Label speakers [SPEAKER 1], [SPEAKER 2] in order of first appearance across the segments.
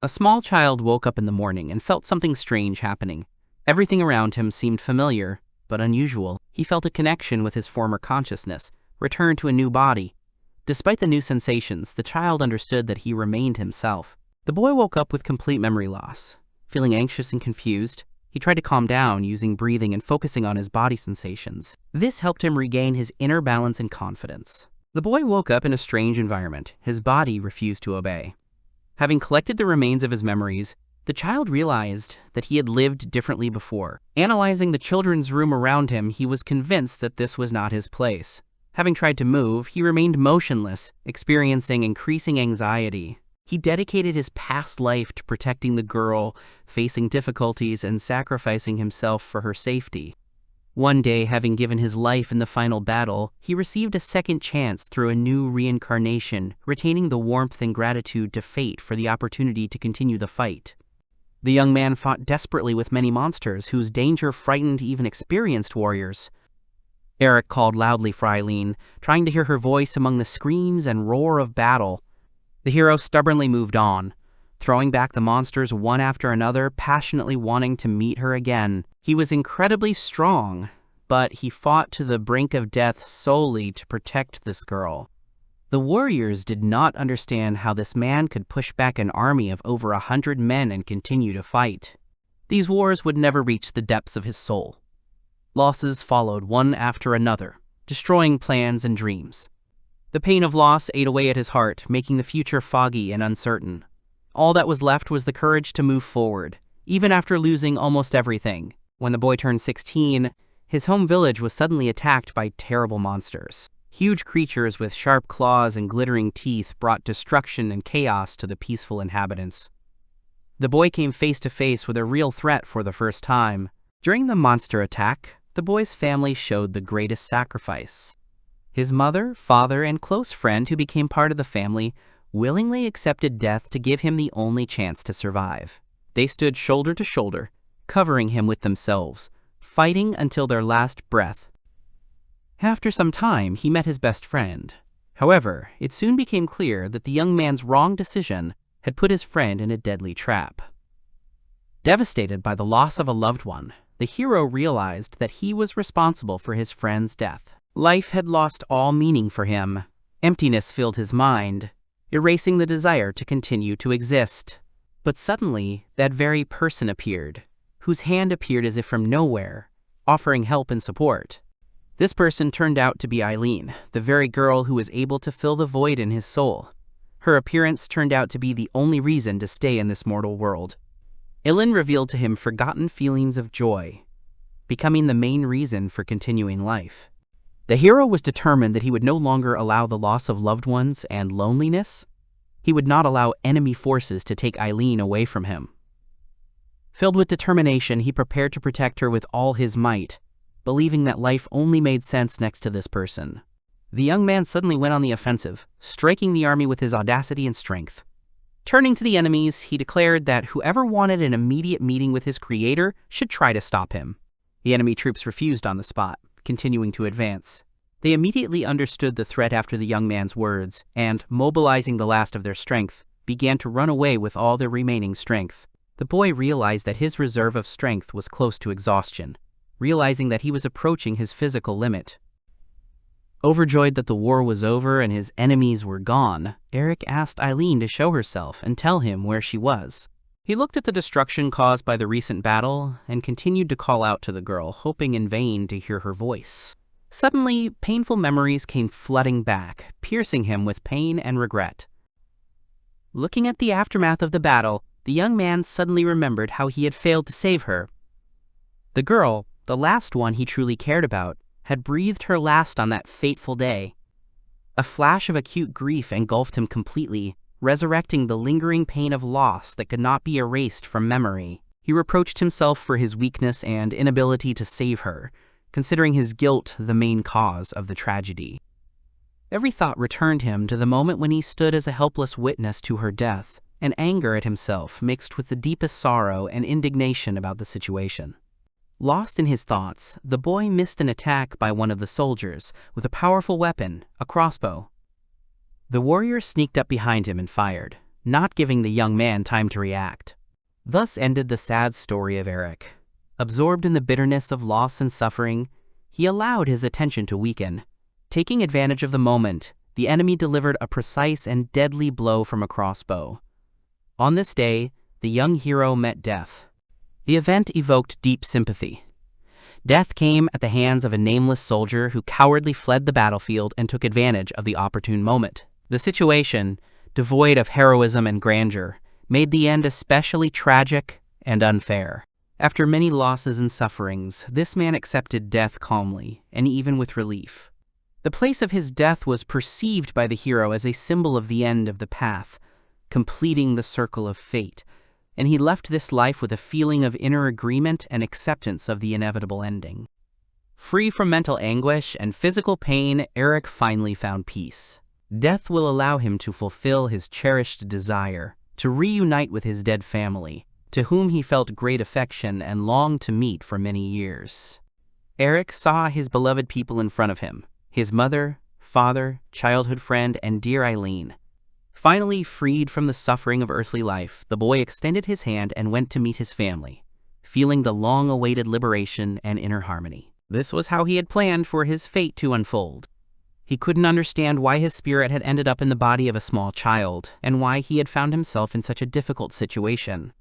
[SPEAKER 1] A small child woke up in the morning and felt something strange happening. Everything around him seemed familiar, but unusual. He felt a connection with his former consciousness, returned to a new body. Despite the new sensations, the child understood that he remained himself. The boy woke up with complete memory loss. Feeling anxious and confused, he tried to calm down using breathing and focusing on his body sensations. This helped him regain his inner balance and confidence. The boy woke up in a strange environment. His body refused to obey. Having collected the remains of his memories, the child realized that he had lived differently before. Analyzing the children's room around him, he was convinced that this was not his place. Having tried to move, he remained motionless, experiencing increasing anxiety. He dedicated his past life to protecting the girl, facing difficulties and sacrificing himself for her safety. One day, having given his life in the final battle, he received a second chance through a new reincarnation, retaining the warmth and gratitude to fate for the opportunity to continue the fight. The young man fought desperately with many monsters whose danger frightened even experienced warriors. Eric called loudly for Eileen, trying to hear her voice among the screams and roar of battle. The hero stubbornly moved on, throwing back the monsters one after another, passionately wanting to meet her again. He was incredibly strong, but he fought to the brink of death solely to protect this girl. The warriors did not understand how this man could push back an army of over 100 men and continue to fight. These wars would never reach the depths of his soul. Losses followed one after another, destroying plans and dreams. The pain of loss ate away at his heart, making the future foggy and uncertain. All that was left was the courage to move forward, even after losing almost everything. When the boy turned 16, his home village was suddenly attacked by terrible monsters. Huge creatures with sharp claws and glittering teeth brought destruction and chaos to the peaceful inhabitants. The boy came face to face with a real threat for the first time. During the monster attack, the boy's family showed the greatest sacrifice. His mother, father, and close friend who became part of the family willingly accepted death to give him the only chance to survive. They stood shoulder to shoulder, covering him with themselves, fighting until their last breath. After some time, he met his best friend. However, it soon became clear that the young man's wrong decision had put his friend in a deadly trap. Devastated by the loss of a loved one, the hero realized that he was responsible for his friend's death. Life had lost all meaning for him. Emptiness filled his mind, erasing the desire to continue to exist. But suddenly, that very person appeared, whose hand appeared as if from nowhere, offering help and support. This person turned out to be Eileen, the very girl who was able to fill the void in his soul. Her appearance turned out to be the only reason to stay in this mortal world. Eileen revealed to him forgotten feelings of joy, becoming the main reason for continuing life. The hero was determined that he would no longer allow the loss of loved ones and loneliness. He would not allow enemy forces to take Eileen away from him. Filled with determination, he prepared to protect her with all his might, believing that life only made sense next to this person. The young man suddenly went on the offensive, striking the army with his audacity and strength. Turning to the enemies, he declared that whoever wanted an immediate meeting with his creator should try to stop him. The enemy troops refused on the spot, continuing to advance. They immediately understood the threat after the young man's words, and, mobilizing the last of their strength, began to run away with all their remaining strength. The boy realized that his reserve of strength was close to exhaustion, realizing that he was approaching his physical limit. Overjoyed that the war was over and his enemies were gone, Eric asked Eileen to show herself and tell him where she was. He looked at the destruction caused by the recent battle and continued to call out to the girl, hoping in vain to hear her voice. Suddenly, painful memories came flooding back, piercing him with pain and regret. Looking at the aftermath of the battle, the young man suddenly remembered how he had failed to save her. The girl, the last one he truly cared about, had breathed her last on that fateful day. A flash of acute grief engulfed him completely, resurrecting the lingering pain of loss that could not be erased from memory. He reproached himself for his weakness and inability to save her, considering his guilt the main cause of the tragedy. Every thought returned him to the moment when he stood as a helpless witness to her death, and anger at himself mixed with the deepest sorrow and indignation about the situation. Lost in his thoughts, the boy missed an attack by one of the soldiers with a powerful weapon, a crossbow. The warrior sneaked up behind him and fired. not giving the young man time to react. Thus ended the sad story of Eric. Absorbed in the bitterness of loss and suffering, he allowed his attention to weaken. Taking advantage of the moment, the enemy delivered a precise and deadly blow from a crossbow. On this day, the young hero met death. The event evoked deep sympathy. Death came at the hands of a nameless soldier who cowardly fled the battlefield and took advantage of the opportune moment. The situation, devoid of heroism and grandeur, made the end especially tragic and unfair. After many losses and sufferings, this man accepted death calmly, and even with relief. The place of his death was perceived by the hero as a symbol of the end of the path, completing the circle of fate, and he left this life with a feeling of inner agreement and acceptance of the inevitable ending. Free from mental anguish and physical pain, Eric finally found peace. Death will allow him to fulfill his cherished desire, to reunite with his dead family, to whom he felt great affection and longed to meet for many years. Eric saw his beloved people in front of him, his mother, father, childhood friend, and dear Eileen. Finally freed from the suffering of earthly life, the boy extended his hand and went to meet his family, feeling the long-awaited liberation and inner harmony. This was how he had planned for his fate to unfold. He couldn't understand why his spirit had ended up in the body of a small child, and why he had found himself in such a difficult situation.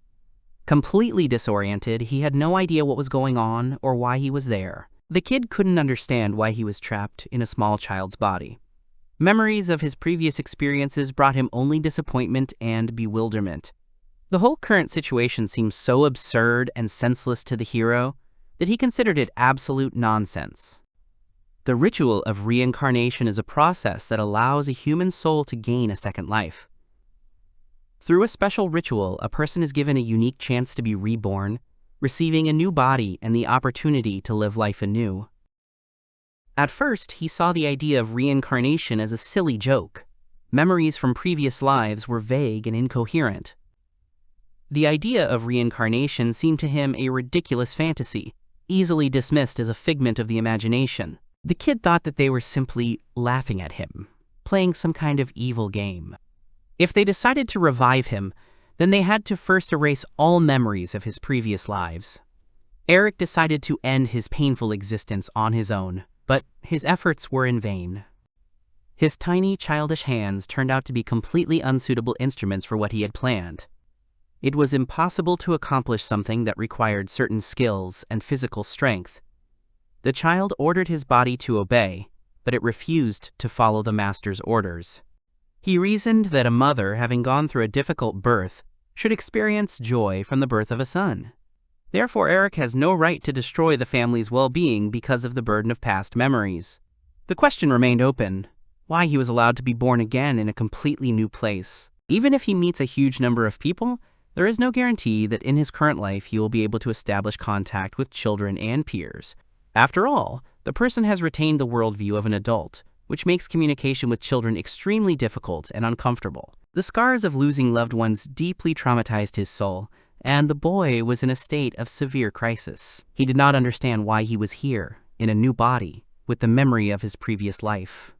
[SPEAKER 1] Completely disoriented, he had no idea what was going on or why he was there. The kid couldn't understand why he was trapped in a small child's body. Memories of his previous experiences brought him only disappointment and bewilderment. The whole current situation seemed so absurd and senseless to the hero that he considered it absolute nonsense. The ritual of reincarnation is a process that allows a human soul to gain a second life. Through a special ritual, a person is given a unique chance to be reborn, receiving a new body and the opportunity to live life anew. At first, he saw the idea of reincarnation as a silly joke. Memories from previous lives were vague and incoherent. The idea of reincarnation seemed to him a ridiculous fantasy, easily dismissed as a figment of the imagination. The kid thought that they were simply laughing at him, playing some kind of evil game. If they decided to revive him, then they had to first erase all memories of his previous lives. Eric decided to end his painful existence on his own, but his efforts were in vain. His tiny, childish hands turned out to be completely unsuitable instruments for what he had planned. It was impossible to accomplish something that required certain skills and physical strength. The child ordered his body to obey, but it refused to follow the master's orders. He reasoned that a mother, having gone through a difficult birth, should experience joy from the birth of a son. Therefore, Eric has no right to destroy the family's well-being because of the burden of past memories. The question remained open, why he was allowed to be born again in a completely new place. Even if he meets a huge number of people, there is no guarantee that in his current life he will be able to establish contact with children and peers. After all, the person has retained the worldview of an adult, which makes communication with children extremely difficult and uncomfortable. The scars of losing loved ones deeply traumatized his soul, and the boy was in a state of severe crisis. He did not understand why he was here, in a new body, with the memory of his previous life.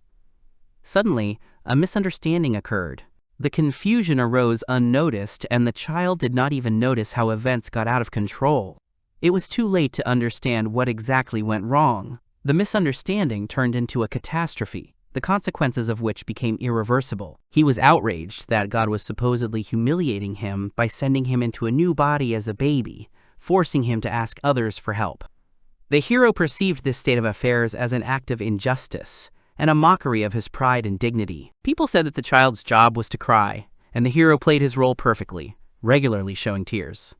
[SPEAKER 1] Suddenly, a misunderstanding occurred. The confusion arose unnoticed, and the child did not even notice how events got out of control. It was too late to understand what exactly went wrong. The misunderstanding turned into a catastrophe, the consequences of which became irreversible. He was outraged that God was supposedly humiliating him by sending him into a new body as a baby, forcing him to ask others for help. The hero perceived this state of affairs as an act of injustice and a mockery of his pride and dignity. People said that the child's job was to cry, and the hero played his role perfectly, regularly showing tears.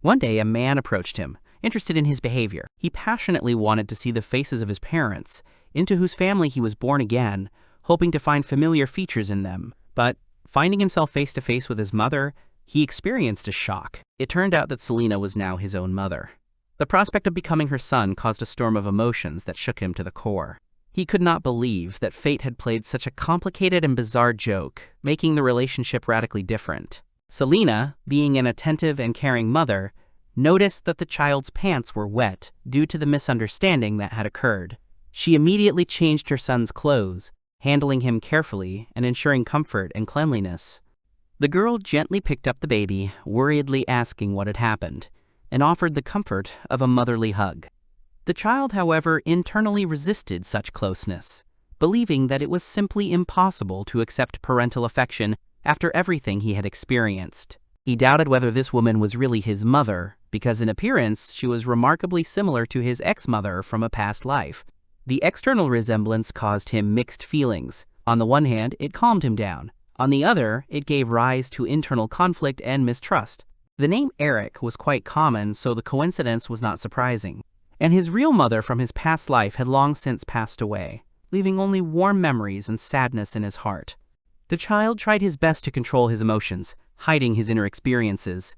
[SPEAKER 1] One day, a man approached him, interested in his behavior. He passionately wanted to see the faces of his parents, into whose family he was born again, hoping to find familiar features in them. But, finding himself face to face with his mother, he experienced a shock. It turned out that Selena was now his own mother. The prospect of becoming her son caused a storm of emotions that shook him to the core. He could not believe that fate had played such a complicated and bizarre joke, making the relationship radically different. Selena, being an attentive and caring mother, noticed that the child's pants were wet due to the misunderstanding that had occurred. She immediately changed her son's clothes, handling him carefully and ensuring comfort and cleanliness. The girl gently picked up the baby, worriedly asking what had happened, and offered the comfort of a motherly hug. The child, however, internally resisted such closeness, believing that it was simply impossible to accept parental affection after everything he had experienced. He doubted whether this woman was really his mother, because in appearance she was remarkably similar to his ex-mother from a past life. The external resemblance caused him mixed feelings. On the one hand, it calmed him down. On the other, it gave rise to internal conflict and mistrust. The name Eric was quite common, so the coincidence was not surprising. And his real mother from his past life had long since passed away, leaving only warm memories and sadness in his heart. The child tried his best to control his emotions, hiding his inner experiences.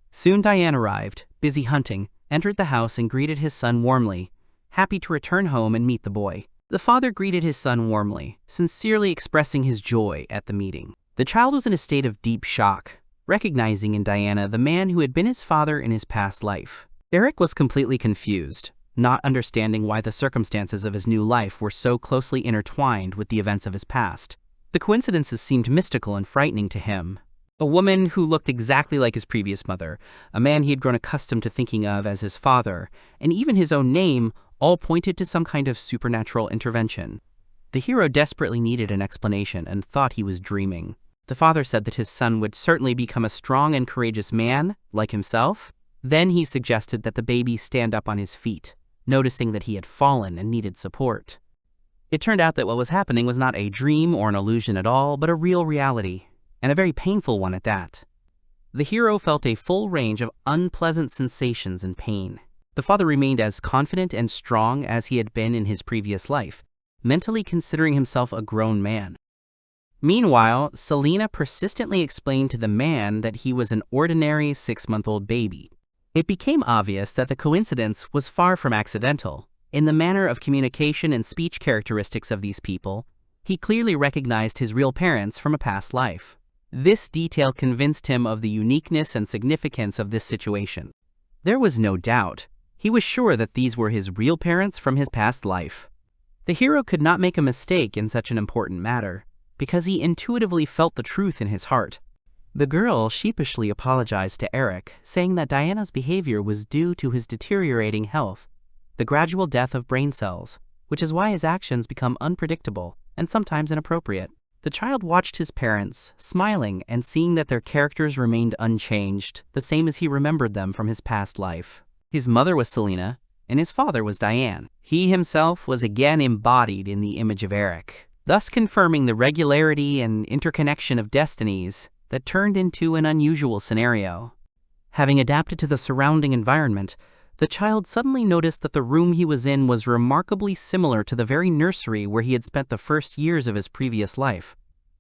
[SPEAKER 1] Soon Diane arrived, busy hunting, entered the house and greeted his son warmly, happy to return home and meet the boy. The father greeted his son warmly, sincerely expressing his joy at the meeting. The child was in a state of deep shock, recognizing in Diana the man who had been his father in his past life. Eric was completely confused, not understanding why the circumstances of his new life were so closely intertwined with the events of his past. The coincidences seemed mystical and frightening to him. A woman who looked exactly like his previous mother, a man he had grown accustomed to thinking of as his father, and even his own name all pointed to some kind of supernatural intervention. The hero desperately needed an explanation and thought he was dreaming. The father said that his son would certainly become a strong and courageous man, like himself. Then he suggested that the baby stand up on his feet, noticing that he had fallen and needed support. It turned out that what was happening was not a dream or an illusion at all, but a real reality, and a very painful one at that. The hero felt a full range of unpleasant sensations and pain. The father remained as confident and strong as he had been in his previous life, mentally considering himself a grown man. Meanwhile, Selena persistently explained to the man that he was an ordinary 6-month-old baby. It became obvious that the coincidence was far from accidental. In the manner of communication and speech characteristics of these people, he clearly recognized his real parents from a past life. This detail convinced him of the uniqueness and significance of this situation. There was no doubt. He was sure that these were his real parents from his past life. The hero could not make a mistake in such an important matter, because he intuitively felt the truth in his heart. The girl sheepishly apologized to Eric, saying that Diana's behavior was due to his deteriorating health, the gradual death of brain cells, which is why his actions become unpredictable and sometimes inappropriate. The child watched his parents, smiling and seeing that their characters remained unchanged, the same as he remembered them from his past life. His mother was Selena, and his father was Diane. He himself was again embodied in the image of Eric, thus confirming the regularity and interconnection of destinies that turned into an unusual scenario. Having adapted to the surrounding environment, the child suddenly noticed that the room he was in was remarkably similar to the very nursery where he had spent the first years of his previous life.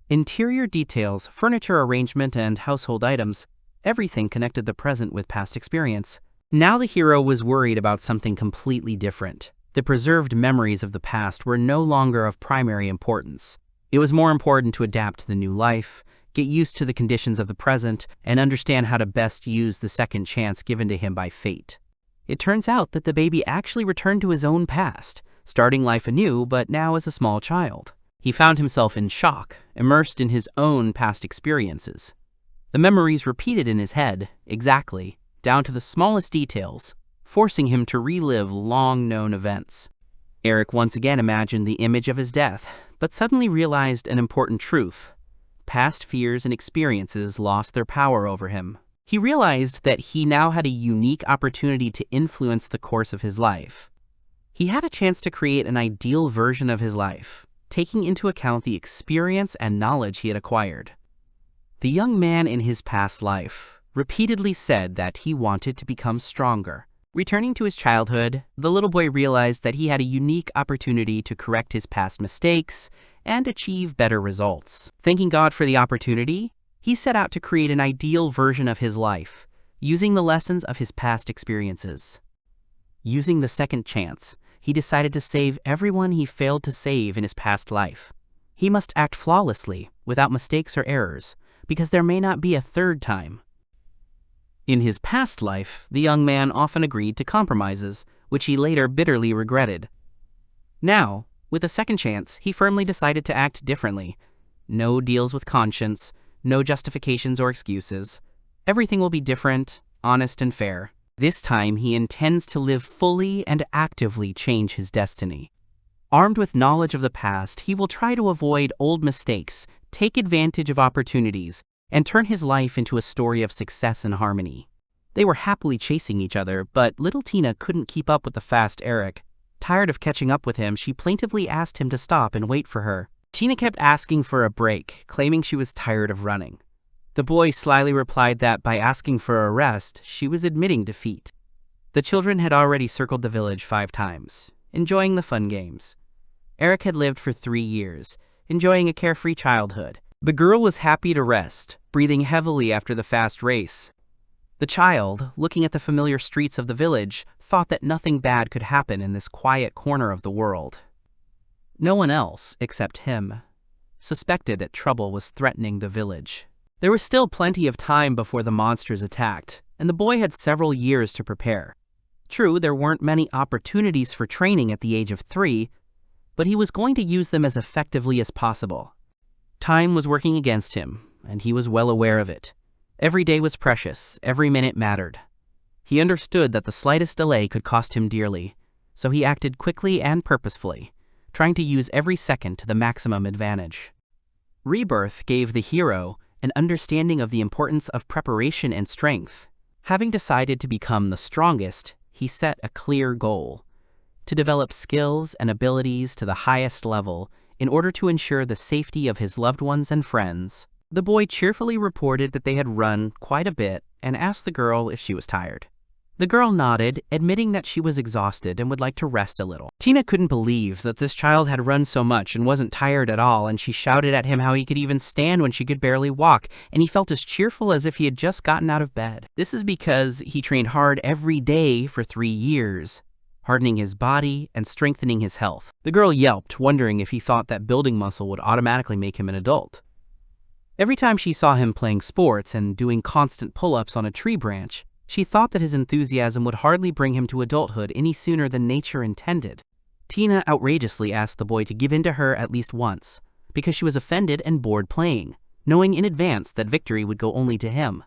[SPEAKER 1] Interior details, furniture arrangement, and household items, everything connected the present with past experience. Now the hero was worried about something completely different. The preserved memories of the past were no longer of primary importance. It was more important to adapt to the new life, get used to the conditions of the present, and understand how to best use the second chance given to him by fate. It turns out that the baby actually returned to his own past, starting life anew, but now as a small child. He found himself in shock, immersed in his own past experiences. The memories repeated in his head, exactly, down to the smallest details, forcing him to relive long-known events. Eric once again imagined the image of his death, but suddenly realized an important truth. Past fears and experiences lost their power over him. He realized that he now had a unique opportunity to influence the course of his life. He had a chance to create an ideal version of his life, taking into account the experience and knowledge he had acquired. The young man in his past life repeatedly said that he wanted to become stronger. Returning to his childhood, the little boy realized that he had a unique opportunity to correct his past mistakes and achieve better results. Thanking God for the opportunity, he set out to create an ideal version of his life, using the lessons of his past experiences. Using the second chance, he decided to save everyone he failed to save in his past life. He must act flawlessly, without mistakes or errors, because there may not be a third time. In his past life, the young man often agreed to compromises, which he later bitterly regretted. Now, with a second chance, he firmly decided to act differently. No deals with conscience, no justifications or excuses. Everything will be different, honest, and fair. This time, he intends to live fully and actively change his destiny. Armed with knowledge of the past, he will try to avoid old mistakes, take advantage of opportunities, and turn his life into a story of success and harmony. They were happily chasing each other, but little Tina couldn't keep up with the fast Eric. Tired of catching up with him, she plaintively asked him to stop and wait for her. Tina kept asking for a break, claiming she was tired of running. The boy slyly replied that by asking for a rest, she was admitting defeat. The children had already circled the village 5 times, enjoying the fun games. Eric had lived for 3 years, enjoying a carefree childhood. The girl was happy to rest, breathing heavily after the fast race. The child, looking at the familiar streets of the village, thought that nothing bad could happen in this quiet corner of the world. No one else, except him, suspected that trouble was threatening the village. There was still plenty of time before the monsters attacked, and the boy had several years to prepare. True, there weren't many opportunities for training at the age of 3, but he was going to use them as effectively as possible. Time was working against him, and he was well aware of it. Every day was precious, every minute mattered. He understood that the slightest delay could cost him dearly, so he acted quickly and purposefully, trying to use every second to the maximum advantage. Rebirth gave the hero an understanding of the importance of preparation and strength. Having decided to become the strongest, he set a clear goal: to develop skills and abilities to the highest level in order to ensure the safety of his loved ones and friends. The boy cheerfully reported that they had run quite a bit and asked the girl if she was tired. The girl nodded, admitting that she was exhausted and would like to rest a little. Tina couldn't believe that this child had run so much and wasn't tired at all, and she shouted at him how he could even stand when she could barely walk, and he felt as cheerful as if he had just gotten out of bed. This is because he trained hard every day for 3 years, hardening his body and strengthening his health. The girl yelped, wondering if he thought that building muscle would automatically make him an adult. Every time she saw him playing sports and doing constant pull-ups on a tree branch, she thought that his enthusiasm would hardly bring him to adulthood any sooner than nature intended. Tina outrageously asked the boy to give in to her at least once, because she was offended and bored playing, knowing in advance that victory would go only to him.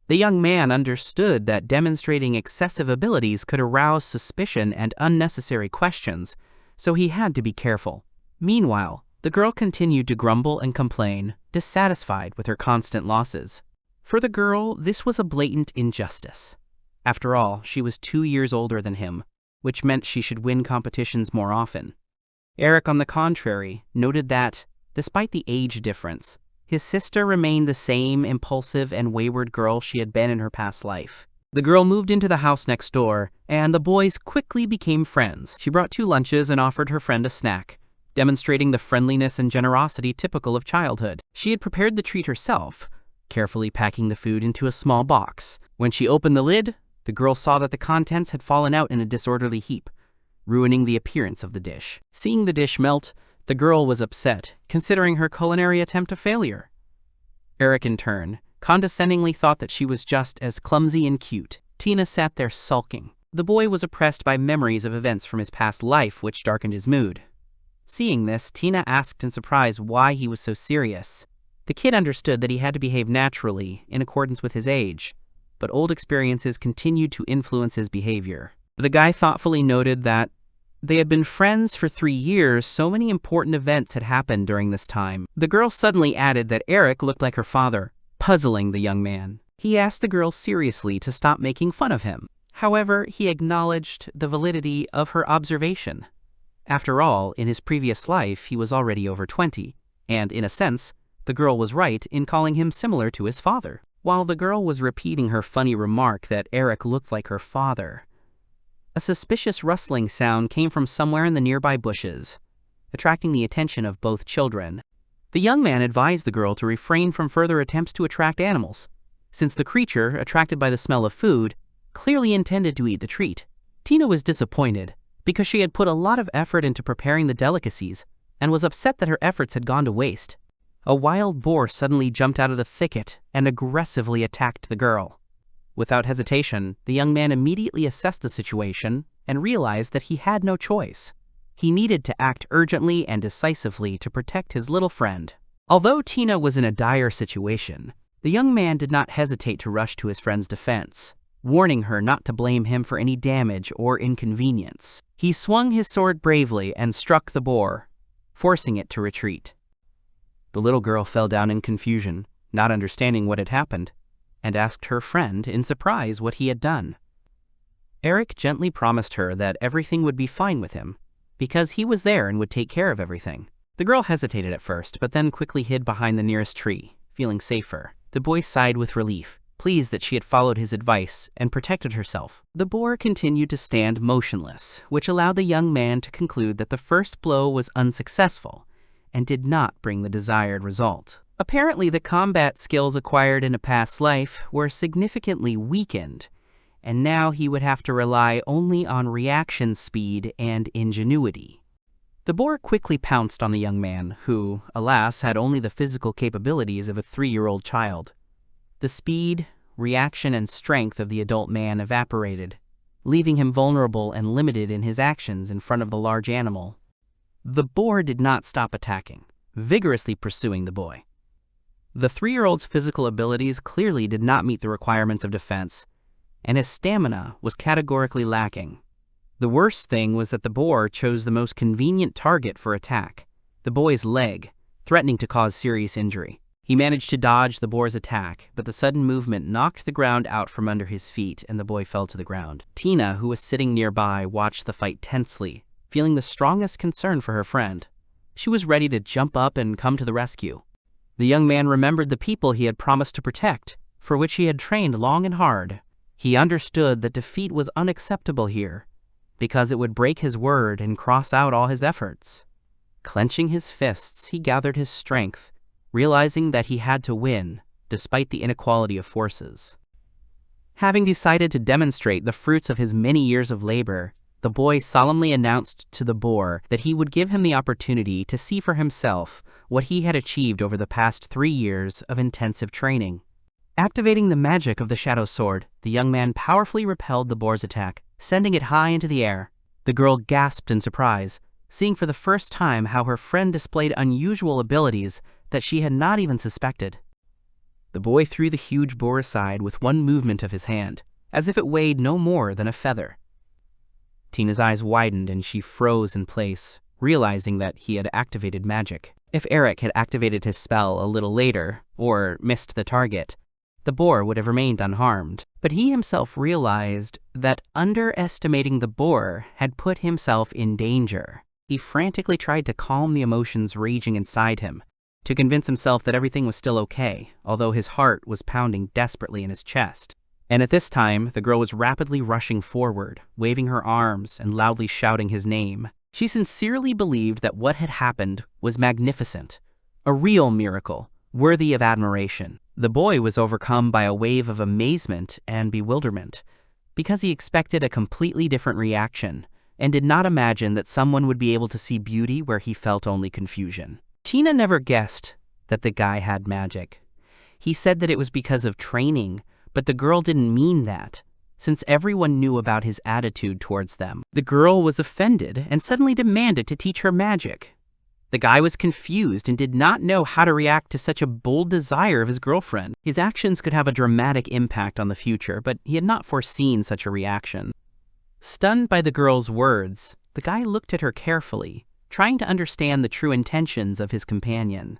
[SPEAKER 1] The young man understood that demonstrating excessive abilities could arouse suspicion and unnecessary questions, so he had to be careful. Meanwhile, the girl continued to grumble and complain, dissatisfied with her constant losses. For the girl, this was a blatant injustice. After all, she was 2 years older than him, which meant she should win competitions more often. Eric, on the contrary, noted that, despite the age difference, his sister remained the same impulsive and wayward girl she had been in her past life. The girl moved into the house next door, and the boys quickly became friends. She brought 2 lunches and offered her friend a snack, demonstrating the friendliness and generosity typical of childhood. She had prepared the treat herself, carefully packing the food into a small box. When she opened the lid, the girl saw that the contents had fallen out in a disorderly heap, ruining the appearance of the dish. Seeing the dish melt, the girl was upset, considering her culinary attempt a failure. Eric, in turn, condescendingly thought that she was just as clumsy and cute. Tina sat there sulking. The boy was oppressed by memories of events from his past life which darkened his mood. Seeing this, Tina asked in surprise why he was so serious. The kid understood that he had to behave naturally, in accordance with his age, but old experiences continued to influence his behavior. The guy thoughtfully noted that they had been friends for 3 years, so many important events had happened during this time. The girl suddenly added that Eric looked like her father, puzzling the young man. He asked the girl seriously to stop making fun of him. However, he acknowledged the validity of her observation. After all, in his previous life, he was already over 20, and in a sense, the girl was right in calling him similar to his father. While the girl was repeating her funny remark that Eric looked like her father, a suspicious rustling sound came from somewhere in the nearby bushes, attracting the attention of both children. The young man advised the girl to refrain from further attempts to attract animals, since the creature, attracted by the smell of food, clearly intended to eat the treat. Tina was disappointed, because she had put a lot of effort into preparing the delicacies, and was upset that her efforts had gone to waste. A wild boar suddenly jumped out of the thicket and aggressively attacked the girl. Without hesitation, the young man immediately assessed the situation and realized that he had no choice. He needed to act urgently and decisively to protect his little friend. Although Tina was in a dire situation, the young man did not hesitate to rush to his friend's defense, warning her not to blame him for any damage or inconvenience. He swung his sword bravely and struck the boar, forcing it to retreat. The little girl fell down in confusion, not understanding what had happened, and asked her friend in surprise what he had done. Eric gently promised her that everything would be fine with him, because he was there and would take care of everything. The girl hesitated at first, but then quickly hid behind the nearest tree, feeling safer. The boy sighed with relief, pleased that she had followed his advice and protected herself. The boar continued to stand motionless, which allowed the young man to conclude that the first blow was unsuccessful and did not bring the desired result. Apparently, the combat skills acquired in a past life were significantly weakened, and now he would have to rely only on reaction speed and ingenuity. The boar quickly pounced on the young man, who, alas, had only the physical capabilities of a 3-year-old child. The speed, reaction, and strength of the adult man evaporated, leaving him vulnerable and limited in his actions in front of the large animal. The boar did not stop attacking, vigorously pursuing the boy. The 3-year-old's physical abilities clearly did not meet the requirements of defense, and his stamina was categorically lacking. The worst thing was that the boar chose the most convenient target for attack, the boy's leg, threatening to cause serious injury. He managed to dodge the boar's attack, but the sudden movement knocked the ground out from under his feet and the boy fell to the ground. Tina, who was sitting nearby, watched the fight tensely, feeling the strongest concern for her friend. She was ready to jump up and come to the rescue. The young man remembered the people he had promised to protect, for which he had trained long and hard. He understood that defeat was unacceptable here, because it would break his word and cross out all his efforts. Clenching his fists, he gathered his strength, realizing that he had to win, despite the inequality of forces. Having decided to demonstrate the fruits of his many years of labor, the boy solemnly announced to the boar that he would give him the opportunity to see for himself what he had achieved over the past 3 years of intensive training. Activating the magic of the Shadow Sword, the young man powerfully repelled the boar's attack, sending it high into the air. The girl gasped in surprise, seeing for the first time how her friend displayed unusual abilities that she had not even suspected. The boy threw the huge boar aside with one movement of his hand, as if it weighed no more than a feather. Tina's eyes widened and she froze in place, realizing that he had activated magic. If Eric had activated his spell a little later, or missed the target, the boar would have remained unharmed. But he himself realized that underestimating the boar had put himself in danger. He frantically tried to calm the emotions raging inside him, to convince himself that everything was still okay, although his heart was pounding desperately in his chest. And at this time, the girl was rapidly rushing forward, waving her arms and loudly shouting his name. She sincerely believed that what had happened was magnificent, a real miracle, worthy of admiration. The boy was overcome by a wave of amazement and bewilderment, because he expected a completely different reaction, and did not imagine that someone would be able to see beauty where he felt only confusion. Tina never guessed that the guy had magic. He said that it was because of training, but the girl didn't mean that, since everyone knew about his attitude towards them. The girl was offended and suddenly demanded to teach her magic. The guy was confused and did not know how to react to such a bold desire of his girlfriend. His actions could have a dramatic impact on the future, but he had not foreseen such a reaction. Stunned by the girl's words, the guy looked at her carefully, trying to understand the true intentions of his companion.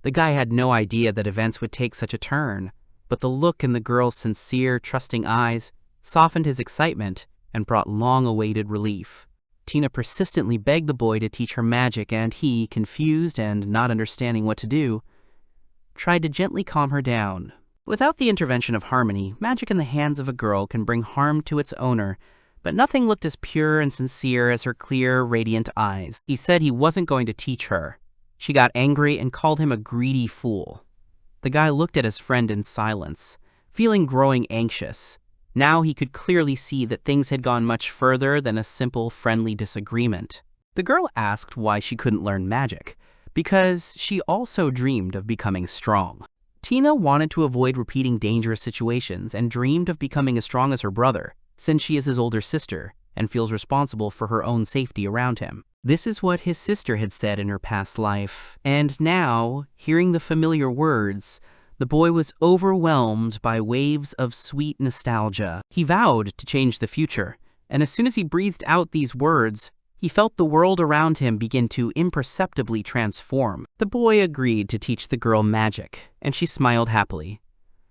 [SPEAKER 1] The guy had no idea that events would take such a turn, but the look in the girl's sincere, trusting eyes softened his excitement and brought long-awaited relief. Tina persistently begged the boy to teach her magic, and he, confused and not understanding what to do, tried to gently calm her down. Without the intervention of harmony, magic in the hands of a girl can bring harm to its owner, but nothing looked as pure and sincere as her clear, radiant eyes. He said he wasn't going to teach her. She got angry and called him a greedy fool. The guy looked at his friend in silence, feeling growing anxious. Now he could clearly see that things had gone much further than a simple, friendly disagreement. The girl asked why she couldn't learn magic, because she also dreamed of becoming strong. Tina wanted to avoid repeating dangerous situations and dreamed of becoming as strong as her brother, since she is his older sister and feels responsible for her own safety around him. This is what his sister had said in her past life, and now, hearing the familiar words, the boy was overwhelmed by waves of sweet nostalgia. He vowed to change the future, and as soon as he breathed out these words, he felt the world around him begin to imperceptibly transform. The boy agreed to teach the girl magic, and she smiled happily.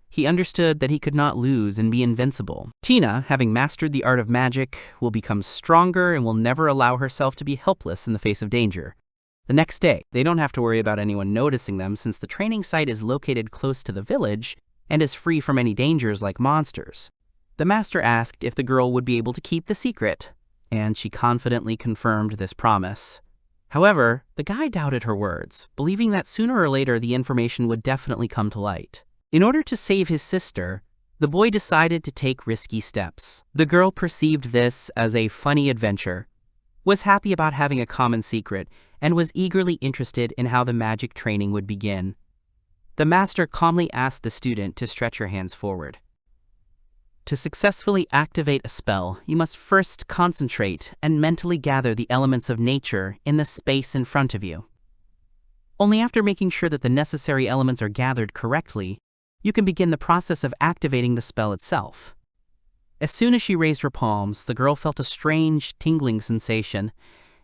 [SPEAKER 1] He understood that he could not lose and be invincible. Tina, having mastered the art of magic, will become stronger and will never allow herself to be helpless in the face of danger. The next day, they don't have to worry about anyone noticing them since the training site is located close to the village and is free from any dangers like monsters. The master asked if the girl would be able to keep the secret, and she confidently confirmed this promise. However, the guy doubted her words, believing that sooner or later the information would definitely come to light. In order to save his sister, the boy decided to take risky steps. The girl perceived this as a funny adventure, was happy about having a common secret, and was eagerly interested in how the magic training would begin. The master calmly asked the student to stretch her hands forward. To successfully activate a spell, you must first concentrate and mentally gather the elements of nature in the space in front of you. Only after making sure that the necessary elements are gathered correctly, you can begin the process of activating the spell itself. As soon as she raised her palms, the girl felt a strange, tingling sensation,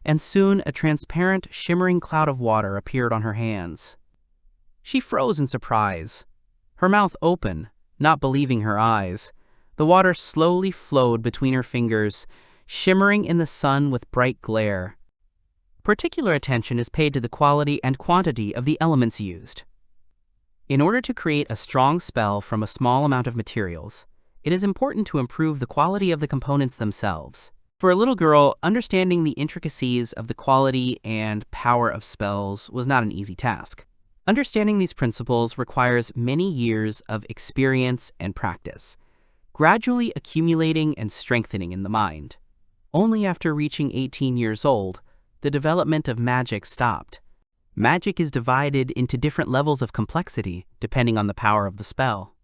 [SPEAKER 1] and soon a transparent, shimmering cloud of water appeared on her hands. She froze in surprise, her mouth open, not believing her eyes. The water slowly flowed between her fingers, shimmering in the sun with bright glare. Particular attention is paid to the quality and quantity of the elements used. In order to create a strong spell from a small amount of materials, it is important to improve the quality of the components themselves. For a little girl, understanding the intricacies of the quality and power of spells was not an easy task. Understanding these principles requires many years of experience and practice, gradually accumulating and strengthening in the mind. Only after reaching 18 years old, the development of magic stopped. Magic is divided into different levels of complexity depending on the power of the spell.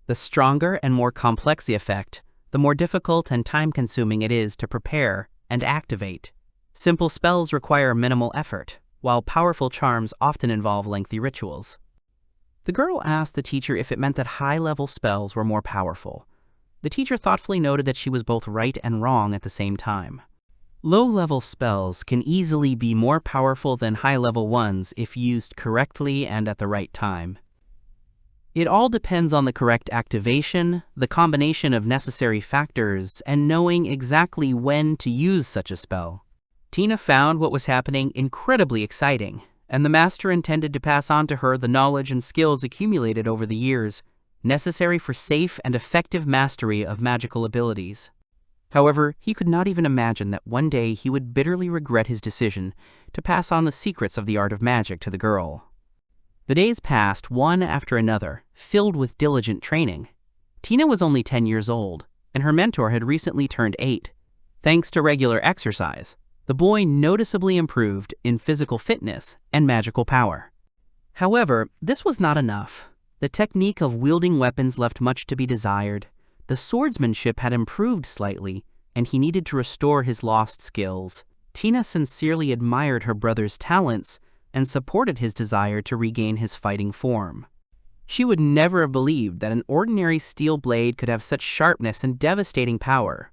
[SPEAKER 1] The stronger and more complex the effect, the more difficult and time-consuming it is to prepare and activate. Simple spells require minimal effort, while powerful charms often involve lengthy rituals. The girl asked the teacher if it meant that high-level spells were more powerful. The teacher thoughtfully noted that she was both right and wrong at the same time. Low-level spells can easily be more powerful than high-level ones if used correctly and at the right time. It all depends on the correct activation, the combination of necessary factors, and knowing exactly when to use such a spell. Tina found what was happening incredibly exciting, and the master intended to pass on to her the knowledge and skills accumulated over the years, necessary for safe and effective mastery of magical abilities. However, he could not even imagine that one day he would bitterly regret his decision to pass on the secrets of the art of magic to the girl. The days passed one after another, filled with diligent training. Tina was only 10 years old, and her mentor had recently turned 8. Thanks to regular exercise, the boy noticeably improved in physical fitness and magical power. However, this was not enough. The technique of wielding weapons left much to be desired. The swordsmanship had improved slightly, and he needed to restore his lost skills. Tina sincerely admired her brother's talents and supported his desire to regain his fighting form. She would never have believed that an ordinary steel blade could have such sharpness and devastating power,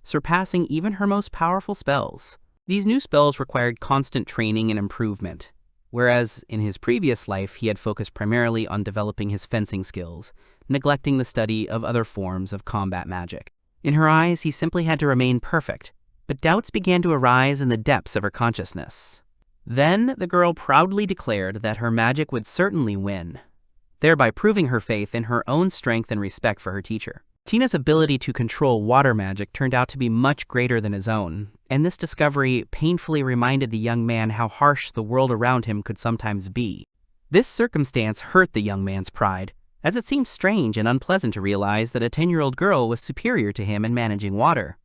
[SPEAKER 1] surpassing even her most powerful spells. These new spells required constant training and improvement, whereas in his previous life he had focused primarily on developing his fencing skills, neglecting the study of other forms of combat magic. In her eyes, he simply had to remain perfect, but doubts began to arise in the depths of her consciousness. Then the girl proudly declared that her magic would certainly win, thereby proving her faith in her own strength and respect for her teacher. Tina's ability to control water magic turned out to be much greater than his own, and this discovery painfully reminded the young man how harsh the world around him could sometimes be. This circumstance hurt the young man's pride, as it seemed strange and unpleasant to realize that a 10-year-old girl was superior to him in managing water.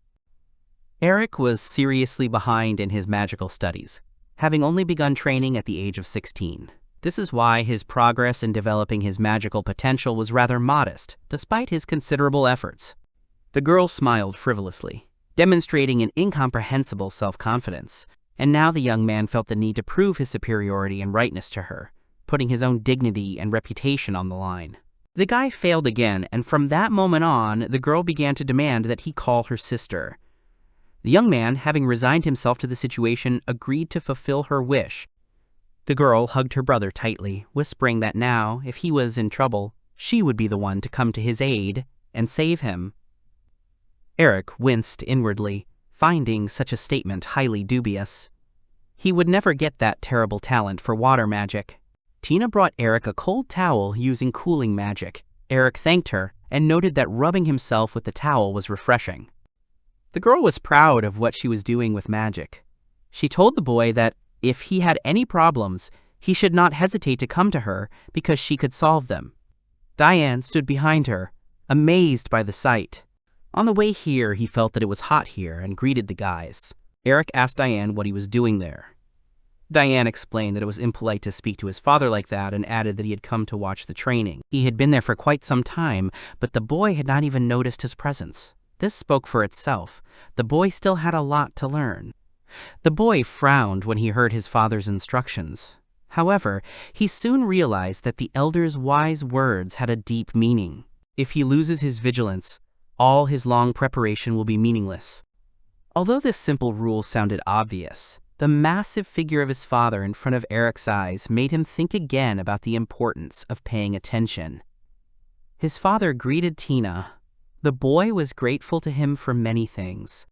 [SPEAKER 1] Eric was seriously behind in his magical studies, having only begun training at the age of 16. This is why his progress in developing his magical potential was rather modest, despite his considerable efforts. The girl smiled frivolously, demonstrating an incomprehensible self-confidence. and now the young man felt the need to prove his superiority and rightness to her, putting his own dignity and reputation on the line. The guy failed again, and from that moment on, the girl began to demand that he call her sister. The young man, having resigned himself to the situation, agreed to fulfill her wish. The girl hugged her brother tightly, whispering that now, if he was in trouble, she would be the one to come to his aid and save him. Eric winced inwardly, finding such a statement highly dubious. He would never get that terrible talent for water magic. Tina brought Eric a cold towel using cooling magic. Eric thanked her and noted that rubbing himself with the towel was refreshing. The girl was proud of what she was doing with magic. She told the boy that if he had any problems, he should not hesitate to come to her because she could solve them. Diane stood behind her, amazed by the sight. On the way here, he felt that it was hot here and greeted the guys. Eric asked Diane what he was doing there. Diane explained that it was impolite to speak to his father like that and added that he had come to watch the training. He had been there for quite some time, but the boy had not even noticed his presence. This spoke for itself. The boy still had a lot to learn. The boy frowned when he heard his father's instructions. However, he soon realized that the elder's wise words had a deep meaning. If he loses his vigilance, all his long preparation will be meaningless. Although this simple rule sounded obvious, the massive figure of his father in front of Eric's eyes made him think again about the importance of paying attention. His father greeted Tina. The boy was grateful to him for many things.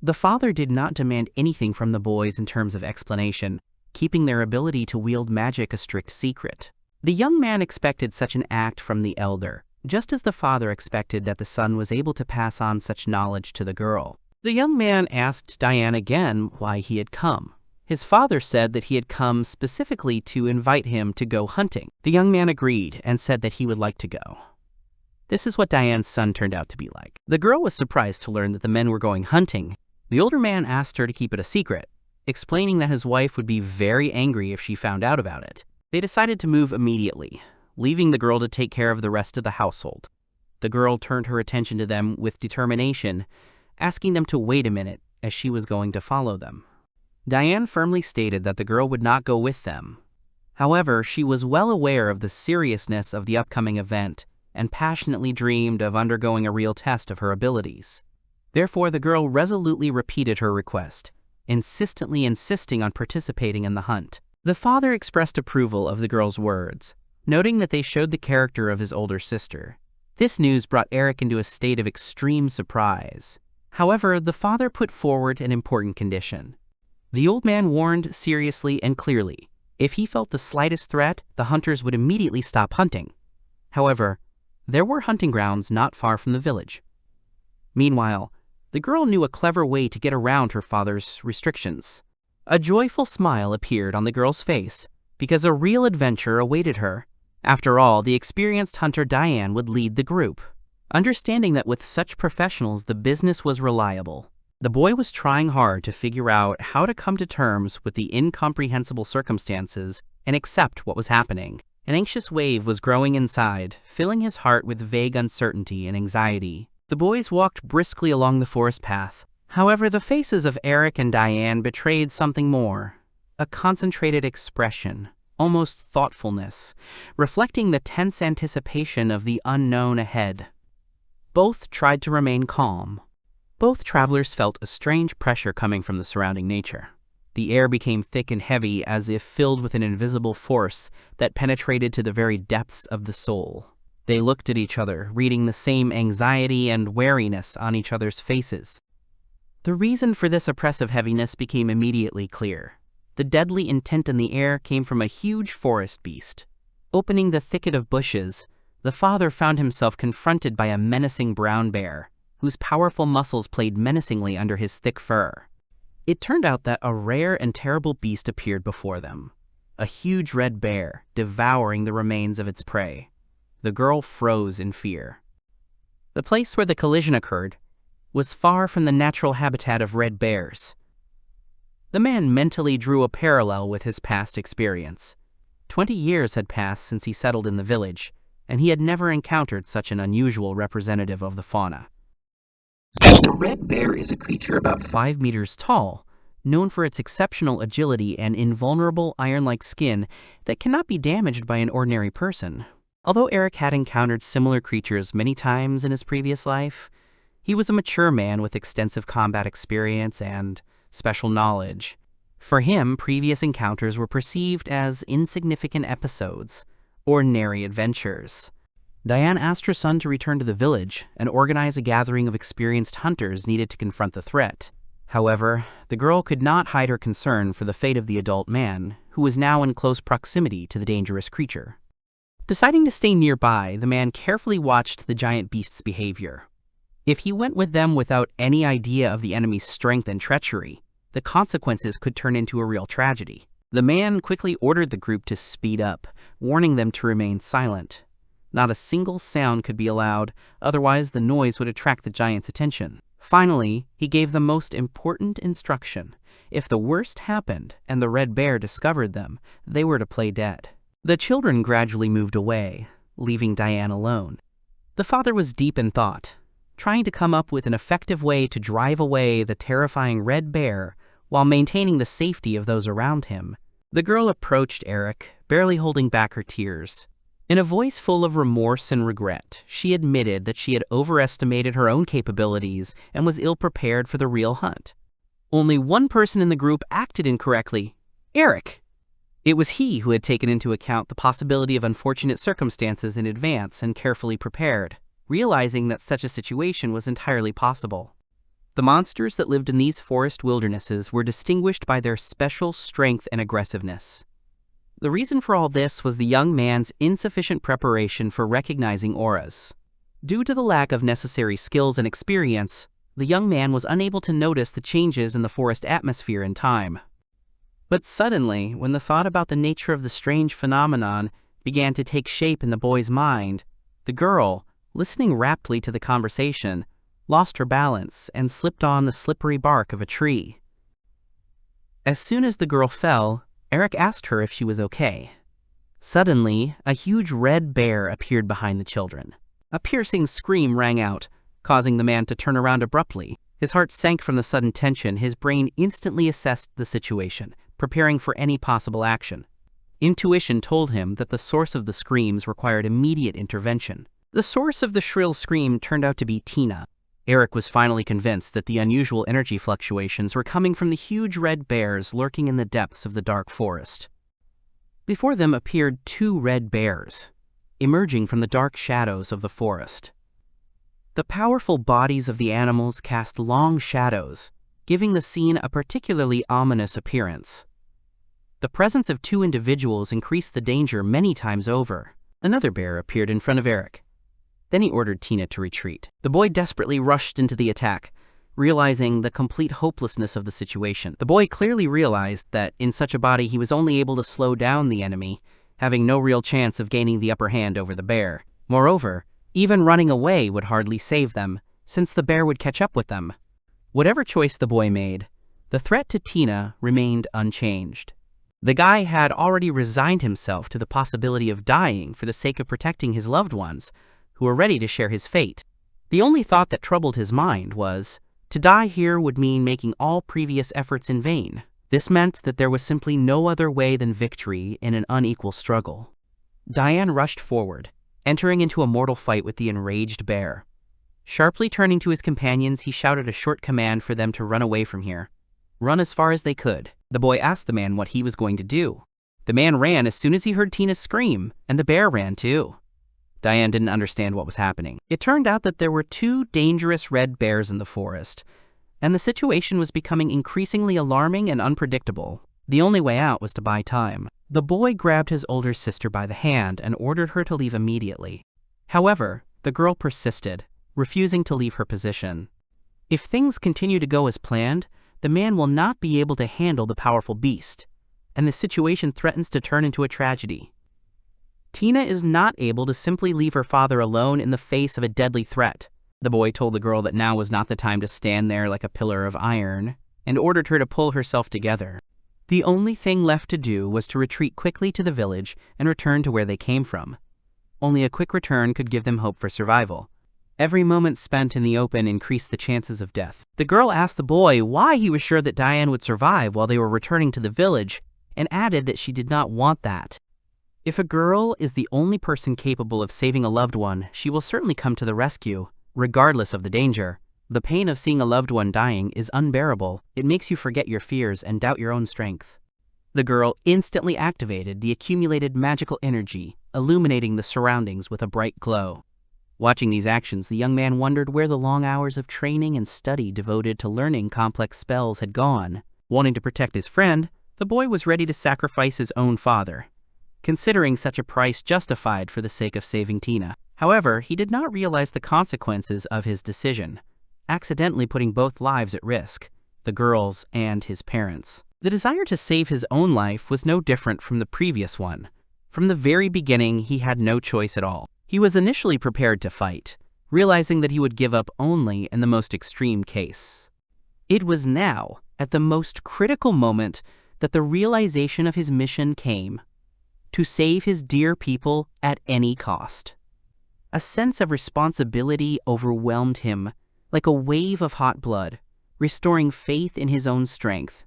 [SPEAKER 1] The father did not demand anything from the boys in terms of explanation, keeping their ability to wield magic a strict secret. The young man expected such an act from the elder, just as the father expected that the son was able to pass on such knowledge to the girl. The young man asked Diane again why he had come. His father said that he had come specifically to invite him to go hunting. The young man agreed and said that he would like to go. This is what Diane's son turned out to be like. The girl was surprised to learn that the men were going hunting. The older man asked her to keep it a secret, explaining that his wife would be very angry if she found out about it. They decided to move immediately, leaving the girl to take care of the rest of the household. The girl turned her attention to them with determination, asking them to wait a minute as she was going to follow them. Diane firmly stated that the girl would not go with them. However, she was well aware of the seriousness of the upcoming event and passionately dreamed of undergoing a real test of her abilities. Therefore, the girl resolutely repeated her request, insistently insisting on participating in the hunt. The father expressed approval of the girl's words, noting that they showed the character of his older sister. This news brought Eric into a state of extreme surprise. However, the father put forward an important condition. The old man warned seriously and clearly. If he felt the slightest threat, the hunters would immediately stop hunting. However, there were hunting grounds not far from the village. Meanwhile, the girl knew a clever way to get around her father's restrictions. A joyful smile appeared on the girl's face because a real adventure awaited her. After all, the experienced hunter Diane would lead the group. Understanding that with such professionals the business was reliable, the boy was trying hard to figure out how to come to terms with the incomprehensible circumstances and accept what was happening. An anxious wave was growing inside, filling his heart with vague uncertainty and anxiety. The boys walked briskly along the forest path. However, the faces of Eric and Diane betrayed something more. A concentrated expression, almost thoughtfulness, reflecting the tense anticipation of the unknown ahead. Both tried to remain calm. Both travelers felt a strange pressure coming from the surrounding nature. The air became thick and heavy as if filled with an invisible force that penetrated to the very depths of the soul. They looked at each other, reading the same anxiety and wariness on each other's faces. The reason for this oppressive heaviness became immediately clear. The deadly intent in the air came from a huge forest beast. Opening the thicket of bushes, the father found himself confronted by a menacing brown bear, whose powerful muscles played menacingly under his thick fur. It turned out that a rare and terrible beast appeared before them, a huge red bear devouring the remains of its prey. The girl froze in fear. The place where the collision occurred was far from the natural habitat of red bears. The man mentally drew a parallel with his past experience. 20 years had passed since he settled in the village, and he had never encountered such an unusual representative of the fauna. The red bear is a creature about 5 meters tall, known for its exceptional agility and invulnerable iron-like skin that cannot be damaged by an ordinary person. Although Eric had encountered similar creatures many times in his previous life, he was a mature man with extensive combat experience and special knowledge. For him, previous encounters were perceived as insignificant episodes, ordinary adventures. Diane asked her son to return to the village and organize a gathering of experienced hunters needed to confront the threat. However, the girl could not hide her concern for the fate of the adult man, who was now in close proximity to the dangerous creature. Deciding to stay nearby, the man carefully watched the giant beast's behavior. If he went with them without any idea of the enemy's strength and treachery, the consequences could turn into a real tragedy. The man quickly ordered the group to speed up, warning them to remain silent. Not a single sound could be allowed, otherwise the noise would attract the giant's attention. Finally, he gave the most important instruction. If the worst happened and the red bear discovered them, they were to play dead. The children gradually moved away, leaving Diane alone. The father was deep in thought, trying to come up with an effective way to drive away the terrifying red bear while maintaining the safety of those around him. The girl approached Eric, barely holding back her tears. In a voice full of remorse and regret, she admitted that she had overestimated her own capabilities and was ill-prepared for the real hunt. Only one person in the group acted incorrectly: Eric. It was he who had taken into account the possibility of unfortunate circumstances in advance and carefully prepared, realizing that such a situation was entirely possible. The monsters that lived in these forest wildernesses were distinguished by their special strength and aggressiveness. The reason for all this was the young man's insufficient preparation for recognizing auras. Due to the lack of necessary skills and experience, the young man was unable to notice the changes in the forest atmosphere in time. But suddenly, when the thought about the nature of the strange phenomenon began to take shape in the boy's mind, the girl, listening raptly to the conversation, lost her balance and slipped on the slippery bark of a tree. As soon as the girl fell, Eric asked her if she was okay. Suddenly, a huge red bear appeared behind the children. A piercing scream rang out, causing the man to turn around abruptly. His heart sank from the sudden tension. His brain instantly assessed the situation, preparing for any possible action. Intuition told him that the source of the screams required immediate intervention. The source of the shrill scream turned out to be Tina. Eric was finally convinced that the unusual energy fluctuations were coming from the huge red bears lurking in the depths of the dark forest. Before them appeared two red bears, emerging from the dark shadows of the forest. The powerful bodies of the animals cast long shadows, giving the scene a particularly ominous appearance. The presence of two individuals increased the danger many times over. Another bear appeared in front of Eric. Then he ordered Tina to retreat. The boy desperately rushed into the attack, realizing the complete hopelessness of the situation. The boy clearly realized that in such a body he was only able to slow down the enemy, having no real chance of gaining the upper hand over the bear. Moreover, even running away would hardly save them, since the bear would catch up with them. Whatever choice the boy made, the threat to Tina remained unchanged. The guy had already resigned himself to the possibility of dying for the sake of protecting his loved ones, who were ready to share his fate. The only thought that troubled his mind was, to die here would mean making all previous efforts in vain. This meant that there was simply no other way than victory in an unequal struggle. Diane rushed forward, entering into a mortal fight with the enraged bear. Sharply turning to his companions, he shouted a short command for them to run away from here. Run as far as they could. The boy asked the man what he was going to do. The man ran as soon as he heard Tina's scream, and the bear ran too. Diane didn't understand what was happening. It turned out that there were two dangerous red bears in the forest, and the situation was becoming increasingly alarming and unpredictable. The only way out was to buy time. The boy grabbed his older sister by the hand and ordered her to leave immediately. However, the girl persisted, refusing to leave her position. If things continue to go as planned, the man will not be able to handle the powerful beast, and the situation threatens to turn into a tragedy. Tina is not able to simply leave her father alone in the face of a deadly threat. The boy told the girl that now was not the time to stand there like a pillar of iron, and ordered her to pull herself together. The only thing left to do was to retreat quickly to the village and return to where they came from. Only a quick return could give them hope for survival. Every moment spent in the open increased the chances of death. The girl asked the boy why he was sure that Diane would survive while they were returning to the village, and added that she did not want that. If a girl is the only person capable of saving a loved one, she will certainly come to the rescue, regardless of the danger. The pain of seeing a loved one dying is unbearable. It makes you forget your fears and doubt your own strength. The girl instantly activated the accumulated magical energy, illuminating the surroundings with a bright glow. Watching these actions, the young man wondered where the long hours of training and study devoted to learning complex spells had gone. Wanting to protect his friend, the boy was ready to sacrifice his own father, considering such a price justified for the sake of saving Tina. However, he did not realize the consequences of his decision, accidentally putting both lives at risk, the girl's and his parents'. The desire to save his own life was no different from the previous one. From the very beginning, he had no choice at all. He was initially prepared to fight, realizing that he would give up only in the most extreme case. It was now, at the most critical moment, that the realization of his mission came: to save his dear people at any cost. A sense of responsibility overwhelmed him, like a wave of hot blood, restoring faith in his own strength.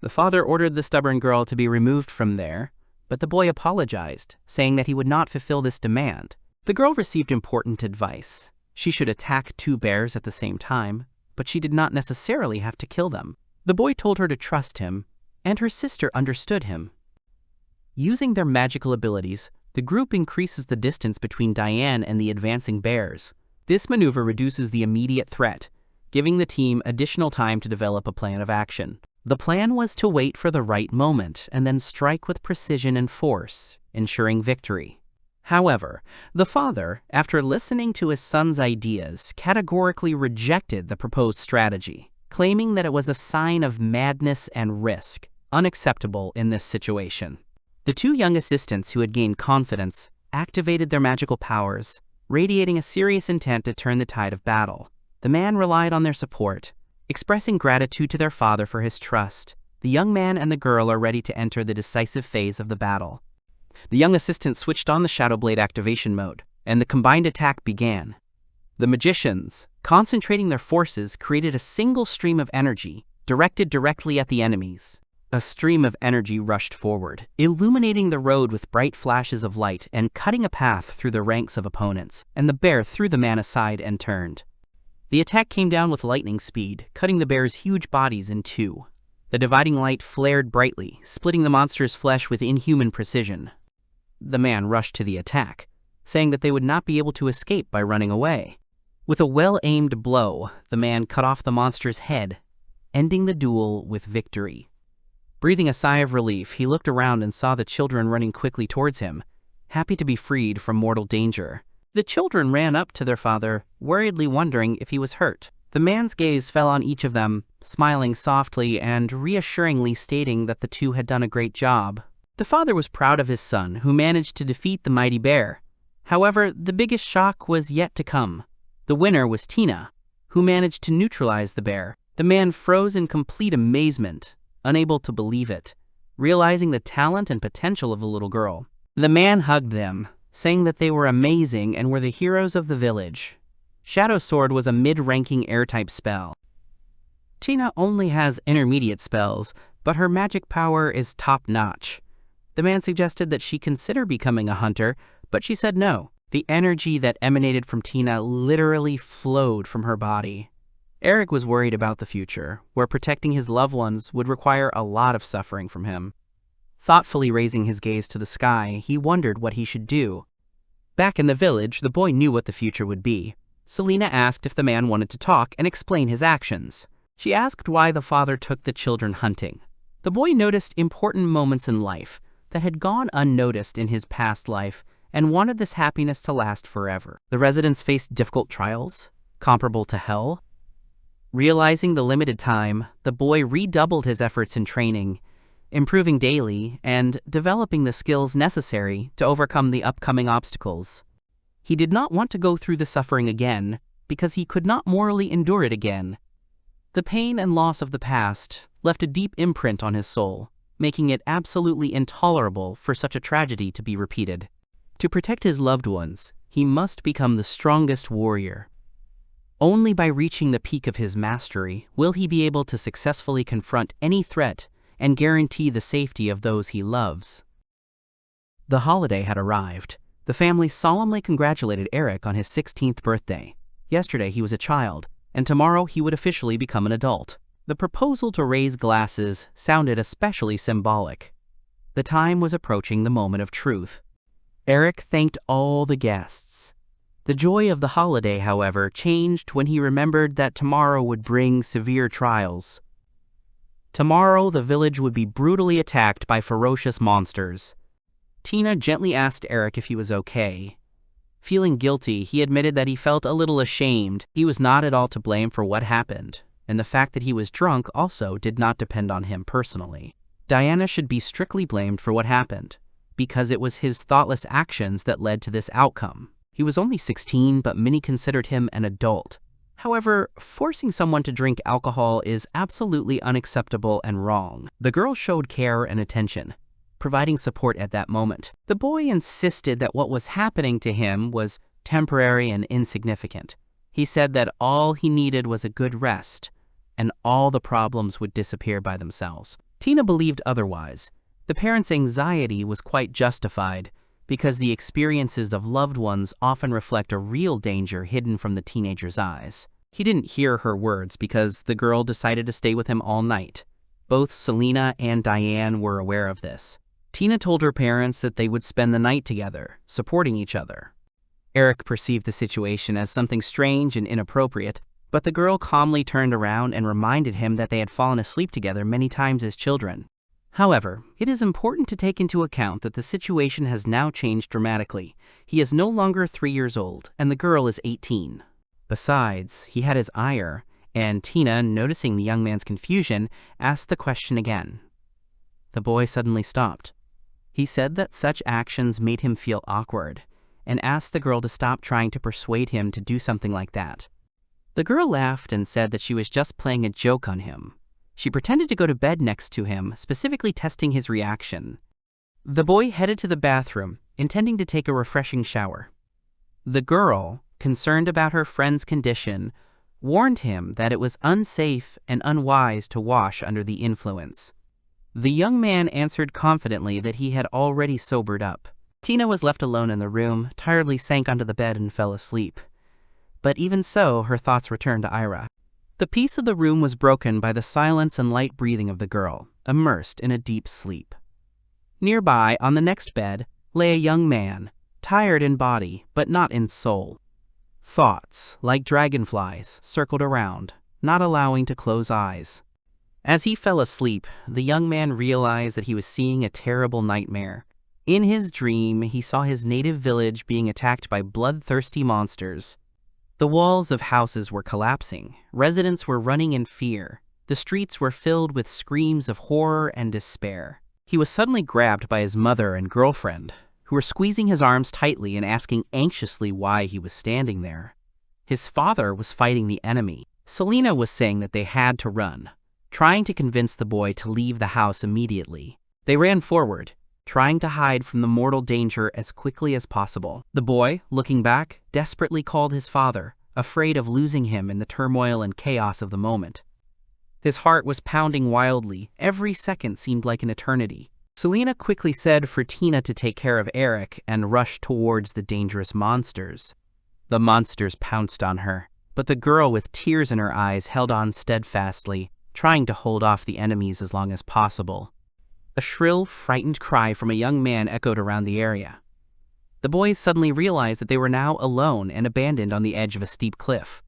[SPEAKER 1] The father ordered the stubborn girl to be removed from there, but the boy apologized, saying that he would not fulfill this demand. The girl received important advice. She should attack 2 bears at the same time, but she did not necessarily have to kill them. The boy told her to trust him, and her sister understood him. Using their magical abilities, the group increases the distance between Diane and the advancing bears. This maneuver reduces the immediate threat, giving the team additional time to develop a plan of action. The plan was to wait for the right moment and then strike with precision and force, ensuring victory. However, the father, after listening to his son's ideas, categorically rejected the proposed strategy, claiming that it was a sign of madness and risk, unacceptable in this situation. The 2 young assistants who had gained confidence activated their magical powers, radiating a serious intent to turn the tide of battle. The man relied on their support, expressing gratitude to their father for his trust. The young man and the girl are ready to enter the decisive phase of the battle. The young assistant switched on the Shadow Blade activation mode, and the combined attack began. The magicians, concentrating their forces, created a single stream of energy, directed directly at the enemies. A stream of energy rushed forward, illuminating the road with bright flashes of light and cutting a path through the ranks of opponents, and the bear threw the man aside and turned. The attack came down with lightning speed, cutting the bear's huge bodies in 2. The dividing light flared brightly, splitting the monster's flesh with inhuman precision. The man rushed to the attack, saying that they would not be able to escape by running away. With a well-aimed blow, the man cut off the monster's head, ending the duel with victory. Breathing a sigh of relief, he looked around and saw the children running quickly towards him, happy to be freed from mortal danger. The children ran up to their father, worriedly wondering if he was hurt. The man's gaze fell on each of them, smiling softly and reassuringly stating that the 2 had done a great job. The father was proud of his son, who managed to defeat the mighty bear. However, the biggest shock was yet to come. The winner was Tina, who managed to neutralize the bear. The man froze in complete amazement, unable to believe it, realizing the talent and potential of the little girl. The man hugged them, saying that they were amazing and were the heroes of the village. Shadow Sword was a mid-ranking air-type spell. Tina only has intermediate spells, but her magic power is top-notch. The man suggested that she consider becoming a hunter, but she said no. The energy that emanated from Tina literally flowed from her body. Eric was worried about the future, where protecting his loved ones would require a lot of suffering from him. Thoughtfully raising his gaze to the sky, he wondered what he should do. Back in the village, the boy knew what the future would be. Selena asked if the man wanted to talk and explain his actions. She asked why the father took the children hunting. The boy noticed important moments in life that had gone unnoticed in his past life and wanted this happiness to last forever. The residents faced difficult trials, comparable to hell. Realizing the limited time, the boy redoubled his efforts in training, improving daily and developing the skills necessary to overcome the upcoming obstacles. He did not want to go through the suffering again because he could not morally endure it again. The pain and loss of the past left a deep imprint on his soul, making it absolutely intolerable for such a tragedy to be repeated. To protect his loved ones, he must become the strongest warrior. Only by reaching the peak of his mastery will he be able to successfully confront any threat and guarantee the safety of those he loves. The holiday had arrived. The family solemnly congratulated Eric on his 16th birthday. Yesterday he was a child, and tomorrow he would officially become an adult. The proposal to raise glasses sounded especially symbolic. The time was approaching the moment of truth. Eric thanked all the guests. The joy of the holiday, however, changed when he remembered that tomorrow would bring severe trials. Tomorrow the village would be brutally attacked by ferocious monsters. Tina gently asked Eric if he was okay. Feeling guilty, he admitted that he felt a little ashamed. He was not at all to blame for what happened, and the fact that he was drunk also did not depend on him personally. Diana should be strictly blamed for what happened, because it was his thoughtless actions that led to this outcome. He was only 16, but many considered him an adult. However, forcing someone to drink alcohol is absolutely unacceptable and wrong. The girl showed care and attention, providing support at that moment. The boy insisted that what was happening to him was temporary and insignificant. He said that all he needed was a good rest, and all the problems would disappear by themselves. Tina believed otherwise. The parents' anxiety was quite justified, because the experiences of loved ones often reflect a real danger hidden from the teenager's eyes. He didn't hear her words because the girl decided to stay with him all night. Both Selena and Diane were aware of this. Tina told her parents that they would spend the night together, supporting each other. Eric perceived the situation as something strange and inappropriate, but the girl calmly turned around and reminded him that they had fallen asleep together many times as children. However, it is important to take into account that the situation has now changed dramatically. He is no longer 3 years old, and the girl is 18. Besides, he had his ire, and Tina, noticing the young man's confusion, asked the question again. The boy suddenly stopped. He said that such actions made him feel awkward, and asked the girl to stop trying to persuade him to do something like that. The girl laughed and said that she was just playing a joke on him. She pretended to go to bed next to him, specifically testing his reaction. The boy headed to the bathroom, intending to take a refreshing shower. The girl, concerned about her friend's condition, warned him that it was unsafe and unwise to wash under the influence. The young man answered confidently that he had already sobered up. Tina was left alone in the room, tiredly sank onto the bed and fell asleep. But even so, her thoughts returned to Ira. The peace of the room was broken by the silence and light breathing of the girl, immersed in a deep sleep. Nearby, on the next bed, lay a young man, tired in body, but not in soul. Thoughts, like dragonflies, circled around, not allowing to close eyes. As he fell asleep, the young man realized that he was seeing a terrible nightmare. In his dream, he saw his native village being attacked by bloodthirsty monsters. The walls of houses were collapsing, residents were running in fear, the streets were filled with screams of horror and despair. He was suddenly grabbed by his mother and girlfriend, who were squeezing his arms tightly and asking anxiously why he was standing there. His father was fighting the enemy. Selena was saying that they had to run, trying to convince the boy to leave the house immediately. They ran forward, trying to hide from the mortal danger as quickly as possible. The boy, looking back, desperately called his father, afraid of losing him in the turmoil and chaos of the moment. His heart was pounding wildly. Every second seemed like an eternity. Selena quickly said for Tina to take care of Eric and rushed towards the dangerous monsters. The monsters pounced on her, but the girl with tears in her eyes held on steadfastly, trying to hold off the enemies as long as possible. A shrill, frightened cry from a young man echoed around the area. The boys suddenly realized that they were now alone and abandoned on the edge of a steep cliff.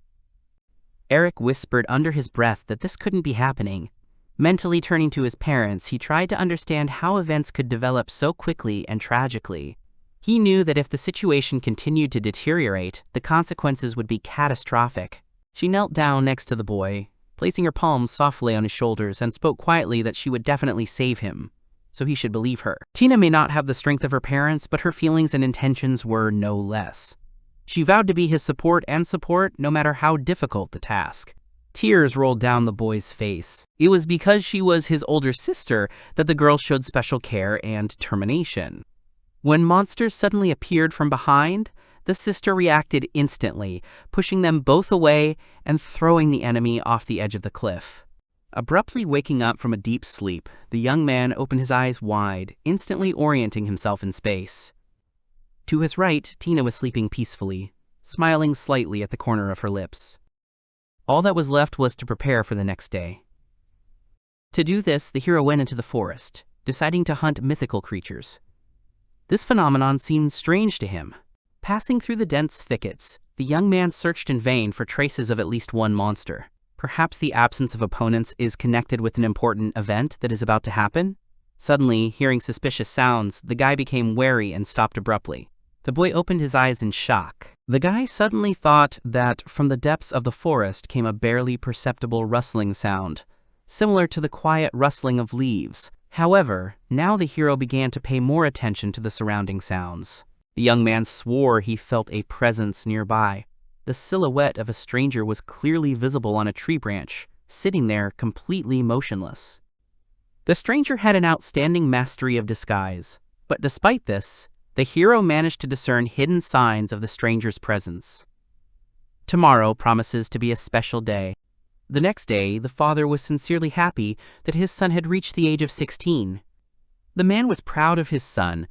[SPEAKER 1] Eric whispered under his breath that this couldn't be happening. Mentally turning to his parents, he tried to understand how events could develop so quickly and tragically. He knew that if the situation continued to deteriorate, the consequences would be catastrophic. She knelt down next to the boy, placing her palms softly on his shoulders, and spoke quietly that she would definitely save him, so he should believe her. Tina may not have the strength of her parents, but her feelings and intentions were no less. She vowed to be his support no matter how difficult the task. Tears rolled down the boy's face. It was because she was his older sister that the girl showed special care and determination. When monsters suddenly appeared from behind, the sister reacted instantly, pushing them both away and throwing the enemy off the edge of the cliff. Abruptly waking up from a deep sleep, the young man opened his eyes wide, instantly orienting himself in space. To his right, Tina was sleeping peacefully, smiling slightly at the corner of her lips. All that was left was to prepare for the next day. To do this, the hero went into the forest, deciding to hunt mythical creatures. This phenomenon seemed strange to him. Passing through the dense thickets, the young man searched in vain for traces of at least one monster. Perhaps the absence of opponents is connected with an important event that is about to happen? Suddenly, hearing suspicious sounds, the guy became wary and stopped abruptly. The boy opened his eyes in shock. The guy suddenly thought that from the depths of the forest came a barely perceptible rustling sound, similar to the quiet rustling of leaves. However, now the hero began to pay more attention to the surrounding sounds. The young man swore he felt a presence nearby. The silhouette of a stranger was clearly visible on a tree branch, sitting there completely motionless. The stranger had an outstanding mastery of disguise, but despite this, the hero managed to discern hidden signs of the stranger's presence. Tomorrow promises to be a special day. The next day, the father was sincerely happy that his son had reached the age of 16. The man was proud of his son,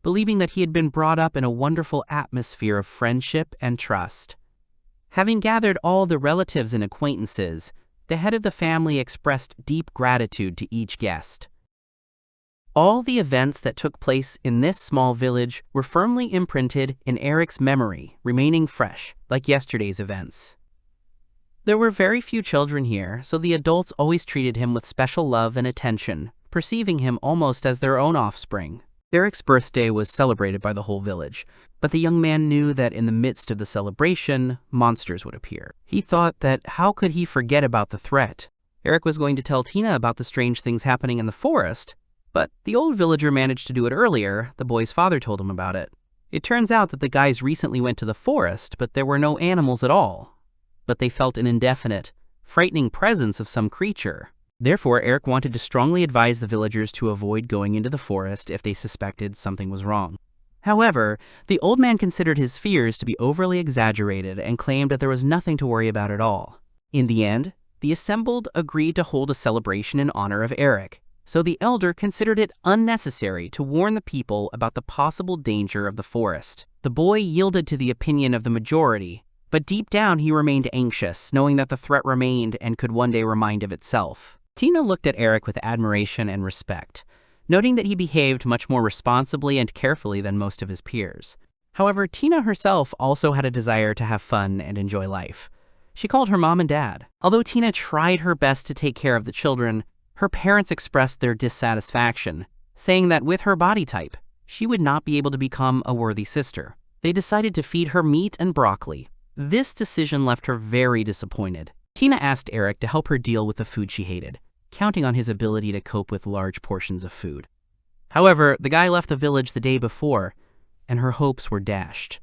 [SPEAKER 1] believing that he had been brought up in a wonderful atmosphere of friendship and trust. Having gathered all the relatives and acquaintances, the head of the family expressed deep gratitude to each guest. All the events that took place in this small village were firmly imprinted in Eric's memory, remaining fresh, like yesterday's events. There were very few children here, so the adults always treated him with special love and attention, perceiving him almost as their own offspring. Eric's birthday was celebrated by the whole village, but the young man knew that in the midst of the celebration, monsters would appear. He thought that how could he forget about the threat? Eric was going to tell Tina about the strange things happening in the forest, but the old villager managed to do it earlier. The boy's father told him about it. It turns out that the guys recently went to the forest, but there were no animals at all. But they felt an indefinite, frightening presence of some creature. Therefore, Eric wanted to strongly advise the villagers to avoid going into the forest if they suspected something was wrong. However, the old man considered his fears to be overly exaggerated and claimed that there was nothing to worry about at all. In the end, the assembled agreed to hold a celebration in honor of Eric, so the elder considered it unnecessary to warn the people about the possible danger of the forest. The boy yielded to the opinion of the majority, but deep down he remained anxious, knowing that the threat remained and could one day remind of itself. Tina looked at Eric with admiration and respect, noting that he behaved much more responsibly and carefully than most of his peers. However, Tina herself also had a desire to have fun and enjoy life. She called her mom and dad. Although Tina tried her best to take care of the children, her parents expressed their dissatisfaction, saying that with her body type, she would not be able to become a worthy sister. They decided to feed her meat and broccoli. This decision left her very disappointed. Tina asked Eric to help her deal with the food she hated, counting on his ability to cope with large portions of food. However, the guy left the village the day before, and her hopes were dashed.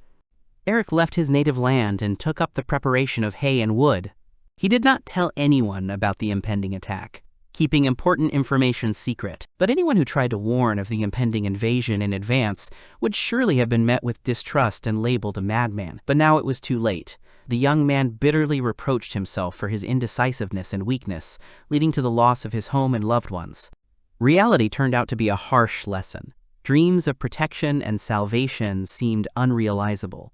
[SPEAKER 1] Eric left his native land and took up the preparation of hay and wood. He did not tell anyone about the impending attack, keeping important information secret, but anyone who tried to warn of the impending invasion in advance would surely have been met with distrust and labeled a madman. But now it was too late. The young man bitterly reproached himself for his indecisiveness and weakness, leading to the loss of his home and loved ones. Reality turned out to be a harsh lesson. Dreams of protection and salvation seemed unrealizable.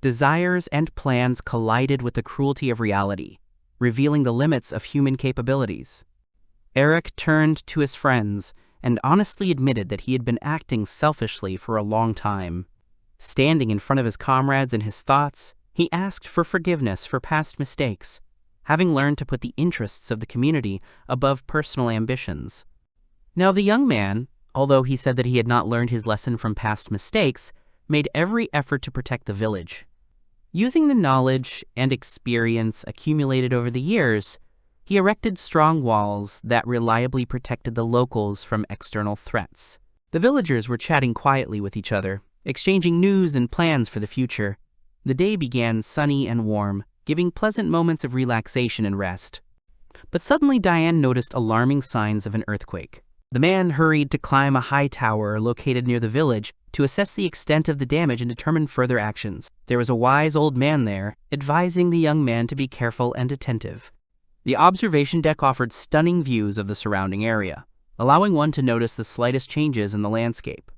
[SPEAKER 1] Desires and plans collided with the cruelty of reality, revealing the limits of human capabilities. Eric turned to his friends and honestly admitted that he had been acting selfishly for a long time. Standing in front of his comrades and his thoughts, he asked for forgiveness for past mistakes, having learned to put the interests of the community above personal ambitions. Now the young man, although he said that he had not learned his lesson from past mistakes, made every effort to protect the village. Using the knowledge and experience accumulated over the years, he erected strong walls that reliably protected the locals from external threats. The villagers were chatting quietly with each other, exchanging news and plans for the future. The day began sunny and warm, giving pleasant moments of relaxation and rest. But suddenly Diane noticed alarming signs of an earthquake. The man hurried to climb a high tower located near the village to assess the extent of the damage and determine further actions. There was a wise old man there, advising the young man to be careful and attentive. The observation deck offered stunning views of the surrounding area, allowing one to notice the slightest changes in the landscape.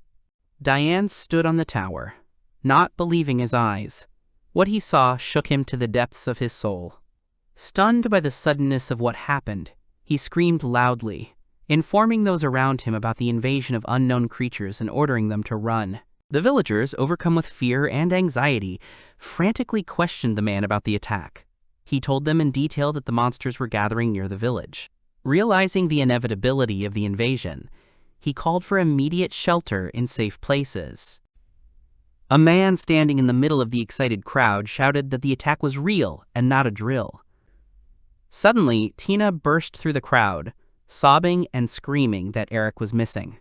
[SPEAKER 1] Diane stood on the tower, not believing his eyes. What he saw shook him to the depths of his soul. Stunned by the suddenness of what happened, he screamed loudly, informing those around him about the invasion of unknown creatures and ordering them to run. The villagers, overcome with fear and anxiety, frantically questioned the man about the attack. He told them in detail that the monsters were gathering near the village. Realizing the inevitability of the invasion, he called for immediate shelter in safe places. A man standing in the middle of the excited crowd shouted that the attack was real and not a drill. Suddenly, Tina burst through the crowd, sobbing and screaming that Eric was missing.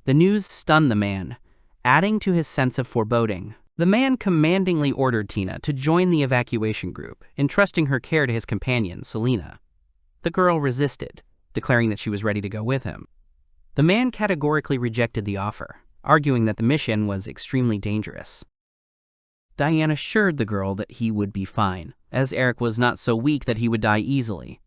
[SPEAKER 1] The news stunned the man, adding to his sense of foreboding. The man commandingly ordered Tina to join the evacuation group, entrusting her care to his companion, Selena. The girl resisted, declaring that she was ready to go with him. The man categorically rejected the offer, arguing that the mission was extremely dangerous. Diane assured the girl that he would be fine, as Eric was not so weak that he would die easily.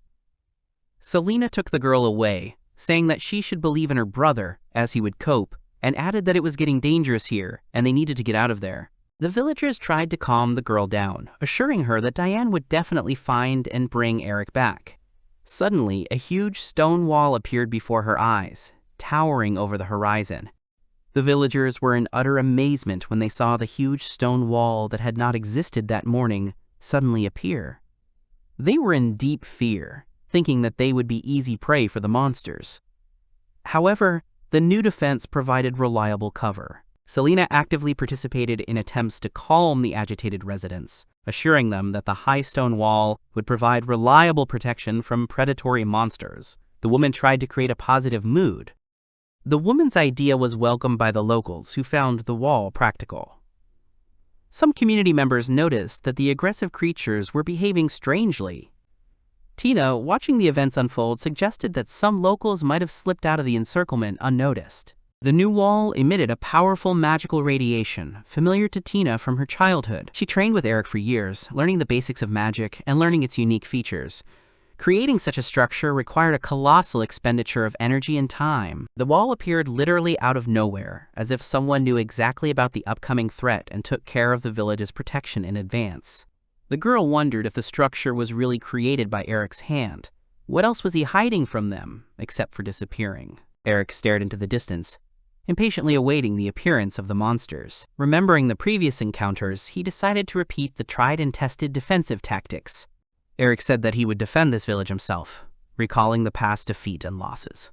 [SPEAKER 1] Selena took the girl away, saying that she should believe in her brother, as he would cope, and added that it was getting dangerous here and they needed to get out of there. The villagers tried to calm the girl down, assuring her that Diane would definitely find and bring Eric back. Suddenly, a huge stone wall appeared before her eyes, towering over the horizon. The villagers were in utter amazement when they saw the huge stone wall that had not existed that morning suddenly appear. They were in deep fear, thinking that they would be easy prey for the monsters. However, the new defense provided reliable cover. Selena actively participated in attempts to calm the agitated residents, assuring them that the high stone wall would provide reliable protection from predatory monsters. The woman tried to create a positive mood. The woman's idea was welcomed by the locals, who found the wall practical. Some community members noticed that the aggressive creatures were behaving strangely. Tina, watching the events unfold, suggested that some locals might have slipped out of the encirclement unnoticed. The new wall emitted a powerful magical radiation, familiar to Tina from her childhood. She trained with Eric for years, learning the basics of magic and learning its unique features. Creating such a structure required a colossal expenditure of energy and time. The wall appeared literally out of nowhere, as if someone knew exactly about the upcoming threat and took care of the village's protection in advance. The girl wondered if the structure was really created by Eric's hand. What else was he hiding from them, except for disappearing? Eric stared into the distance, impatiently awaiting the appearance of the monsters. Remembering the previous encounters, he decided to repeat the tried and tested defensive tactics. Eric said that he would defend this village himself, recalling the past defeat and losses.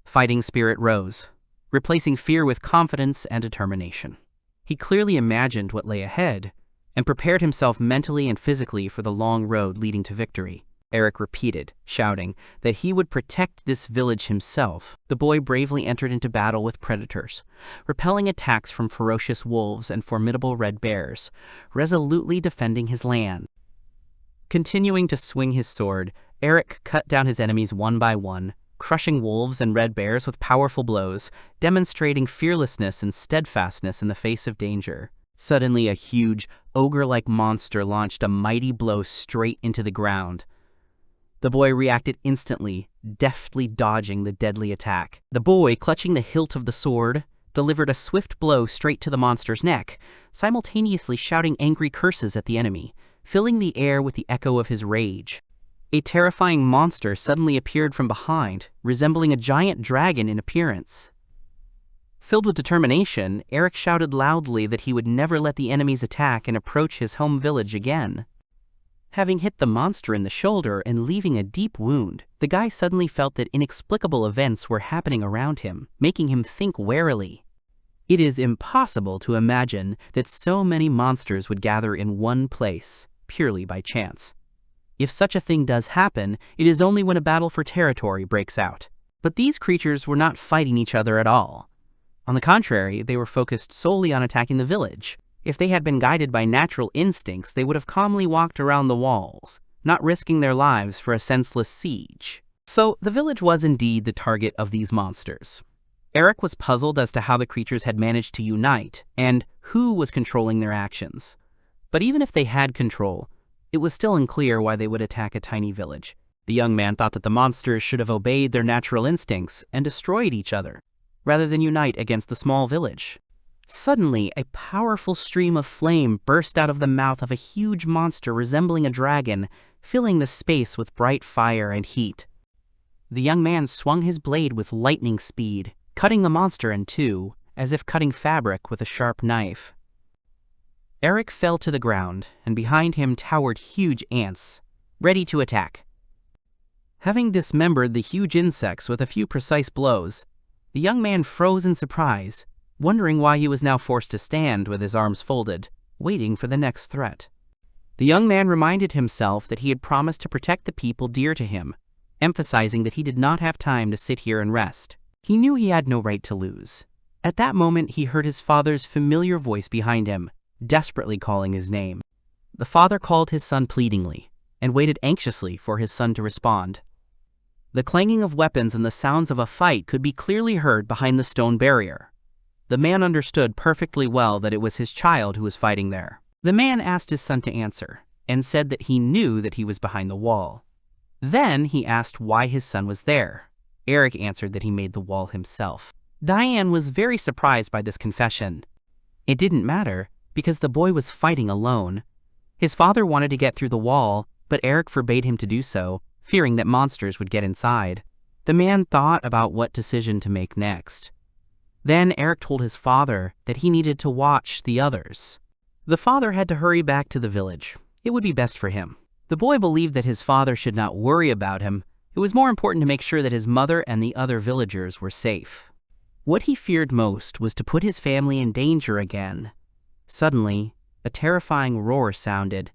[SPEAKER 1] Fighting spirit rose, replacing fear with confidence and determination. He clearly imagined what lay ahead and prepared himself mentally and physically for the long road leading to victory. Eric repeated, shouting that he would protect this village himself. The boy bravely entered into battle with predators, repelling attacks from ferocious wolves and formidable red bears, resolutely defending his land. Continuing to swing his sword, Eric cut down his enemies one by one, crushing wolves and red bears with powerful blows, demonstrating fearlessness and steadfastness in the face of danger. Suddenly, a huge, ogre-like monster launched a mighty blow straight into the ground. The boy reacted instantly, deftly dodging the deadly attack. The boy, clutching the hilt of the sword, delivered a swift blow straight to the monster's neck, simultaneously shouting angry curses at the enemy, filling the air with the echo of his rage. A terrifying monster suddenly appeared from behind, resembling a giant dragon in appearance. Filled with determination, Eric shouted loudly that he would never let the enemies attack and approach his home village again. Having hit the monster in the shoulder and leaving a deep wound, the guy suddenly felt that inexplicable events were happening around him, making him think warily. It is impossible to imagine that so many monsters would gather in one place, purely by chance. If such a thing does happen, it is only when a battle for territory breaks out. But these creatures were not fighting each other at all. On the contrary, they were focused solely on attacking the village. If they had been guided by natural instincts, they would have calmly walked around the walls, not risking their lives for a senseless siege. So the village was indeed the target of these monsters. Eric was puzzled as to how the creatures had managed to unite and who was controlling their actions. But even if they had control, it was still unclear why they would attack a tiny village. The young man thought that the monsters should have obeyed their natural instincts and destroyed each other, rather than unite against the small village. Suddenly, a powerful stream of flame burst out of the mouth of a huge monster resembling a dragon, filling the space with bright fire and heat. The young man swung his blade with lightning speed, cutting the monster in two, as if cutting fabric with a sharp knife. Eric fell to the ground, and behind him towered huge ants, ready to attack. Having dismembered the huge insects with a few precise blows, the young man froze in surprise, wondering why he was now forced to stand with his arms folded, waiting for the next threat. The young man reminded himself that he had promised to protect the people dear to him, emphasizing that he did not have time to sit here and rest. He knew he had no right to lose. At that moment, he heard his father's familiar voice behind him, desperately calling his name. The father called his son pleadingly, and waited anxiously for his son to respond. The clanging of weapons and the sounds of a fight could be clearly heard behind the stone barrier. The man understood perfectly well that it was his child who was fighting there. The man asked his son to answer, and said that he knew that he was behind the wall. Then he asked why his son was there. Eric answered that he made the wall himself. Diane was very surprised by this confession. It didn't matter, because the boy was fighting alone. His father wanted to get through the wall, but Eric forbade him to do so, fearing that monsters would get inside. The man thought about what decision to make next. Then Eric told his father that he needed to watch the others. The father had to hurry back to the village. It would be best for him. The boy believed that his father should not worry about him. It was more important to make sure that his mother and the other villagers were safe. What he feared most was to put his family in danger again. Suddenly, a terrifying roar sounded,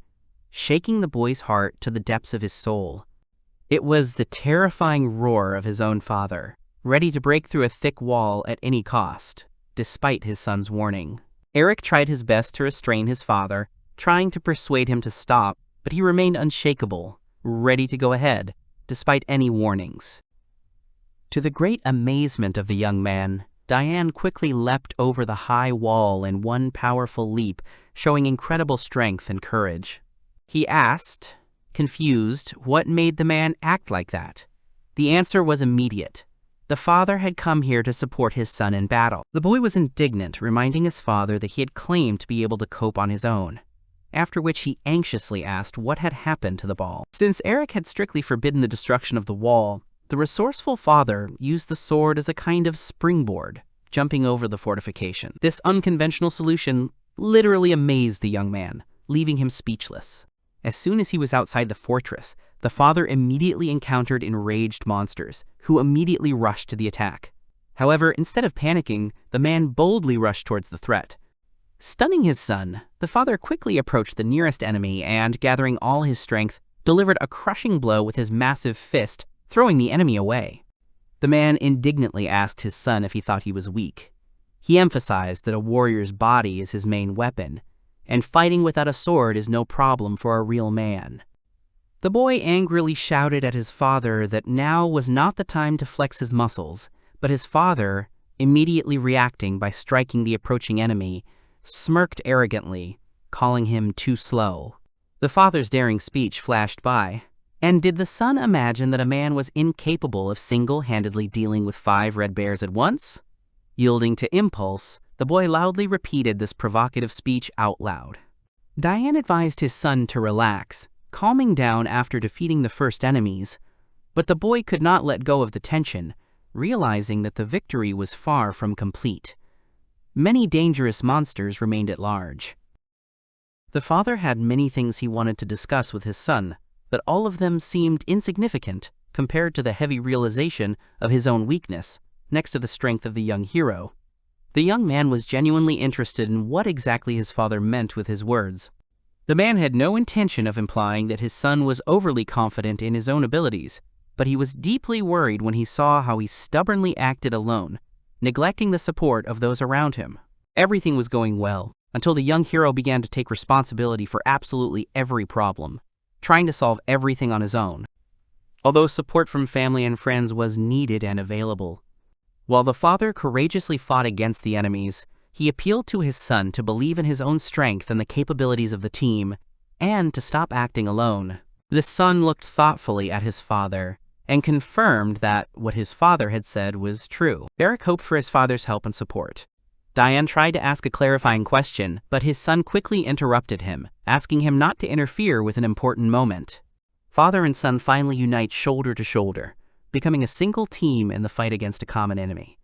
[SPEAKER 1] shaking the boy's heart to the depths of his soul. It was the terrifying roar of his own father, ready to break through a thick wall at any cost, despite his son's warning. Eric tried his best to restrain his father, trying to persuade him to stop, but he remained unshakable, ready to go ahead, despite any warnings. To the great amazement of the young man, Diane quickly leapt over the high wall in one powerful leap, showing incredible strength and courage. He asked, confused, what made the man act like that. The answer was immediate. The father had come here to support his son in battle. The boy was indignant, reminding his father that he had claimed to be able to cope on his own, after which he anxiously asked what had happened to the ball. Since Eric had strictly forbidden the destruction of the wall, the resourceful father used the sword as a kind of springboard, jumping over the fortification. This unconventional solution literally amazed the young man, leaving him speechless. As soon as he was outside the fortress, the father immediately encountered enraged monsters, who immediately rushed to the attack. However, instead of panicking, the man boldly rushed towards the threat. Stunning his son, the father quickly approached the nearest enemy and, gathering all his strength, delivered a crushing blow with his massive fist, throwing the enemy away. The man indignantly asked his son if he thought he was weak. He emphasized that a warrior's body is his main weapon, and fighting without a sword is no problem for a real man. The boy angrily shouted at his father that now was not the time to flex his muscles, but his father, immediately reacting by striking the approaching enemy, smirked arrogantly, calling him too slow. The father's daring speech flashed by, and did the son imagine that a man was incapable of single-handedly dealing with 5 red bears at once? Yielding to impulse, the boy loudly repeated this provocative speech out loud. Diane advised his son to relax, calming down after defeating the first enemies, but the boy could not let go of the tension, realizing that the victory was far from complete. Many dangerous monsters remained at large. The father had many things he wanted to discuss with his son, but all of them seemed insignificant compared to the heavy realization of his own weakness, next to the strength of the young hero. The young man was genuinely interested in what exactly his father meant with his words. The man had no intention of implying that his son was overly confident in his own abilities, but he was deeply worried when he saw how he stubbornly acted alone, neglecting the support of those around him. Everything was going well, until the young hero began to take responsibility for absolutely every problem, trying to solve everything on his own. although support from family and friends was needed and available. While the father courageously fought against the enemies, he appealed to his son to believe in his own strength and the capabilities of the team, and to stop acting alone. The son looked thoughtfully at his father and confirmed that what his father had said was true. Eric hoped for his father's help and support. Diane tried to ask a clarifying question, but his son quickly interrupted him, asking him not to interfere with an important moment. Father and son finally unite shoulder to shoulder, becoming a single team in the fight against a common enemy.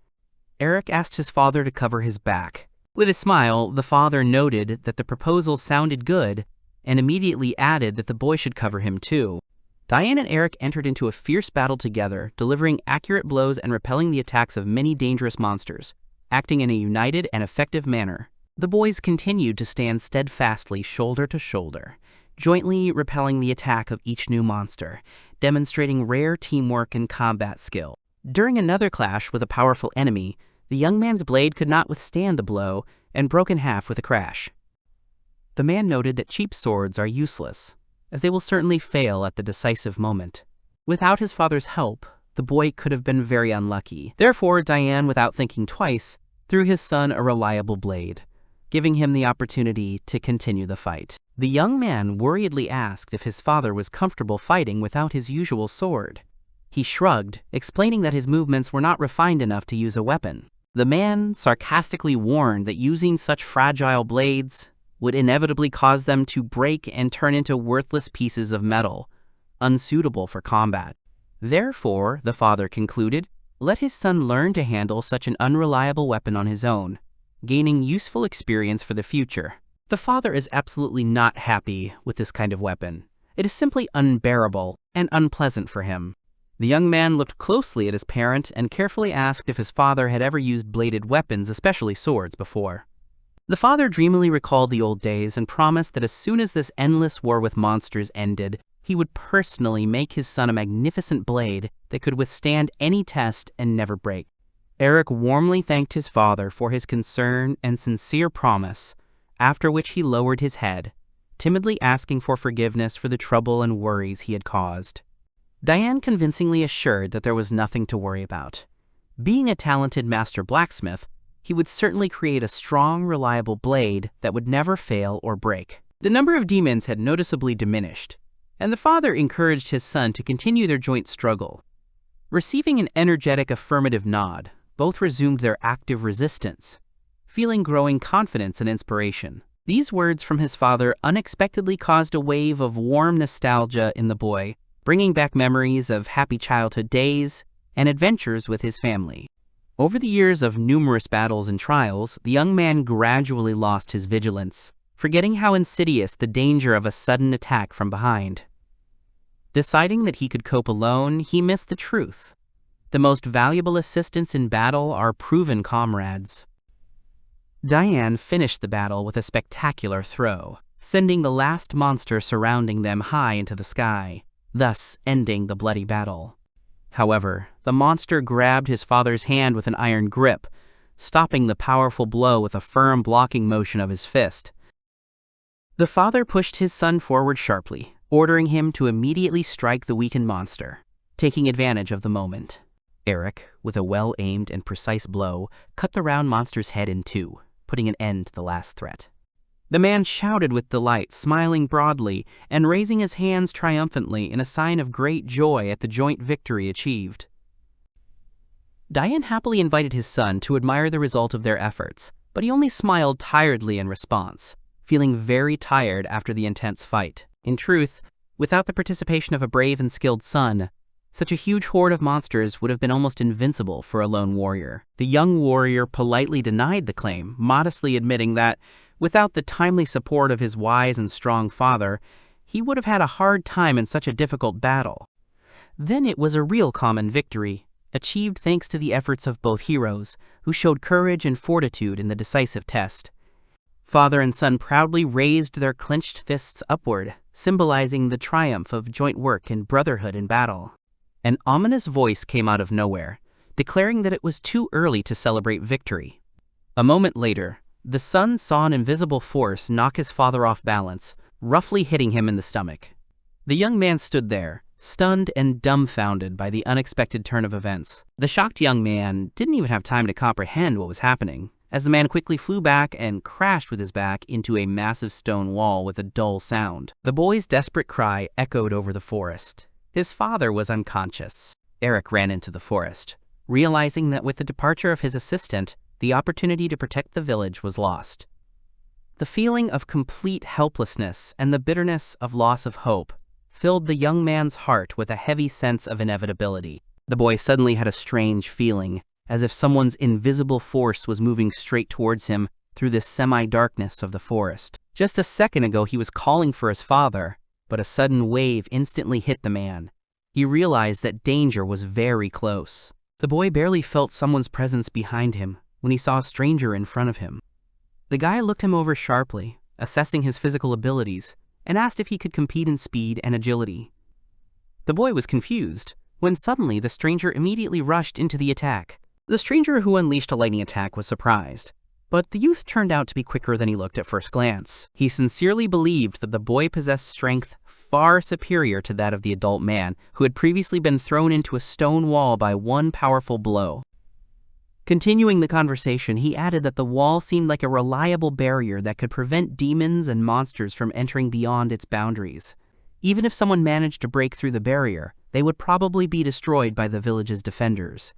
[SPEAKER 1] Eric asked his father to cover his back. With a smile, the father noted that the proposal sounded good and immediately added that the boy should cover him too. Diane and Eric entered into a fierce battle together, delivering accurate blows and repelling the attacks of many dangerous monsters, acting in a united and effective manner. The boys continued to stand steadfastly shoulder to shoulder, jointly repelling the attack of each new monster, demonstrating rare teamwork and combat skill. During another clash with a powerful enemy, the young man's blade could not withstand the blow and broke in half with a crash. The man noted that cheap swords are useless, as they will certainly fail at the decisive moment. Without his father's help, the boy could have been very unlucky. Therefore, Diane, without thinking twice, threw his son a reliable blade, giving him the opportunity to continue the fight. The young man worriedly asked if his father was comfortable fighting without his usual sword. He shrugged, explaining that his movements were not refined enough to use a weapon. The man sarcastically warned that using such fragile blades would inevitably cause them to break and turn into worthless pieces of metal, unsuitable for combat. Therefore, the father concluded, let his son learn to handle such an unreliable weapon on his own, gaining useful experience for the future. The father is absolutely not happy with this kind of weapon. It is simply unbearable and unpleasant for him. The young man looked closely at his parent and carefully asked if his father had ever used bladed weapons, especially swords, before. The father dreamily recalled the old days and promised that as soon as this endless war with monsters ended, he would personally make his son a magnificent blade that could withstand any test and never break. Eric warmly thanked his father for his concern and sincere promise, after which he lowered his head, timidly asking for forgiveness for the trouble and worries he had caused. Diane convincingly assured that there was nothing to worry about. Being a talented master blacksmith, he would certainly create a strong, reliable blade that would never fail or break. The number of demons had noticeably diminished, and the father encouraged his son to continue their joint struggle. Receiving an energetic affirmative nod, both resumed their active resistance, feeling growing confidence and inspiration. These words from his father unexpectedly caused a wave of warm nostalgia in the boy, bringing back memories of happy childhood days and adventures with his family. Over the years of numerous battles and trials, the young man gradually lost his vigilance, forgetting how insidious the danger of a sudden attack from behind. Deciding that he could cope alone, he missed the truth. The most valuable assistants in battle are proven comrades. Diane finished the battle with a spectacular throw, sending the last monster surrounding them high into the sky, thus ending the bloody battle. However, the monster grabbed his father's hand with an iron grip, stopping the powerful blow with a firm blocking motion of his fist. The father pushed his son forward sharply, ordering him to immediately strike the weakened monster, taking advantage of the moment. Eric, with a well-aimed and precise blow, cut the round monster's head in two, putting an end to the last threat. The man shouted with delight, smiling broadly and raising his hands triumphantly in a sign of great joy at the joint victory achieved. Diane happily invited his son to admire the result of their efforts, but he only smiled tiredly in response, feeling very tired after the intense fight. In truth, without the participation of a brave and skilled son, such a huge horde of monsters would have been almost invincible for a lone warrior. The young warrior politely denied the claim, modestly admitting that, without the timely support of his wise and strong father, he would have had a hard time in such a difficult battle. Then it was a real common victory, achieved thanks to the efforts of both heroes, who showed courage and fortitude in the decisive test. Father and son proudly raised their clenched fists upward, symbolizing the triumph of joint work and brotherhood in battle. An ominous voice came out of nowhere, declaring that it was too early to celebrate victory. A moment later, the son saw an invisible force knock his father off balance, roughly hitting him in the stomach. The young man stood there, stunned and dumbfounded by the unexpected turn of events. The shocked young man didn't even have time to comprehend what was happening, as the man quickly flew back and crashed with his back into a massive stone wall with a dull sound. The boy's desperate cry echoed over the forest. His father was unconscious. Eric ran into the forest, realizing that with the departure of his assistant, the opportunity to protect the village was lost. The feeling of complete helplessness and the bitterness of loss of hope filled the young man's heart with a heavy sense of inevitability. The boy suddenly had a strange feeling, as if someone's invisible force was moving straight towards him through this semi-darkness of the forest. Just a second ago he was calling for his father, but a sudden wave instantly hit the man. He realized that danger was very close. The boy barely felt someone's presence behind him when he saw a stranger in front of him. The guy looked him over sharply, assessing his physical abilities, and asked if he could compete in speed and agility. The boy was confused, when suddenly the stranger immediately rushed into the attack. The stranger who unleashed a lightning attack was surprised, but the youth turned out to be quicker than he looked at first glance. He sincerely believed that the boy possessed strength far superior to that of the adult man who had previously been thrown into a stone wall by one powerful blow. Continuing the conversation, he added that the wall seemed like a reliable barrier that could prevent demons and monsters from entering beyond its boundaries. Even if someone managed to break through the barrier, they would probably be destroyed by the village's defenders.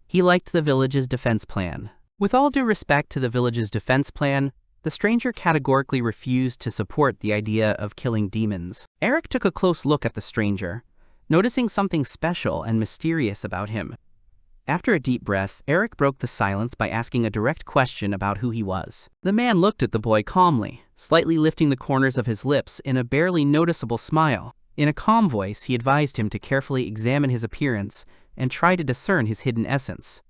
[SPEAKER 1] He liked the village's defense plan. With all due respect to the village's defense plan, the stranger categorically refused to support the idea of killing demons. Eric took a close look at the stranger, noticing something special and mysterious about him. After a deep breath, Eric broke the silence by asking a direct question about who he was. The man looked at the boy calmly, slightly lifting the corners of his lips in a barely noticeable smile. In a calm voice, he advised him to carefully examine his appearance and try to discern his hidden essence.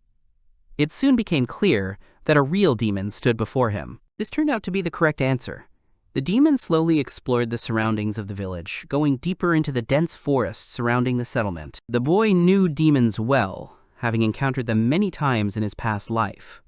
[SPEAKER 1] It soon became clear that a real demon stood before him. This turned out to be the correct answer. The demon slowly explored the surroundings of the village, going deeper into the dense forest surrounding the settlement. The boy knew demons well, having encountered them many times in his past life.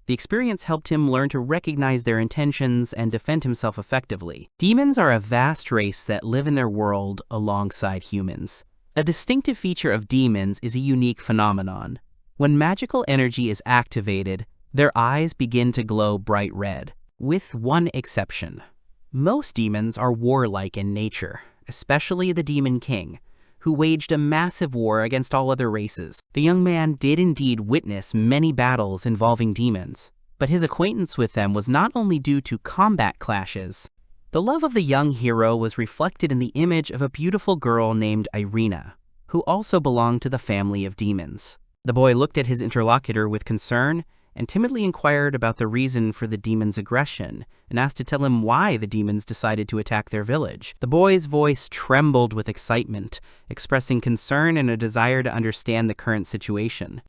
[SPEAKER 1] The experience helped him learn to recognize their intentions and defend himself effectively. Demons are a vast race that live in their world alongside humans. A distinctive feature of demons is a unique phenomenon. When magical energy is activated, their eyes begin to glow bright red, with one exception. Most demons are warlike in nature, especially the Demon King, who waged a massive war against all other races. The young man did indeed witness many battles involving demons, but his acquaintance with them was not only due to combat clashes. The love of the young hero was reflected in the image of a beautiful girl named Irina, who also belonged to the family of demons. The boy looked at his interlocutor with concern and timidly inquired about the reason for the demon's aggression and asked to tell him why the demons decided to attack their village. The boy's voice trembled with excitement, expressing concern and a desire to understand the current situation.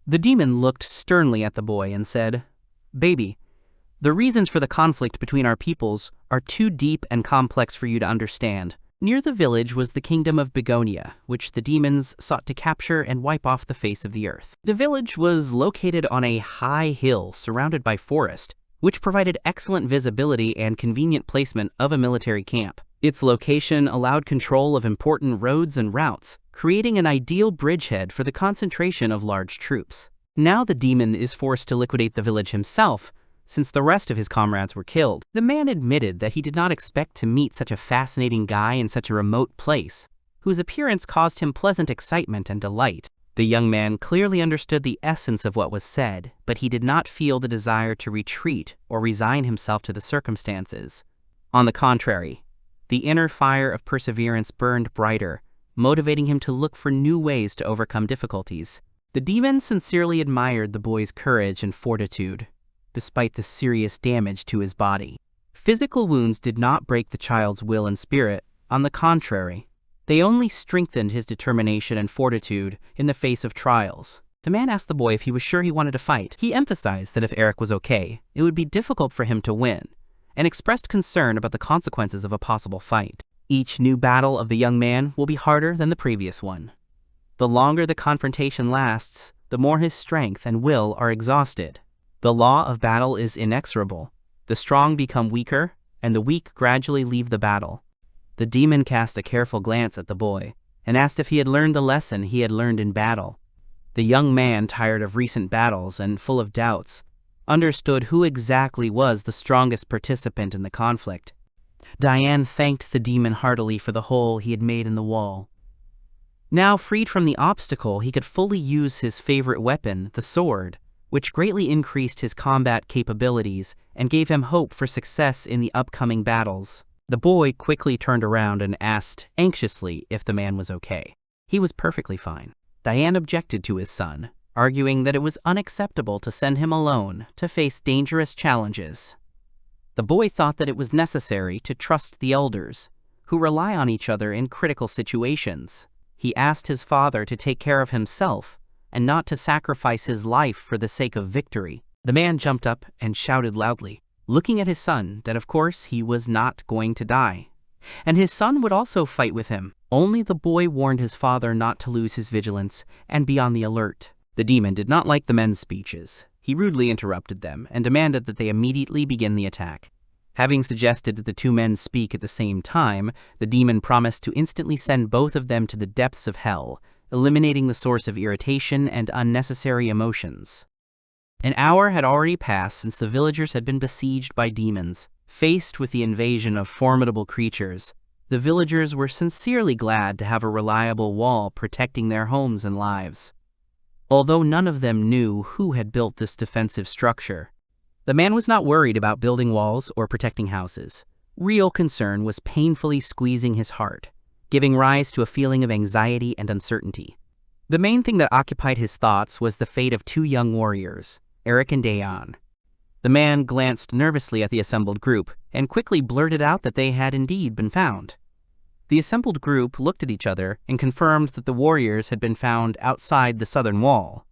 [SPEAKER 1] The demon looked sternly at the boy and said, "Baby, the reasons for the conflict between our peoples are too deep and complex for you to understand. Near the village was the kingdom of Begonia, which the demons sought to capture and wipe off the face of the earth. The village was located on a high hill surrounded by forest, which provided excellent visibility and convenient placement of a military camp. Its location allowed control of important roads and routes, creating an ideal bridgehead for the concentration of large troops. Now the demon is forced to liquidate the village himself, since the rest of his comrades were killed. The man admitted that he did not expect to meet such a fascinating guy in such a remote place, whose appearance caused him pleasant excitement and delight. The young man clearly understood the essence of what was said, but he did not feel the desire to retreat or resign himself to the circumstances. On the contrary, the inner fire of perseverance burned brighter, motivating him to look for new ways to overcome difficulties. The demon sincerely admired the boy's courage and fortitude, despite the serious damage to his body. Physical wounds did not break the child's will and spirit. On the contrary, they only strengthened his determination and fortitude in the face of trials. The man asked the boy if he was sure he wanted to fight. He emphasized that if Eric was okay, it would be difficult for him to win, and expressed concern about the consequences of a possible fight. Each new battle of the young man will be harder than the previous one. The longer the confrontation lasts, the more his strength and will are exhausted. The law of battle is inexorable. The strong become weaker, and the weak gradually leave the battle. The demon cast a careful glance at the boy, and asked if he had learned the lesson he had learned in battle. The young man, tired of recent battles and full of doubts, understood who exactly was the strongest participant in the conflict. Diane thanked the demon heartily for the hole he had made in the wall. Now freed from the obstacle, he could fully use his favorite weapon, the sword, which greatly increased his combat capabilities and gave him hope for success in the upcoming battles. The boy quickly turned around and asked anxiously if the man was okay. He was perfectly fine. Diane objected to his son, arguing that it was unacceptable to send him alone to face dangerous challenges. The boy thought that it was necessary to trust the elders, who rely on each other in critical situations. He asked his father to take care of himself and not to sacrifice his life for the sake of victory. The man jumped up and shouted loudly, looking at his son, that of course he was not going to die, and his son would also fight with him. Only the boy warned his father not to lose his vigilance and be on the alert. The demon did not like the men's speeches. He rudely interrupted them and demanded that they immediately begin the attack. Having suggested that the two men speak at the same time, the demon promised to instantly send both of them to the depths of hell, eliminating the source of irritation and unnecessary emotions. An hour had already passed since the villagers had been besieged by demons. Faced with the invasion of formidable creatures, the villagers were sincerely glad to have a reliable wall protecting their homes and lives. Although none of them knew who had built this defensive structure, the man was not worried about building walls or protecting houses. Real concern was painfully squeezing his heart, giving rise to a feeling of anxiety and uncertainty. The main thing that occupied his thoughts was the fate of two young warriors, Eric and Dayan. The man glanced nervously at the assembled group and quickly blurted out that they had indeed been found. The assembled group looked at each other and confirmed that the warriors had been found outside the southern wall.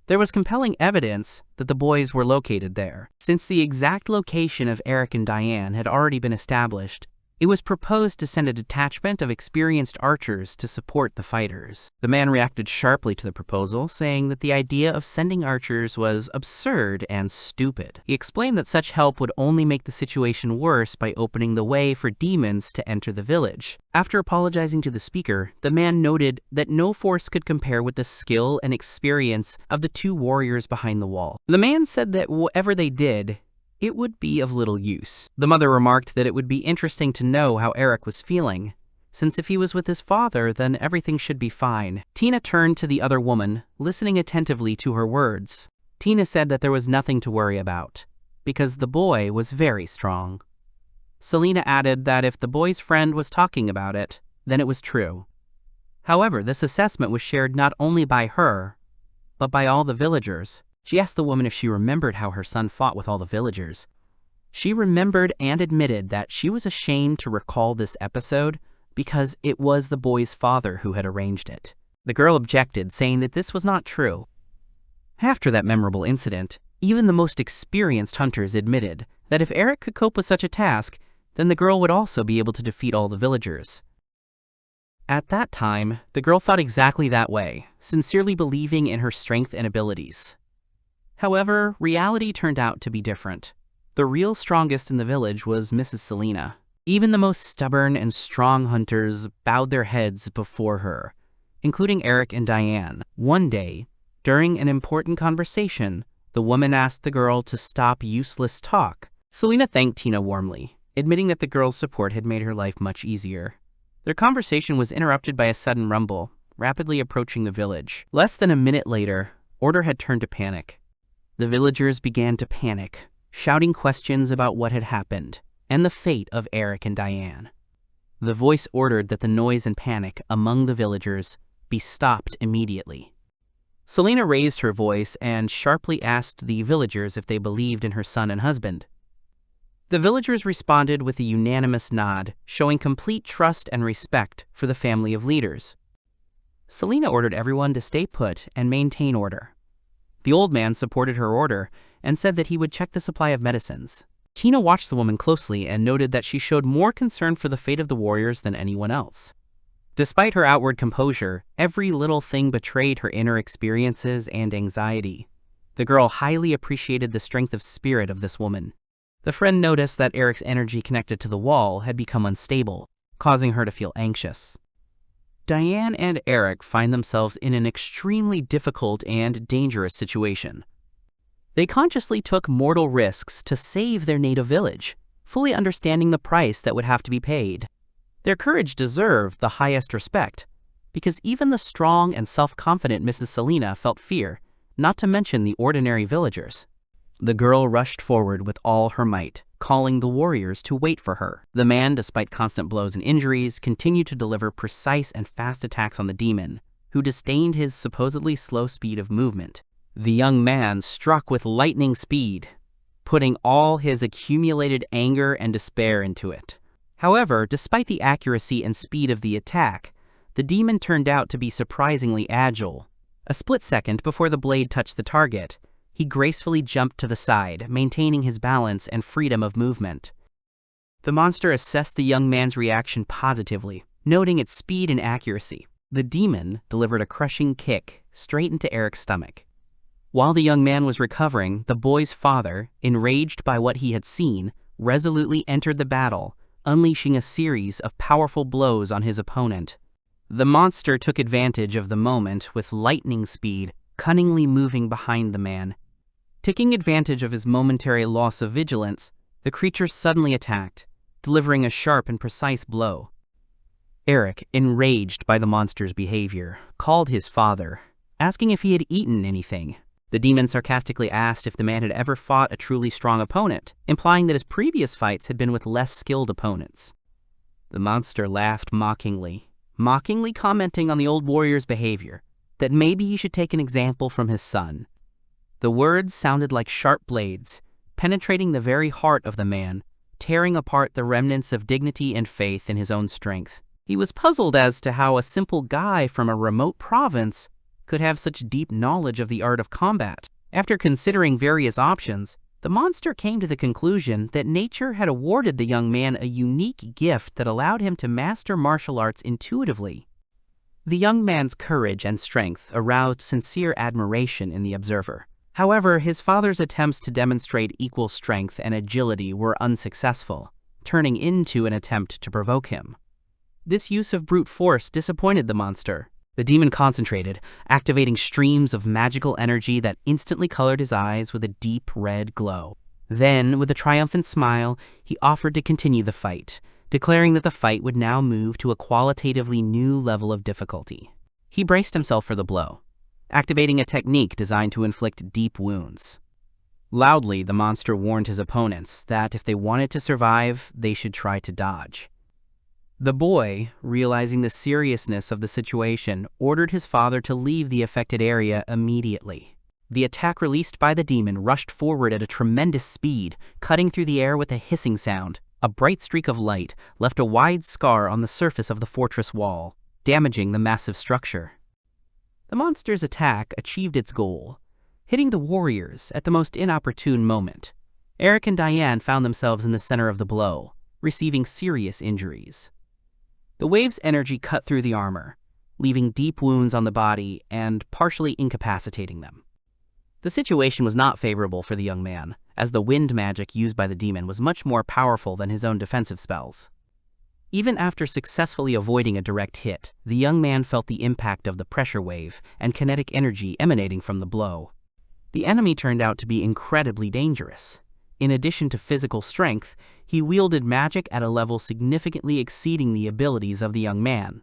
[SPEAKER 1] There was compelling evidence that the boys were located there. Since the exact location of Eric and Diane had already been established, it was proposed to send a detachment of experienced archers to support the fighters. The man reacted sharply to the proposal, saying that the idea of sending archers was absurd and stupid. He explained that such help would only make the situation worse by opening the way for demons to enter the village. After apologizing to the speaker, the man noted that no force could compare with the skill and experience of the two warriors behind the wall. The man said that whatever they did, it would be of little use. The mother remarked that it would be interesting to know how Eric was feeling, since if he was with his father, then everything should be fine. Tina turned to the other woman, listening attentively to her words. Tina said that there was nothing to worry about, because the boy was very strong. Selena added that if the boy's friend was talking about it, then it was true. However, this assessment was shared not only by her, but by all the villagers. She asked the woman if she remembered how her son fought with all the villagers. She remembered and admitted that she was ashamed to recall this episode because it was the boy's father who had arranged it. The girl objected, saying that this was not true. After that memorable incident, even the most experienced hunters admitted that if Eric could cope with such a task, then the girl would also be able to defeat all the villagers. At that time, the girl thought exactly that way, sincerely believing in her strength and abilities. However, reality turned out to be different. The real strongest in the village was Mrs. Selena. Even the most stubborn and strong hunters bowed their heads before her, including Eric and Diane. One day, during an important conversation, the woman asked the girl to stop useless talk. Selena thanked Tina warmly, admitting that the girl's support had made her life much easier. Their conversation was interrupted by a sudden rumble, rapidly approaching the village. Less than a minute later, order had turned to panic. The villagers began to panic, shouting questions about what had happened and the fate of Eric and Diane. The voice ordered that the noise and panic among the villagers be stopped immediately. Selena raised her voice and sharply asked the villagers if they believed in her son and husband. The villagers responded with a unanimous nod, showing complete trust and respect for the family of leaders. Selena ordered everyone to stay put and maintain order. The old man supported her order and said that he would check the supply of medicines. Tina watched the woman closely and noted that she showed more concern for the fate of the warriors than anyone else. Despite her outward composure, every little thing betrayed her inner experiences and anxiety. The girl highly appreciated the strength of spirit of this woman. The friend noticed that Eric's energy connected to the wall had become unstable, causing her to feel anxious. Diane and Eric find themselves in an extremely difficult and dangerous situation. They consciously took mortal risks to save their native village, fully understanding the price that would have to be paid. Their courage deserved the highest respect, because even the strong and self-confident Mrs. Selina felt fear, not to mention the ordinary villagers. The girl rushed forward with all her might, calling the warriors to wait for her. The man, despite constant blows and injuries, continued to deliver precise and fast attacks on the demon, who disdained his supposedly slow speed of movement. The young man struck with lightning speed, putting all his accumulated anger and despair into it. However, despite the accuracy and speed of the attack, the demon turned out to be surprisingly agile. A split second before the blade touched the target, he gracefully jumped to the side, maintaining his balance and freedom of movement. The monster assessed the young man's reaction positively, noting its speed and accuracy. The demon delivered a crushing kick straight into Eric's stomach. While the young man was recovering, the boy's father, enraged by what he had seen, resolutely entered the battle, unleashing a series of powerful blows on his opponent. The monster took advantage of the moment with lightning speed, cunningly moving behind the man. Taking advantage of his momentary loss of vigilance, the creature suddenly attacked, delivering a sharp and precise blow. Eric, enraged by the monster's behavior, called his father, asking if he had eaten anything. The demon sarcastically asked if the man had ever fought a truly strong opponent, implying that his previous fights had been with less skilled opponents. The monster laughed mockingly commenting on the old warrior's behavior, that maybe he should take an example from his son. The words sounded like sharp blades, penetrating the very heart of the man, tearing apart the remnants of dignity and faith in his own strength. He was puzzled as to how a simple guy from a remote province could have such deep knowledge of the art of combat. After considering various options, the monster came to the conclusion that nature had awarded the young man a unique gift that allowed him to master martial arts intuitively. The young man's courage and strength aroused sincere admiration in the observer. However, his father's attempts to demonstrate equal strength and agility were unsuccessful, turning into an attempt to provoke him. This use of brute force disappointed the monster. The demon concentrated, activating streams of magical energy that instantly colored his eyes with a deep red glow. Then, with a triumphant smile, he offered to continue the fight, declaring that the fight would now move to a qualitatively new level of difficulty. He braced himself for the blow, activating a technique designed to inflict deep wounds. Loudly, the monster warned his opponents that if they wanted to survive, they should try to dodge. The boy, realizing the seriousness of the situation, ordered his father to leave the affected area immediately. The attack released by the demon rushed forward at a tremendous speed, cutting through the air with a hissing sound. A bright streak of light left a wide scar on the surface of the fortress wall, damaging the massive structure. The monster's attack achieved its goal, hitting the warriors at the most inopportune moment. Eric and Diane found themselves in the center of the blow, receiving serious injuries. The wave's energy cut through the armor, leaving deep wounds on the body and partially incapacitating them. The situation was not favorable for the young man, as the wind magic used by the demon was much more powerful than his own defensive spells. Even after successfully avoiding a direct hit, the young man felt the impact of the pressure wave and kinetic energy emanating from the blow. The enemy turned out to be incredibly dangerous. In addition to physical strength, he wielded magic at a level significantly exceeding the abilities of the young man.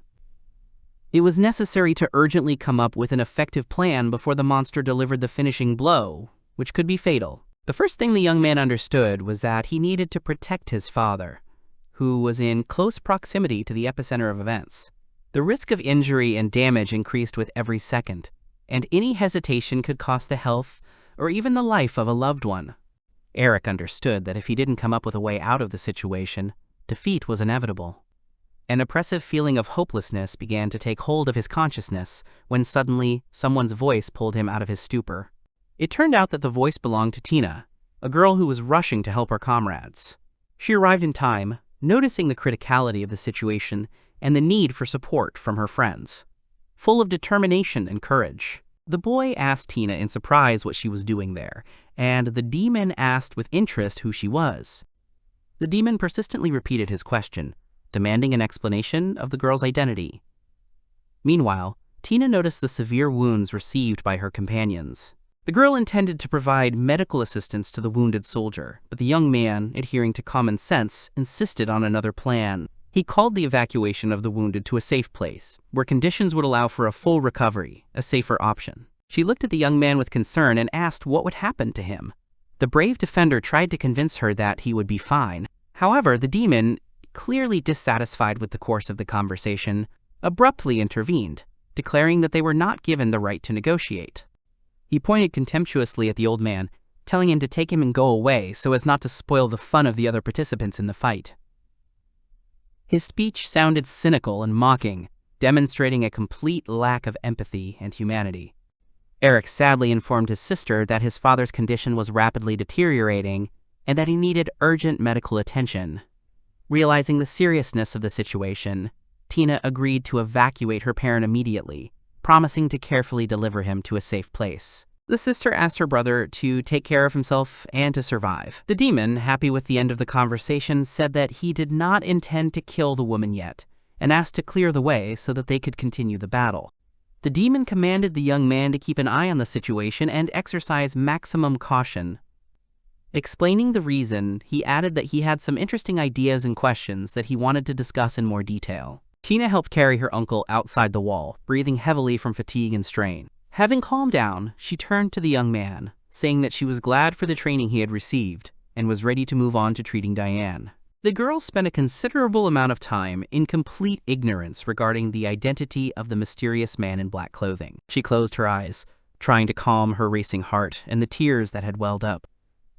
[SPEAKER 1] It was necessary to urgently come up with an effective plan before the monster delivered the finishing blow, which could be fatal. The first thing the young man understood was that he needed to protect his father, who was in close proximity to the epicenter of events. The risk of injury and damage increased with every second, and any hesitation could cost the health or even the life of a loved one. Eric understood that if he didn't come up with a way out of the situation, defeat was inevitable. An oppressive feeling of hopelessness began to take hold of his consciousness when suddenly someone's voice pulled him out of his stupor. It turned out that the voice belonged to Tina, a girl who was rushing to help her comrades. She arrived in time, noticing the criticality of the situation and the need for support from her friends. Full of determination and courage, the boy asked Tina in surprise what she was doing there, and the demon asked with interest who she was. The demon persistently repeated his question, demanding an explanation of the girl's identity. Meanwhile, Tina noticed the severe wounds received by her companions. The girl intended to provide medical assistance to the wounded soldier, but the young man, adhering to common sense, insisted on another plan. He called the evacuation of the wounded to a safe place, where conditions would allow for a full recovery, a safer option. She looked at the young man with concern and asked what would happen to him. The brave defender tried to convince her that he would be fine. However, the demon, clearly dissatisfied with the course of the conversation, abruptly intervened, declaring that they were not given the right to negotiate. He pointed contemptuously at the old man, telling him to take him and go away so as not to spoil the fun of the other participants in the fight. His speech sounded cynical and mocking, demonstrating a complete lack of empathy and humanity. Eric sadly informed his sister that his father's condition was rapidly deteriorating and that he needed urgent medical attention. Realizing the seriousness of the situation, Tina agreed to evacuate her parent immediately, promising to carefully deliver him to a safe place. The sister asked her brother to take care of himself and to survive. The demon, happy with the end of the conversation, said that he did not intend to kill the woman yet, and asked to clear the way so that they could continue the battle. The demon commanded the young man to keep an eye on the situation and exercise maximum caution. Explaining the reason, he added that he had some interesting ideas and questions that he wanted to discuss in more detail. Tina helped carry her uncle outside the wall, breathing heavily from fatigue and strain. Having calmed down, she turned to the young man, saying that she was glad for the training he had received and was ready to move on to treating Diane. The girl spent a considerable amount of time in complete ignorance regarding the identity of the mysterious man in black clothing. She closed her eyes, trying to calm her racing heart and the tears that had welled up.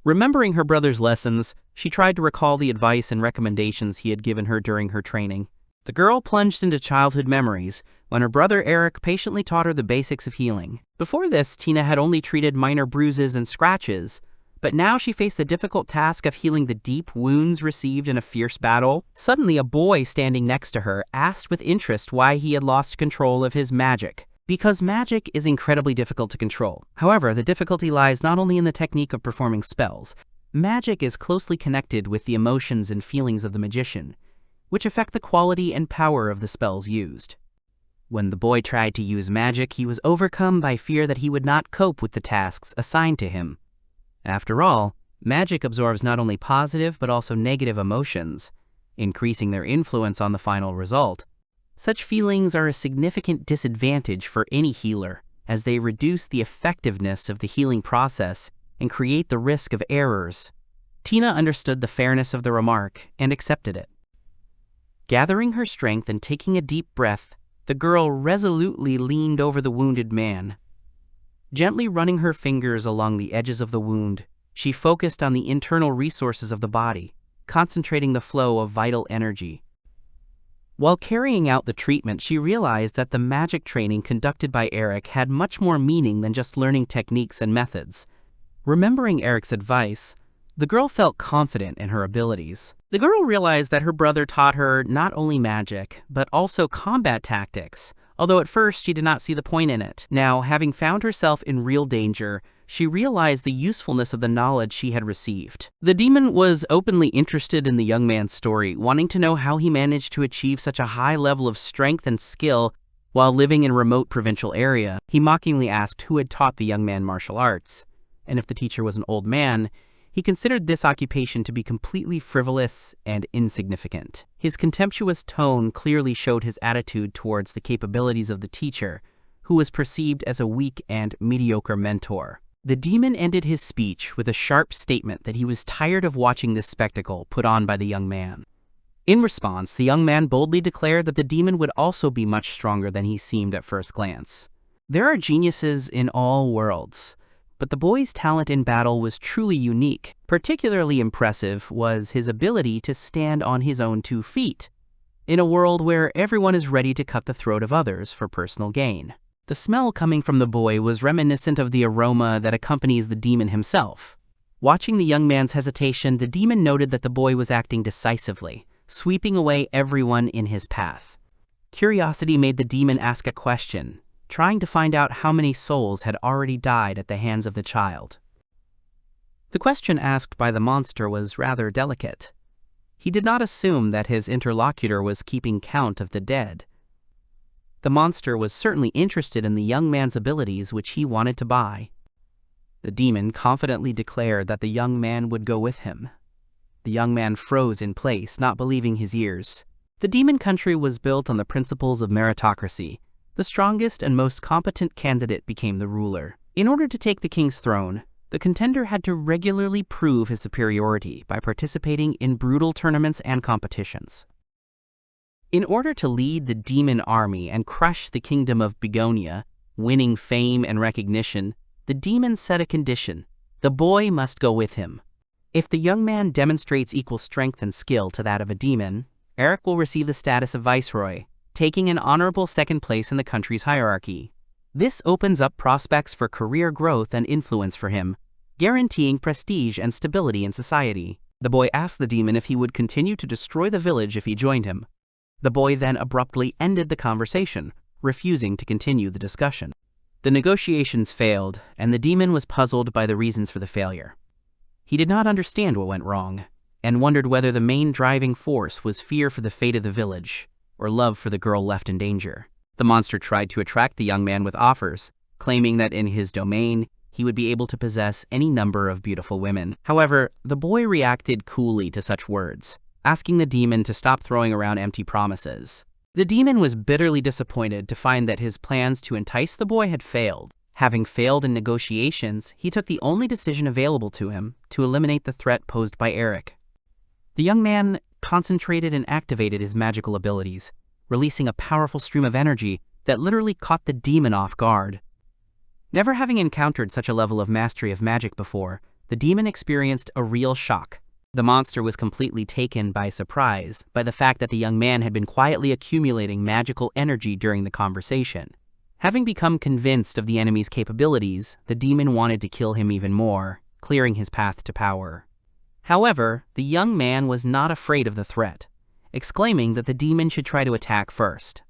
[SPEAKER 1] Remembering her brother's lessons, she tried to recall the advice and recommendations he had given her during her training. The girl plunged into childhood memories when her brother Eric patiently taught her the basics of healing. Before this, Tina had only treated minor bruises and scratches, but now she faced the difficult task of healing the deep wounds received in a fierce battle. Suddenly, a boy standing next to her asked with interest why he had lost control of his magic. Because magic is incredibly difficult to control. However, the difficulty lies not only in the technique of performing spells. Magic is closely connected with the emotions and feelings of the magician, which affect the quality and power of the spells used. When the boy tried to use magic, he was overcome by fear that he would not cope with the tasks assigned to him. After all, magic absorbs not only positive but also negative emotions, increasing their influence on the final result. Such feelings are a significant disadvantage for any healer, as they reduce the effectiveness of the healing process and create the risk of errors. Tina understood the fairness of the remark and accepted it. Gathering her strength and taking a deep breath, the girl resolutely leaned over the wounded man. Gently running her fingers along the edges of the wound, she focused on the internal resources of the body, concentrating the flow of vital energy. While carrying out the treatment, she realized that the magic training conducted by Eric had much more meaning than just learning techniques and methods. Remembering Eric's advice, the girl felt confident in her abilities. The girl realized that her brother taught her not only magic, but also combat tactics, although at first she did not see the point in it. Now, having found herself in real danger, she realized the usefulness of the knowledge she had received. The demon was openly interested in the young man's story, wanting to know how he managed to achieve such a high level of strength and skill while living in a remote provincial area. He mockingly asked who had taught the young man martial arts, and if the teacher was an old man, he considered this occupation to be completely frivolous and insignificant. His contemptuous tone clearly showed his attitude towards the capabilities of the teacher, who was perceived as a weak and mediocre mentor. The demon ended his speech with a sharp statement that he was tired of watching this spectacle put on by the young man. In response, the young man boldly declared that the demon would also be much stronger than he seemed at first glance. There are geniuses in all worlds, but the boy's talent in battle was truly unique. Particularly impressive was his ability to stand on his own 2 feet, in a world where everyone is ready to cut the throat of others for personal gain. The smell coming from the boy was reminiscent of the aroma that accompanies the demon himself. Watching the young man's hesitation, the demon noted that the boy was acting decisively, sweeping away everyone in his path. Curiosity made the demon ask a question, trying to find out how many souls had already died at the hands of the child. The question asked by the monster was rather delicate. He did not assume that his interlocutor was keeping count of the dead. The monster was certainly interested in the young man's abilities, which he wanted to buy. The demon confidently declared that the young man would go with him. The young man froze in place, not believing his ears. The demon country was built on the principles of meritocracy. The strongest and most competent candidate became the ruler. In order to take the king's throne, the contender had to regularly prove his superiority by participating in brutal tournaments and competitions. In order to lead the demon army and crush the kingdom of Begonia, winning fame and recognition, the demon set a condition: the boy must go with him. If the young man demonstrates equal strength and skill to that of a demon, Eric will receive the status of viceroy, taking an honorable second place in the country's hierarchy. This opens up prospects for career growth and influence for him, guaranteeing prestige and stability in society. The boy asked the demon if he would continue to destroy the village if he joined him. The boy then abruptly ended the conversation, refusing to continue the discussion. The negotiations failed, and the demon was puzzled by the reasons for the failure. He did not understand what went wrong, and wondered whether the main driving force was fear for the fate of the village, or love for the girl left in danger. The monster tried to attract the young man with offers, claiming that in his domain, he would be able to possess any number of beautiful women. However, the boy reacted coolly to such words, asking the demon to stop throwing around empty promises. The demon was bitterly disappointed to find that his plans to entice the boy had failed. Having failed in negotiations, he took the only decision available to him to eliminate the threat posed by Eric. The young man concentrated and activated his magical abilities, releasing a powerful stream of energy that literally caught the demon off guard. Never having encountered such a level of mastery of magic before, the demon experienced a real shock. The monster was completely taken by surprise by the fact that the young man had been quietly accumulating magical energy during the conversation. Having become convinced of the enemy's capabilities, the demon wanted to kill him even more, clearing his path to power. However, the young man was not afraid of the threat, exclaiming that the demon should try to attack first.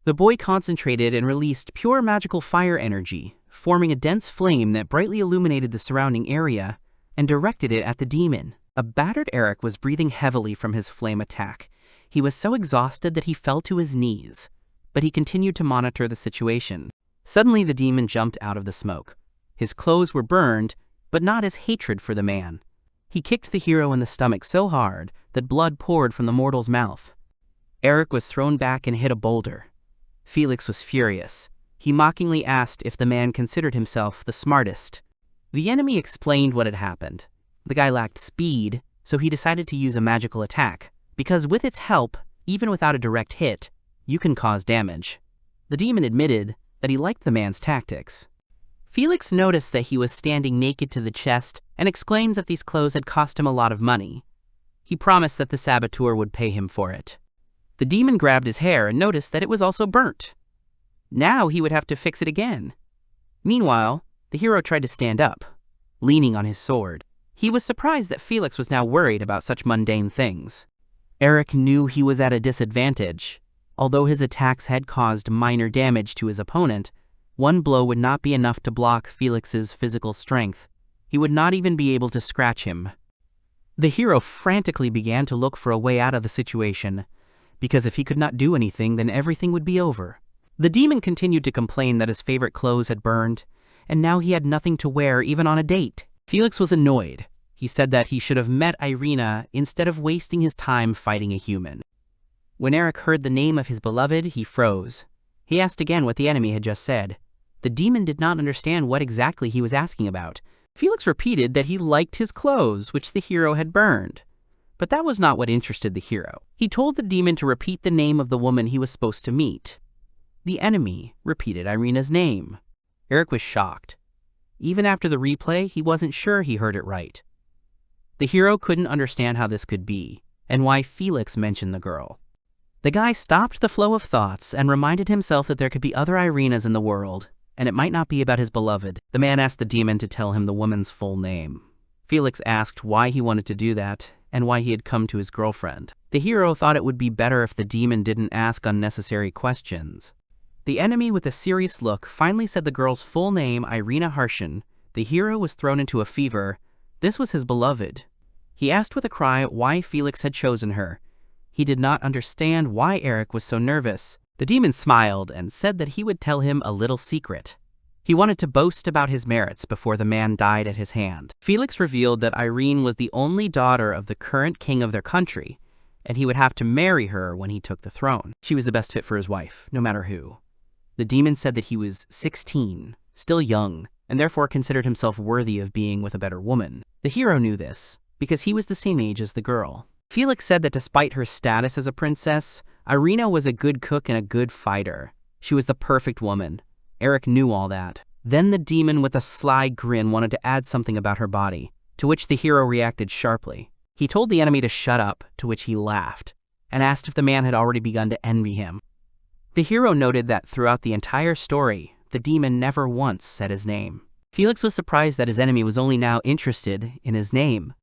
[SPEAKER 1] The boy concentrated and released pure magical fire energy, forming a dense flame that brightly illuminated the surrounding area and directed it at the demon. A battered Eric was breathing heavily from his flame attack. He was so exhausted that he fell to his knees, but he continued to monitor the situation. Suddenly the demon jumped out of the smoke. His clothes were burned, but not his hatred for the man. He kicked the hero in the stomach so hard that blood poured from the mortal's mouth. Eric was thrown back and hit a boulder. Felix was furious. He mockingly asked if the man considered himself the smartest. The enemy explained what had happened. The guy lacked speed, so he decided to use a magical attack, because with its help, even without a direct hit, you can cause damage. The demon admitted that he liked the man's tactics. Felix noticed that he was standing naked to the chest and exclaimed that these clothes had cost him a lot of money. He promised that the saboteur would pay him for it. The demon grabbed his hair and noticed that it was also burnt. Now he would have to fix it again. Meanwhile, the hero tried to stand up, leaning on his sword. He was surprised that Felix was now worried about such mundane things. Eric knew he was at a disadvantage. Although his attacks had caused minor damage to his opponent, one blow would not be enough to block Felix's physical strength. He would not even be able to scratch him. The hero frantically began to look for a way out of the situation, because if he could not do anything, then everything would be over. The demon continued to complain that his favorite clothes had burned, and now he had nothing to wear even on a date. Felix was annoyed. He said that he should have met Irina instead of wasting his time fighting a human. When Eric heard the name of his beloved, he froze. He asked again what the enemy had just said. The demon did not understand what exactly he was asking about. Felix repeated that he liked his clothes, which the hero had burned. But that was not what interested the hero. He told the demon to repeat the name of the woman he was supposed to meet. The enemy repeated Irina's name. Eric was shocked. Even after the replay, he wasn't sure he heard it right. The hero couldn't understand how this could be, and why Felix mentioned the girl. The guy stopped the flow of thoughts and reminded himself that there could be other Irinas in the world, and it might not be about his beloved. The man asked the demon to tell him the woman's full name. Felix asked why he wanted to do that, and why he had come to his girlfriend. The hero thought it would be better if the demon didn't ask unnecessary questions. The enemy, with a serious look, finally said the girl's full name, Irina Harshen. The hero was thrown into a fever. This was his beloved. He asked with a cry why Felix had chosen her. He did not understand why Eric was so nervous. The demon smiled and said that he would tell him a little secret. He wanted to boast about his merits before the man died at his hand. Felix revealed that Irene was the only daughter of the current king of their country, and he would have to marry her when he took the throne. She was the best fit for his wife, no matter who. The demon said that he was 16, still young, and therefore considered himself worthy of being with a better woman. The hero knew this, because he was the same age as the girl. Felix said that despite her status as a princess, Irina was a good cook and a good fighter. She was the perfect woman. Eric knew all that. Then the demon with a sly grin wanted to add something about her body, to which the hero reacted sharply. He told the enemy to shut up, to which he laughed, and asked if the man had already begun to envy him. The hero noted that throughout the entire story, the demon never once said his name. Felix was surprised that his enemy was only now interested in his name.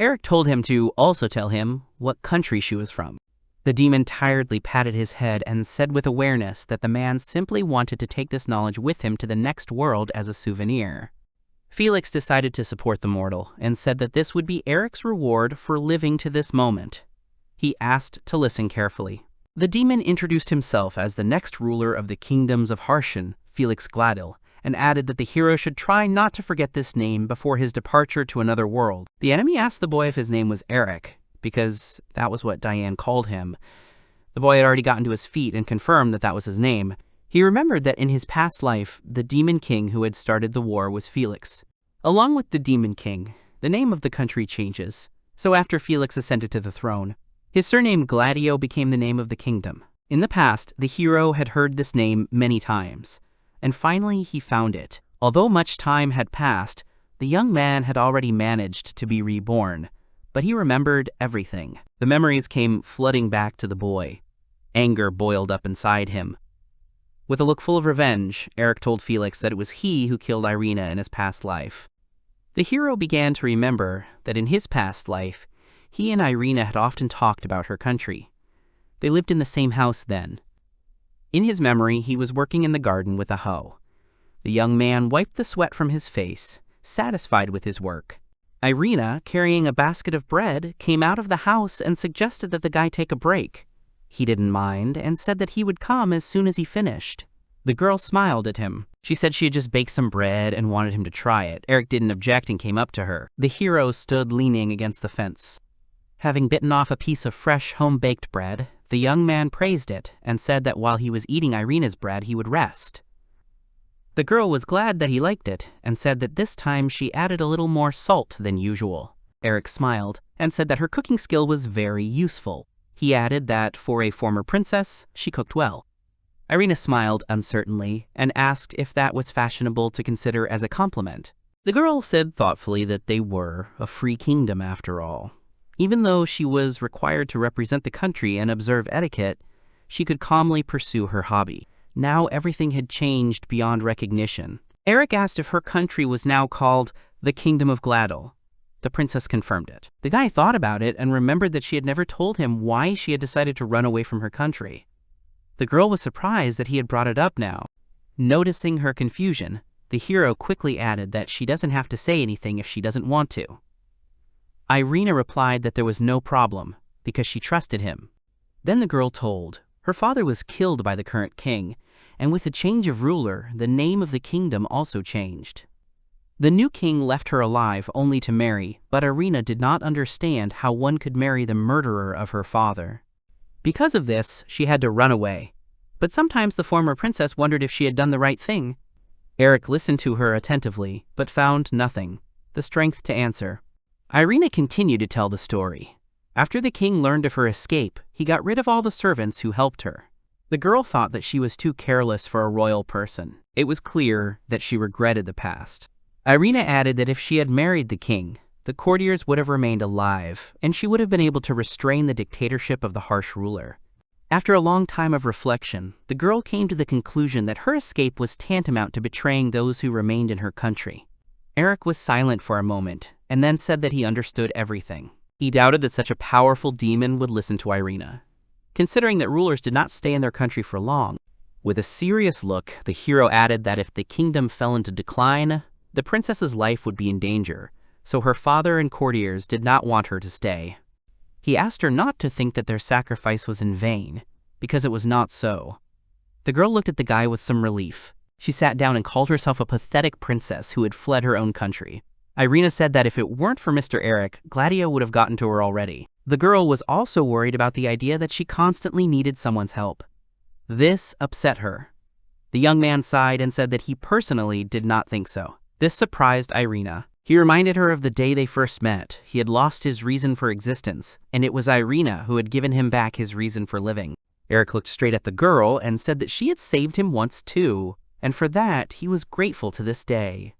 [SPEAKER 1] Eric told him to also tell him what country she was from. The demon tiredly patted his head and said with awareness that the man simply wanted to take this knowledge with him to the next world as a souvenir. Felix decided to support the mortal and said that this would be Eric's reward for living to this moment. He asked to listen carefully. The demon introduced himself as the next ruler of the kingdoms of Harshan, Felix Gladil, and added that the hero should try not to forget this name before his departure to another world. The enemy asked the boy if his name was Eric, because that was what Diane called him. The boy had already gotten to his feet and confirmed that that was his name. He remembered that in his past life, the demon king who had started the war was Felix. Along with the demon king, the name of the country changes, so after Felix ascended to the throne, his surname Gladio became the name of the kingdom. In the past, the hero had heard this name many times, and finally he found it. Although much time had passed, the young man had already managed to be reborn, but he remembered everything. The memories came flooding back to the boy. Anger boiled up inside him. With a look full of revenge, Eric told Felix that it was he who killed Irina in his past life. The hero began to remember that in his past life, he and Irina had often talked about her country. They lived in the same house then. In his memory, he was working in the garden with a hoe. The young man wiped the sweat from his face, satisfied with his work. Irina, carrying a basket of bread, came out of the house and suggested that the guy take a break. He didn't mind and said that he would come as soon as he finished. The girl smiled at him. She said she had just baked some bread and wanted him to try it. Eric didn't object and came up to her. The hero stood leaning against the fence. Having bitten off a piece of fresh, home-baked bread, the young man praised it and said that while he was eating Irina's bread, he would rest. The girl was glad that he liked it and said that this time she added a little more salt than usual. Eric smiled and said that her cooking skill was very useful. He added that for a former princess, she cooked well. Irina smiled uncertainly and asked if that was fashionable to consider as a compliment. The girl said thoughtfully that they were a free kingdom after all. Even though she was required to represent the country and observe etiquette, she could calmly pursue her hobby. Now everything had changed beyond recognition. Eric asked if her country was now called the Kingdom of Gladil. The princess confirmed it. The guy thought about it and remembered that she had never told him why she had decided to run away from her country. The girl was surprised that he had brought it up now. Noticing her confusion, the hero quickly added that she doesn't have to say anything if she doesn't want to. Irina replied that there was no problem, because she trusted him. Then the girl told. Her father was killed by the current king, and with the change of ruler, the name of the kingdom also changed. The new king left her alive only to marry, but Irina did not understand how one could marry the murderer of her father. Because of this, she had to run away. But sometimes the former princess wondered if she had done the right thing. Eric listened to her attentively, but found nothing, the strength to answer. Irina continued to tell the story. After the king learned of her escape, he got rid of all the servants who helped her. The girl thought that she was too careless for a royal person. It was clear that she regretted the past. Irina added that if she had married the king, the courtiers would have remained alive, and she would have been able to restrain the dictatorship of the harsh ruler. After a long time of reflection, the girl came to the conclusion that her escape was tantamount to betraying those who remained in her country. Eric was silent for a moment, and then said that he understood everything. He doubted that such a powerful demon would listen to Irina, considering that rulers did not stay in their country for long. With a serious look, the hero added that if the kingdom fell into decline, the princess's life would be in danger, so her father and courtiers did not want her to stay. He asked her not to think that their sacrifice was in vain, because it was not so. The girl looked at the guy with some relief. She sat down and called herself a pathetic princess who had fled her own country. Irina said that if it weren't for Mr. Eric, Gladio would have gotten to her already. The girl was also worried about the idea that she constantly needed someone's help. This upset her. The young man sighed and said that he personally did not think so. This surprised Irina. He reminded her of the day they first met. He had lost his reason for existence, and it was Irina who had given him back his reason for living. Eric looked straight at the girl and said that she had saved him once too, and for that he was grateful to this day.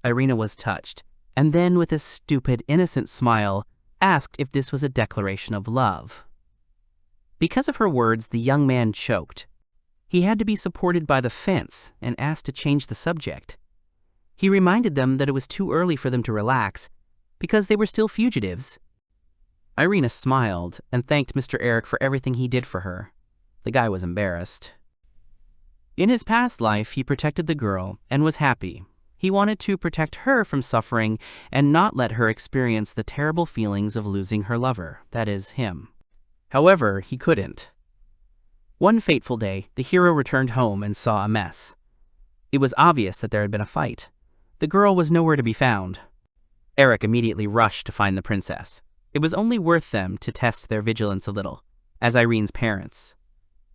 [SPEAKER 1] Irina was touched, and then with a stupid, innocent smile, asked if this was a declaration of love. Because of her words, the young man choked. He had to be supported by the fence and asked to change the subject. He reminded them that it was too early for them to relax, because they were still fugitives. Irina smiled and thanked Mr. Eric for everything he did for her. The guy was embarrassed. In his past life, he protected the girl and was happy. He wanted to protect her from suffering and not let her experience the terrible feelings of losing her lover, that is, him. However, he couldn't. One fateful day, the hero returned home and saw a mess. It was obvious that there had been a fight. The girl was nowhere to be found. Eric immediately rushed to find the princess. It was only worth them to test their vigilance a little, as Irene's parents.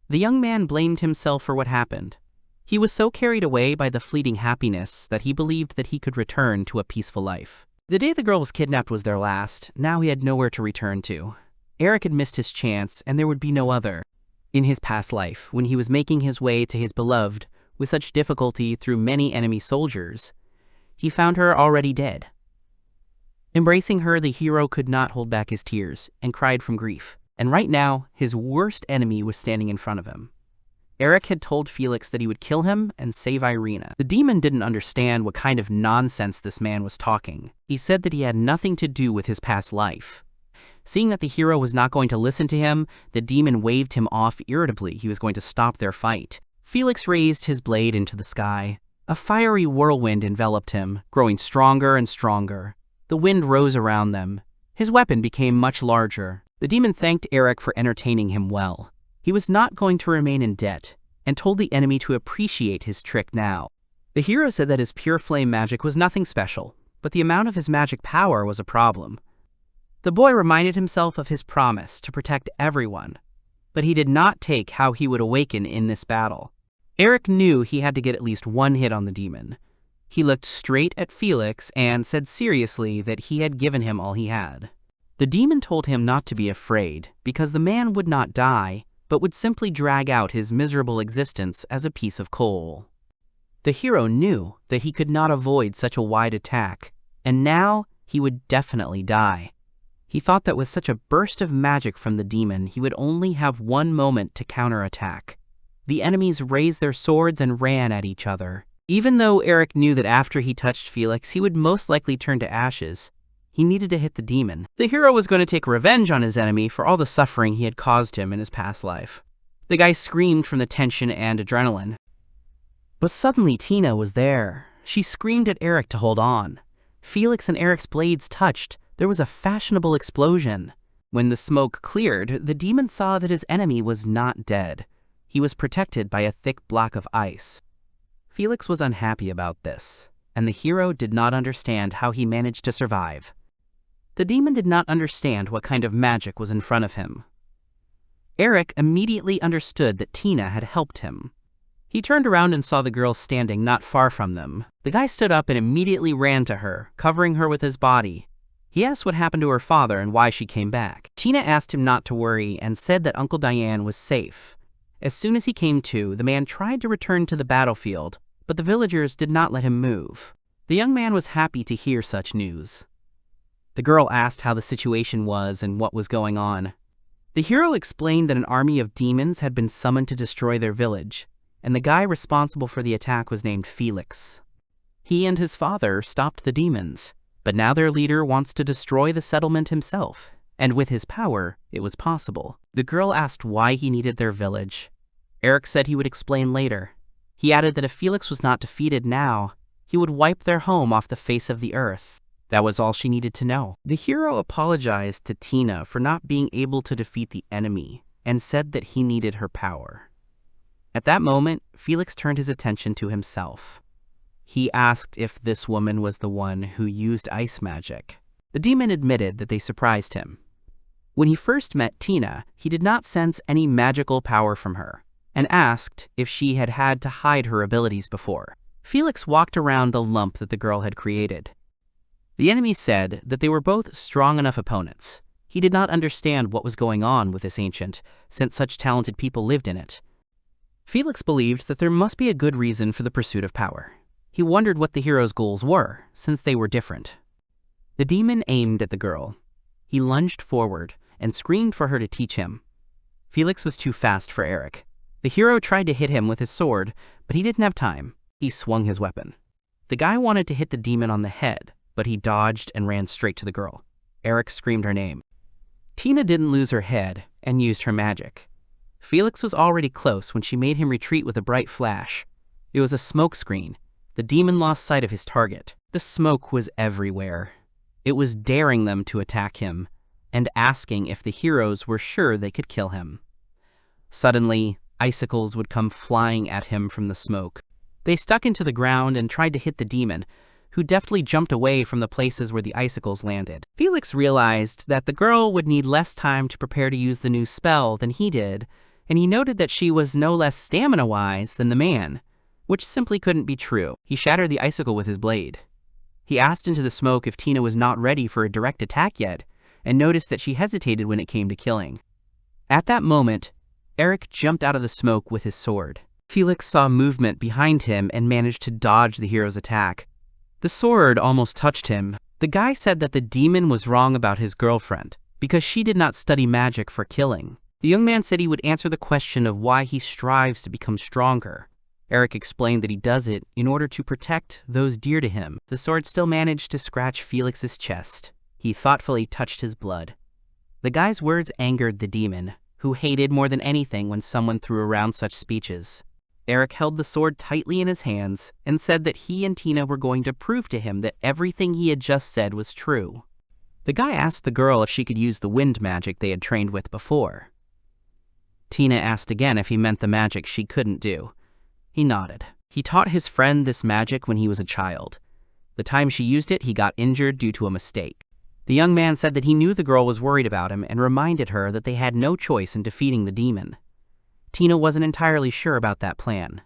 [SPEAKER 1] The young man blamed himself for what happened. He was so carried away by the fleeting happiness that he believed that he could return to a peaceful life. The day the girl was kidnapped was their last. Now he had nowhere to return to. Eric had missed his chance, and there would be no other. In his past life, when he was making his way to his beloved with such difficulty through many enemy soldiers, he found her already dead. Embracing her, the hero could not hold back his tears and cried from grief. And right now, his worst enemy was standing in front of him. Eric had told Felix that he would kill him and save Irina. The demon didn't understand what kind of nonsense this man was talking. He said that he had nothing to do with his past life. Seeing that the hero was not going to listen to him, the demon waved him off irritably. He was going to stop their fight. Felix raised his blade into the sky. A fiery whirlwind enveloped him, growing stronger and stronger. The wind rose around them. His weapon became much larger. The demon thanked Eric for entertaining him well. He was not going to remain in debt, and told the enemy to appreciate his trick now. The hero said that his pure flame magic was nothing special, but the amount of his magic power was a problem. The boy reminded himself of his promise to protect everyone, but he did not take how he would awaken in this battle. Eric knew he had to get at least one hit on the demon. He looked straight at Felix and said seriously that he had given him all he had. The demon told him not to be afraid, because the man would not die, but would simply drag out his miserable existence as a piece of coal. The hero knew that he could not avoid such a wide attack, and now he would definitely die. He thought that with such a burst of magic from the demon, he would only have one moment to counterattack. The enemies raised their swords and ran at each other. Even though Eric knew that after he touched Felix, he would most likely turn to ashes, he needed to hit the demon. The hero was going to take revenge on his enemy for all the suffering he had caused him in his past life. The guy screamed from the tension and adrenaline. But suddenly Tina was there. She screamed at Eric to hold on. Felix and Eric's blades touched. There was a fashionable explosion. When the smoke cleared, the demon saw that his enemy was not dead. He was protected by a thick block of ice. Felix was unhappy about this, and the hero did not understand how he managed to survive. The demon did not understand what kind of magic was in front of him. Eric immediately understood that Tina had helped him. He turned around and saw the girl standing not far from them. The guy stood up and immediately ran to her, covering her with his body. He asked what happened to her father and why she came back. Tina asked him not to worry and said that Uncle Diane was safe. As soon as he came to, the man tried to return to the battlefield, but the villagers did not let him move. The young man was happy to hear such news. The girl asked how the situation was and what was going on. The hero explained that an army of demons had been summoned to destroy their village, and the guy responsible for the attack was named Felix. He and his father stopped the demons, but now their leader wants to destroy the settlement himself, and with his power, it was possible. The girl asked why he needed their village. Eric said he would explain later. He added that if Felix was not defeated now, he would wipe their home off the face of the earth. That was all she needed to know. The hero apologized to Tina for not being able to defeat the enemy and said that he needed her power. At that moment, Felix turned his attention to himself. He asked if this woman was the one who used ice magic. The demon admitted that they surprised him. When he first met Tina, he did not sense any magical power from her, and asked if she had had to hide her abilities before. Felix walked around the lump that the girl had created. The enemy said that they were both strong enough opponents. He did not understand what was going on with this ancient, since such talented people lived in it. Felix believed that there must be a good reason for the pursuit of power. He wondered what the hero's goals were, since they were different. The demon aimed at the girl. He lunged forward and screamed for her to teach him. Felix was too fast for Eric. The hero tried to hit him with his sword, but he didn't have time. He swung his weapon. The guy wanted to hit the demon on the head, but he dodged and ran straight to the girl. Eric screamed her name. Tina didn't lose her head and used her magic. Felix was already close when she made him retreat with a bright flash. It was a smoke screen. The demon lost sight of his target. The smoke was everywhere. It was daring them to attack him, and asking if the heroes were sure they could kill him. Suddenly, icicles would come flying at him from the smoke. They stuck into the ground and tried to hit the demon, who deftly jumped away from the places where the icicles landed. Felix realized that the girl would need less time to prepare to use the new spell than he did, and he noted that she was no less stamina-wise than the man, which simply couldn't be true. He shattered the icicle with his blade. He asked into the smoke if Tina was not ready for a direct attack yet, and noticed that she hesitated when it came to killing. At that moment, Eric jumped out of the smoke with his sword. Felix saw movement behind him and managed to dodge the hero's attack. The sword almost touched him. The guy said that the demon was wrong about his girlfriend, because she did not study magic for killing. The young man said he would answer the question of why he strives to become stronger. Eric explained that he does it in order to protect those dear to him. The sword still managed to scratch Felix's chest. He thoughtfully touched his blood. The guy's words angered the demon, who hated more than anything when someone threw around such speeches. Eric held the sword tightly in his hands and said that he and Tina were going to prove to him that everything he had just said was true. The guy asked the girl if she could use the wind magic they had trained with before. Tina asked again if he meant the magic she couldn't do. He nodded. He taught his friend this magic when he was a child. The time she used it, he got injured due to a mistake. The young man said that he knew the girl was worried about him and reminded her that they had no choice in defeating the demon. Tina wasn't entirely sure about that plan.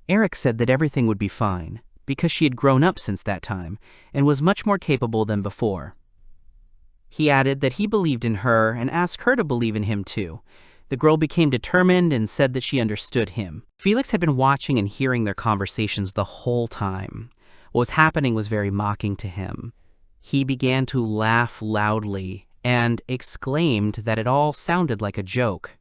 [SPEAKER 1] Eric said that everything would be fine, because she had grown up since that time and was much more capable than before. He added that he believed in her and asked her to believe in him too. The girl became determined and said that she understood him. Felix had been watching and hearing their conversations the whole time. What was happening was very mocking to him. He began to laugh loudly and exclaimed that it all sounded like a joke.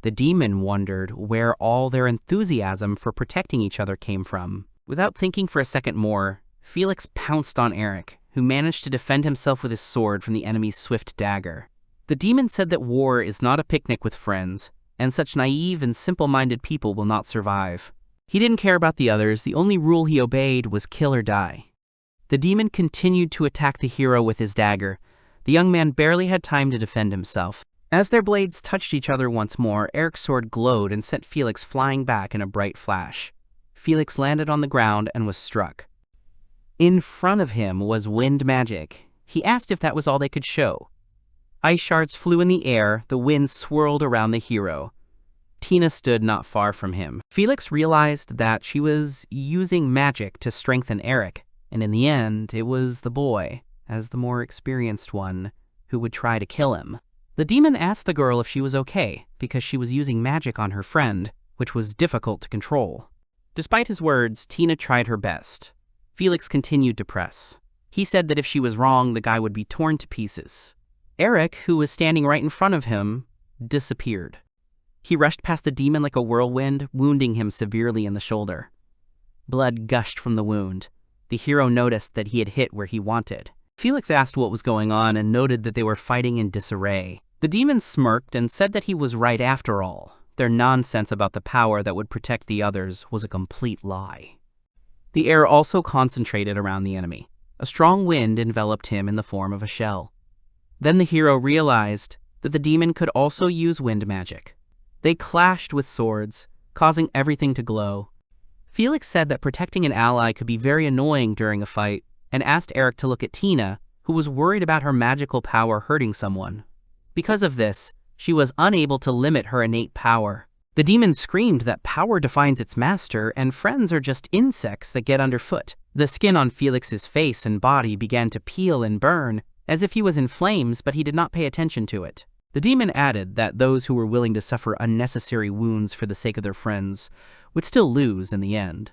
[SPEAKER 1] The demon wondered where all their enthusiasm for protecting each other came from. Without thinking for a second more, Felix pounced on Eric, who managed to defend himself with his sword from the enemy's swift dagger. The demon said that war is not a picnic with friends, and such naive and simple-minded people will not survive. He didn't care about the others. The only rule he obeyed was kill or die. The demon continued to attack the hero with his dagger. The young man barely had time to defend himself. As their blades touched each other once more, Eric's sword glowed and sent Felix flying back in a bright flash. Felix landed on the ground and was struck. In front of him was wind magic. He asked if that was all they could show. Ice shards flew in the air, the wind swirled around the hero. Tina stood not far from him. Felix realized that she was using magic to strengthen Eric, and in the end, it was the boy, as the more experienced one, who would try to kill him. The demon asked the girl if she was okay, because she was using magic on her friend, which was difficult to control. Despite his words, Tina tried her best. Felix continued to press. He said that if she was wrong, the guy would be torn to pieces. Eric, who was standing right in front of him, disappeared. He rushed past the demon like a whirlwind, wounding him severely in the shoulder. Blood gushed from the wound. The hero noticed that he had hit where he wanted. Felix asked what was going on and noted that they were fighting in disarray. The demon smirked and said that he was right after all. Their nonsense about the power that would protect the others was a complete lie. The air also concentrated around the enemy. A strong wind enveloped him in the form of a shell. Then the hero realized that the demon could also use wind magic. They clashed with swords, causing everything to glow. Felix said that protecting an ally could be very annoying during a fight, and asked Eric to look at Tina, who was worried about her magical power hurting someone. Because of this, she was unable to limit her innate power. The demon screamed that power defines its master and friends are just insects that get underfoot. The skin on Felix's face and body began to peel and burn, as if he was in flames, but he did not pay attention to it. The demon added that those who were willing to suffer unnecessary wounds for the sake of their friends would still lose in the end.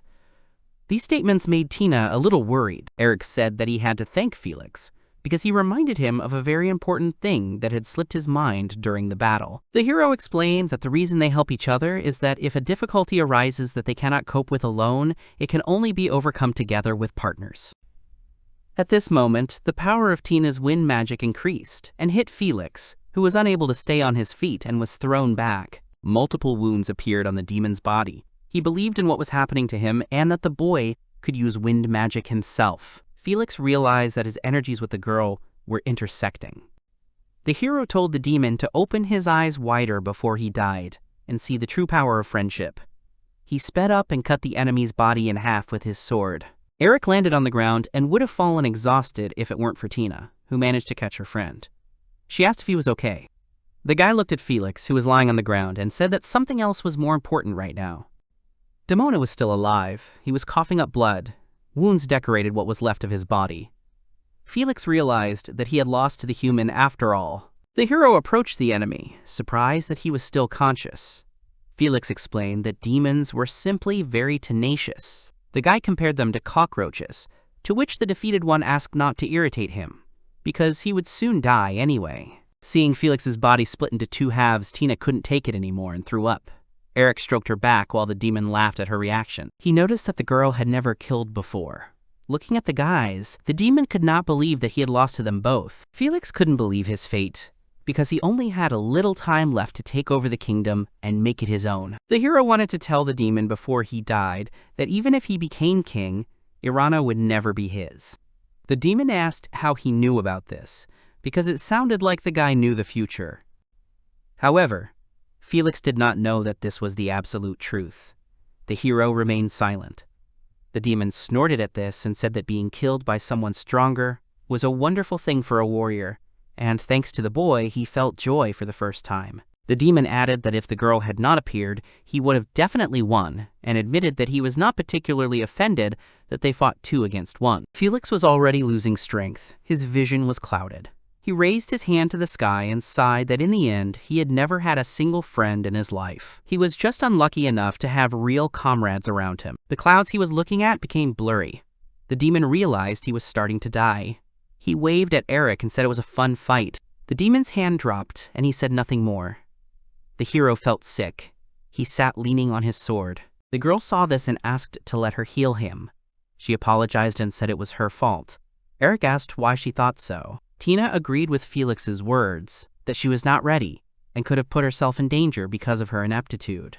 [SPEAKER 1] These statements made Tina a little worried. Eric said that he had to thank Felix, because he reminded him of a very important thing that had slipped his mind during the battle. The hero explained that the reason they help each other is that if a difficulty arises that they cannot cope with alone, it can only be overcome together with partners. At this moment, the power of Tina's wind magic increased and hit Felix, who was unable to stay on his feet and was thrown back. Multiple wounds appeared on the demon's body. He believed in what was happening to him and that the boy could use wind magic himself. Felix realized that his energies with the girl were intersecting. The hero told the demon to open his eyes wider before he died and see the true power of friendship. He sped up and cut the enemy's body in half with his sword. Eric landed on the ground and would have fallen exhausted if it weren't for Tina, who managed to catch her friend. She asked if he was okay. The guy looked at Felix, who was lying on the ground, and said that something else was more important right now. Demona was still alive. He was coughing up blood. Wounds decorated what was left of his body. Felix realized that he had lost to the human after all. The hero approached the enemy, surprised that he was still conscious. Felix explained that demons were simply very tenacious. The guy compared them to cockroaches, to which the defeated one asked not to irritate him, because he would soon die anyway. Seeing Felix's body split into two halves, Tina couldn't take it anymore and threw up. Eric stroked her back while the demon laughed at her reaction. He noticed that the girl had never killed before. Looking at the guys, the demon could not believe that he had lost to them both. Felix couldn't believe his fate, because he only had a little time left to take over the kingdom and make it his own. The hero wanted to tell the demon before he died that even if he became king, Irana would never be his. The demon asked how he knew about this, because it sounded like the guy knew the future. However, Felix did not know that this was the absolute truth. The hero remained silent. The demon snorted at this and said that being killed by someone stronger was a wonderful thing for a warrior, and thanks to the boy, he felt joy for the first time. The demon added that if the girl had not appeared, he would have definitely won, and admitted that he was not particularly offended that they fought 2 against 1. Felix was already losing strength. His vision was clouded. He raised his hand to the sky and sighed that in the end, he had never had a single friend in his life. He was just unlucky enough to have real comrades around him. The clouds he was looking at became blurry. The demon realized he was starting to die. He waved at Eric and said it was a fun fight. The demon's hand dropped, and he said nothing more. The hero felt sick. He sat leaning on his sword. The girl saw this and asked to let her heal him. She apologized and said it was her fault. Eric asked why she thought so. Tina agreed with Felix's words, that she was not ready and could have put herself in danger because of her ineptitude.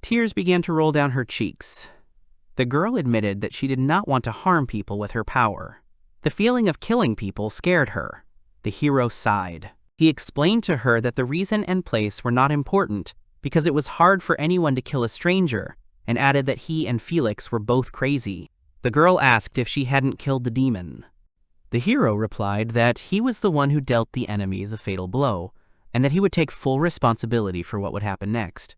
[SPEAKER 1] Tears began to roll down her cheeks. The girl admitted that she did not want to harm people with her power. The feeling of killing people scared her. The hero sighed. He explained to her that the reason and place were not important because it was hard for anyone to kill a stranger, and added that he and Felix were both crazy. The girl asked if she hadn't killed the demon. The hero replied that he was the one who dealt the enemy the fatal blow, and that he would take full responsibility for what would happen next.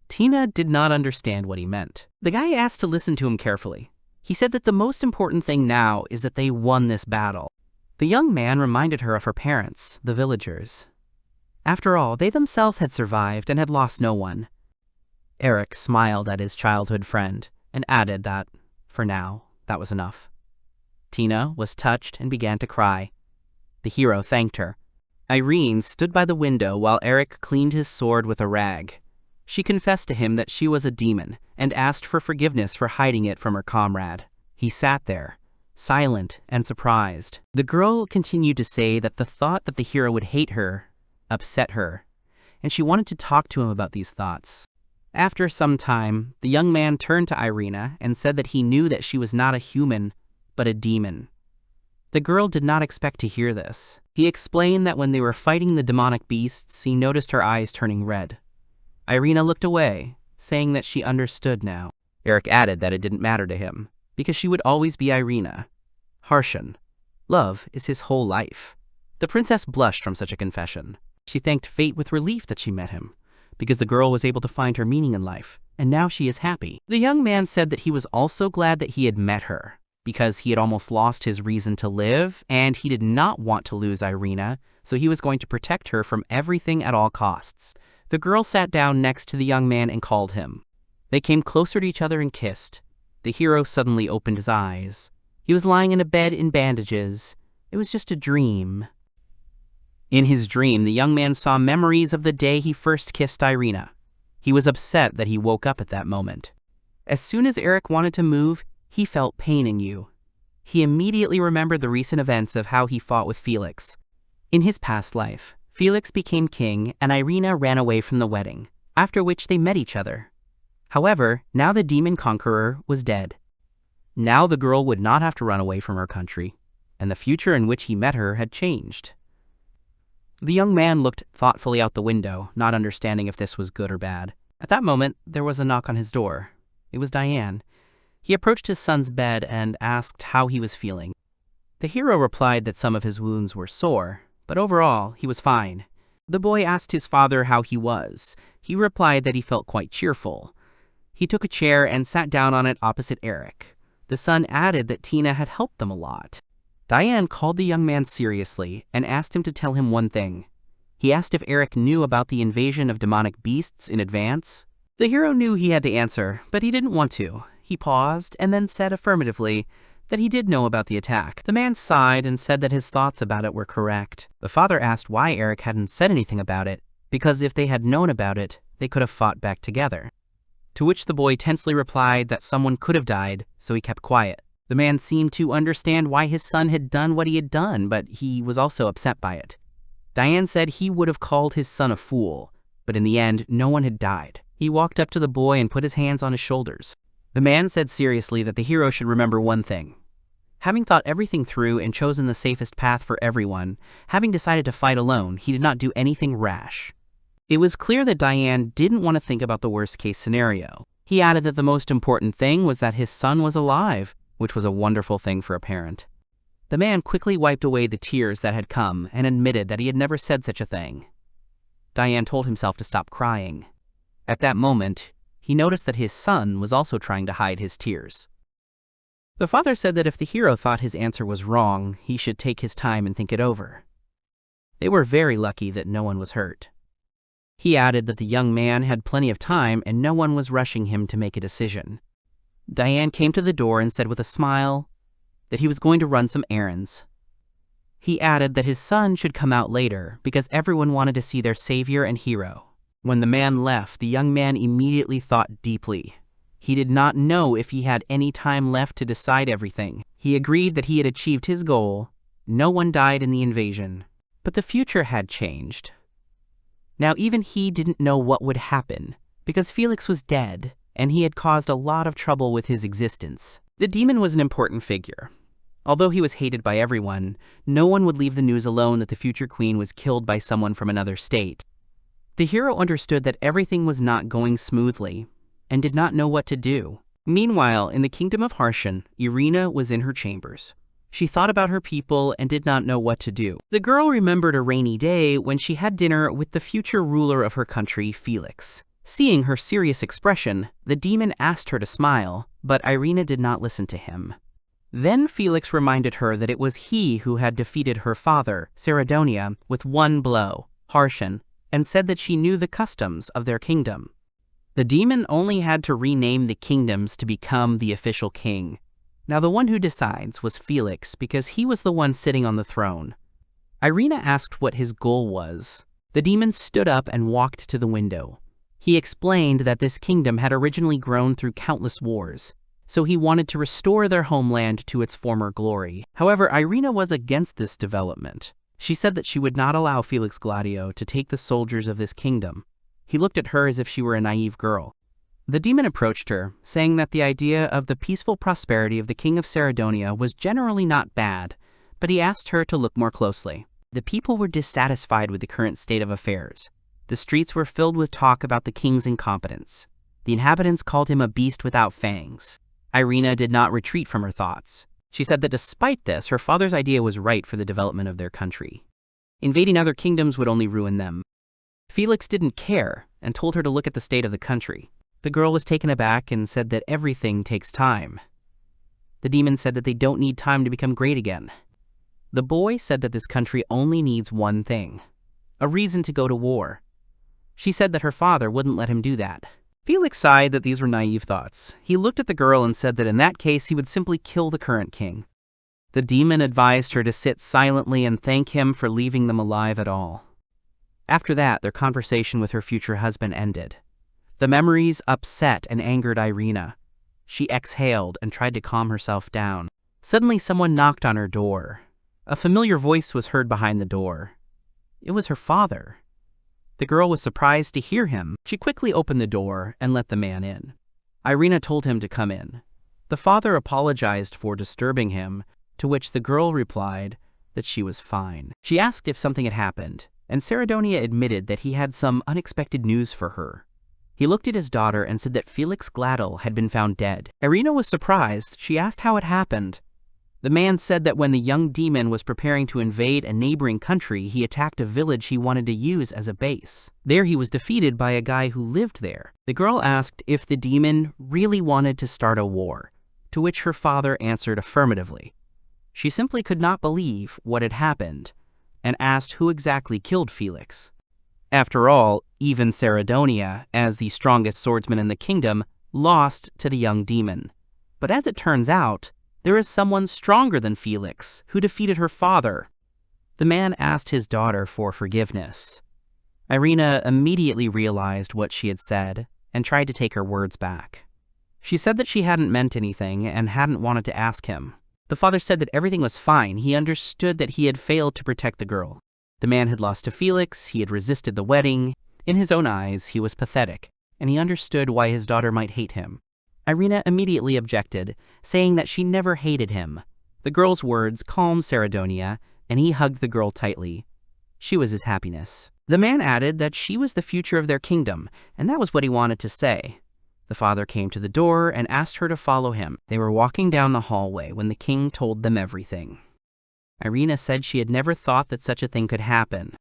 [SPEAKER 1] Tina did not understand what he meant. The guy asked to listen to him carefully. He said that the most important thing now is that they won this battle. The young man reminded her of her parents, the villagers. After all, they themselves had survived and had lost no one. Eric smiled at his childhood friend and added that, for now, that was enough. Tina was touched and began to cry. The hero thanked her. Irene stood by the window while Eric cleaned his sword with a rag. She confessed to him that she was a demon and asked for forgiveness for hiding it from her comrade. He sat there, silent and surprised. The girl continued to say that the thought that the hero would hate her upset her, and she wanted to talk to him about these thoughts. After some time, the young man turned to Irina and said that he knew that she was not a human, but a demon. The girl did not expect to hear this. He explained that when they were fighting the demonic beasts, he noticed her eyes turning red. Irina looked away, saying that she understood now. Eric added that it didn't matter to him, because she would always be Irina. Harshan. Love is his whole life. The princess blushed from such a confession. She thanked fate with relief that she met him, because the girl was able to find her meaning in life, and now she is happy. The young man said that he was also glad that he had met her, because he had almost lost his reason to live, and he did not want to lose Irina, so he was going to protect her from everything at all costs. The girl sat down next to the young man and called him. They came closer to each other and kissed. The hero suddenly opened his eyes. He was lying in a bed in bandages. It was just a dream. In his dream, the young man saw memories of the day he first kissed Irina. He was upset that he woke up at that moment. As soon as Eric wanted to move, he felt pain in you. He immediately remembered the recent events of how he fought with Felix. In his past life, Felix became king and Irina ran away from the wedding, after which they met each other. However, now the demon conqueror was dead. Now the girl would not have to run away from her country, and the future in which he met her had changed. The young man looked thoughtfully out the window, not understanding if this was good or bad. At that moment, there was a knock on his door. It was Diane. He approached his son's bed and asked how he was feeling. The hero replied that some of his wounds were sore, but overall, he was fine. The boy asked his father how he was. He replied that he felt quite cheerful. He took a chair and sat down on it opposite Eric. The son added that Tina had helped them a lot. Diane called the young man seriously and asked him to tell him one thing. He asked if Eric knew about the invasion of demonic beasts in advance. The hero knew he had to answer, but he didn't want to. He paused and then said affirmatively that he did know about the attack. The man sighed and said that his thoughts about it were correct. The father asked why Eric hadn't said anything about it, because if they had known about it, they could have fought back together. To which the boy tensely replied that someone could have died, so he kept quiet. The man seemed to understand why his son had done what he had done, but he was also upset by it. Diane said he would have called his son a fool, but in the end, no one had died. He walked up to the boy and put his hands on his shoulders. The man said seriously that the hero should remember one thing. Having thought everything through and chosen the safest path for everyone, having decided to fight alone, he did not do anything rash. It was clear that Diane didn't want to think about the worst-case scenario. He added that the most important thing was that his son was alive, which was a wonderful thing for a parent. The man quickly wiped away the tears that had come and admitted that he had never said such a thing. Diane told himself to stop crying. At that moment, he noticed that his son was also trying to hide his tears. The father said that if the hero thought his answer was wrong, he should take his time and think it over. They were very lucky that no one was hurt. He added that the young man had plenty of time and no one was rushing him to make a decision. Diane came to the door and said with a smile that he was going to run some errands. He added that his son should come out later because everyone wanted to see their savior and hero. When the man left, the young man immediately thought deeply. He did not know if he had any time left to decide everything. He agreed that he had achieved his goal. No one died in the invasion. But the future had changed. Now even he didn't know what would happen, because Felix was dead, and he had caused a lot of trouble with his existence. The demon was an important figure. Although he was hated by everyone, no one would leave the news alone that the future queen was killed by someone from another state. The hero understood that everything was not going smoothly, and did not know what to do. Meanwhile, in the kingdom of Harshan, Irina was in her chambers. She thought about her people and did not know what to do. The girl remembered a rainy day when she had dinner with the future ruler of her country, Felix. Seeing her serious expression, the demon asked her to smile, but Irina did not listen to him. Then Felix reminded her that it was he who had defeated her father, Saradonia, with one blow, Harshan, and said that she knew the customs of their kingdom. The demon only had to rename the kingdoms to become the official king. Now the one who decides was Felix because he was the one sitting on the throne. Irina asked what his goal was. The demon stood up and walked to the window. He explained that this kingdom had originally grown through countless wars, so he wanted to restore their homeland to its former glory. However, Irina was against this development. She said that she would not allow Felix Gladio to take the soldiers of this kingdom. He looked at her as if she were a naive girl. The demon approached her, saying that the idea of the peaceful prosperity of the king of Saradonia was generally not bad, but he asked her to look more closely. The people were dissatisfied with the current state of affairs. The streets were filled with talk about the king's incompetence. The inhabitants called him a beast without fangs. Irina did not retreat from her thoughts. She said that despite this, her father's idea was right for the development of their country. Invading other kingdoms would only ruin them. Felix didn't care and told her to look at the state of the country. The girl was taken aback and said that everything takes time. The demon said that they don't need time to become great again. The boy said that this country only needs one thing: a reason to go to war. She said that her father wouldn't let him do that. Felix sighed that these were naive thoughts. He looked at the girl and said that in that case he would simply kill the current king. The demon advised her to sit silently and thank him for leaving them alive at all. After that, their conversation with her future husband ended. The memories upset and angered Irina. She exhaled and tried to calm herself down. Suddenly someone knocked on her door. A familiar voice was heard behind the door. It was her father. The girl was surprised to hear him. She quickly opened the door and let the man in. Irina told him to come in. The father apologized for disturbing him, to which the girl replied that she was fine. She asked if something had happened, and Saradonia admitted that he had some unexpected news for her. He looked at his daughter and said that Felix Gladel had been found dead. Irina was surprised. She asked how it happened. The man said that when the young demon was preparing to invade a neighboring country, he attacked a village he wanted to use as a base. There he was defeated by a guy who lived there. The girl asked if the demon really wanted to start a war, to which her father answered affirmatively. She simply could not believe what had happened, and asked who exactly killed Felix. After all, even Saradonia, as the strongest swordsman in the kingdom, lost to the young demon. But as it turns out, there is someone stronger than Felix who defeated her father. The man asked his daughter for forgiveness. Irina immediately realized what she had said and tried to take her words back. She said that she hadn't meant anything and hadn't wanted to ask him. The father said that everything was fine. He understood that he had failed to protect the girl. The man had lost to Felix, he had resisted the wedding. In his own eyes, he was pathetic, and he understood why his daughter might hate him. Irina immediately objected, saying that she never hated him. The girl's words calmed Saradonia, and he hugged the girl tightly. She was his happiness. The man added that she was the future of their kingdom, and that was what he wanted to say. The father came to the door and asked her to follow him. They were walking down the hallway when the king told them everything. Irina said she had never thought that such a thing could happen.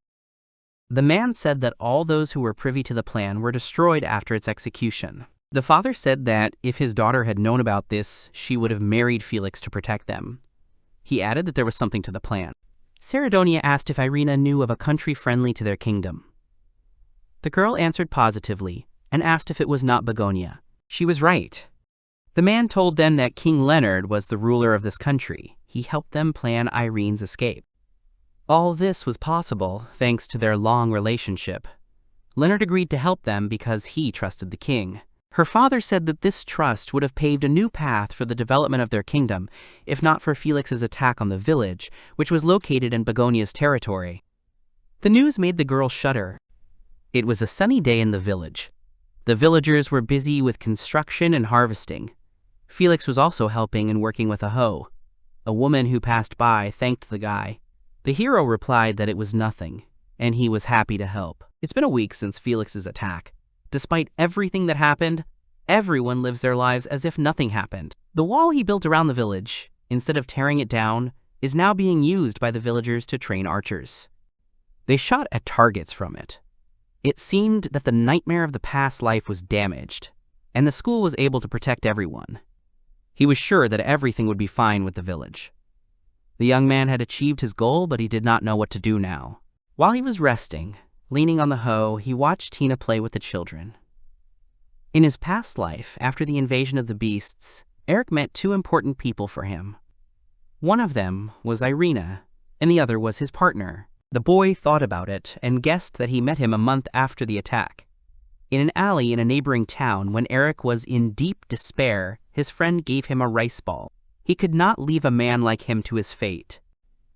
[SPEAKER 1] The man said that all those who were privy to the plan were destroyed after its execution. The father said that if his daughter had known about this, she would have married Felix to protect them. He added that there was something to the plan. Saradonia asked if Irina knew of a country friendly to their kingdom. The girl answered positively and asked if it was not Begonia. She was right. The man told them that King Leonard was the ruler of this country. He helped them plan Irene's escape. All this was possible thanks to their long relationship. Leonard agreed to help them because he trusted the king. Her father said that this trust would have paved a new path for the development of their kingdom, if not for Felix's attack on the village, which was located in Begonia's territory. The news made the girl shudder. It was a sunny day in the village. The villagers were busy with construction and harvesting. Felix was also helping and working with a hoe. A woman who passed by thanked the guy. The hero replied that it was nothing, and he was happy to help. It's been a week since Felix's attack. Despite everything that happened, everyone lives their lives as if nothing happened. The wall he built around the village, instead of tearing it down, is now being used by the villagers to train archers. They shot at targets from it. It seemed that the nightmare of the past life was damaged, and the school was able to protect everyone. He was sure that everything would be fine with the village. The young man had achieved his goal, but he did not know what to do now. While he was resting, leaning on the hoe, he watched Tina play with the children. In his past life, after the invasion of the beasts, Eric met two important people for him. One of them was Irina, and the other was his partner. The boy thought about it and guessed that he met him a month after the attack. In an alley in a neighboring town, when Eric was in deep despair, his friend gave him a rice ball. He could not leave a man like him to his fate.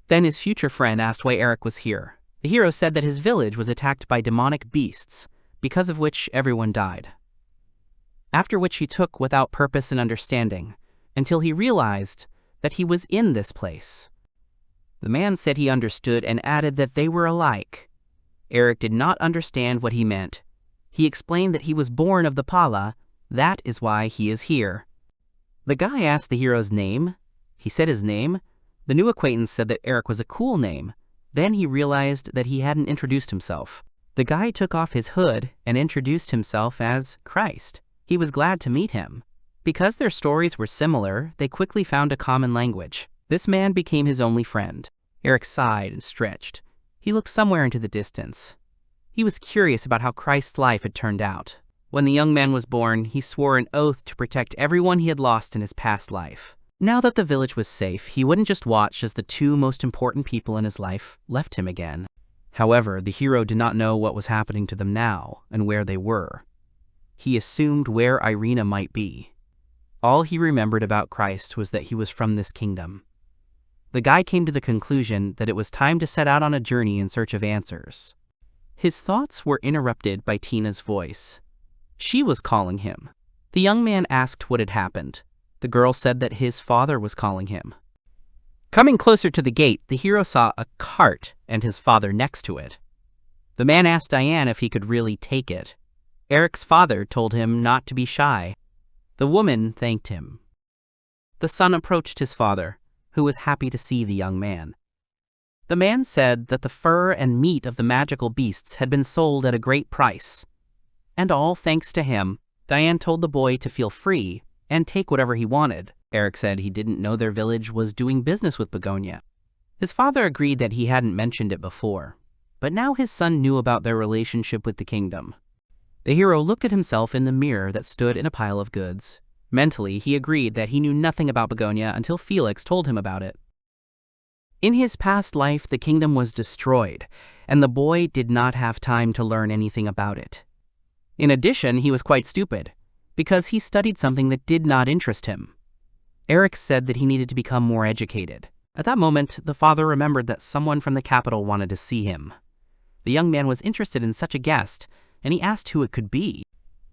[SPEAKER 1] Then his future friend asked why Eric was here. The hero said that his village was attacked by demonic beasts, because of which everyone died. After which he took without purpose and understanding, until he realized that he was in this place. The man said he understood and added that they were alike. Eric did not understand what he meant. He explained that he was born of the Pala, That is why he is here. The guy asked the hero's name. He said his name. The new acquaintance said that Eric was a cool name. Then he realized that he hadn't introduced himself. The guy took off his hood and introduced himself as Christ. He was glad to meet him. Because their stories were similar, they quickly found a common language. This man became his only friend. Eric sighed and stretched. He looked somewhere into the distance. He was curious about how Christ's life had turned out. When the young man was born, he swore an oath to protect everyone he had lost in his past life. Now that the village was safe, he wouldn't just watch as the two most important people in his life left him again. However, the hero did not know what was happening to them now and where they were. He assumed where Irina might be. All he remembered about Christ was that he was from this kingdom. The guy came to the conclusion that it was time to set out on a journey in search of answers. His thoughts were interrupted by Tina's voice. She was calling him. The young man asked what had happened. The girl said that his father was calling him. Coming closer to the gate, the hero saw a cart and his father next to it. The man asked Diane if he could really take it. Eric's father told him not to be shy. The woman thanked him. The son approached his father, who was happy to see the young man. The man said that the fur and meat of the magical beasts had been sold at a great price. And all thanks to him, Diane told the boy to feel free and take whatever he wanted. Eric said he didn't know their village was doing business with Begonia. His father agreed that he hadn't mentioned it before, but now his son knew about their relationship with the kingdom. The hero looked at himself in the mirror that stood in a pile of goods. Mentally, he agreed that he knew nothing about Begonia until Felix told him about it. In his past life, the kingdom was destroyed, and the boy did not have time to learn anything about it. In addition, he was quite stupid, because he studied something that did not interest him. Eric said that he needed to become more educated. At that moment, the father remembered that someone from the capital wanted to see him. The young man was interested in such a guest, and he asked who it could be.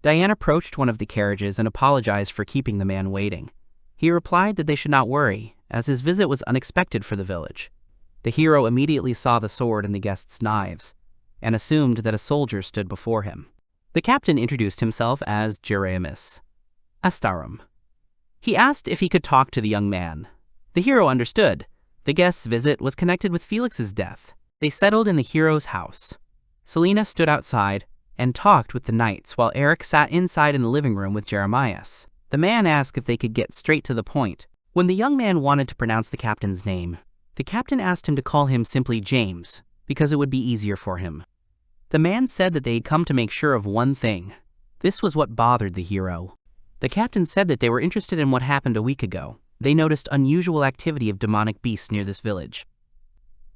[SPEAKER 1] Diane approached one of the carriages and apologized for keeping the man waiting. He replied that they should not worry, as his visit was unexpected for the village. The hero immediately saw the sword and the guest's knives, and assumed that a soldier stood before him. The captain introduced himself as Jeremus Astarum. He asked if he could talk to the young man. The hero understood. The guest's visit was connected with Felix's death. They settled in the hero's house. Selena stood outside and talked with the knights while Eric sat inside in the living room with Jeremias. The man asked if they could get straight to the point. When the young man wanted to pronounce the captain's name, the captain asked him to call him simply James, because it would be easier for him. The man said that they had come to make sure of one thing. This was what bothered the hero. The captain said that they were interested in what happened a week ago. They noticed unusual activity of demonic beasts near this village.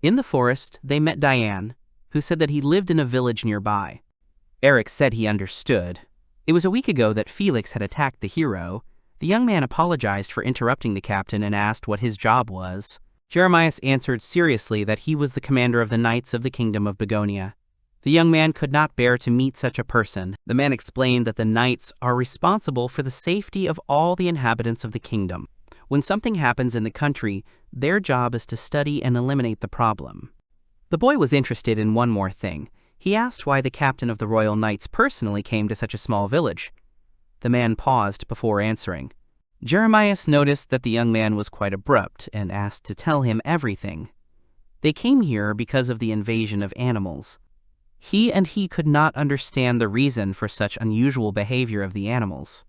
[SPEAKER 1] In the forest, they met Diane, who said that he lived in a village nearby. Eric said he understood. It was a week ago that Felix had attacked the hero. The young man apologized for interrupting the captain and asked what his job was. Jeremias answered seriously that he was the commander of the Knights of the Kingdom of Begonia. The young man could not bear to meet such a person. The man explained that the knights are responsible for the safety of all the inhabitants of the kingdom. When something happens in the country, their job is to study and eliminate the problem. The boy was interested in one more thing. He asked why the captain of the Royal Knights personally came to such a small village. The man paused before answering. Jeremias noticed that the young man was quite abrupt and asked to tell him everything. They came here because of the invasion of animals. He could not understand the reason for such unusual behavior of the animals.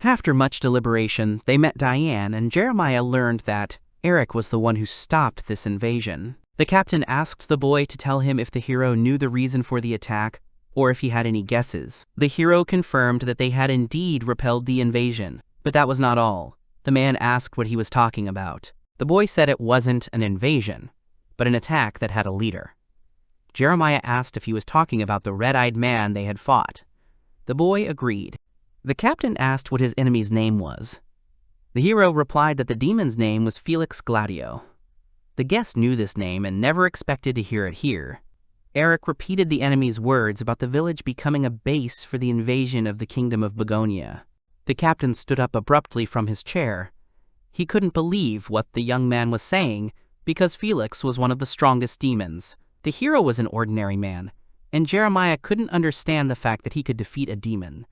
[SPEAKER 1] After much deliberation, they met Diane, and Jeremiah learned that Eric was the one who stopped this invasion. The captain asked the boy to tell him if the hero knew the reason for the attack, or if he had any guesses. The hero confirmed that they had indeed repelled the invasion, but that was not all. The man asked what he was talking about. The boy said it wasn't an invasion, but an attack that had a leader. Jeremiah asked if he was talking about the red-eyed man they had fought. The boy agreed. The captain asked what his enemy's name was. The hero replied that the demon's name was Felix Gladio. The guest knew this name and never expected to hear it here. Eric repeated the enemy's words about the village becoming a base for the invasion of the kingdom of Begonia. The captain stood up abruptly from his chair. He couldn't believe what the young man was saying because Felix was one of the strongest demons. The hero was an ordinary man, and Jeremiah couldn't understand the fact that he could defeat a demon.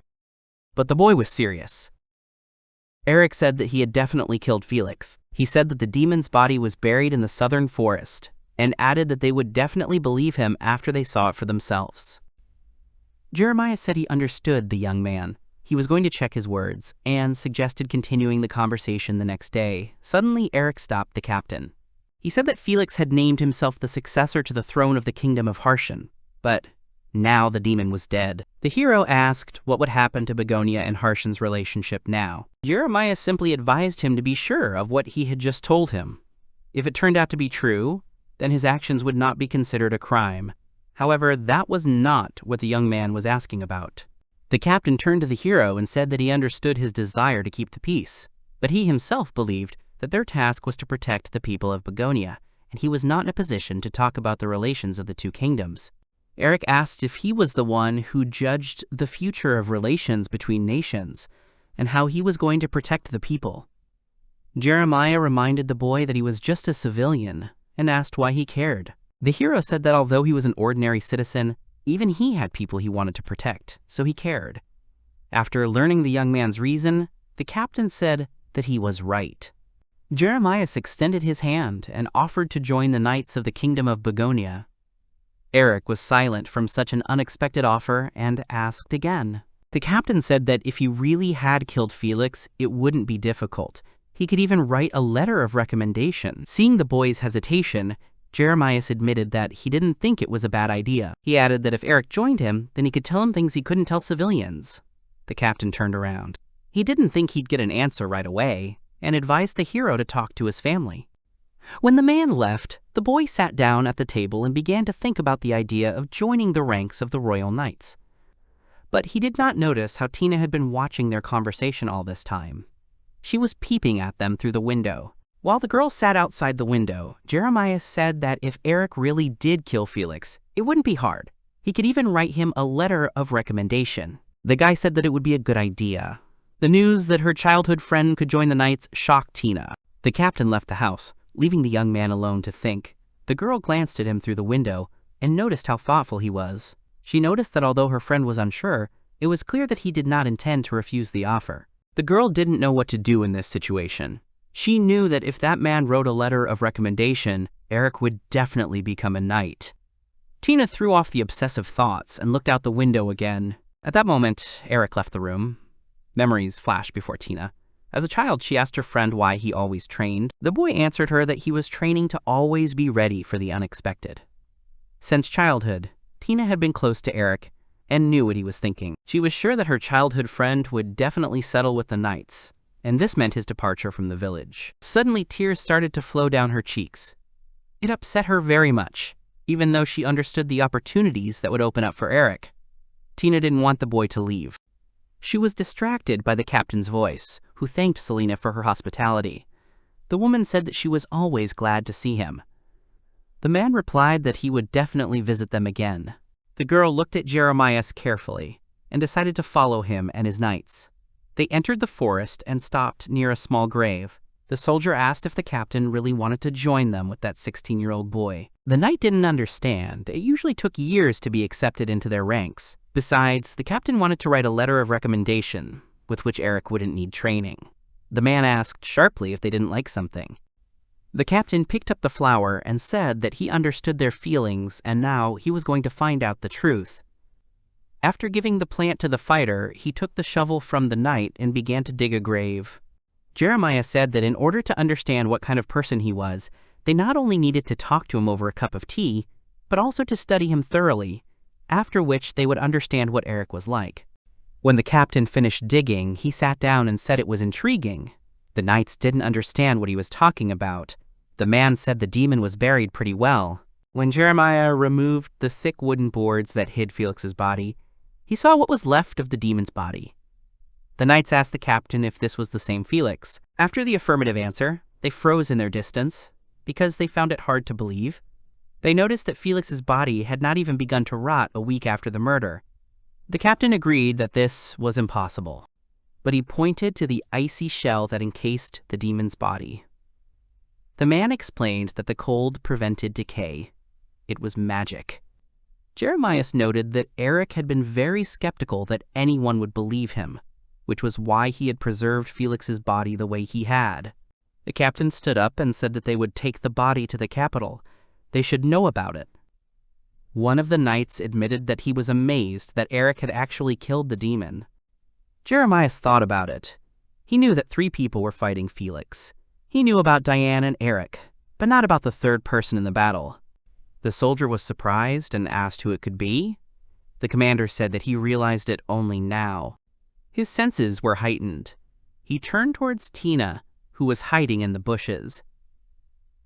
[SPEAKER 1] But the boy was serious. Eric said that he had definitely killed Felix. He said that the demon's body was buried in the southern forest, and added that they would definitely believe him after they saw it for themselves. Jeremiah said he understood the young man. He was going to check his words, and suggested continuing the conversation the next day. Suddenly, Eric stopped the captain. He said that Felix had named himself the successor to the throne of the kingdom of Harshan, but now the demon was dead. The hero asked what would happen to Begonia and Harshan's relationship now. Jeremiah simply advised him to be sure of what he had just told him. If it turned out to be true, then his actions would not be considered a crime. However, that was not what the young man was asking about. The captain turned to the hero and said that he understood his desire to keep the peace, but he himself believed that their task was to protect the people of Begonia, and he was not in a position to talk about the relations of the two kingdoms. Eric asked if he was the one who judged the future of relations between nations, and how he was going to protect the people. Jeremiah reminded the boy that he was just a civilian, and asked why he cared. The hero said that although he was an ordinary citizen, even he had people he wanted to protect, so he cared. After learning the young man's reason, the captain said that he was right. Jeremiah extended his hand and offered to join the knights of the kingdom of Begonia. Eric was silent from such an unexpected offer and asked again. The captain said that if he really had killed Felix, it wouldn't be difficult. He could even write a letter of recommendation. Seeing the boy's hesitation, Jeremiah admitted that he didn't think it was a bad idea. He added that if Eric joined him, then he could tell him things he couldn't tell civilians. The captain turned around. He didn't think he'd get an answer right away, and advised the hero to talk to his family. When the man left, the boy sat down at the table and began to think about the idea of joining the ranks of the Royal Knights. But he did not notice how Tina had been watching their conversation all this time. She was peeping at them through the window. While the girl sat outside the window, Jeremiah said that if Eric really did kill Felix, it wouldn't be hard. He could even write him a letter of recommendation. The guy said that it would be a good idea. The news that her childhood friend could join the Knights shocked Tina. The captain left the house, leaving the young man alone to think. The girl glanced at him through the window and noticed how thoughtful he was. She noticed that although her friend was unsure, it was clear that he did not intend to refuse the offer. The girl didn't know what to do in this situation. She knew that if that man wrote a letter of recommendation, Eric would definitely become a knight. Tina threw off the obsessive thoughts and looked out the window again. At that moment, Eric left the room. Memories flashed before Tina. As a child, she asked her friend why he always trained. The boy answered her that he was training to always be ready for the unexpected. Since childhood, Tina had been close to Eric and knew what he was thinking. She was sure that her childhood friend would definitely settle with the Knights, and this meant his departure from the village. Suddenly, tears started to flow down her cheeks. It upset her very much, even though she understood the opportunities that would open up for Eric. Tina didn't want the boy to leave. She was distracted by the captain's voice, who thanked Selena for her hospitality. The woman said that she was always glad to see him. The man replied that he would definitely visit them again. The girl looked at Jeremiah carefully and decided to follow him and his knights. They entered the forest and stopped near a small grave. The soldier asked if the captain really wanted to join them with that 16-year-old boy. The knight didn't understand. It usually took years to be accepted into their ranks. Besides, the captain wanted to write a letter of recommendation, with which Eric wouldn't need training. The man asked sharply if they didn't like something. The captain picked up the flower and said that he understood their feelings and now he was going to find out the truth. After giving the plant to the fighter, he took the shovel from the knight and began to dig a grave. Jeremiah said that in order to understand what kind of person he was, they not only needed to talk to him over a cup of tea, but also to study him thoroughly, after which they would understand what Eric was like. When the captain finished digging, he sat down and said it was intriguing. The knights didn't understand what he was talking about. The man said the demon was buried pretty well. When Jeremiah removed the thick wooden boards that hid Felix's body, he saw what was left of the demon's body. The knights asked the captain if this was the same Felix. After the affirmative answer, they froze in their distance, because they found it hard to believe. They noticed that Felix's body had not even begun to rot a week after the murder. The captain agreed that this was impossible, but he pointed to the icy shell that encased the demon's body. The man explained that the cold prevented decay. It was magic. Jeremiah noted that Eric had been very skeptical that anyone would believe him. which was why he had preserved Felix's body the way he had. The captain stood up and said that they would take the body to the capital. They should know about it. One of the knights admitted that he was amazed that Eric had actually killed the demon. Jeremiah thought about it. He knew that 3 people were fighting Felix. He knew about Diane and Eric, but not about the 3rd person in the battle. The soldier was surprised and asked who it could be. The commander said that he realized it only now. His senses were heightened. He turned towards Tina, who was hiding in the bushes.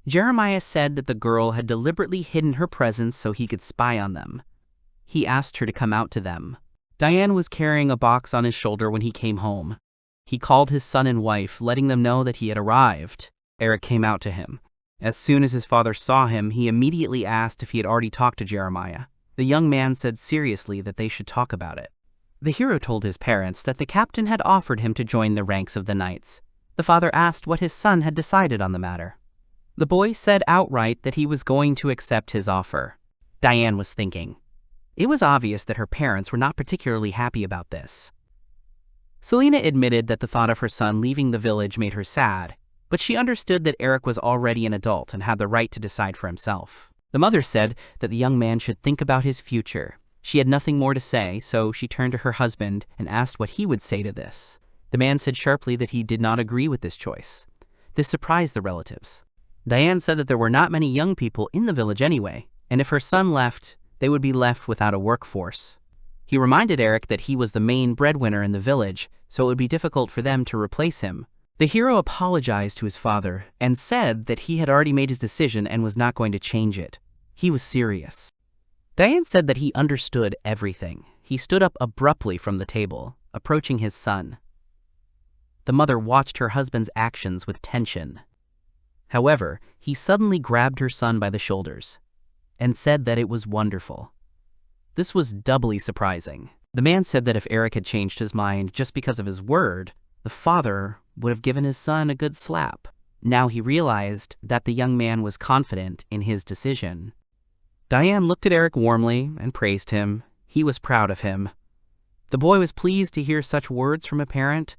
[SPEAKER 1] Jeremiah said that the girl had deliberately hidden her presence so he could spy on them. He asked her to come out to them. Diane was carrying a box on his shoulder when he came home. He called his son and wife, letting them know that he had arrived. Eric came out to him. As soon as his father saw him, he immediately asked if he had already talked to Jeremiah. The young man said seriously that they should talk about it. The hero told his parents that the captain had offered him to join the ranks of the knights. The father asked what his son had decided on the matter. The boy said outright that he was going to accept his offer. Diane was thinking. It was obvious that her parents were not particularly happy about this. Selena admitted that the thought of her son leaving the village made her sad, but she understood that Eric was already an adult and had the right to decide for himself. The mother said that the young man should think about his future. She had nothing more to say, so she turned to her husband and asked what he would say to this. The man said sharply that he did not agree with this choice. This surprised the relatives. Diane said that there were not many young people in the village anyway, and if her son left, they would be left without a workforce. He reminded Eric that he was the main breadwinner in the village, so it would be difficult for them to replace him. The hero apologized to his father and said that he had already made his decision and was not going to change it. He was serious. Diane said that he understood everything. He stood up abruptly from the table, approaching his son. The mother watched her husband's actions with tension. However, he suddenly grabbed her son by the shoulders and said that it was wonderful. This was doubly surprising. The man said that if Eric had changed his mind just because of his word, the father would have given his son a good slap. Now he realized that the young man was confident in his decision. Diane looked at Eric warmly and praised him. He was proud of him. The boy was pleased to hear such words from a parent.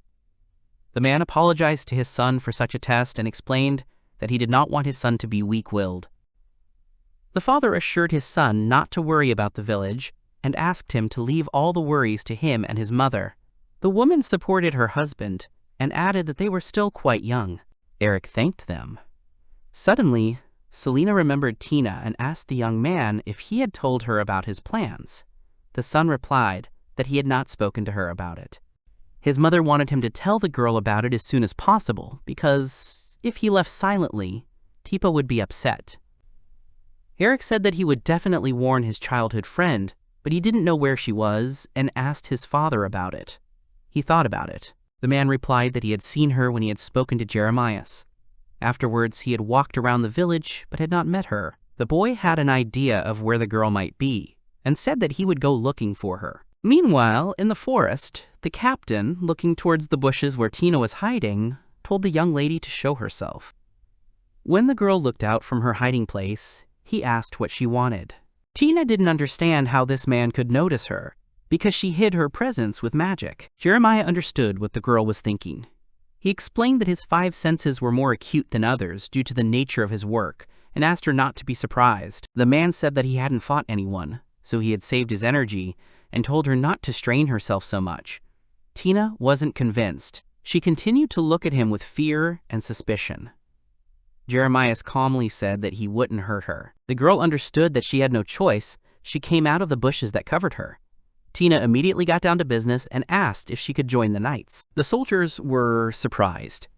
[SPEAKER 1] The man apologized to his son for such a test and explained that he did not want his son to be weak-willed. The father assured his son not to worry about the village and asked him to leave all the worries to him and his mother. The woman supported her husband and added that they were still quite young. Eric thanked them. Suddenly, Selena remembered Tina and asked the young man if he had told her about his plans. The son replied that he had not spoken to her about it. His mother wanted him to tell the girl about it as soon as possible because if he left silently, Tipa would be upset. Eric said that he would definitely warn his childhood friend, but he didn't know where she was and asked his father about it. He thought about it. The man replied that he had seen her when he had spoken to Jeremiah. Afterwards, he had walked around the village but had not met her. The boy had an idea of where the girl might be and said that he would go looking for her. Meanwhile, in the forest, the captain, looking towards the bushes where Tina was hiding, told the young lady to show herself. When the girl looked out from her hiding place, he asked what she wanted. Tina didn't understand how this man could notice her, because she hid her presence with magic. Jeremiah understood what the girl was thinking. He explained that his 5 senses were more acute than others due to the nature of his work, and asked her not to be surprised. The man said that he hadn't fought anyone, so he had saved his energy, and told her not to strain herself so much. Tina wasn't convinced. She continued to look at him with fear and suspicion. Jeremiah calmly said that he wouldn't hurt her. The girl understood that she had no choice. She came out of the bushes that covered her. Tina immediately got down to business and asked if she could join the knights. The soldiers were surprised.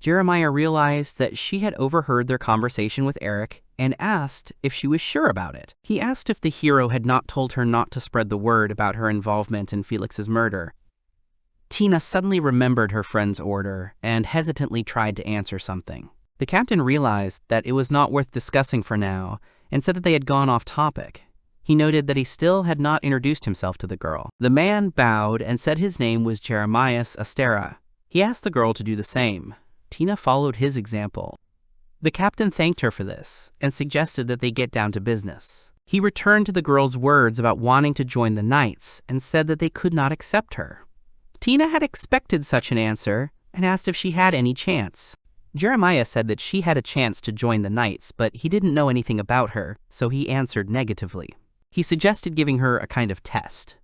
[SPEAKER 1] Jeremiah realized that she had overheard their conversation with Eric and asked if she was sure about it. He asked if the hero had not told her not to spread the word about her involvement in Felix's murder. Tina suddenly remembered her friend's order and hesitantly tried to answer something. The captain realized that it was not worth discussing for now and said that they had gone off topic. He noted that he still had not introduced himself to the girl. The man bowed and said his name was Jeremiah Astera. He asked the girl to do the same. Tina followed his example. The captain thanked her for this and suggested that they get down to business. He returned to the girl's words about wanting to join the knights and said that they could not accept her. Tina had expected such an answer and asked if she had any chance. Jeremiah said that she had a chance to join the Knights, but he didn't know anything about her, so he answered negatively. He suggested giving her a kind of test.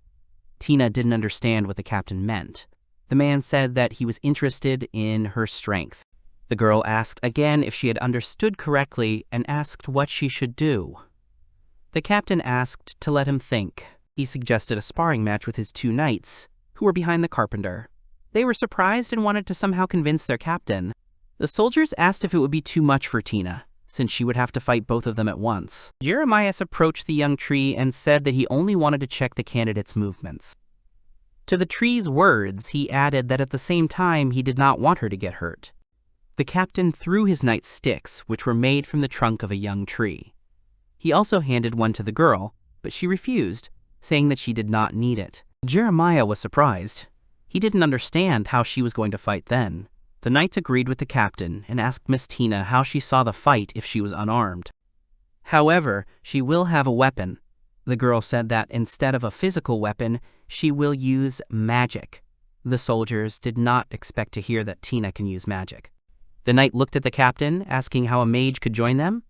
[SPEAKER 1] Tina didn't understand what the captain meant. The man said that he was interested in her strength. The girl asked again if she had understood correctly and asked what she should do. The captain asked to let him think. He suggested a sparring match with his 2 knights, who were behind the carpenter. They were surprised and wanted to somehow convince their captain. The soldiers asked if it would be too much for Tina, since she would have to fight both of them at once. Jeremiah approached the young tree and said that he only wanted to check the candidate's movements. To the tree's words, he added that at the same time he did not want her to get hurt. The captain threw his knight's sticks, which were made from the trunk of a young tree. He also handed one to the girl, but she refused, saying that she did not need it. Jeremiah was surprised. He didn't understand how she was going to fight then. The knights agreed with the captain and asked Miss Tina how she saw the fight if she was unarmed. However, she will have a weapon. The girl said that instead of a physical weapon, she will use magic. The soldiers did not expect to hear that Tina can use magic. The knight looked at the captain, asking how a mage could join them.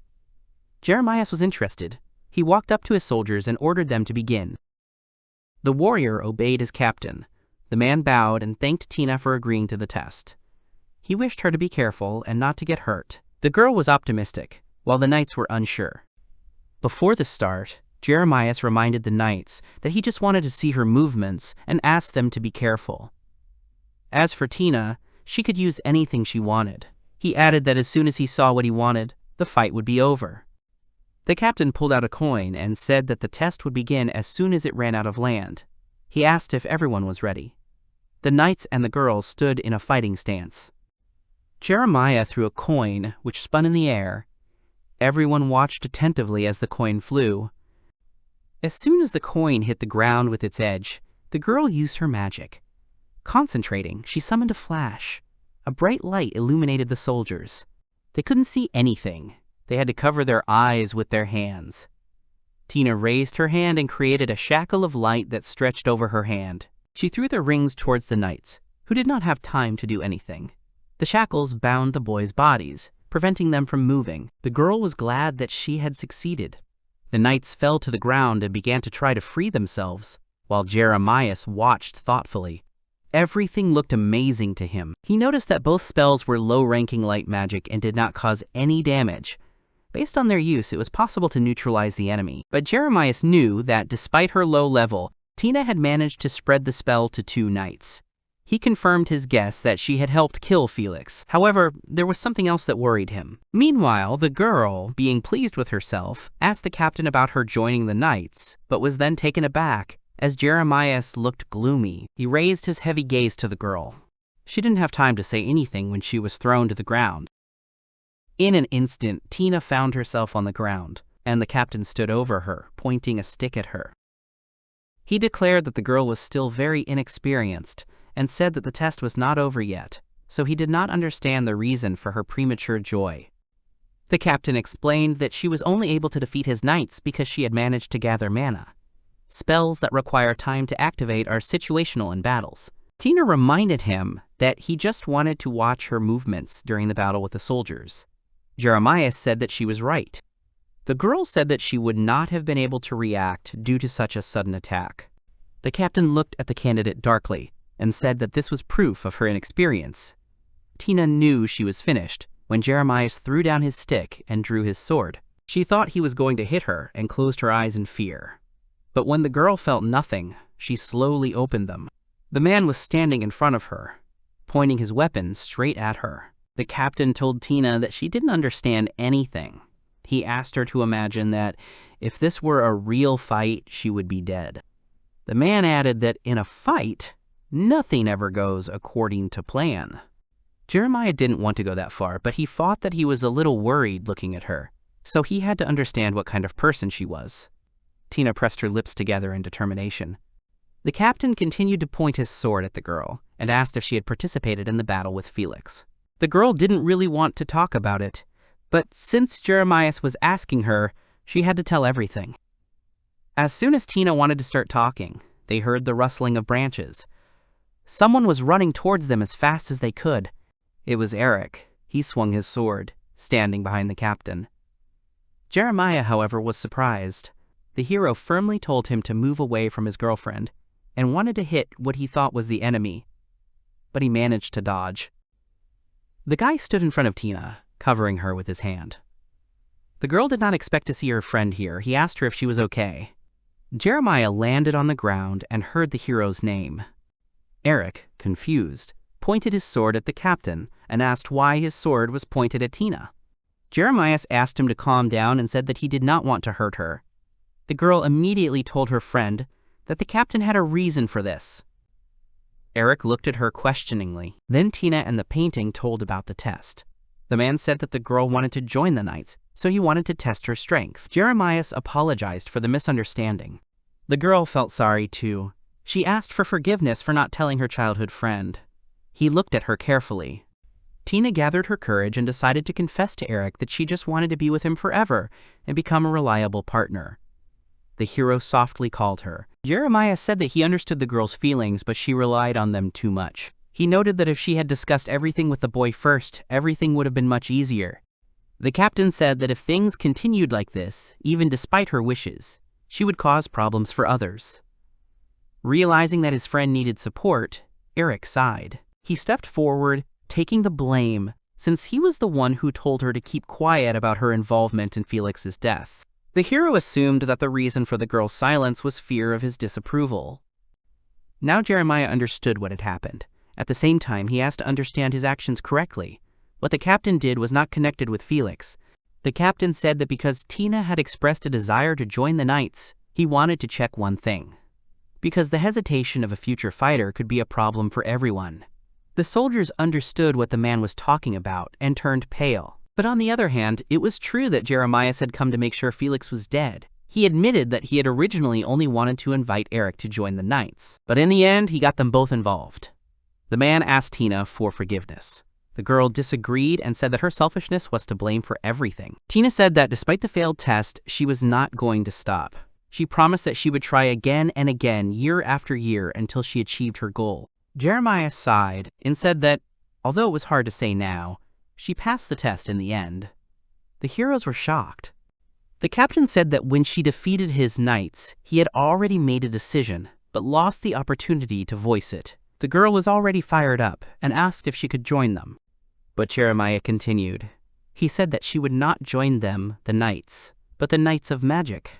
[SPEAKER 1] Jeremiah was interested. He walked up to his soldiers and ordered them to begin. The warrior obeyed his captain. The man bowed and thanked Tina for agreeing to the test. He wished her to be careful and not to get hurt. The girl was optimistic, while the knights were unsure. Before the start, Jeremiah reminded the knights that he just wanted to see her movements and asked them to be careful. As for Tina, she could use anything she wanted. He added that as soon as he saw what he wanted, the fight would be over. The captain pulled out a coin and said that the test would begin as soon as it ran out of land. He asked if everyone was ready. The knights and the girls stood in a fighting stance. Jeremiah threw a coin, which spun in the air. Everyone watched attentively as the coin flew. As soon as the coin hit the ground with its edge, the girl used her magic. Concentrating, she summoned a flash. A bright light illuminated the soldiers. They couldn't see anything. They had to cover their eyes with their hands. Tina raised her hand and created a shackle of light that stretched over her hand. She threw the rings towards the knights, who did not have time to do anything. The shackles bound the boys' bodies, preventing them from moving. The girl was glad that she had succeeded. The knights fell to the ground and began to try to free themselves, while Jeremiah watched thoughtfully. Everything looked amazing to him. He noticed that both spells were low-ranking light magic and did not cause any damage. Based on their use, it was possible to neutralize the enemy. But Jeremiah knew that despite her low level, Tina had managed to spread the spell to 2 knights. He confirmed his guess that she had helped kill Felix. However, there was something else that worried him. Meanwhile, the girl, being pleased with herself, asked the captain about her joining the knights, but was then taken aback as Jeremiah looked gloomy. He raised his heavy gaze to the girl. She didn't have time to say anything when she was thrown to the ground. In an instant, Tina found herself on the ground, and the captain stood over her, pointing a stick at her. He declared that the girl was still very inexperienced, and said that the test was not over yet, so he did not understand the reason for her premature joy. The captain explained that she was only able to defeat his knights because she had managed to gather mana. Spells that require time to activate are situational in battles. Tina reminded him that he just wanted to watch her movements during the battle with the soldiers. Jeremiah said that she was right. The girl said that she would not have been able to react due to such a sudden attack. The captain looked at the candidate darkly and said that this was proof of her inexperience. Tina knew she was finished when Jeremiah threw down his stick and drew his sword. She thought he was going to hit her and closed her eyes in fear. But when the girl felt nothing, she slowly opened them. The man was standing in front of her, pointing his weapon straight at her. The captain told Tina that she didn't understand anything. He asked her to imagine that if this were a real fight, she would be dead. The man added that in a fight, nothing ever goes according to plan. Jeremiah didn't want to go that far, but he thought that he was a little worried looking at her, so he had to understand what kind of person she was. Tina pressed her lips together in determination. The captain continued to point his sword at the girl and asked if she had participated in the battle with Felix. The girl didn't really want to talk about it, but since Jeremiah was asking her, she had to tell everything. As soon as Tina wanted to start talking, they heard the rustling of branches. Someone was running towards them as fast as they could. It was Eric. He swung his sword, standing behind the captain. Jeremiah, however, was surprised. The hero firmly told him to move away from his girlfriend and wanted to hit what he thought was the enemy, but he managed to dodge. The guy stood in front of Tina, covering her with his hand. The girl did not expect to see her friend here. He asked her if she was okay. Jeremiah landed on the ground and heard the hero's name. Eric, confused, pointed his sword at the captain and asked why his sword was pointed at Tina. Jeremiah asked him to calm down and said that he did not want to hurt her. The girl immediately told her friend that the captain had a reason for this. Eric looked at her questioningly. Then Tina and the painting told about the test. The man said that the girl wanted to join the knights, so he wanted to test her strength. Jeremiah apologized for the misunderstanding. The girl felt sorry too. She asked for forgiveness for not telling her childhood friend. He looked at her carefully. Tina gathered her courage and decided to confess to Eric that she just wanted to be with him forever and become a reliable partner. The hero softly called her. Jeremiah said that he understood the girl's feelings, but she relied on them too much. He noted that if she had discussed everything with the boy first, everything would have been much easier. The captain said that if things continued like this, even despite her wishes, she would cause problems for others. Realizing that his friend needed support, Eric sighed. He stepped forward, taking the blame, since he was the one who told her to keep quiet about her involvement in Felix's death. The hero assumed that the reason for the girl's silence was fear of his disapproval. Now Jeremiah understood what had happened. At the same time, he asked to understand his actions correctly. What the captain did was not connected with Felix. The captain said that because Tina had expressed a desire to join the knights, he wanted to check one thing. Because the hesitation of a future fighter could be a problem for everyone. The soldiers understood what the man was talking about and turned pale. But on the other hand, it was true that Jeremiah had come to make sure Felix was dead. He admitted that he had originally only wanted to invite Eric to join the knights, but in the end, he got them both involved. The man asked Tina for forgiveness. The girl disagreed and said that her selfishness was to blame for everything. Tina said that despite the failed test, she was not going to stop. She promised that she would try again and again, year after year, until she achieved her goal. Jeremiah sighed and said that, although it was hard to say now, she passed the test in the end. The heroes were shocked. The captain said that when she defeated his knights, he had already made a decision, but lost the opportunity to voice it. The girl was already fired up and asked if she could join them. But Jeremiah continued. He said that she would not join them, the knights, but the knights of magic.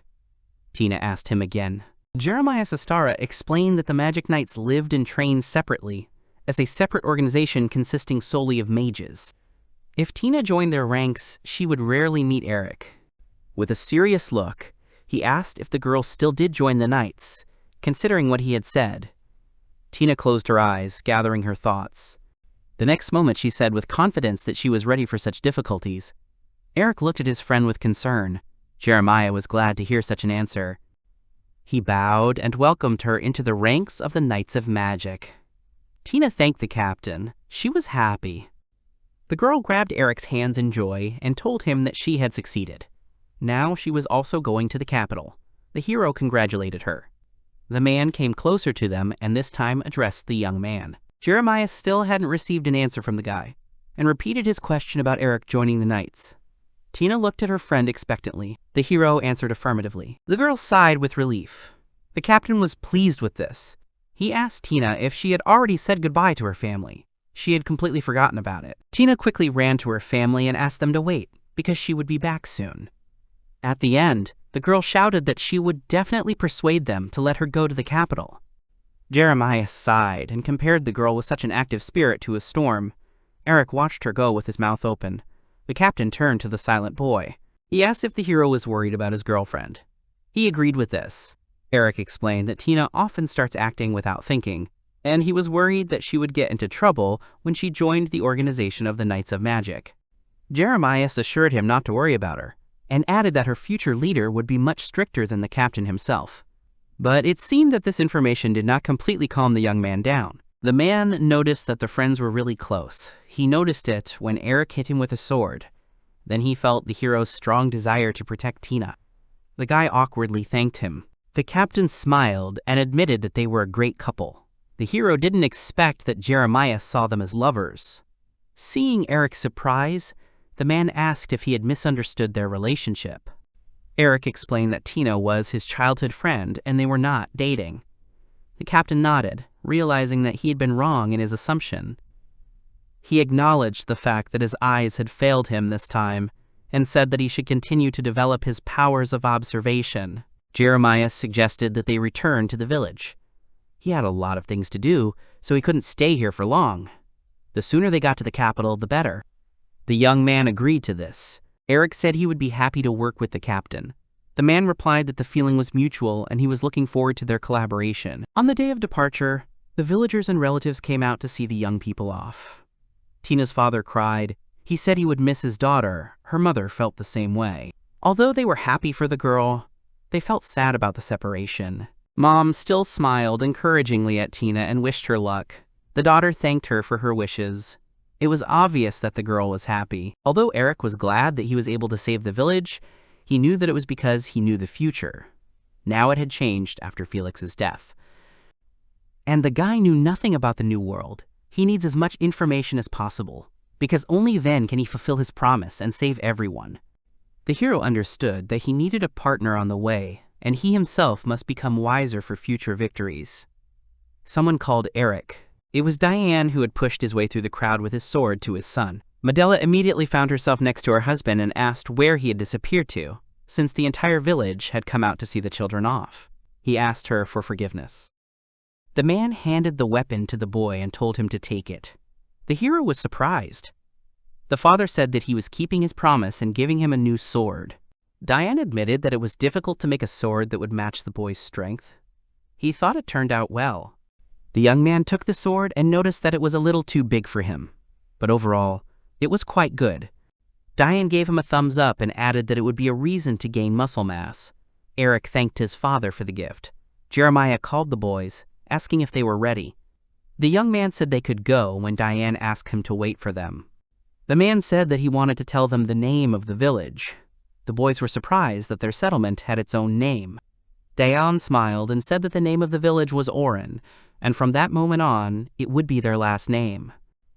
[SPEAKER 1] Tina asked him again. Jeremiah Sestara explained that the magic knights lived and trained separately, as a separate organization consisting solely of mages. If Tina joined their ranks, she would rarely meet Eric. With a serious look, he asked if the girl still did join the knights, considering what he had said. Tina closed her eyes, gathering her thoughts. The next moment she said with confidence that she was ready for such difficulties. Eric looked at his friend with concern. Jeremiah was glad to hear such an answer. He bowed and welcomed her into the ranks of the Knights of Magic. Tina thanked the captain. She was happy. The girl grabbed Eric's hands in joy and told him that she had succeeded. Now she was also going to the capital. The hero congratulated her. The man came closer to them and this time addressed the young man. Jeremiah still hadn't received an answer from the guy, and repeated his question about Eric joining the knights. Tina looked at her friend expectantly. The hero answered affirmatively. The girl sighed with relief. The captain was pleased with this. He asked Tina if she had already said goodbye to her family. She had completely forgotten about it. Tina quickly ran to her family and asked them to wait, because she would be back soon. At the end, the girl shouted that she would definitely persuade them to let her go to the capital. Jeremiah sighed and compared the girl with such an active spirit to a storm. Eric watched her go with his mouth open. The captain turned to the silent boy. He asked if the hero was worried about his girlfriend. He agreed with this. Eric explained that Tina often starts acting without thinking, and he was worried that she would get into trouble when she joined the organization of the Knights of Magic. Jeremiah assured him not to worry about her, and added that her future leader would be much stricter than the captain himself. But it seemed that this information did not completely calm the young man down. The man noticed that the friends were really close. He noticed it when Eric hit him with a sword. Then he felt the hero's strong desire to protect Tina. The guy awkwardly thanked him. The captain smiled and admitted that they were a great couple. The hero didn't expect that Jeremiah saw them as lovers. Seeing Eric's surprise, the man asked if he had misunderstood their relationship. Eric explained that Tina was his childhood friend and they were not dating. The captain nodded, realizing that he had been wrong in his assumption. He acknowledged the fact that his eyes had failed him this time and said that he should continue to develop his powers of observation. Jeremiah suggested that they return to the village. He had a lot of things to do, so he couldn't stay here for long. The sooner they got to the capital, the better. The young man agreed to this. Eric said he would be happy to work with the captain. The man replied that the feeling was mutual and he was looking forward to their collaboration. On the day of departure, the villagers and relatives came out to see the young people off. Tina's father cried. He said he would miss his daughter. Her mother felt the same way. Although they were happy for the girl, they felt sad about the separation. Mom still smiled encouragingly at Tina and wished her luck. The daughter thanked her for her wishes. It was obvious that the girl was happy. Although Eric was glad that he was able to save the village, he knew that it was because he knew the future. Now it had changed after Felix's death. And the guy knew nothing about the new world. He needs as much information as possible, because only then can he fulfill his promise and save everyone. The hero understood that he needed a partner on the way, and he himself must become wiser for future victories. Someone called Eric. It was Diane who had pushed his way through the crowd with his sword to his son. Medela immediately found herself next to her husband and asked where he had disappeared to, since the entire village had come out to see the children off. He asked her for forgiveness. The man handed the weapon to the boy and told him to take it. The hero was surprised. The father said that he was keeping his promise and giving him a new sword. Diane admitted that it was difficult to make a sword that would match the boy's strength. He thought it turned out well. The young man took the sword and noticed that it was a little too big for him. But overall, it was quite good. Diane gave him a thumbs up and added that it would be a reason to gain muscle mass. Eric thanked his father for the gift. Jeremiah called the boys, asking if they were ready. The young man said they could go when Diane asked him to wait for them. The man said that he wanted to tell them the name of the village. The boys were surprised that their settlement had its own name. Diane smiled and said that the name of the village was Oren, and from that moment on, it would be their last name.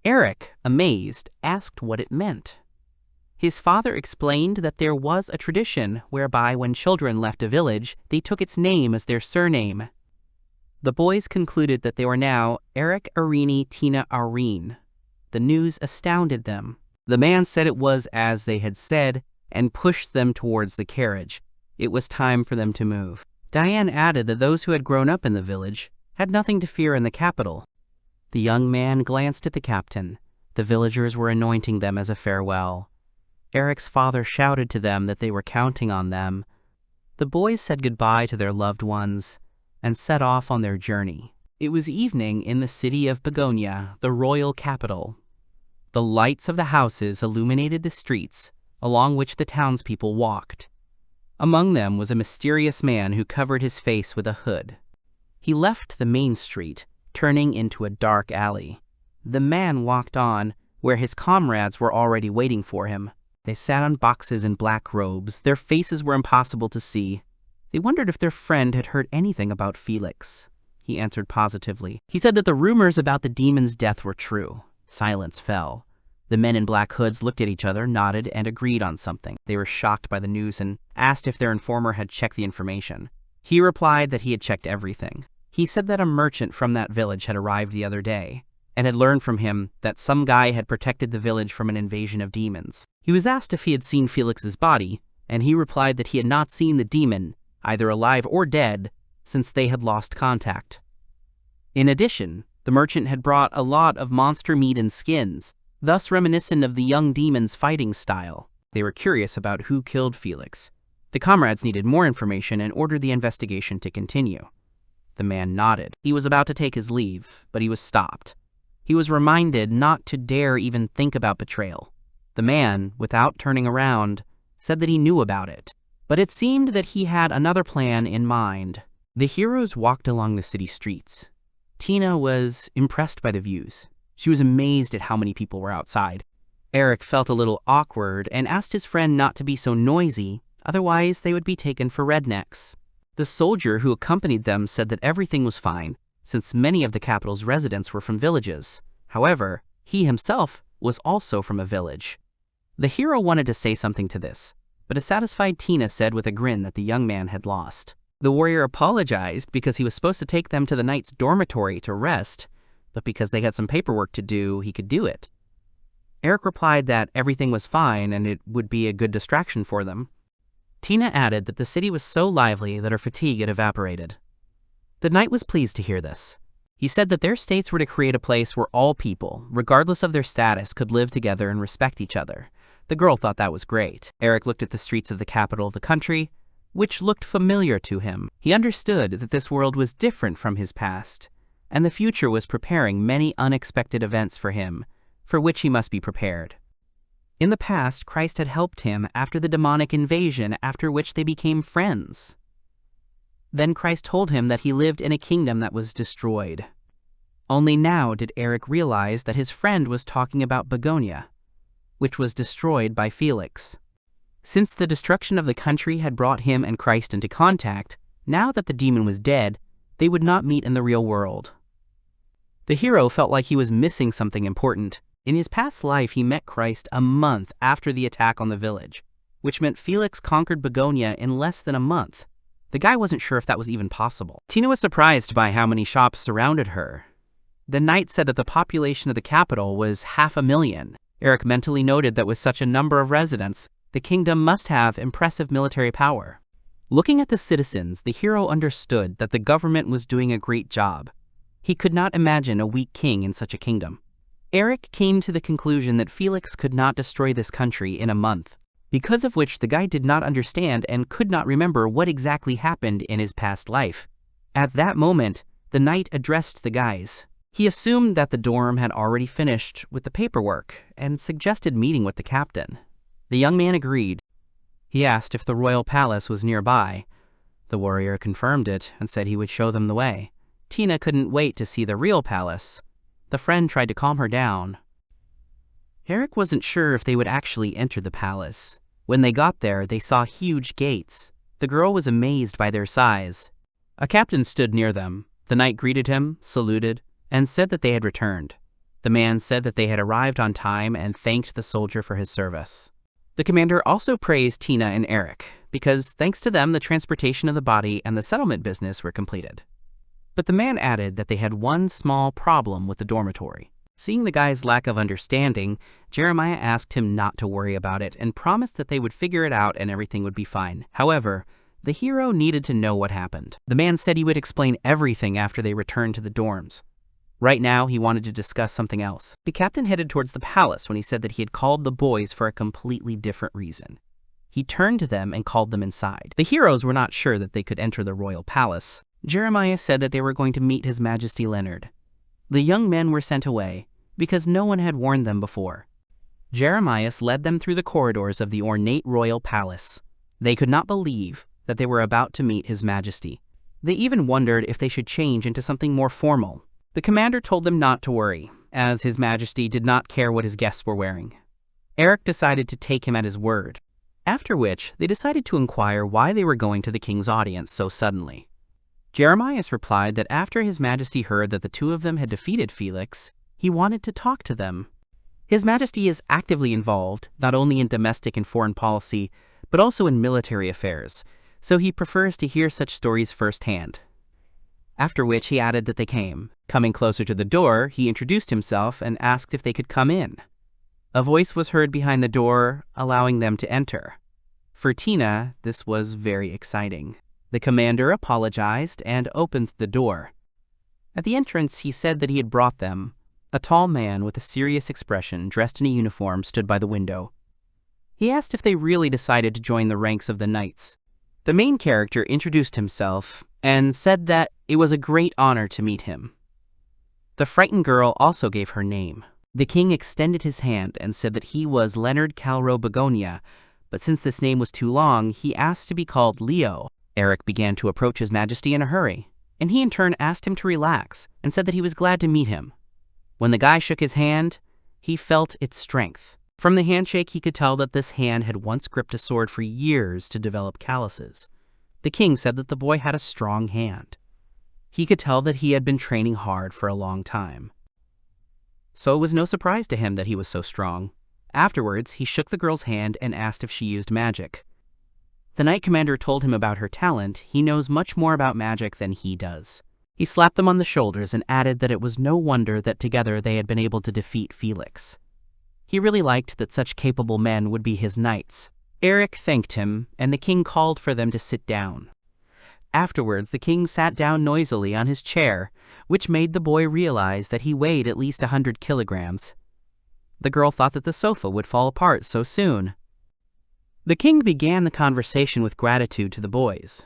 [SPEAKER 1] Eric, amazed, asked what it meant. His father explained that there was a tradition whereby when children left a village, they took its name as their surname. The boys concluded that they were now Eric Arini Tina Arine. The news astounded them. The man said it was as they had said and pushed them towards the carriage. It was time for them to move. Diane added that those who had grown up in the village had nothing to fear in the capital. The young man glanced at the captain. The villagers were anointing them as a farewell. Eric's father shouted to them that they were counting on them. The boys said goodbye to their loved ones and set off on their journey. It was evening in the city of Begonia, the royal capital. The lights of the houses illuminated the streets along which the townspeople walked. Among them was a mysterious man who covered his face with a hood. He left the main street, turning into a dark alley. The man walked on, where his comrades were already waiting for him. They sat on boxes in black robes. Their faces were impossible to see. They wondered if their friend had heard anything about Felix. He answered positively. He said that the rumors about the demon's death were true. Silence fell. The men in black hoods looked at each other, nodded, and agreed on something. They were shocked by the news and asked if their informer had checked the information. He replied that he had checked everything. He said that a merchant from that village had arrived the other day and had learned from him that some guy had protected the village from an invasion of demons. He was asked if he had seen Felix's body, and he replied that he had not seen the demon, either alive or dead, since they had lost contact. In addition, the merchant had brought a lot of monster meat and skins, thus reminiscent of the young demon's fighting style. They were curious about who killed Felix. The comrades needed more information and ordered the investigation to continue. The man nodded. He was about to take his leave, but he was stopped. He was reminded not to dare even think about betrayal. The man, without turning around, said that he knew about it, but it seemed that he had another plan in mind. The heroes walked along the city streets. Tina was impressed by the views. She was amazed at how many people were outside. Eric felt a little awkward and asked his friend not to be so noisy, otherwise they would be taken for rednecks. The soldier who accompanied them said that everything was fine, since many of the capital's residents were from villages. However, he himself was also from a village. The hero wanted to say something to this, but a satisfied Tina said with a grin that the young man had lost. The warrior apologized because he was supposed to take them to the knight's dormitory to rest, but because they had some paperwork to do, he could do it. Eric replied that everything was fine and it would be a good distraction for them. Tina added that the city was so lively that her fatigue had evaporated. The knight was pleased to hear this. He said that their states were to create a place where all people, regardless of their status, could live together and respect each other. The girl thought that was great. Eric looked at the streets of the capital of the country, which looked familiar to him. He understood that this world was different from his past, and the future was preparing many unexpected events for him, for which he must be prepared. In the past, Christ had helped him after the demonic invasion, after which they became friends. Then Christ told him that he lived in a kingdom that was destroyed. Only now did Eric realize that his friend was talking about Begonia, which was destroyed by Felix. Since the destruction of the country had brought him and Christ into contact, now that the demon was dead, they would not meet in the real world. The hero felt like he was missing something important. In his past life, he met Christ a month after the attack on the village, which meant Felix conquered Begonia in less than a month. The guy wasn't sure if that was even possible. Tina was surprised by how many shops surrounded her. The knight said that the population of the capital was 500,000. Eric mentally noted that with such a number of residents, the kingdom must have impressive military power. Looking at the citizens, the hero understood that the government was doing a great job. He could not imagine a weak king in such a kingdom. Eric came to the conclusion that Felix could not destroy this country in a month, because of which the guy did not understand and could not remember what exactly happened in his past life. At that moment, the knight addressed the guys. He assumed that the dorm had already finished with the paperwork and suggested meeting with the captain. The young man agreed. He asked if the royal palace was nearby. The warrior confirmed it and said he would show them the way. Tina couldn't wait to see the real palace. The friend tried to calm her down. Eric wasn't sure if they would actually enter the palace. When they got there, they saw huge gates. The girl was amazed by their size. A captain stood near them. The knight greeted him, saluted, and said that they had returned. The man said that they had arrived on time and thanked the soldier for his service. The commander also praised Tina and Eric, because thanks to them the transportation of the body and the settlement business were completed. But the man added that they had one small problem with the dormitory. Seeing the guy's lack of understanding, Jeremiah asked him not to worry about it and promised that they would figure it out and everything would be fine. However, the hero needed to know what happened. The man said he would explain everything after they returned to the dorms. Right now, he wanted to discuss something else. The captain headed towards the palace when he said that he had called the boys for a completely different reason. He turned to them and called them inside. The heroes were not sure that they could enter the royal palace. Jeremiah said that they were going to meet His Majesty Leonard. The young men were sent away because no one had warned them before. Jeremiah led them through the corridors of the ornate royal palace. They could not believe that they were about to meet His Majesty. They even wondered if they should change into something more formal. The commander told them not to worry, as His Majesty did not care what his guests were wearing. Eric decided to take him at his word, after which they decided to inquire why they were going to the king's audience so suddenly. Jeremiah replied that after His Majesty heard that the two of them had defeated Felix, he wanted to talk to them. His Majesty is actively involved, not only in domestic and foreign policy, but also in military affairs, so he prefers to hear such stories firsthand. After which he added that they came. Coming closer to the door, he introduced himself and asked if they could come in. A voice was heard behind the door, allowing them to enter. For Tina, this was very exciting. The commander apologized and opened the door. At the entrance, he said that he had brought them. A tall man with a serious expression, dressed in a uniform, stood by the window. He asked if they really decided to join the ranks of the knights. The main character introduced himself and said that it was a great honor to meet him. The frightened girl also gave her name. The king extended his hand and said that he was Leonard Calro Begonia, but since this name was too long, he asked to be called Leo. Eric began to approach His Majesty in a hurry, and he in turn asked him to relax and said that he was glad to meet him. When the guy shook his hand, he felt its strength. From the handshake, he could tell that this hand had once gripped a sword for years to develop calluses. The king said that the boy had a strong hand. He could tell that he had been training hard for a long time. So it was no surprise to him that he was so strong. Afterwards, he shook the girl's hand and asked if she used magic. The Knight Commander told him about her talent. He knows much more about magic than he does. He slapped them on the shoulders and added that it was no wonder that together they had been able to defeat Felix. He really liked that such capable men would be his knights. Eric thanked him, and the king called for them to sit down. Afterwards, the king sat down noisily on his chair, which made the boy realize that he weighed at least 100 kilograms. The girl thought that the sofa would fall apart so soon. The king began the conversation with gratitude to the boys.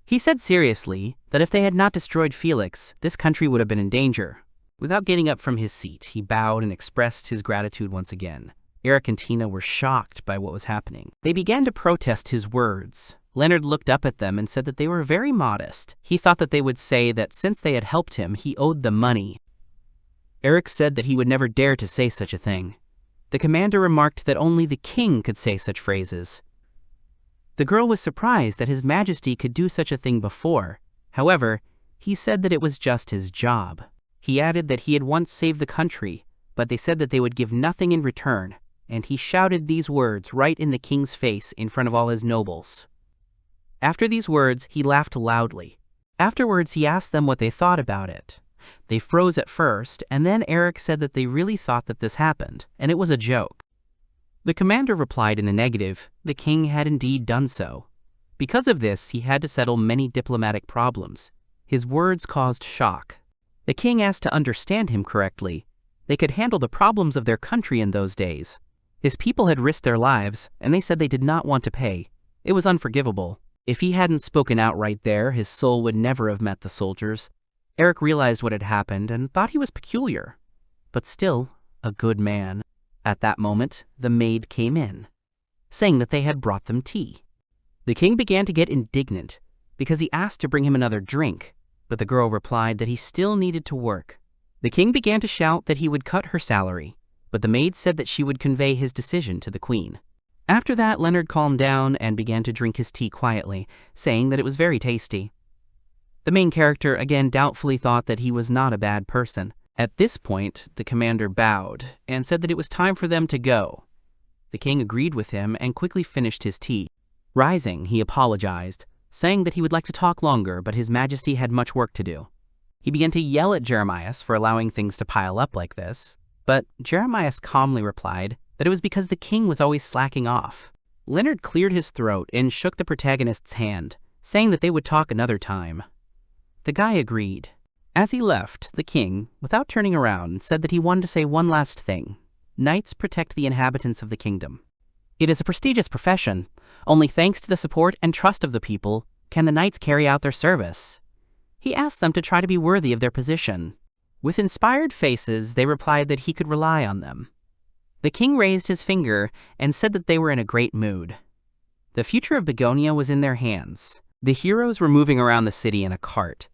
[SPEAKER 1] He said seriously that if they had not destroyed Felix, this country would have been in danger. Without getting up from his seat, he bowed and expressed his gratitude once again. Eric and Tina were shocked by what was happening. They began to protest his words. Leonard looked up at them and said that they were very modest. He thought that they would say that since they had helped him, he owed them money. Eric said that he would never dare to say such a thing. The commander remarked that only the king could say such phrases. The girl was surprised that His Majesty could do such a thing before. However, he said that it was just his job. He added that he had once saved the country, but they said that they would give nothing in return, and he shouted these words right in the king's face in front of all his nobles. After these words, he laughed loudly. Afterwards, he asked them what they thought about it. They froze at first, and then Eric said that they really thought that this happened, and it was a joke. The commander replied in the negative. The king had indeed done so. Because of this, he had to settle many diplomatic problems. His words caused shock. The king asked to understand him correctly. They could handle the problems of their country in those days. His people had risked their lives, and they said they did not want to pay. It was unforgivable. If he hadn't spoken out right there, his soul would never have met the soldiers. Eric realized what had happened and thought he was peculiar, but still a good man. At that moment, the maid came in, saying that they had brought them tea. The king began to get indignant because he asked to bring him another drink, but the girl replied that he still needed to work. The king began to shout that he would cut her salary, but the maid said that she would convey his decision to the queen. After that, Leonard calmed down and began to drink his tea quietly, saying that it was very tasty. The main character again doubtfully thought that he was not a bad person. At this point, the commander bowed and said that it was time for them to go. The king agreed with him and quickly finished his tea. Rising, he apologized, saying that he would like to talk longer, but His Majesty had much work to do. He began to yell at Jeremias for allowing things to pile up like this, but Jeremias calmly replied that it was because the king was always slacking off. Leonard cleared his throat and shook the protagonist's hand, saying that they would talk another time. The guy agreed. As he left, the king, without turning around, said that he wanted to say one last thing. Knights protect the inhabitants of the kingdom. It is a prestigious profession. Only thanks to the support and trust of the people can the knights carry out their service. He asked them to try to be worthy of their position. With inspired faces, they replied that he could rely on them. The king raised his finger and said that they were in a great mood. The future of Begonia was in their hands. The heroes were moving around the city in a cart.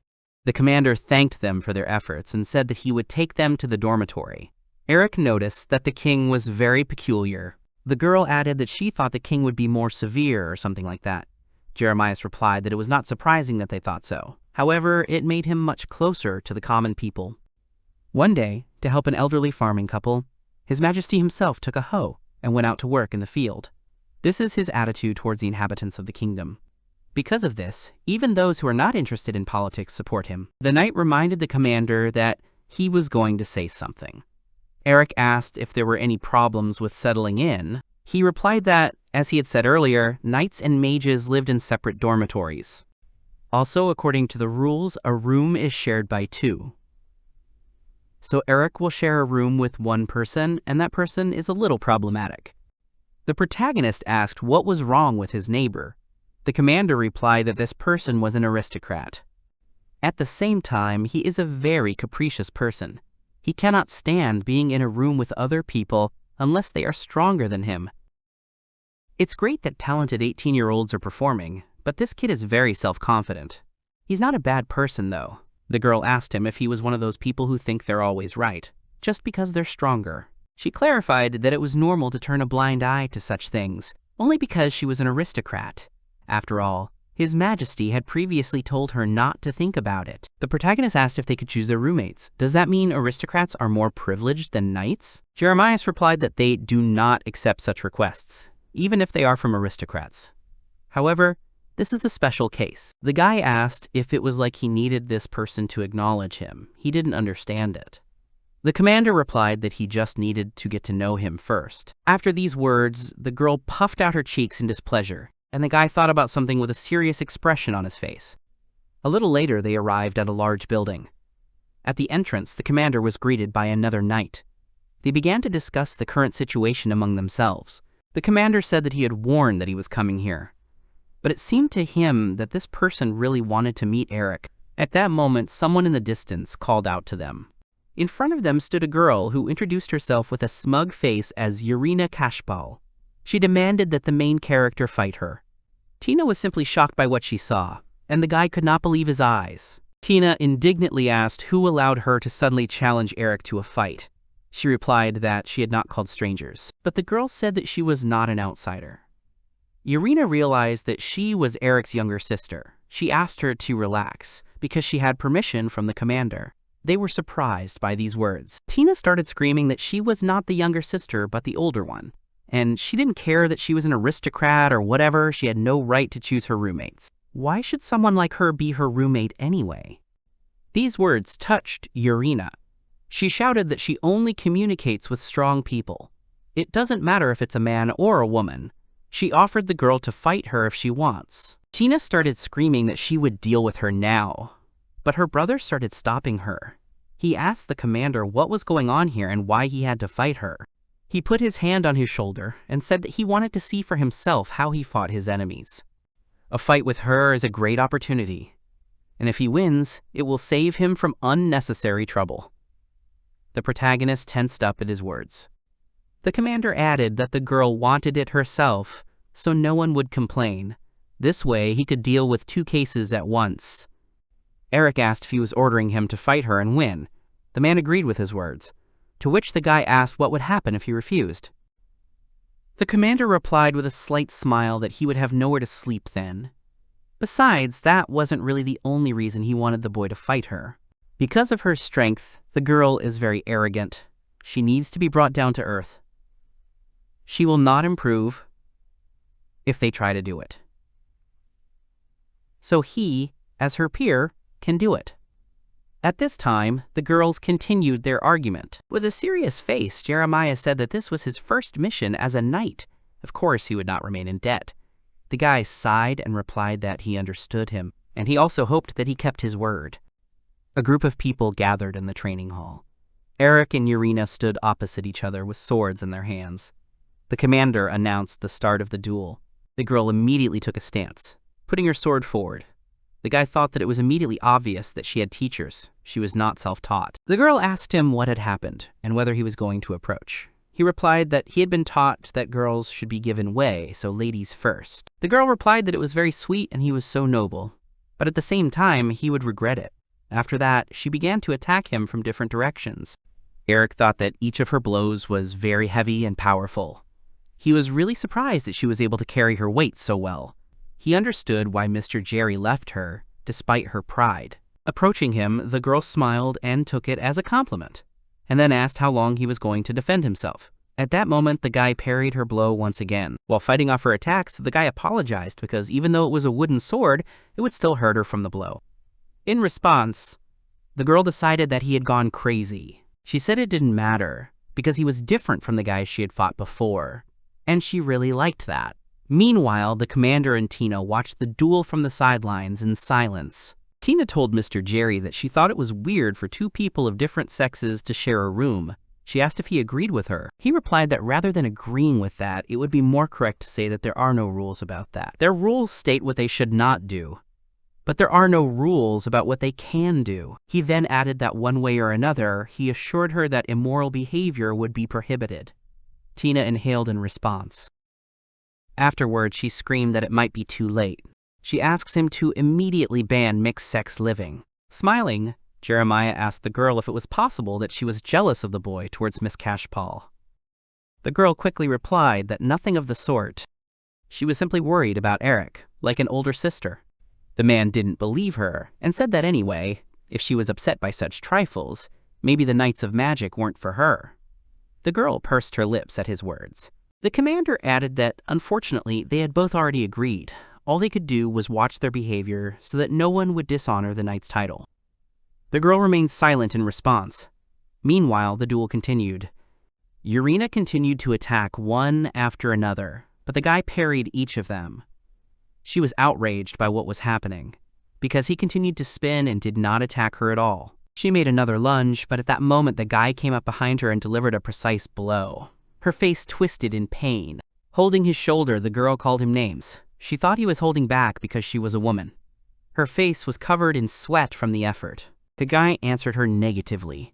[SPEAKER 1] The commander thanked them for their efforts and said that he would take them to the dormitory. Eric noticed that the king was very peculiar. The girl added that she thought the king would be more severe or something like that. Jeremias replied that it was not surprising that they thought so. However, it made him much closer to the common people. One day, to help an elderly farming couple, His Majesty himself took a hoe and went out to work in the field. This is his attitude towards the inhabitants of the kingdom. Because of this, even those who are not interested in politics support him. The knight reminded the commander that he was going to say something. Eric asked if there were any problems with settling in. He replied that, as he had said earlier, knights and mages lived in separate dormitories. Also, according to the rules, a room is shared by two. So Eric will share a room with one person, and that person is a little problematic. The protagonist asked what was wrong with his neighbor. The commander replied that this person was an aristocrat. At the same time, he is a very capricious person. He cannot stand being in a room with other people unless they are stronger than him. It's great that talented 18-year-olds are performing, but this kid is very self-confident. He's not a bad person, though. The girl asked him if he was one of those people who think they're always right, just because they're stronger. She clarified that it was normal to turn a blind eye to such things, only because she was an aristocrat. After all, His Majesty had previously told her not to think about it. The protagonist asked if they could choose their roommates. Does that mean aristocrats are more privileged than knights? Jeremiah replied that they do not accept such requests, even if they are from aristocrats. However, this is a special case. The guy asked if it was like he needed this person to acknowledge him. He didn't understand it. The commander replied that he just needed to get to know him first. After these words, the girl puffed out her cheeks in displeasure, and the guy thought about something with a serious expression on his face. A little later, they arrived at a large building. At the entrance, the commander was greeted by another knight. They began to discuss the current situation among themselves. The commander said that he had warned that he was coming here, but it seemed to him that this person really wanted to meet Eric. At that moment, someone in the distance called out to them. In front of them stood a girl who introduced herself with a smug face as Yurina Kashpal. She demanded that the main character fight her. Tina was simply shocked by what she saw, and the guy could not believe his eyes. Tina indignantly asked who allowed her to suddenly challenge Eric to a fight. She replied that she had not called strangers, but the girl said that she was not an outsider. Yurina realized that she was Eric's younger sister. She asked her to relax because she had permission from the commander. They were surprised by these words. Tina started screaming that she was not the younger sister but the older one, and she didn't care that she was an aristocrat or whatever. She had no right to choose her roommates. Why should someone like her be her roommate anyway? These words touched Yurina. She shouted that she only communicates with strong people. It doesn't matter if it's a man or a woman. She offered the girl to fight her if she wants. Tina started screaming that she would deal with her now, but her brother started stopping her. He asked the commander what was going on here and why he had to fight her. He put his hand on his shoulder and said that he wanted to see for himself how he fought his enemies. A fight with her is a great opportunity, and if he wins, it will save him from unnecessary trouble. The protagonist tensed up at his words. The commander added that the girl wanted it herself, so no one would complain. This way, he could deal with 2 cases at once. Eric asked if he was ordering him to fight her and win. The man agreed with his words, to which the guy asked what would happen if he refused. The commander replied with a slight smile that he would have nowhere to sleep then. Besides, that wasn't really the only reason he wanted the boy to fight her. Because of her strength, the girl is very arrogant. She needs to be brought down to earth. She will not improve if they try to do it. So he, as her peer, can do it. At this time, the girls continued their argument. With a serious face, Jeremiah said that this was his first mission as a knight. Of course, he would not remain in debt. The guy sighed and replied that he understood him, and he also hoped that he kept his word. A group of people gathered in the training hall. Eric and Yurina stood opposite each other with swords in their hands. The commander announced the start of the duel. The girl immediately took a stance, putting her sword forward. The guy thought that it was immediately obvious that she had teachers. She was not self-taught. The girl asked him what had happened and whether he was going to approach. He replied that he had been taught that girls should be given way, so ladies first. The girl replied that it was very sweet and he was so noble, but at the same time, he would regret it. After that, she began to attack him from different directions. Eric thought that each of her blows was very heavy and powerful. He was really surprised that she was able to carry her weight so well. He understood why Mr. Jerry left her, despite her pride. Approaching him, the girl smiled and took it as a compliment, and then asked how long he was going to defend himself. At that moment, the guy parried her blow once again. While fighting off her attacks, the guy apologized because even though it was a wooden sword, it would still hurt her from the blow. In response, the girl decided that he had gone crazy. She said it didn't matter because he was different from the guys she had fought before, and she really liked that. Meanwhile, the commander and Tina watched the duel from the sidelines in silence. Tina told Mr. Jerry that she thought it was weird for 2 people of different sexes to share a room. She asked if he agreed with her. He replied that rather than agreeing with that, it would be more correct to say that there are no rules about that. Their rules state what they should not do, but there are no rules about what they can do. He then added that one way or another, he assured her that immoral behavior would be prohibited. Tina inhaled in response. Afterward, she screamed that it might be too late. She asks him to immediately ban mixed-sex living. Smiling, Jeremiah asked the girl if it was possible that she was jealous of the boy towards Miss Kashpal. The girl quickly replied that nothing of the sort. She was simply worried about Eric, like an older sister. The man didn't believe her and said that anyway, if she was upset by such trifles, maybe the Knights of Magic weren't for her. The girl pursed her lips at his words. The commander added that, unfortunately, they had both already agreed. All they could do was watch their behavior so that no one would dishonor the knight's title. The girl remained silent in response. Meanwhile, the duel continued. Yurina continued to attack one after another, but the guy parried each of them. She was outraged by what was happening, because he continued to spin and did not attack her at all. She made another lunge, but at that moment the guy came up behind her and delivered a precise blow. Her face twisted in pain. Holding his shoulder, the girl called him names. She thought he was holding back because she was a woman. Her face was covered in sweat from the effort. The guy answered her negatively.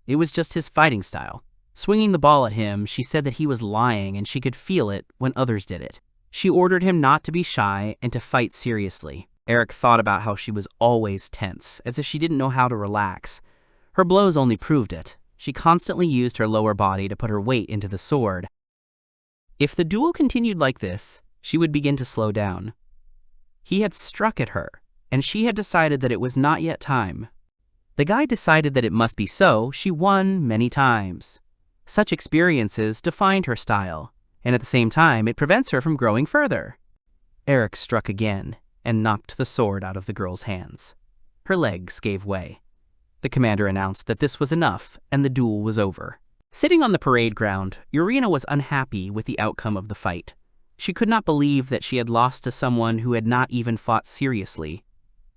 [SPEAKER 1] It was just his fighting style. Swinging the ball at him, she said that he was lying and she could feel it when others did it. She ordered him not to be shy and to fight seriously. Eric thought about how she was always tense, as if she didn't know how to relax. Her blows only proved it. She constantly used her lower body to put her weight into the sword. If the duel continued like this, she would begin to slow down. He had struck at her, and she had decided that it was not yet time. The guy decided that it must be so. She won many times. Such experiences defined her style, and at the same time, it prevents her from growing further. Eric struck again and knocked the sword out of the girl's hands. Her legs gave way. The commander announced that this was enough, and the duel was over. Sitting on the parade ground, Yurina was unhappy with the outcome of the fight. She could not believe that she had lost to someone who had not even fought seriously.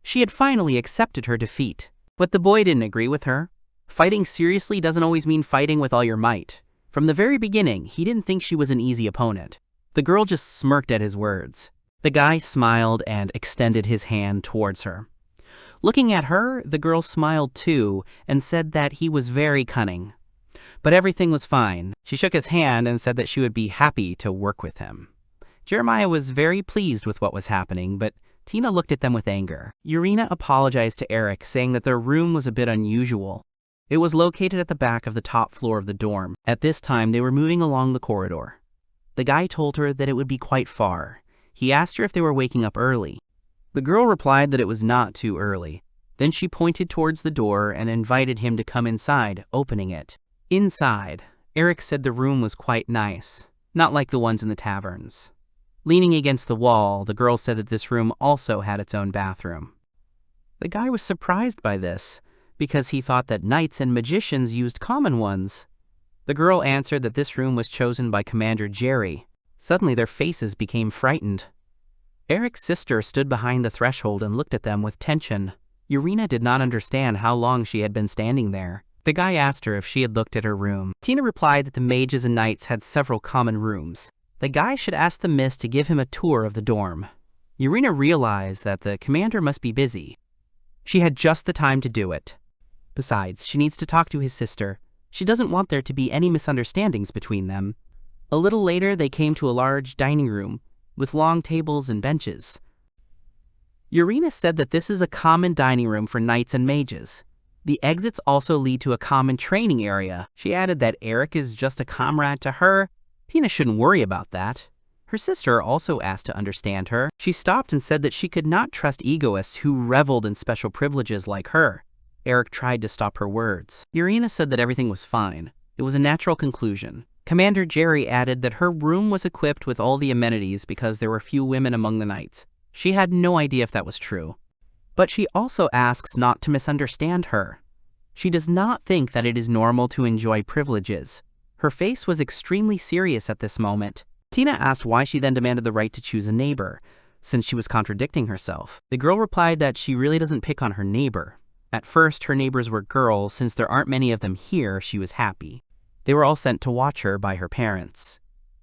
[SPEAKER 1] She had finally accepted her defeat. But the boy didn't agree with her. Fighting seriously doesn't always mean fighting with all your might. From the very beginning, he didn't think she was an easy opponent. The girl just smirked at his words. The guy smiled and extended his hand towards her. Looking at her, the girl smiled too and said that he was very cunning. But everything was fine. She shook his hand and said that she would be happy to work with him. Jeremiah was very pleased with what was happening, but Tina looked at them with anger. Yurina apologized to Eric, saying that their room was a bit unusual. It was located at the back of the top floor of the dorm. At this time, they were moving along the corridor. The guy told her that it would be quite far. He asked her if they were waking up early. The girl replied that it was not too early. Then she pointed towards the door and invited him to come inside, opening it. Inside, Eric said the room was quite nice, not like the ones in the taverns. Leaning against the wall, the girl said that this room also had its own bathroom. The guy was surprised by this, because he thought that knights and magicians used common ones. The girl answered that this room was chosen by Commander Jerry. Suddenly their faces became frightened. Eric's sister stood behind the threshold and looked at them with tension. Yurina did not understand how long she had been standing there. The guy asked her if she had looked at her room. Tina replied that the mages and knights had several common rooms. The guy should ask the miss to give him a tour of the dorm. Yurina realized that the commander must be busy. She had just the time to do it. Besides, she needs to talk to his sister. She doesn't want there to be any misunderstandings between them. A little later, they came to a large dining room with long tables and benches. Yurina said that this is a common dining room for knights and mages. The exits also lead to a common training area. She added that Eric is just a comrade to her. Tina shouldn't worry about that. Her sister also asked to understand her. She stopped and said that she could not trust egoists who reveled in special privileges like her. Eric tried to stop her words. Yurina said that everything was fine. It was a natural conclusion. Commander Jerry added that her room was equipped with all the amenities because there were few women among the knights. She had no idea if that was true. But she also asks not to misunderstand her. She does not think that it is normal to enjoy privileges. Her face was extremely serious at this moment. Tina asked why she then demanded the right to choose a neighbor, since she was contradicting herself. The girl replied that she really doesn't pick on her neighbor. At first, her neighbors were girls. Since there aren't many of them here, she was happy. They were all sent to watch her by her parents.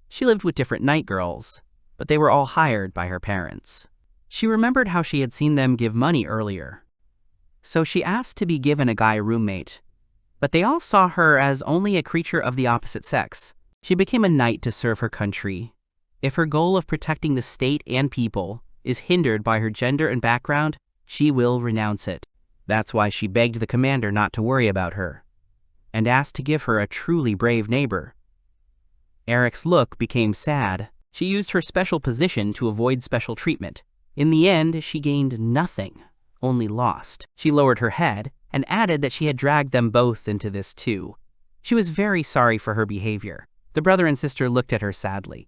[SPEAKER 1] She lived with different night girls, but they were all hired by her parents. She remembered how she had seen them give money earlier. So she asked to be given a guy roommate, but they all saw her as only a creature of the opposite sex. She became a knight to serve her country. If her goal of protecting the state and people is hindered by her gender and background, she will renounce it. That's why she begged the commander not to worry about her, and asked to give her a truly brave neighbor. Eric's look became sad. She used her special position to avoid special treatment. In the end, she gained nothing, only lost. She lowered her head and added that she had dragged them both into this too. She was very sorry for her behavior. The brother and sister looked at her sadly.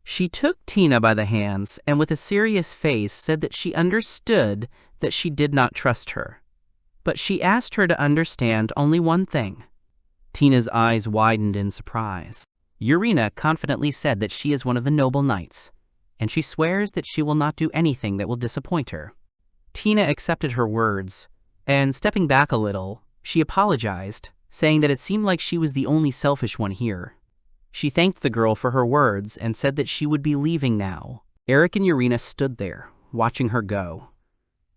[SPEAKER 1] She took Tina by the hands and with a serious face said that she understood that she did not trust her. But she asked her to understand only one thing. Tina's eyes widened in surprise. Yurina confidently said that she is one of the noble knights, and she swears that she will not do anything that will disappoint her. Tina accepted her words, and stepping back a little, she apologized, saying that it seemed like she was the only selfish one here. She thanked the girl for her words and said that she would be leaving now. Eric and Yurina stood there, watching her go.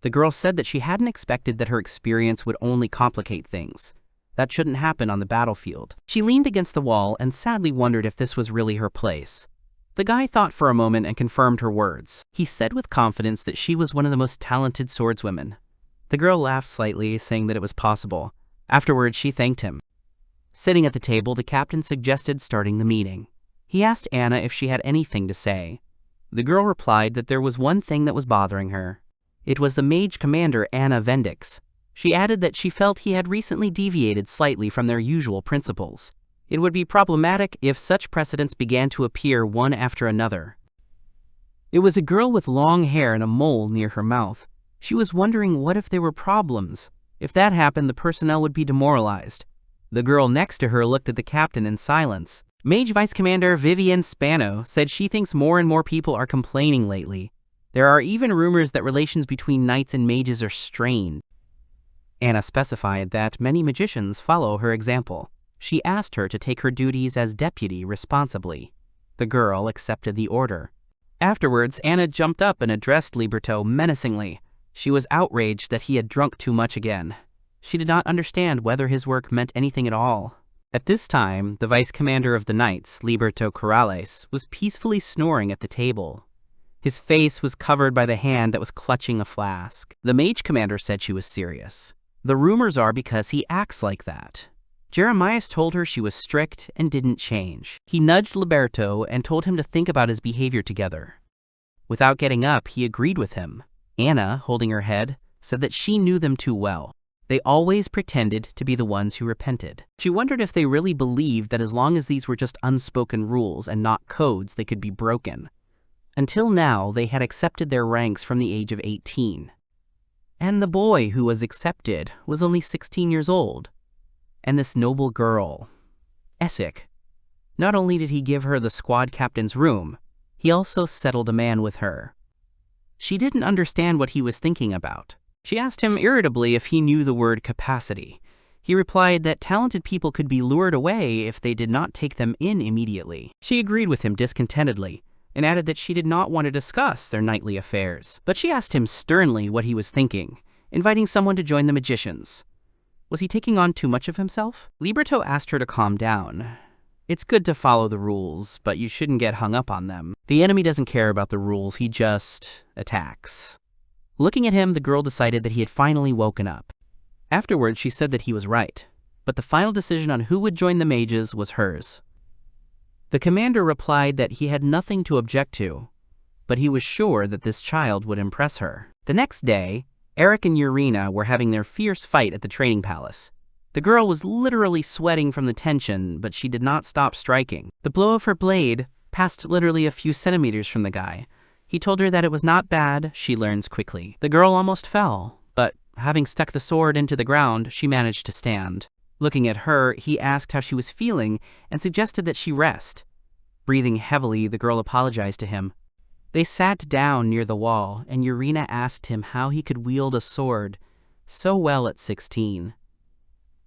[SPEAKER 1] The girl said that she hadn't expected that her experience would only complicate things. That shouldn't happen on the battlefield. She leaned against the wall and sadly wondered if this was really her place. The guy thought for a moment and confirmed her words. He said with confidence that she was one of the most talented swordswomen. The girl laughed slightly, saying that it was possible. Afterwards, she thanked him. Sitting at the table, the captain suggested starting the meeting. He asked Anna if she had anything to say. The girl replied that there was one thing that was bothering her. It was the mage commander Anna Vendix. She added that she felt he had recently deviated slightly from their usual principles. It would be problematic if such precedents began to appear one after another. It was a girl with long hair and a mole near her mouth. She was wondering what if there were problems. If that happened, the personnel would be demoralized. The girl next to her looked at the captain in silence. Mage Vice Commander Vivian Spano said she thinks more and more people are complaining lately. There are even rumors that relations between knights and mages are strained. Anna specified that many magicians follow her example. She asked her to take her duties as deputy responsibly. The girl accepted the order. Afterwards, Anna jumped up and addressed Liberto menacingly. She was outraged that he had drunk too much again. She did not understand whether his work meant anything at all. At this time, the vice commander of the knights, Liberto Corrales, was peacefully snoring at the table. His face was covered by the hand that was clutching a flask. The mage commander said she was serious. The rumors are because he acts like that. Jeremias told her she was strict and didn't change. He nudged Liberto and told him to think about his behavior together. Without getting up, he agreed with him. Anna, holding her head, said that she knew them too well. They always pretended to be the ones who repented. She wondered if they really believed that as long as these were just unspoken rules and not codes, they could be broken. Until now, they had accepted their ranks from the age of 18. And the boy who was accepted was only 16 years old. And this noble girl, Essek, not only did he give her the squad captain's room, he also settled a man with her. She didn't understand what he was thinking about. She asked him irritably if he knew the word capacity. He replied that talented people could be lured away if they did not take them in immediately. She agreed with him discontentedly, and added that she did not want to discuss their nightly affairs. But she asked him sternly what he was thinking, inviting someone to join the magicians. Was he taking on too much of himself? Liberto asked her to calm down. It's good to follow the rules, but you shouldn't get hung up on them. The enemy doesn't care about the rules, he just attacks. Looking at him, the girl decided that he had finally woken up. Afterwards, she said that he was right, but the final decision on who would join the mages was hers. The commander replied that he had nothing to object to, but he was sure that this child would impress her. The next day, Eric and Yurina were having their fierce fight at the training palace. The girl was literally sweating from the tension, but she did not stop striking. The blow of her blade passed literally a few centimeters from the guy. He told her that it was not bad, she learns quickly. The girl almost fell, but having stuck the sword into the ground, she managed to stand. Looking at her, he asked how she was feeling and suggested that she rest. Breathing heavily, the girl apologized to him. They sat down near the wall, and Yurina asked him how he could wield a sword so well at 16.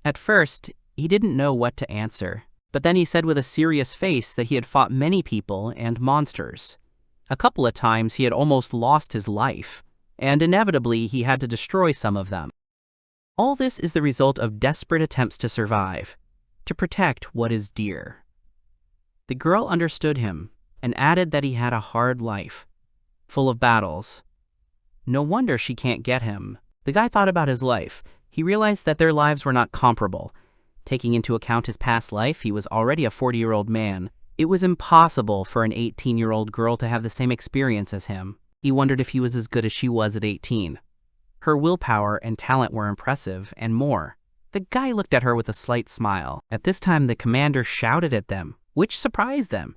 [SPEAKER 1] At first, he didn't know what to answer, but then he said with a serious face that he had fought many people and monsters. A couple of times he had almost lost his life, and inevitably he had to destroy some of them. All this is the result of desperate attempts to survive, to protect what is dear. The girl understood him, and added that he had a hard life, full of battles. No wonder she can't get him. The guy thought about his life. He realized that their lives were not comparable. Taking into account his past life, he was already a 40-year-old man. It was impossible for an 18-year-old girl to have the same experience as him. He wondered if he was as good as she was at 18. Her willpower and talent were impressive, and more. The guy looked at her with a slight smile. At this time, the commander shouted at them, which surprised them.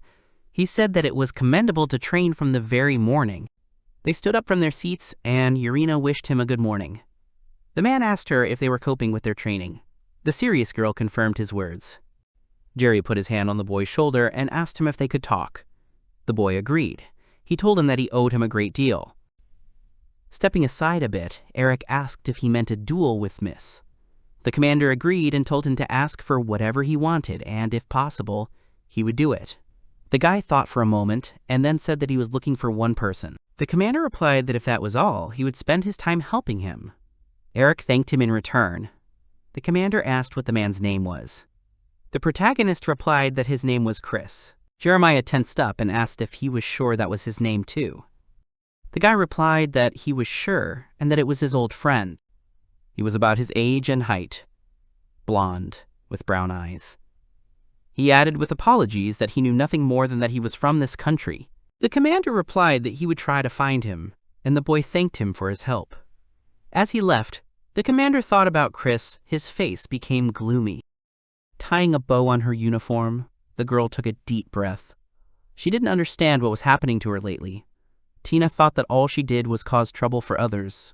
[SPEAKER 1] He said that it was commendable to train from the very morning. They stood up from their seats, and Yurina wished him a good morning. The man asked her if they were coping with their training. The serious girl confirmed his words. Jerry put his hand on the boy's shoulder and asked him if they could talk. The boy agreed. He told him that he owed him a great deal. Stepping aside a bit, Eric asked if he meant a duel with Miss. The commander agreed and told him to ask for whatever he wanted, and if possible, he would do it. The guy thought for a moment, and then said that he was looking for one person. The commander replied that if that was all, he would spend his time helping him. Eric thanked him in return. The commander asked what the man's name was. The protagonist replied that his name was Chris. Jeremiah tensed up and asked if he was sure that was his name too. The guy replied that he was sure and that it was his old friend. He was about his age and height, blonde, with brown eyes. He added with apologies that he knew nothing more than that he was from this country. The commander replied that he would try to find him, and the boy thanked him for his help. As he left, the commander thought about Chris. His face became gloomy. Tying a bow on her uniform, the girl took a deep breath. She didn't understand what was happening to her lately. Tina thought that all she did was cause trouble for others.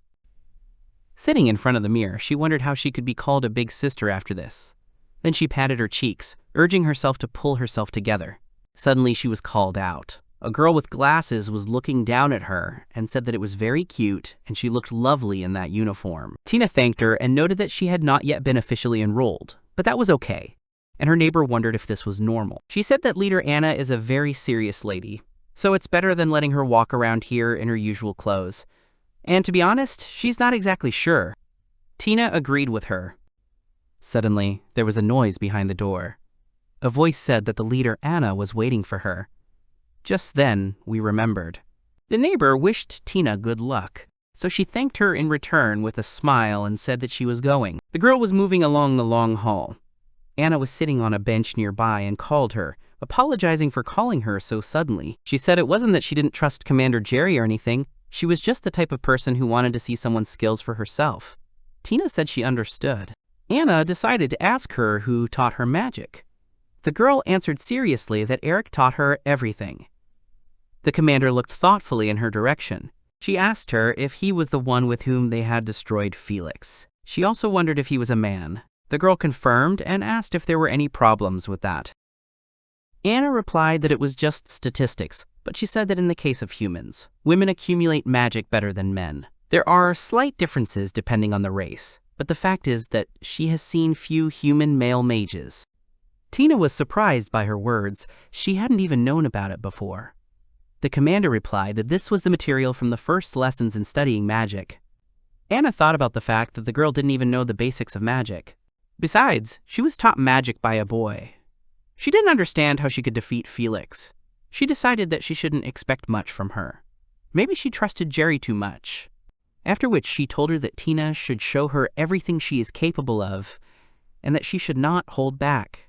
[SPEAKER 1] Sitting in front of the mirror, she wondered how she could be called a big sister after this. Then she patted her cheeks, urging herself to pull herself together. Suddenly she was called out. A girl with glasses was looking down at her and said that it was very cute and she looked lovely in that uniform. Tina thanked her and noted that she had not yet been officially enrolled, but that was okay. And her neighbor wondered if this was normal. She said that leader Anna is a very serious lady, so it's better than letting her walk around here in her usual clothes. And to be honest, she's not exactly sure. Tina agreed with her. Suddenly, there was a noise behind the door. A voice said that the leader Anna was waiting for her. Just then, we remembered. The neighbor wished Tina good luck, so she thanked her in return with a smile and said that she was going. The girl was moving along the long hall. Anna was sitting on a bench nearby and called her, apologizing for calling her so suddenly. She said it wasn't that she didn't trust Commander Jerry or anything. She was just the type of person who wanted to see someone's skills for herself. Tina said she understood. Anna decided to ask her who taught her magic. The girl answered seriously that Eric taught her everything. The commander looked thoughtfully in her direction. She asked her if he was the one with whom they had destroyed Felix. She also wondered if he was a man. The girl confirmed and asked if there were any problems with that. Anna replied that it was just statistics, but she said that in the case of humans, women accumulate magic better than men. There are slight differences depending on the race, but the fact is that she has seen few human male mages. Tina was surprised by her words. She hadn't even known about it before. The commander replied that this was the material from the first lessons in studying magic. Anna thought about the fact that the girl didn't even know the basics of magic. Besides, she was taught magic by a boy. She didn't understand how she could defeat Felix. She decided that she shouldn't expect much from her. Maybe she trusted Jerry too much. After which she told her that Tina should show her everything she is capable of, and that she should not hold back.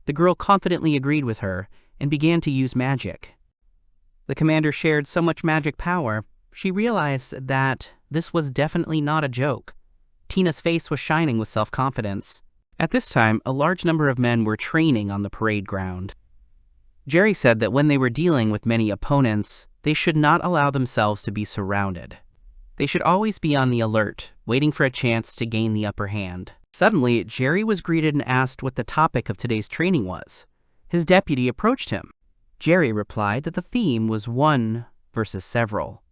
[SPEAKER 1] The girl confidently agreed with her and began to use magic. The commander shared so much magic power, she realized that this was definitely not a joke. Tina's face was shining with self-confidence. At this time, a large number of men were training on the parade ground. Jerry said that when they were dealing with many opponents, they should not allow themselves to be surrounded. They should always be on the alert, waiting for a chance to gain the upper hand. Suddenly, Jerry was greeted and asked what the topic of today's training was. His deputy approached him. Jerry replied that the theme was one versus several.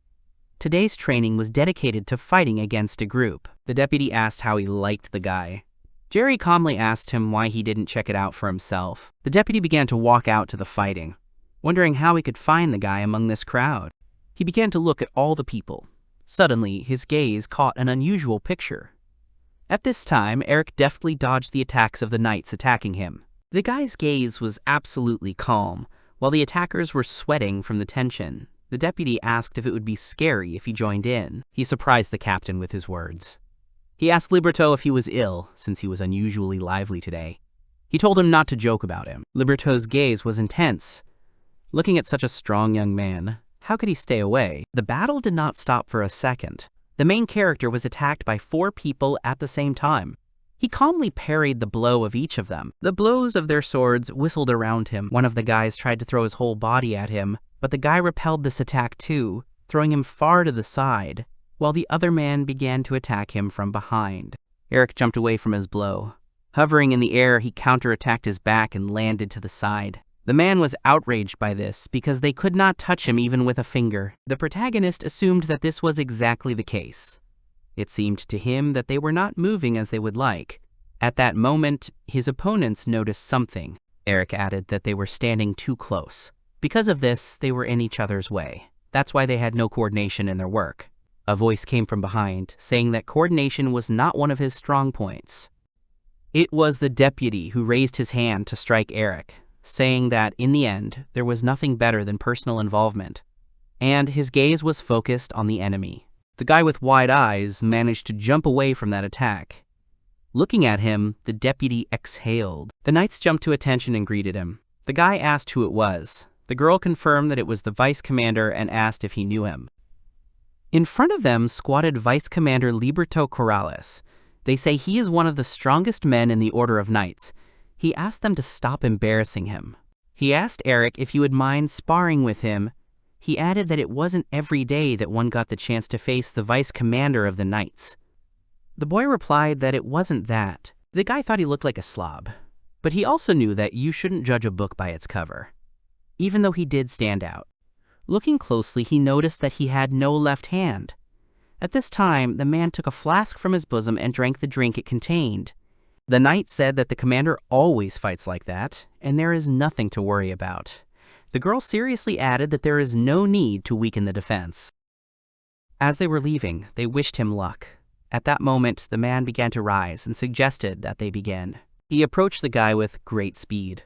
[SPEAKER 1] Today's training was dedicated to fighting against a group. The deputy asked how he liked the guy. Jerry calmly asked him why he didn't check it out for himself. The deputy began to walk out to the fighting, wondering how he could find the guy among this crowd. He began to look at all the people. Suddenly, his gaze caught an unusual picture. At this time, Eric deftly dodged the attacks of the knights attacking him. The guy's gaze was absolutely calm, while the attackers were sweating from the tension. The deputy asked if it would be scary if he joined in. He surprised the captain with his words. He asked Libretto if he was ill, since he was unusually lively today. He told him not to joke about him. Liberto's gaze was intense. Looking at such a strong young man, how could he stay away? The battle did not stop for a second. The main character was attacked by 4 people at the same time. He calmly parried the blow of each of them. The blows of their swords whistled around him. One of the guys tried to throw his whole body at him, but the guy repelled this attack too, throwing him far to the side, while the other man began to attack him from behind. Eric jumped away from his blow. Hovering in the air, he counterattacked his back and landed to the side. The man was outraged by this because they could not touch him even with a finger. The protagonist assumed that this was exactly the case. It seemed to him that they were not moving as they would like. At that moment, his opponents noticed something. Eric added that they were standing too close. Because of this, they were in each other's way. That's why they had no coordination in their work. A voice came from behind, saying that coordination was not one of his strong points. It was the deputy who raised his hand to strike Eric, saying that, in the end, there was nothing better than personal involvement. And his gaze was focused on the enemy. The guy with wide eyes managed to jump away from that attack. Looking at him, the deputy exhaled. The knights jumped to attention and greeted him. The guy asked who it was. The girl confirmed that it was the vice commander and asked if he knew him. In front of them squatted Vice Commander Liberto Corrales. They say he is one of the strongest men in the Order of Knights. He asked them to stop embarrassing him. He asked Eric if he would mind sparring with him. He added that it wasn't every day that one got the chance to face the vice commander of the Knights. The boy replied that it wasn't that. The guy thought he looked like a slob, but he also knew that you shouldn't judge a book by its cover, even though he did stand out. Looking closely, he noticed that he had no left hand. At this time, the man took a flask from his bosom and drank the drink it contained. The knight said that the commander always fights like that, and there is nothing to worry about. The girl seriously added that there is no need to weaken the defense. As they were leaving, they wished him luck. At that moment, the man began to rise and suggested that they begin. He approached the guy with great speed.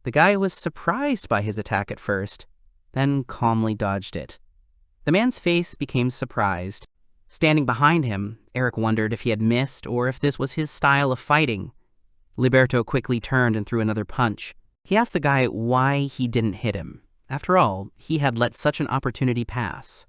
[SPEAKER 1] The guy was surprised by his attack at first, then calmly dodged it. The man's face became surprised. Standing behind him, Eric wondered if he had missed or if this was his style of fighting. Liberto quickly turned and threw another punch. He asked the guy why he didn't hit him. After all, he had let such an opportunity pass.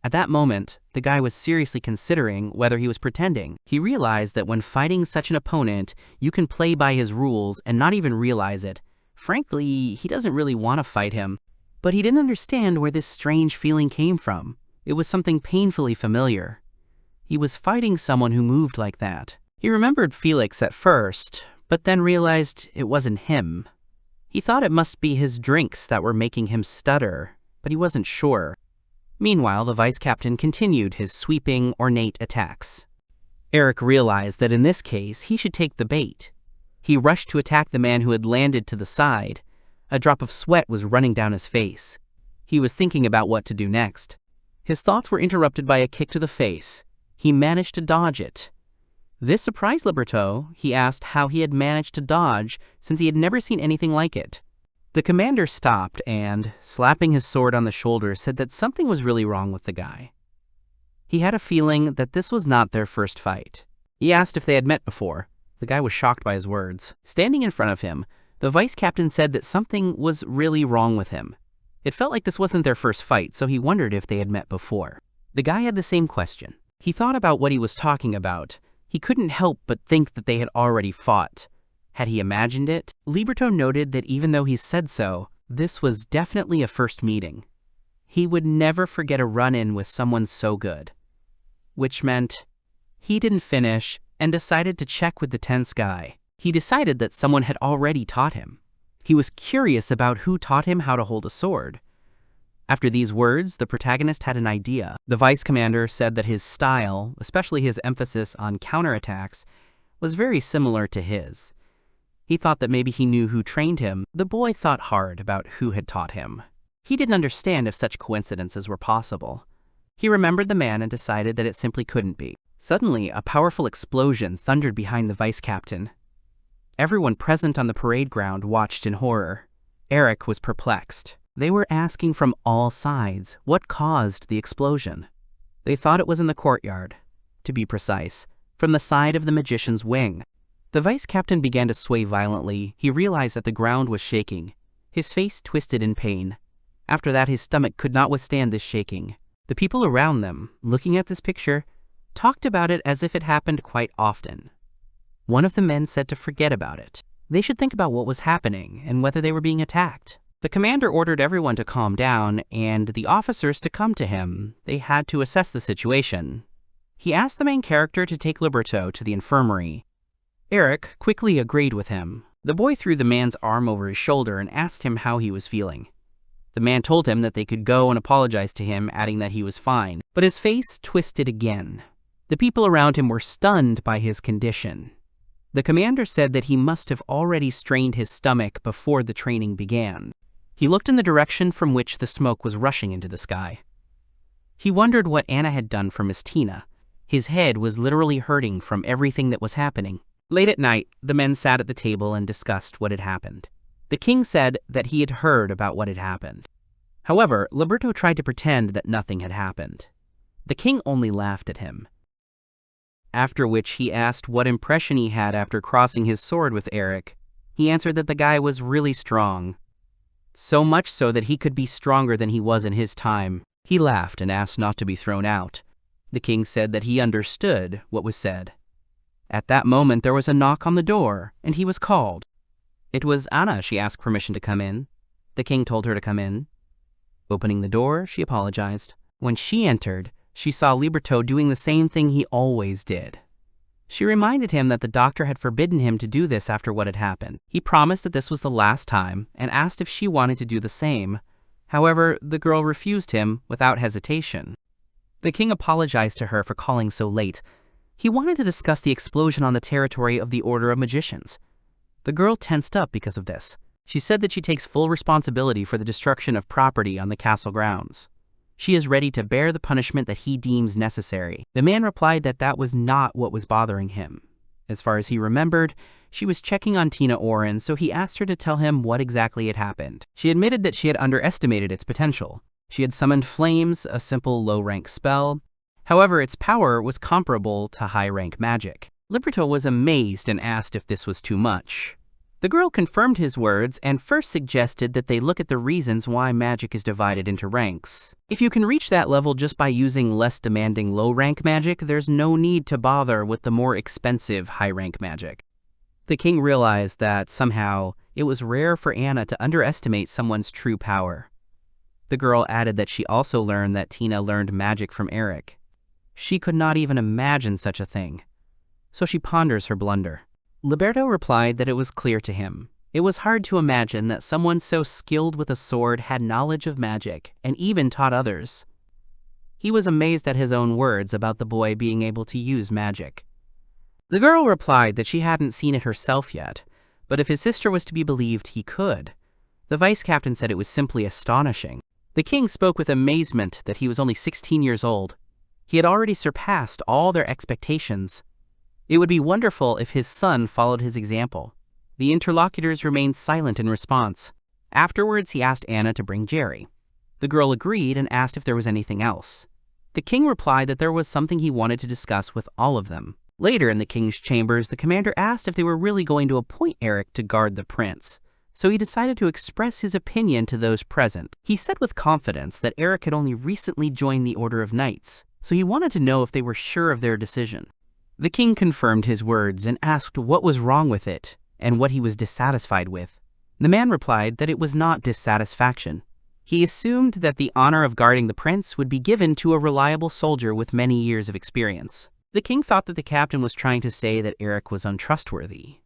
[SPEAKER 1] At that moment, the guy was seriously considering whether he was pretending. He realized that when fighting such an opponent, you can play by his rules and not even realize it. Frankly, he doesn't really want to fight him, but he didn't understand where this strange feeling came from. It was something painfully familiar. He was fighting someone who moved like that. He remembered Felix at first, but then realized it wasn't him. He thought it must be his drinks that were making him stutter, but he wasn't sure. Meanwhile, the vice captain continued his sweeping, ornate attacks. Eric realized that in this case, he should take the bait. He rushed to attack the man who had landed to the side. A drop of sweat was running down his face. He was thinking about what to do next. His thoughts were interrupted by a kick to the face. He managed to dodge it. This surprised Liberto. He asked how he had managed to dodge since he had never seen anything like it. The commander stopped and, slapping his sword on the shoulder, said that something was really wrong with the guy. He had a feeling that this was not their first fight. He asked if they had met before. The guy was shocked by his words. Standing in front of him, the vice captain said that something was really wrong with him. It felt like this wasn't their first fight, so he wondered if they had met before. The guy had the same question. He thought about what he was talking about. He couldn't help but think that they had already fought. Had he imagined it? Liberto noted that even though he said so, this was definitely a first meeting. He would never forget a run-in with someone so good. Which meant he didn't finish and decided to check with the tense guy. He decided that someone had already taught him. He was curious about who taught him how to hold a sword. After these words, the protagonist had an idea. The vice commander said that his style, especially his emphasis on counterattacks, was very similar to his. He thought that maybe he knew who trained him. The boy thought hard about who had taught him. He didn't understand if such coincidences were possible. He remembered the man and decided that it simply couldn't be. Suddenly, a powerful explosion thundered behind the vice captain. Everyone present on the parade ground watched in horror. Eric was perplexed. They were asking from all sides what caused the explosion. They thought it was in the courtyard. To be precise, from the side of the magician's wing. The vice captain began to sway violently. He realized that the ground was shaking. His face twisted in pain. After that, his stomach could not withstand this shaking. The people around them, looking at this picture, talked about it as if it happened quite often. One of the men said to forget about it. They should think about what was happening and whether they were being attacked. The commander ordered everyone to calm down and the officers to come to him. They had to assess the situation. He asked the main character to take Liberto to the infirmary. Eric quickly agreed with him. The boy threw the man's arm over his shoulder and asked him how he was feeling. The man told him that they could go and apologize to him, adding that he was fine. But his face twisted again. The people around him were stunned by his condition. The commander said that he must have already strained his stomach before the training began. He looked in the direction from which the smoke was rushing into the sky. He wondered what Anna had done for Miss Tina. His head was literally hurting from everything that was happening. Late at night, the men sat at the table and discussed what had happened. The king said that he had heard about what had happened. However, Liberto tried to pretend that nothing had happened. The king only laughed at him. After which he asked what impression he had after crossing his sword with Eric. He answered that the guy was really strong. So much so that he could be stronger than he was in his time. He laughed and asked not to be thrown out. The king said that he understood what was said. At that moment there was a knock on the door, and he was called. It was Anna. She asked permission to come in. The king told her to come in. Opening the door, she apologized. When she entered, she saw Liberto doing the same thing he always did. She reminded him that the doctor had forbidden him to do this after what had happened. He promised that this was the last time and asked if she wanted to do the same. However, the girl refused him without hesitation. The king apologized to her for calling so late. He wanted to discuss the explosion on the territory of the Order of Magicians. The girl tensed up because of this. She said that she takes full responsibility for the destruction of property on the castle grounds. She is ready to bear the punishment that he deems necessary. The man replied that that was not what was bothering him. As far as he remembered, she was checking on Tina Oren, so he asked her to tell him what exactly had happened. She admitted that she had underestimated its potential. She had summoned flames, a simple low-rank spell. However, its power was comparable to high-rank magic. Liberto was amazed and asked if this was too much. The girl confirmed his words and first suggested that they look at the reasons why magic is divided into ranks. If you can reach that level just by using less demanding low-rank magic, there's no need to bother with the more expensive high-rank magic. The king realized that, somehow, it was rare for Anna to underestimate someone's true power. The girl added that she also learned that Tina learned magic from Eric. She could not even imagine such a thing. So she ponders her blunder. Liberto replied that it was clear to him. It was hard to imagine that someone so skilled with a sword had knowledge of magic and even taught others. He was amazed at his own words about the boy being able to use magic. The girl replied that she hadn't seen it herself yet, but if his sister was to be believed, he could. The vice captain said it was simply astonishing. The king spoke with amazement that he was only 16 years old. He had already surpassed all their expectations. It would be wonderful if his son followed his example. The interlocutors remained silent in response. Afterwards, he asked Anna to bring Jerry. The girl agreed and asked if there was anything else. The king replied that there was something he wanted to discuss with all of them. Later in the king's chambers, the commander asked if they were really going to appoint Eric to guard the prince, so he decided to express his opinion to those present. He said with confidence that Eric had only recently joined the Order of Knights, so he wanted to know if they were sure of their decision. The king confirmed his words and asked what was wrong with it and what he was dissatisfied with. The man replied that it was not dissatisfaction. He assumed that the honor of guarding the prince would be given to a reliable soldier with many years of experience. The king thought that the captain was trying to say that Eric was untrustworthy.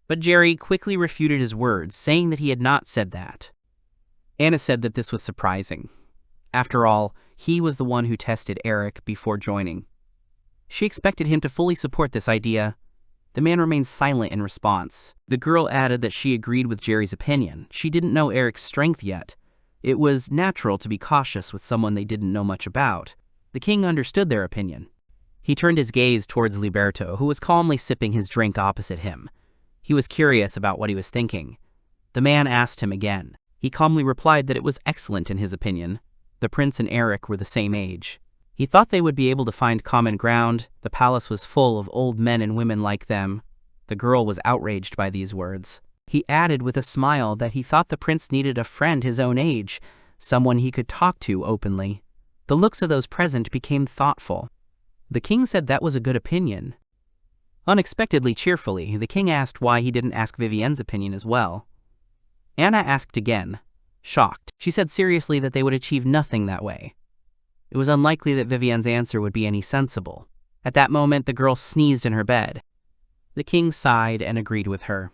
[SPEAKER 1] But Jerry quickly refuted his words, saying that he had not said that. Anna said that this was surprising. After all, he was the one who tested Eric before joining. She expected him to fully support this idea. The man remained silent in response. The girl added that she agreed with Jerry's opinion. She didn't know Eric's strength yet. It was natural to be cautious with someone they didn't know much about. The king understood their opinion. He turned his gaze towards Liberto, who was calmly sipping his drink opposite him. He was curious about what he was thinking. The man asked him again. He calmly replied that it was excellent in his opinion. The prince and Eric were the same age. He thought they would be able to find common ground. The palace was full of old men and women like them. The girl was outraged by these words. He added with a smile that he thought the prince needed a friend his own age, someone he could talk to openly. The looks of those present became thoughtful. The king said that was a good opinion. Unexpectedly cheerfully, the king asked why he didn't ask Vivienne's opinion as well. Anna asked again, shocked. She said seriously that they would achieve nothing that way. It was unlikely that Vivienne's answer would be any sensible. At that moment, the girl sneezed in her bed. The king sighed and agreed with her.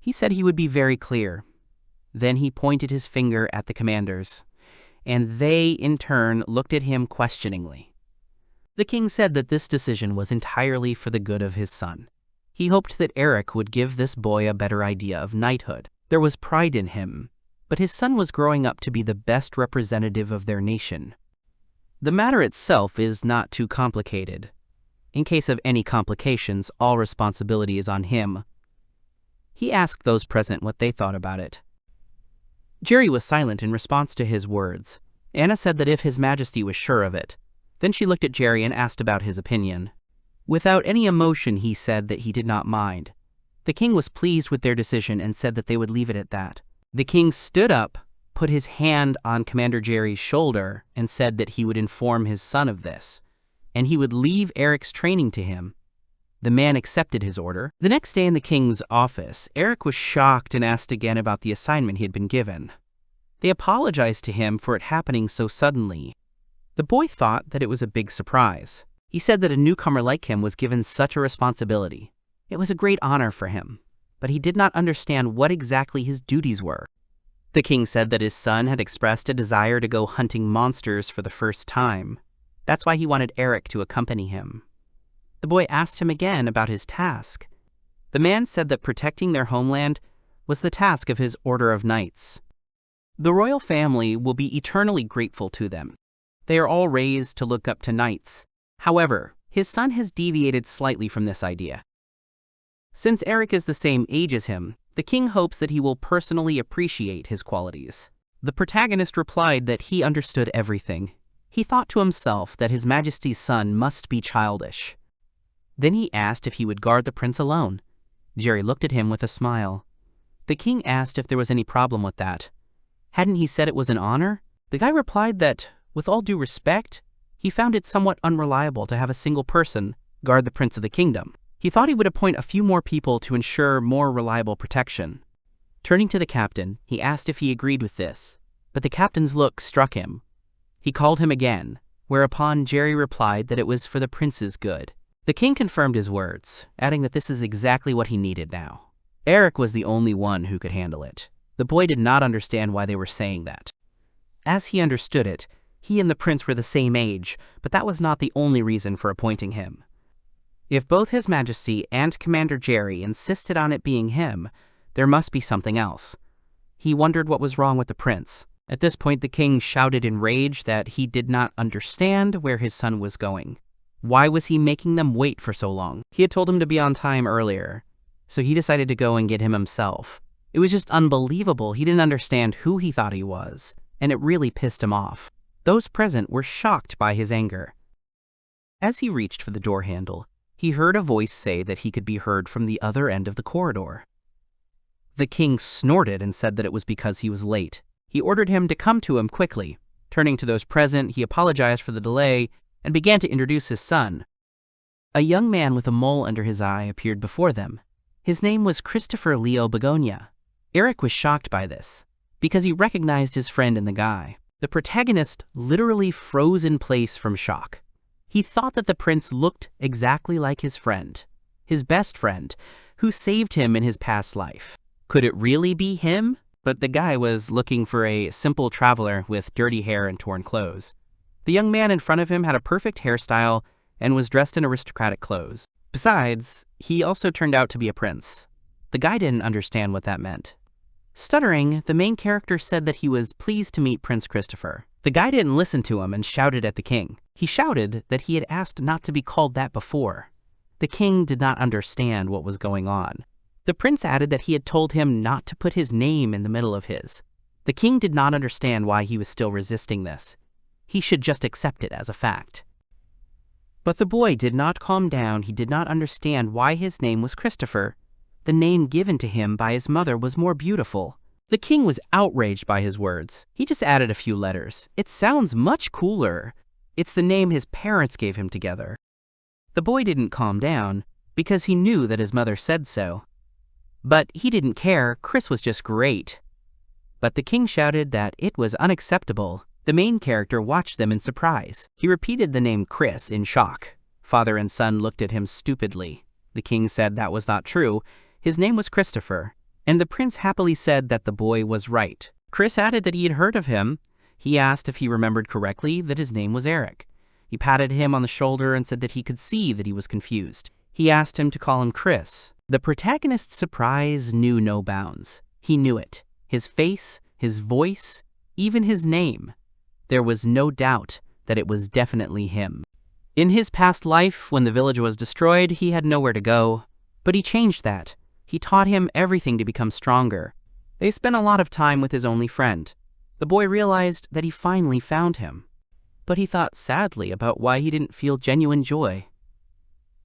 [SPEAKER 1] He said he would be very clear. Then he pointed his finger at the commanders, and they, in turn, looked at him questioningly. The king said that this decision was entirely for the good of his son. He hoped that Eric would give this boy a better idea of knighthood. There was pride in him, but his son was growing up to be the best representative of their nation. The matter itself is not too complicated. In case of any complications, all responsibility is on him. He asked those present what they thought about it. Jerry was silent in response to his words. Anna said that if His Majesty was sure of it. Then she looked at Jerry and asked about his opinion. Without any emotion, he said that he did not mind. The king was pleased with their decision and said that they would leave it at that. The king stood up, put his hand on Commander Jerry's shoulder, and said that he would inform his son of this, and he would leave Eric's training to him. The man accepted his order. The next day in the king's office, Eric was shocked and asked again about the assignment he had been given. They apologized to him for it happening so suddenly. The boy thought that it was a big surprise. He said that a newcomer like him was given such a responsibility. It was a great honor for him, but he did not understand what exactly his duties were. The king said that his son had expressed a desire to go hunting monsters for the first time. That's why he wanted Eric to accompany him. The boy asked him again about his task. The man said that protecting their homeland was the task of his Order of Knights. The royal family will be eternally grateful to them. They are all raised to look up to knights. However, his son has deviated slightly from this idea. Since Eric is the same age as him, the king hopes that he will personally appreciate his qualities. The protagonist replied that he understood everything. He thought to himself that His Majesty's son must be childish. Then he asked if he would guard the prince alone. Jerry looked at him with a smile. The king asked if there was any problem with that. Hadn't he said it was an honor? The guy replied that, with all due respect, he found it somewhat unreliable to have a single person guard the prince of the kingdom. He thought he would appoint a few more people to ensure more reliable protection. Turning to the captain, he asked if he agreed with this, but the captain's look struck him. He called him again, whereupon Jerry replied that it was for the prince's good. The king confirmed his words, adding that this is exactly what he needed now. Eric was the only one who could handle it. The boy did not understand why they were saying that. As he understood it, he and the prince were the same age, but that was not the only reason for appointing him. If both His Majesty and Commander Jerry insisted on it being him, there must be something else. He wondered what was wrong with the prince. At this point, the king shouted in rage that he did not understand where his son was going. Why was he making them wait for so long? He had told him to be on time earlier, so he decided to go and get him himself. It was just unbelievable. He didn't understand who he thought he was, and it really pissed him off. Those present were shocked by his anger. As he reached for the door handle, he heard a voice say that he could be heard from the other end of the corridor. The king snorted and said that it was because he was late. He ordered him to come to him quickly. Turning to those present, he apologized for the delay and began to introduce his son. A young man with a mole under his eye appeared before them. His name was Christopher Leo Begonia. Eric was shocked by this, because he recognized his friend in the guy. The protagonist literally froze in place from shock. He thought that the prince looked exactly like his friend, his best friend, who saved him in his past life. Could it really be him? But the guy was looking for a simple traveler with dirty hair and torn clothes. The young man in front of him had a perfect hairstyle and was dressed in aristocratic clothes. Besides, he also turned out to be a prince. The guy didn't understand what that meant. Stuttering, the main character said that he was pleased to meet Prince Christopher. The guy didn't listen to him and shouted at the king. He shouted that he had asked not to be called that before. The king did not understand what was going on. The prince added that he had told him not to put his name in the middle of his. The king did not understand why he was still resisting this. He should just accept it as a fact. But the boy did not calm down. He did not understand why his name was Christopher. The name given to him by his mother was more beautiful. The king was outraged by his words. He just added a few letters. It sounds much cooler. It's the name his parents gave him together. The boy didn't calm down because he knew that his mother said so. But he didn't care. Chris was just great. But the king shouted that it was unacceptable. The main character watched them in surprise. He repeated the name Chris in shock. Father and son looked at him stupidly. The king said that was not true. His name was Christopher. And the prince happily said that the boy was right. Chris added that he had heard of him. He asked if he remembered correctly that his name was Eric. He patted him on the shoulder and said that he could see that he was confused. He asked him to call him Chris. The protagonist's surprise knew no bounds. He knew it. His face, his voice, even his name. There was no doubt that it was definitely him. In his past life, when the village was destroyed, he had nowhere to go. But he changed that. He taught him everything to become stronger. They spent a lot of time with his only friend. The boy realized that he finally found him. But he thought sadly about why he didn't feel genuine joy.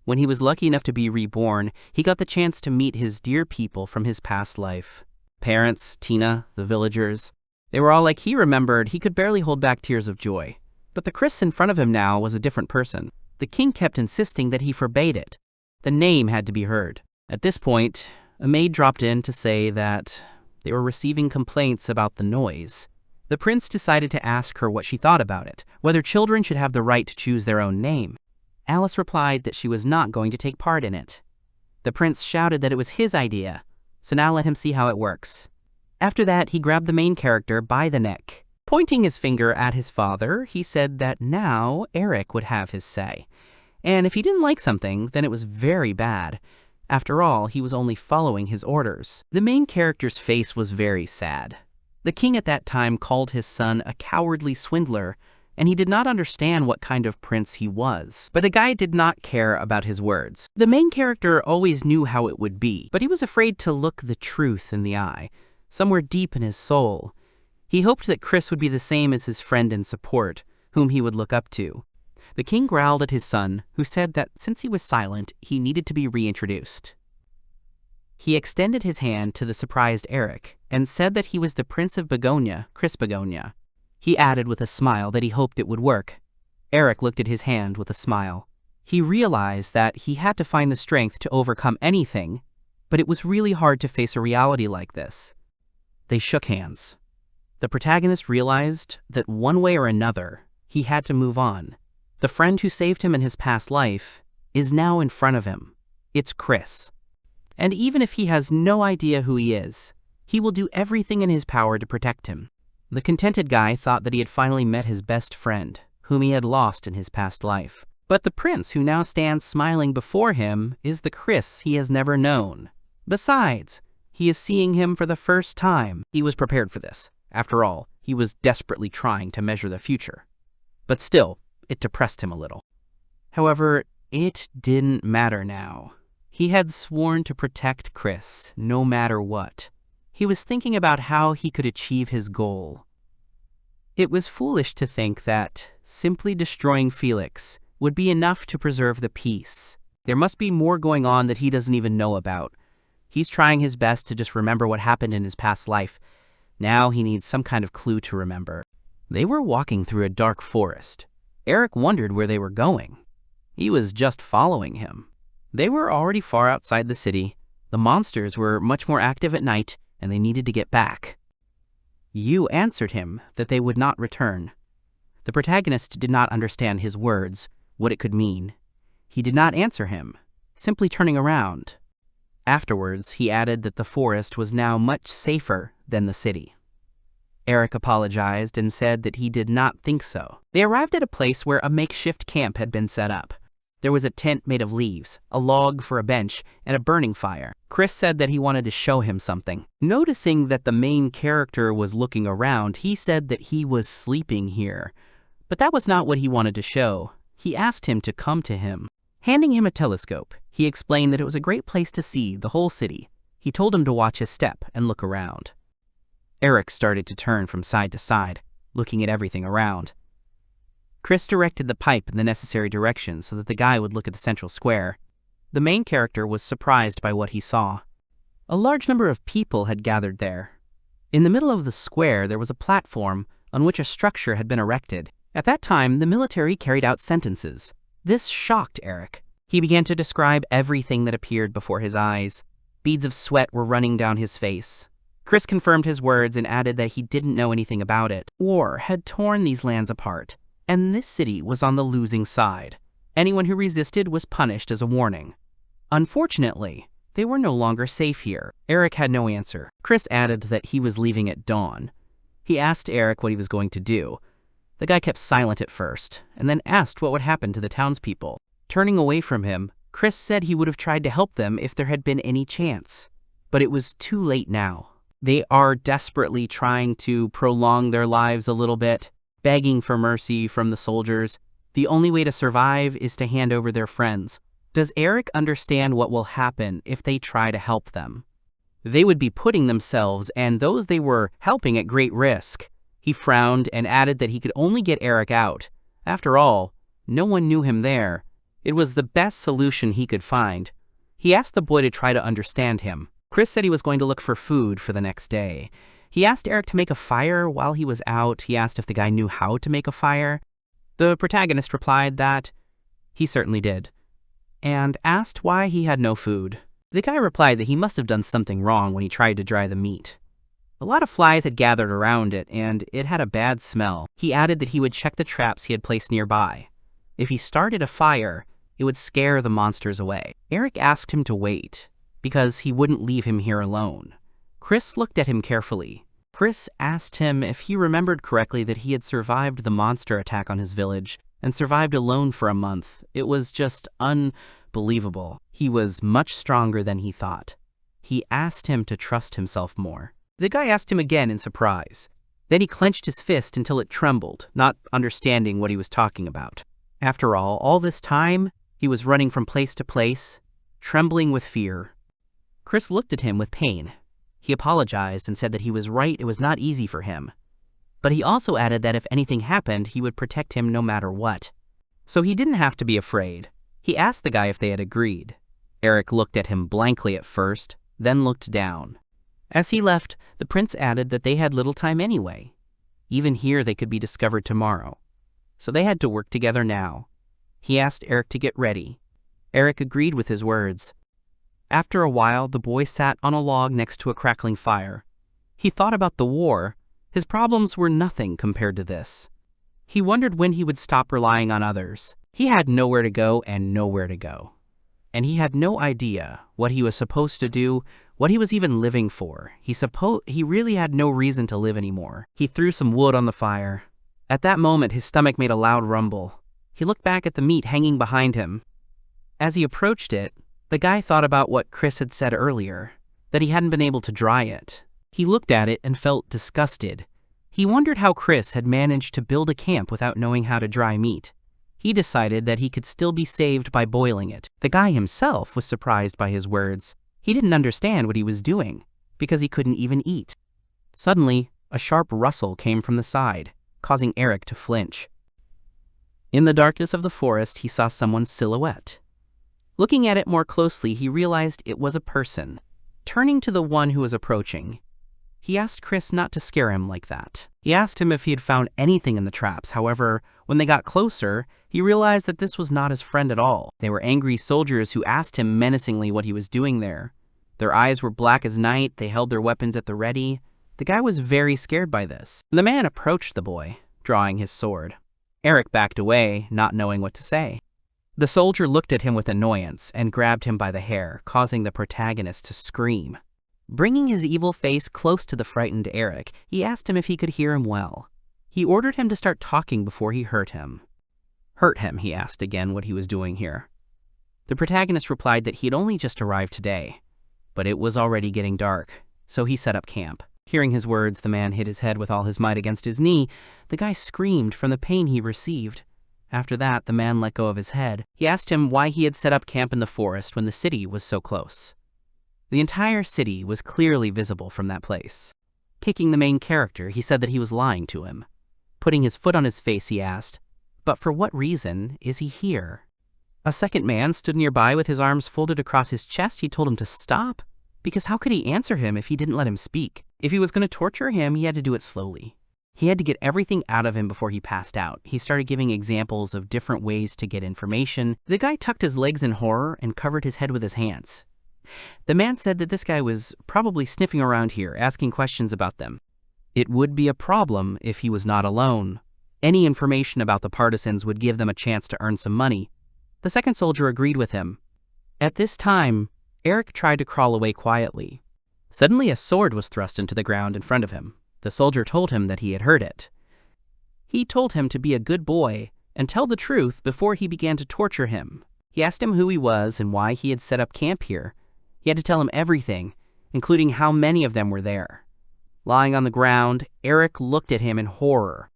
[SPEAKER 1] When he was lucky enough to be reborn, he got the chance to meet his dear people from his past life. Parents, Tina, the villagers. They were all like he remembered. He could barely hold back tears of joy. But the Chris in front of him now was a different person. The king kept insisting that he forbade it. The name had to be heard. At this point, a maid dropped in to say that they were receiving complaints about the noise. The prince decided to ask her what she thought about it, whether children should have the right to choose their own name. Alice replied that she was not going to take part in it. The prince shouted that it was his idea, so now let him see how it works. After that, he grabbed the main character by the neck. Pointing his finger at his father, he said that now Eric would have his say. And if he didn't like something, then it was very bad. After all, he was only following his orders. The main character's face was very sad. The king at that time called his son a cowardly swindler, and he did not understand what kind of prince he was. But the guy did not care about his words. The main character always knew how it would be, but he was afraid to look the truth in the eye, somewhere deep in his soul. He hoped that Chris would be the same as his friend and support, whom he would look up to. The king growled at his son, who said that since he was silent, he needed to be reintroduced. He extended his hand to the surprised Eric and said that he was the Prince of Begonia, Chris Begonia. He added with a smile that he hoped it would work. Eric looked at his hand with a smile. He realized that he had to find the strength to overcome anything, but it was really hard to face a reality like this. They shook hands. The protagonist realized that one way or another, he had to move on. The friend who saved him in his past life is now in front of him. It's Chris. And even if he has no idea who he is, he will do everything in his power to protect him. The contented guy thought that he had finally met his best friend, whom he had lost in his past life. But the prince who now stands smiling before him is the Chris he has never known. Besides, he is seeing him for the first time. He was prepared for this. After all, he was desperately trying to measure the future. But still, it depressed him a little. However, it didn't matter now. He had sworn to protect Chris, no matter what. He was thinking about how he could achieve his goal. It was foolish to think that simply destroying Felix would be enough to preserve the peace. There must be more going on that he doesn't even know about. He's trying his best to just remember what happened in his past life. Now he needs some kind of clue to remember. They were walking through a dark forest. Eric wondered where they were going. He was just following him. They were already far outside the city. The monsters were much more active at night, and they needed to get back. You answered him that they would not return. The protagonist did not understand his words, what it could mean. He did not answer him, simply turning around. Afterwards, he added that the forest was now much safer than the city. Eric apologized and said that he did not think so. They arrived at a place where a makeshift camp had been set up. There was a tent made of leaves, a log for a bench, and a burning fire. Chris said that he wanted to show him something. Noticing that the main character was looking around, he said that he was sleeping here. But that was not what he wanted to show. He asked him to come to him. Handing him a telescope, he explained that it was a great place to see the whole city. He told him to watch his step and look around. Eric started to turn from side to side, looking at everything around. Chris directed the pipe in the necessary direction so that the guy would look at the central square. The main character was surprised by what he saw. A large number of people had gathered there. In the middle of the square there was a platform on which a structure had been erected. At that time, the military carried out sentences. This shocked Eric. He began to describe everything that appeared before his eyes. Beads of sweat were running down his face. Chris confirmed his words and added that he didn't know anything about it. War had torn these lands apart, and this city was on the losing side. Anyone who resisted was punished as a warning. Unfortunately, they were no longer safe here. Eric had no answer. Chris added that he was leaving at dawn. He asked Eric what he was going to do. The guy kept silent at first, and then asked what would happen to the townspeople. Turning away from him, Chris said he would have tried to help them if there had been any chance. But it was too late now. They are desperately trying to prolong their lives a little bit, begging for mercy from the soldiers. The only way to survive is to hand over their friends. Does Eric understand what will happen if they try to help them? They would be putting themselves and those they were helping at great risk. He frowned and added that he could only get Eric out. After all, no one knew him there. It was the best solution he could find. He asked the boy to try to understand him. Chris said he was going to look for food for the next day. He asked Eric to make a fire while he was out. He asked if the guy knew how to make a fire. The protagonist replied that he certainly did, and asked why he had no food. The guy replied that he must have done something wrong when he tried to dry the meat. A lot of flies had gathered around it, and it had a bad smell. He added that he would check the traps he had placed nearby. If he started a fire, it would scare the monsters away. Eric asked him to wait, because he wouldn't leave him here alone. Chris looked at him carefully. Chris asked him if he remembered correctly that he had survived the monster attack on his village and survived alone for a month. It was just unbelievable. He was much stronger than he thought. He asked him to trust himself more. The guy asked him again in surprise. Then he clenched his fist until it trembled, not understanding what he was talking about. After all this time, he was running from place to place, trembling with fear. Chris looked at him with pain. He apologized and said that he was right, it was not easy for him. But he also added that if anything happened, he would protect him no matter what. So he didn't have to be afraid. He asked the guy if they had agreed. Eric looked at him blankly at first, then looked down. As he left, the prince added that they had little time anyway. Even here they could be discovered tomorrow. So they had to work together now. He asked Eric to get ready. Eric agreed with his words. After a while, the boy sat on a log next to a crackling fire. He thought about the war. His problems were nothing compared to this. He wondered when he would stop relying on others. He had nowhere to go and nowhere to go. And he had no idea what he was supposed to do, what he was even living for. He really had no reason to live anymore. He threw some wood on the fire. At that moment, his stomach made a loud rumble. He looked back at the meat hanging behind him. As he approached it, the guy thought about what Chris had said earlier, that he hadn't been able to dry it. He looked at it and felt disgusted. He wondered how Chris had managed to build a camp without knowing how to dry meat. He decided that he could still be saved by boiling it. The guy himself was surprised by his words. He didn't understand what he was doing, because he couldn't even eat. Suddenly, a sharp rustle came from the side, causing Eric to flinch. In the darkness of the forest, he saw someone's silhouette. Looking at it more closely, he realized it was a person. Turning to the one who was approaching, he asked Chris not to scare him like that. He asked him if he had found anything in the traps. However, when they got closer, he realized that this was not his friend at all. They were angry soldiers who asked him menacingly what he was doing there. Their eyes were black as night. They held their weapons at the ready. The guy was very scared by this. The man approached the boy, drawing his sword. Eric backed away, not knowing what to say. The soldier looked at him with annoyance and grabbed him by the hair, causing the protagonist to scream. Bringing his evil face close to the frightened Eric, he asked him if he could hear him well. He ordered him to start talking before he hurt him. Hurt him, he asked again what he was doing here. The protagonist replied that he had only just arrived today, but it was already getting dark, so he set up camp. Hearing his words, the man hit his head with all his might against his knee. The guy screamed from the pain he received. After that, the man let go of his head. He asked him why he had set up camp in the forest when the city was so close. The entire city was clearly visible from that place. Kicking the main character, he said that he was lying to him. Putting his foot on his face, he asked, But for what reason is he here? A second man stood nearby with his arms folded across his chest. He told him to stop, because how could he answer him if he didn't let him speak? If he was going to torture him, he had to do it slowly. He had to get everything out of him before he passed out. He started giving examples of different ways to get information. The guy tucked his legs in horror and covered his head with his hands. The man said that this guy was probably sniffing around here, asking questions about them. It would be a problem if he was not alone. Any information about the partisans would give them a chance to earn some money. The second soldier agreed with him. At this time, Eric tried to crawl away quietly. Suddenly, a sword was thrust into the ground in front of him. The soldier told him that he had heard it. He told him to be a good boy and tell the truth before he began to torture him. He asked him who he was and why he had set up camp here. He had to tell him everything, including how many of them were there. Lying on the ground, Eric looked at him in horror.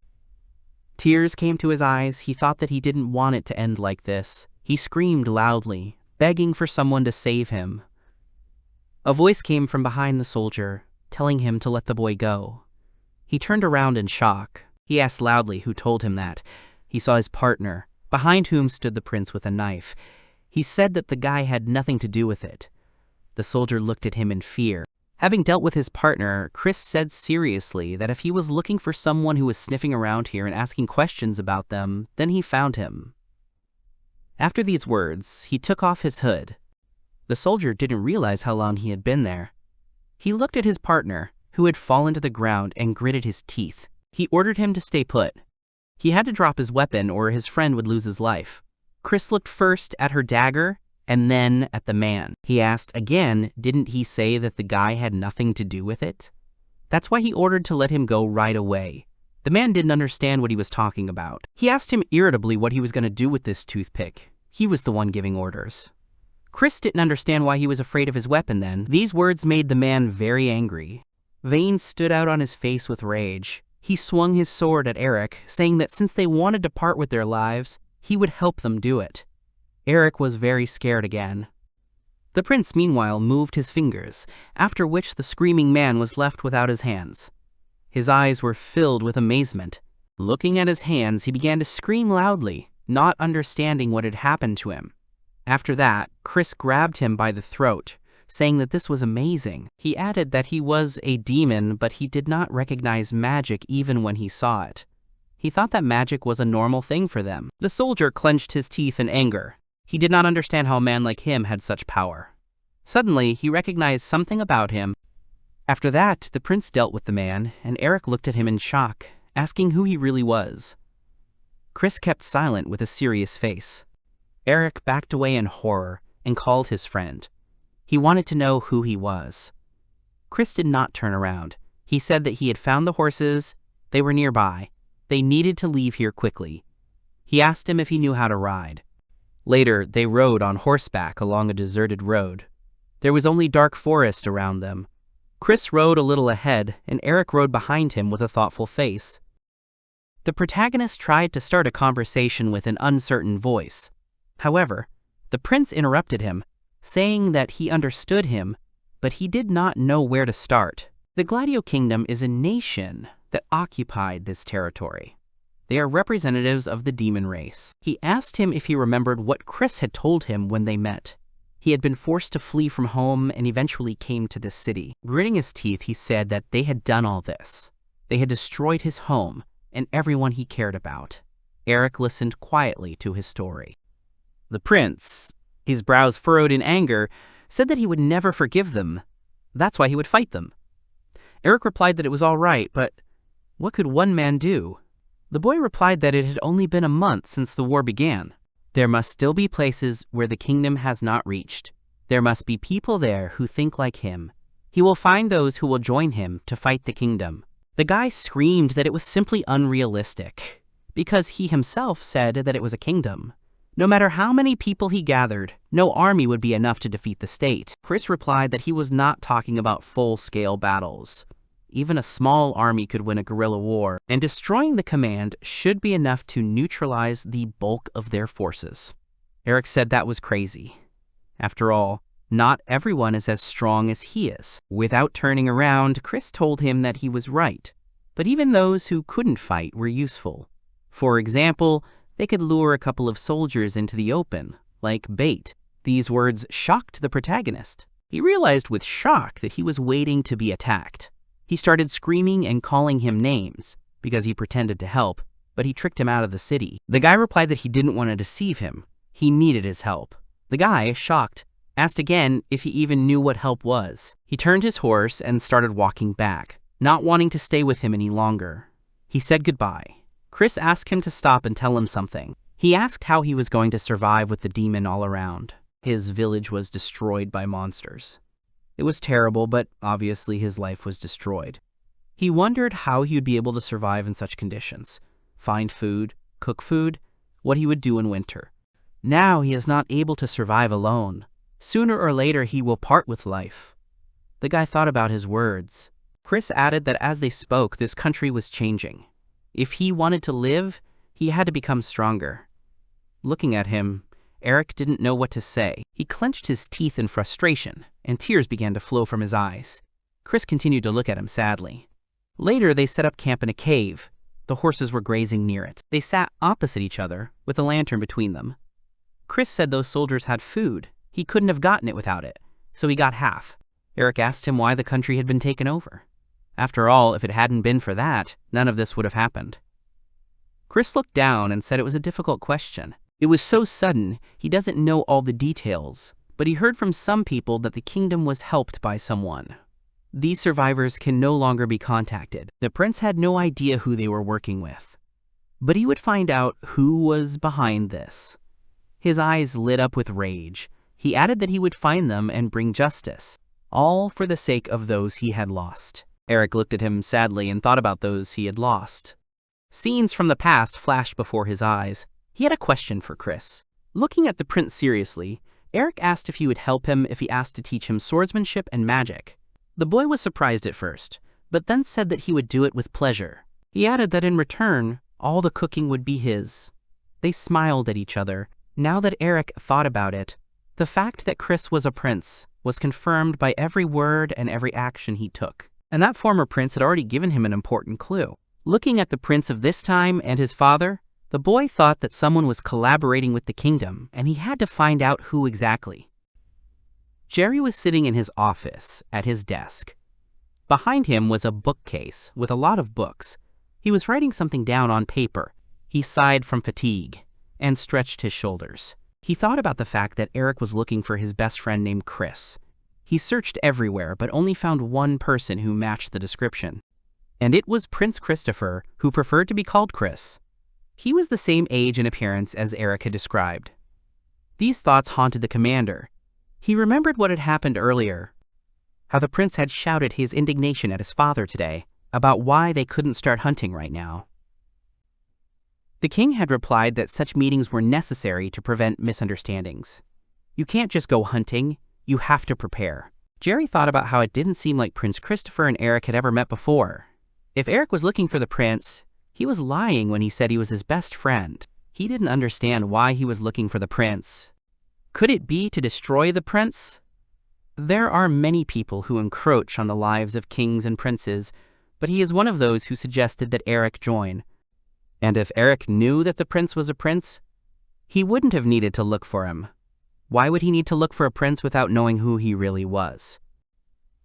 [SPEAKER 1] Tears came to his eyes. He thought that he didn't want it to end like this. He screamed loudly, begging for someone to save him. A voice came from behind the soldier, telling him to let the boy go. He turned around in shock. He asked loudly who told him that. He saw his partner, behind whom stood the prince with a knife. He said that the guy had nothing to do with it. The soldier looked at him in fear. Having dealt with his partner, Chris said seriously that if he was looking for someone who was sniffing around here and asking questions about them, then he found him. After these words, he took off his hood. The soldier didn't realize how long he had been there. He looked at his partner, who had fallen to the ground, and gritted his teeth. He ordered him to stay put. He had to drop his weapon or his friend would lose his life. Chris looked first at her dagger and then at the man. He asked again, didn't he say that the guy had nothing to do with it? That's why he ordered to let him go right away. The man didn't understand what he was talking about. He asked him irritably what he was going to do with this toothpick. He was the one giving orders. Chris didn't understand why he was afraid of his weapon then. These words made the man very angry. Veins stood out on his face with rage. He swung his sword at Eric, saying that since they wanted to part with their lives, he would help them do it. Eric was very scared again. The prince, meanwhile, moved his fingers, after which the screaming man was left without his hands. His eyes were filled with amazement. Looking at his hands, he began to scream loudly, not understanding what had happened to him. After that, Chris grabbed him by the throat, saying that this was amazing. He added that he was a demon, but he did not recognize magic even when he saw it. He thought that magic was a normal thing for them. The soldier clenched his teeth in anger. He did not understand how a man like him had such power. Suddenly, he recognized something about him. After that, the prince dealt with the man, and Eric looked at him in shock, asking who he really was. Chris kept silent with a serious face. Eric backed away in horror and called his friend. He wanted to know who he was. Chris did not turn around. He said that he had found the horses. They were nearby. They needed to leave here quickly. He asked him if he knew how to ride. Later, they rode on horseback along a deserted road. There was only dark forest around them. Chris rode a little ahead, and Eric rode behind him with a thoughtful face. The protagonist tried to start a conversation with an uncertain voice. However, the prince interrupted him, saying that he understood him, but he did not know where to start. The Gladio Kingdom is a nation that occupied this territory. They are representatives of the demon race. He asked him if he remembered what Chris had told him when they met. He had been forced to flee from home and eventually came to this city. Gritting his teeth, he said that they had done all this. They had destroyed his home and everyone he cared about. Eric listened quietly to his story. The prince, his brows furrowed in anger, said that he would never forgive them. That's why he would fight them. Eric replied that it was all right, but what could one man do? The boy replied that it had only been a month since the war began. There must still be places where the kingdom has not reached. There must be people there who think like him. He will find those who will join him to fight the kingdom. The guy screamed that it was simply unrealistic, because he himself said that it was a kingdom. No matter how many people he gathered, no army would be enough to defeat the state. Chris replied that he was not talking about full-scale battles. Even a small army could win a guerrilla war, and destroying the command should be enough to neutralize the bulk of their forces. Eric said that was crazy. After all, not everyone is as strong as he is. Without turning around, Chris told him that he was right, but even those who couldn't fight were useful. For example, They could lure a couple of soldiers into the open, like bait. These words shocked the protagonist. He realized with shock that he was waiting to be attacked. He started screaming and calling him names, because he pretended to help, but he tricked him out of the city. The guy replied that he didn't want to deceive him. He needed his help. The guy, shocked, asked again if he even knew what help was. He turned his horse and started walking back, not wanting to stay with him any longer. He said goodbye. Chris asked him to stop and tell him something. He asked how he was going to survive with the demon all around. His village was destroyed by monsters. It was terrible, but obviously his life was destroyed. He wondered how he would be able to survive in such conditions. Find food, cook food, what he would do in winter. Now he is not able to survive alone. Sooner or later he will part with life. The guy thought about his words. Chris added that as they spoke, this country was changing. If he wanted to live, he had to become stronger. Looking at him, Eric didn't know what to say. He clenched his teeth in frustration, and tears began to flow from his eyes. Chris continued to look at him sadly. Later, they set up camp in a cave. The horses were grazing near it. They sat opposite each other, with a lantern between them. Chris said those soldiers had food. He couldn't have gotten it without it, so he got half. Eric asked him why the country had been taken over. After all, if it hadn't been for that, none of this would have happened. Chris looked down and said it was a difficult question. It was so sudden, he doesn't know all the details, but he heard from some people that the kingdom was helped by someone. These survivors can no longer be contacted. The prince had no idea who they were working with. But he would find out who was behind this. His eyes lit up with rage. He added that he would find them and bring justice, all for the sake of those he had lost. Eric looked at him sadly and thought about those he had lost. Scenes from the past flashed before his eyes. He had a question for Chris. Looking at the prince seriously, Eric asked if he would help him if he asked to teach him swordsmanship and magic. The boy was surprised at first, but then said that he would do it with pleasure. He added that in return, all the cooking would be his. They smiled at each other. Now that Eric thought about it, the fact that Chris was a prince was confirmed by every word and every action he took. And that former prince had already given him an important clue. Looking at the prince of this time and his father, the boy thought that someone was collaborating with the kingdom, and he had to find out who exactly. Jerry was sitting in his office, at his desk. Behind him was a bookcase with a lot of books. He was writing something down on paper. He sighed from fatigue and stretched his shoulders. He thought about the fact that Eric was looking for his best friend named Chris. He searched everywhere, but only found one person who matched the description. And it was Prince Christopher, who preferred to be called Chris. He was the same age and appearance as Eric had described. These thoughts haunted the commander. He remembered what had happened earlier, how the prince had shouted his indignation at his father today about why they couldn't start hunting right now. The king had replied that such meetings were necessary to prevent misunderstandings. You can't just go hunting, you have to prepare. Jerry thought about how it didn't seem like Prince Christopher and Eric had ever met before. If Eric was looking for the prince, he was lying when he said he was his best friend. He didn't understand why he was looking for the prince. Could it be to destroy the prince? There are many people who encroach on the lives of kings and princes, but he is one of those who suggested that Eric join. And if Eric knew that the prince was a prince, he wouldn't have needed to look for him. Why would he need to look for a prince without knowing who he really was?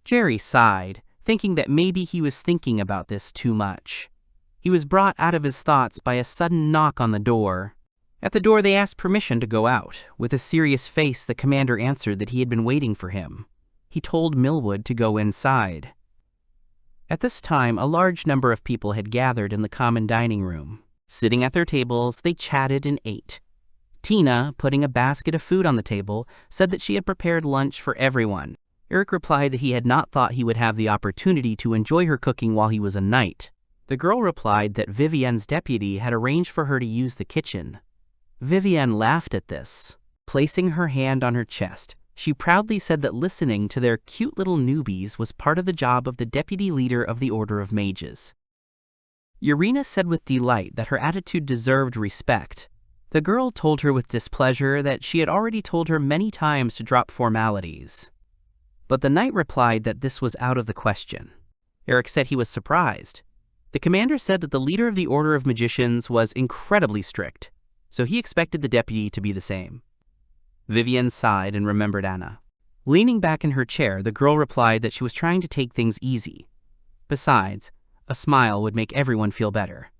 [SPEAKER 1] Jerry sighed, thinking that maybe he was thinking about this too much. He was brought out of his thoughts by a sudden knock on the door. At the door, they asked permission to go out. With a serious face, the commander answered that he had been waiting for him. He told Millwood to go inside. At this time, a large number of people had gathered in the common dining room. Sitting at their tables, they chatted and ate. Tina, putting a basket of food on the table, said that she had prepared lunch for everyone. Eric replied that he had not thought he would have the opportunity to enjoy her cooking while he was a knight. The girl replied that Vivienne's deputy had arranged for her to use the kitchen. Vivienne laughed at this. Placing her hand on her chest, she proudly said that listening to their cute little newbies was part of the job of the deputy leader of the Order of Mages. Urena said with delight that her attitude deserved respect. The girl told her with displeasure that she had already told her many times to drop formalities. But the knight replied that this was out of the question. Eric said he was surprised. The commander said that the leader of the Order of Magicians was incredibly strict. so he expected the deputy to be the same. Vivienne sighed and remembered Anna. Leaning back in her chair, the girl replied that she was trying to take things easy. Besides, a smile would make everyone feel better.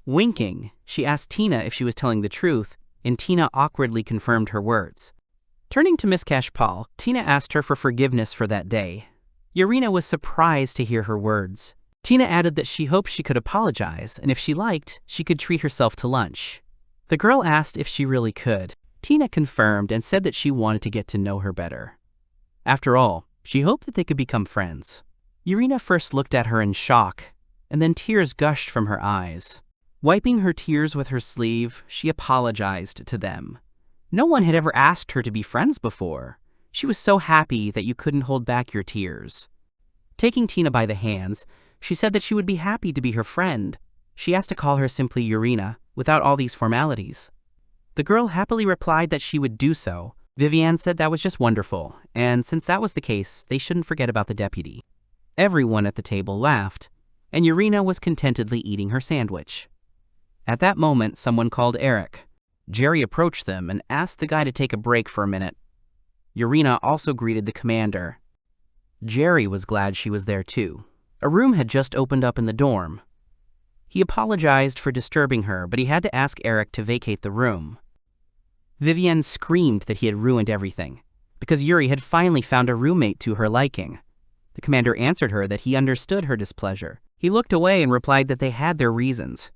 [SPEAKER 1] Winking, she asked Tina if she was telling the truth, and Tina awkwardly confirmed her words. Turning to Miss Kashpal, Tina asked her for forgiveness for that day. Urina was surprised to hear her words. Tina added that she hoped she could apologize, and if she liked, she could treat herself to lunch. The girl asked if she really could. Tina confirmed and said that she wanted to get to know her better. After all, she hoped that they could become friends. Urina first looked at her in shock, and then tears gushed from her eyes. Wiping her tears with her sleeve, she apologized to them. No one had ever asked her to be friends before. She was so happy that you couldn't hold back your tears. Taking Tina by the hands, she said that she would be happy to be her friend. She asked to call her simply Urina, without all these formalities. The girl happily replied that she would do so. Vivienne said that was just wonderful, and since that was the case, they shouldn't forget about the deputy. Everyone at the table laughed, and Urina was contentedly eating her sandwich. At that moment, someone called Eric. Jerry approached them and asked the guy to take a break for a minute. Urina also greeted the commander. Jerry was glad she was there too. A room had just opened up in the dorm. He apologized for disturbing her, but he had to ask Eric to vacate the room. Vivienne screamed that he had ruined everything, because Yuri had finally found a roommate to her liking. The commander answered her that he understood her displeasure. He looked away and replied that they had their reasons.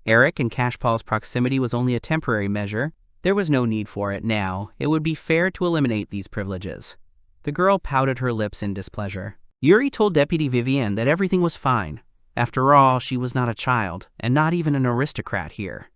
[SPEAKER 1] Eric and Kashpal's proximity was only a temporary measure. There was no need for it now. It would be fair to eliminate these privileges. The girl pouted her lips in displeasure. Yuri told Deputy Vivienne that everything was fine. After all, she was not a child, and not even an aristocrat here.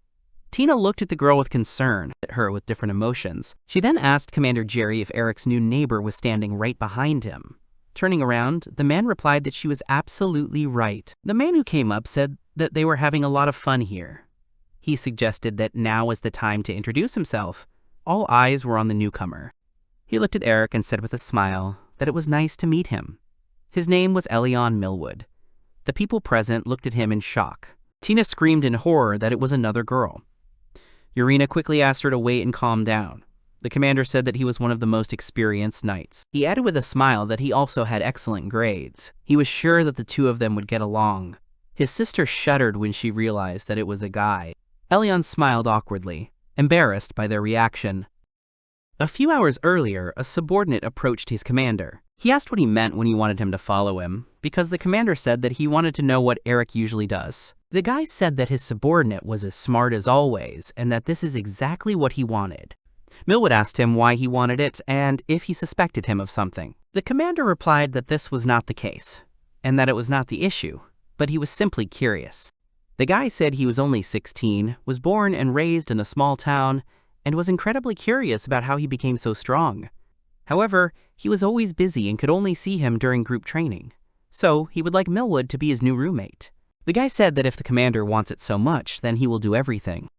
[SPEAKER 1] Tina looked at the girl with concern, at her with different emotions. She then asked Commander Jerry if Eric's new neighbor was standing right behind him. Turning around, the man replied that she was absolutely right. The man who came up said that they were having a lot of fun here. He suggested that now was the time to introduce himself. All eyes were on the newcomer. He looked at Eric and said with a smile that it was nice to meet him. His name was Elion Millwood. The people present looked at him in shock. Tina screamed in horror that it was another girl. Urina quickly asked her to wait and calm down. The commander said that he was one of the most experienced knights. He added with a smile that he also had excellent grades. He was sure that the two of them would get along. His sister shuddered when she realized that it was a guy. Elion smiled awkwardly, embarrassed by their reaction. A few hours earlier, a subordinate approached his commander. He asked what he meant when he wanted him to follow him, because the commander said that he wanted to know what Eric usually does. The guy said that his subordinate was as smart as always, and that this is exactly what he wanted. Millwood asked him why he wanted it and if he suspected him of something. The commander replied that this was not the case, and that it was not the issue, but he was simply curious. The guy said he was only 16, was born and raised in a small town, and was incredibly curious about how he became so strong. However, he was always busy and could only see him during group training, so he would like Millwood to be his new roommate. The guy said that if the commander wants it so much, then he will do everything.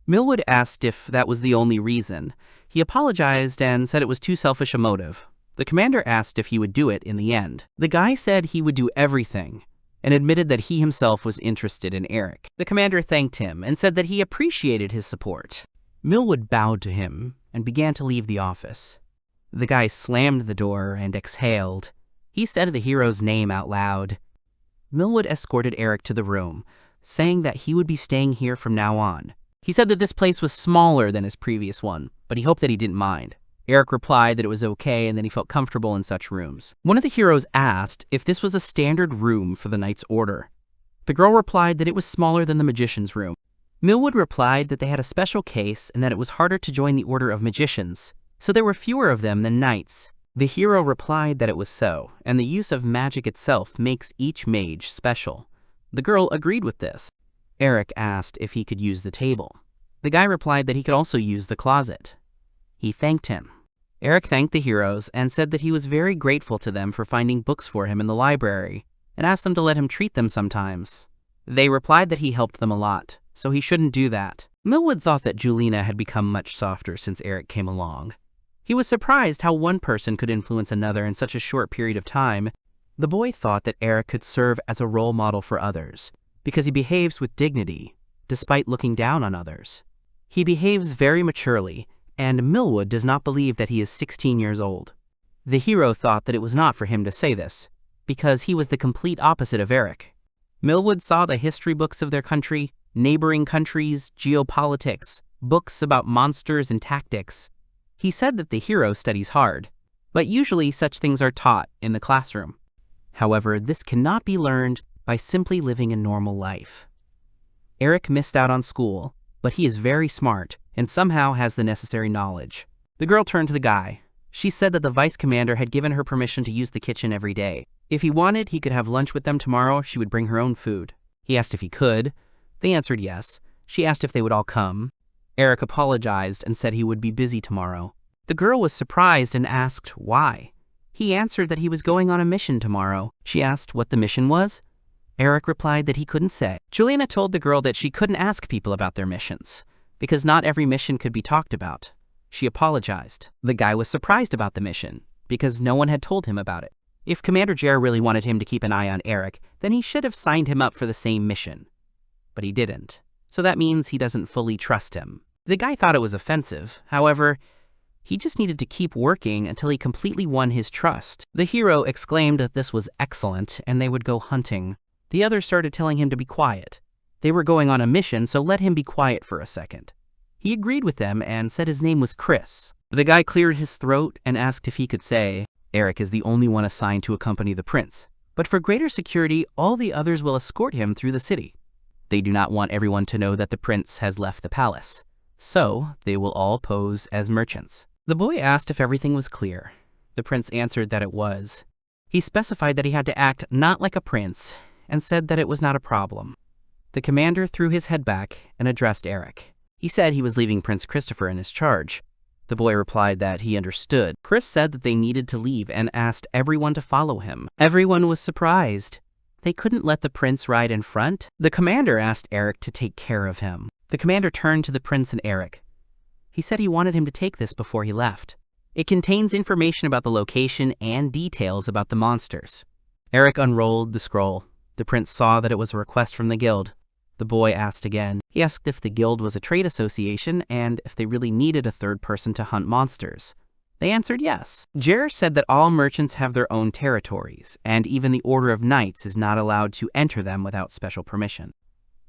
[SPEAKER 1] Millwood asked if that was the only reason. He apologized and said it was too selfish a motive. The commander asked if he would do it in the end. The guy said he would do everything, and admitted that he himself was interested in Eric. The commander thanked him and said that he appreciated his support. Millwood bowed to him and began to leave the office. The guy slammed the door and exhaled. He said the hero's name out loud. Millwood escorted Eric to the room, saying that he would be staying here from now on. He said that this place was smaller than his previous one, but he hoped that he didn't mind. Eric replied that it was okay and that he felt comfortable in such rooms. One of the heroes asked if this was a standard room for the Knight's Order. The girl replied that it was smaller than the Magician's room. Millwood replied that they had a special case and that it was harder to join the Order of Magicians, so there were fewer of them than knights. The hero replied that it was so, and the use of magic itself makes each mage special. The girl agreed with this. Eric asked if he could use the table. The guy replied that he could also use the closet. He thanked him. Eric thanked the heroes and said that he was very grateful to them for finding books for him in the library, and asked them to let him treat them sometimes. They replied that he helped them a lot, so he shouldn't do that. Millwood thought that Julina had become much softer since Eric came along. He was surprised how one person could influence another in such a short period of time. The boy thought that Eric could serve as a role model for others, because he behaves with dignity, despite looking down on others. He behaves very maturely, and Millwood does not believe that he is 16 years old. The hero thought that it was not for him to say this, because he was the complete opposite of Eric. Millwood saw the history books of their country, neighboring countries, geopolitics, books about monsters and tactics. He said that the hero studies hard, but usually such things are taught in the classroom. However, this cannot be learned by simply living a normal life. Eric missed out on school, but he is very smart and somehow has the necessary knowledge. The girl turned to the guy. She said that the vice commander had given her permission to use the kitchen every day. If he wanted, he could have lunch with them tomorrow. She would bring her own food. He asked if he could. They answered yes. She asked if they would all come. Eric apologized and said he would be busy tomorrow. The girl was surprised and asked why. He answered that he was going on a mission tomorrow. She asked what the mission was. Eric replied that he couldn't say. Juliana told the girl that she couldn't ask people about their missions, because not every mission could be talked about. She apologized. The guy was surprised about the mission, because no one had told him about it. If Commander Jer really wanted him to keep an eye on Eric, then he should have signed him up for the same mission. But he didn't. So that means he doesn't fully trust him. The guy thought it was offensive. However, he just needed to keep working until he completely won his trust. The hero exclaimed that this was excellent and they would go hunting. The others started telling him to be quiet. They were going on a mission, so let him be quiet for a second. He agreed with them and said his name was Chris. The guy cleared his throat and asked if he could say, Eric is the only one assigned to accompany the prince, but for greater security, all the others will escort him through the city. They do not want everyone to know that the prince has left the palace, so they will all pose as merchants. The boy asked if everything was clear. The prince answered that it was. He specified that he had to act not like a prince and said that it was not a problem. The commander threw his head back and addressed Eric. He said he was leaving Prince Christopher in his charge. The boy replied that he understood. Chris said that they needed to leave and asked everyone to follow him. Everyone was surprised. They couldn't let the prince ride in front. The commander asked Eric to take care of him. The commander turned to the prince and Eric. He said he wanted him to take this before he left. It contains information about the location and details about the monsters. Eric unrolled the scroll. The prince saw that it was a request from the guild. The boy asked again. He asked if the guild was a trade association and if they really needed a third person to hunt monsters. They answered yes. Jer said that all merchants have their own territories, and even the Order of Knights is not allowed to enter them without special permission.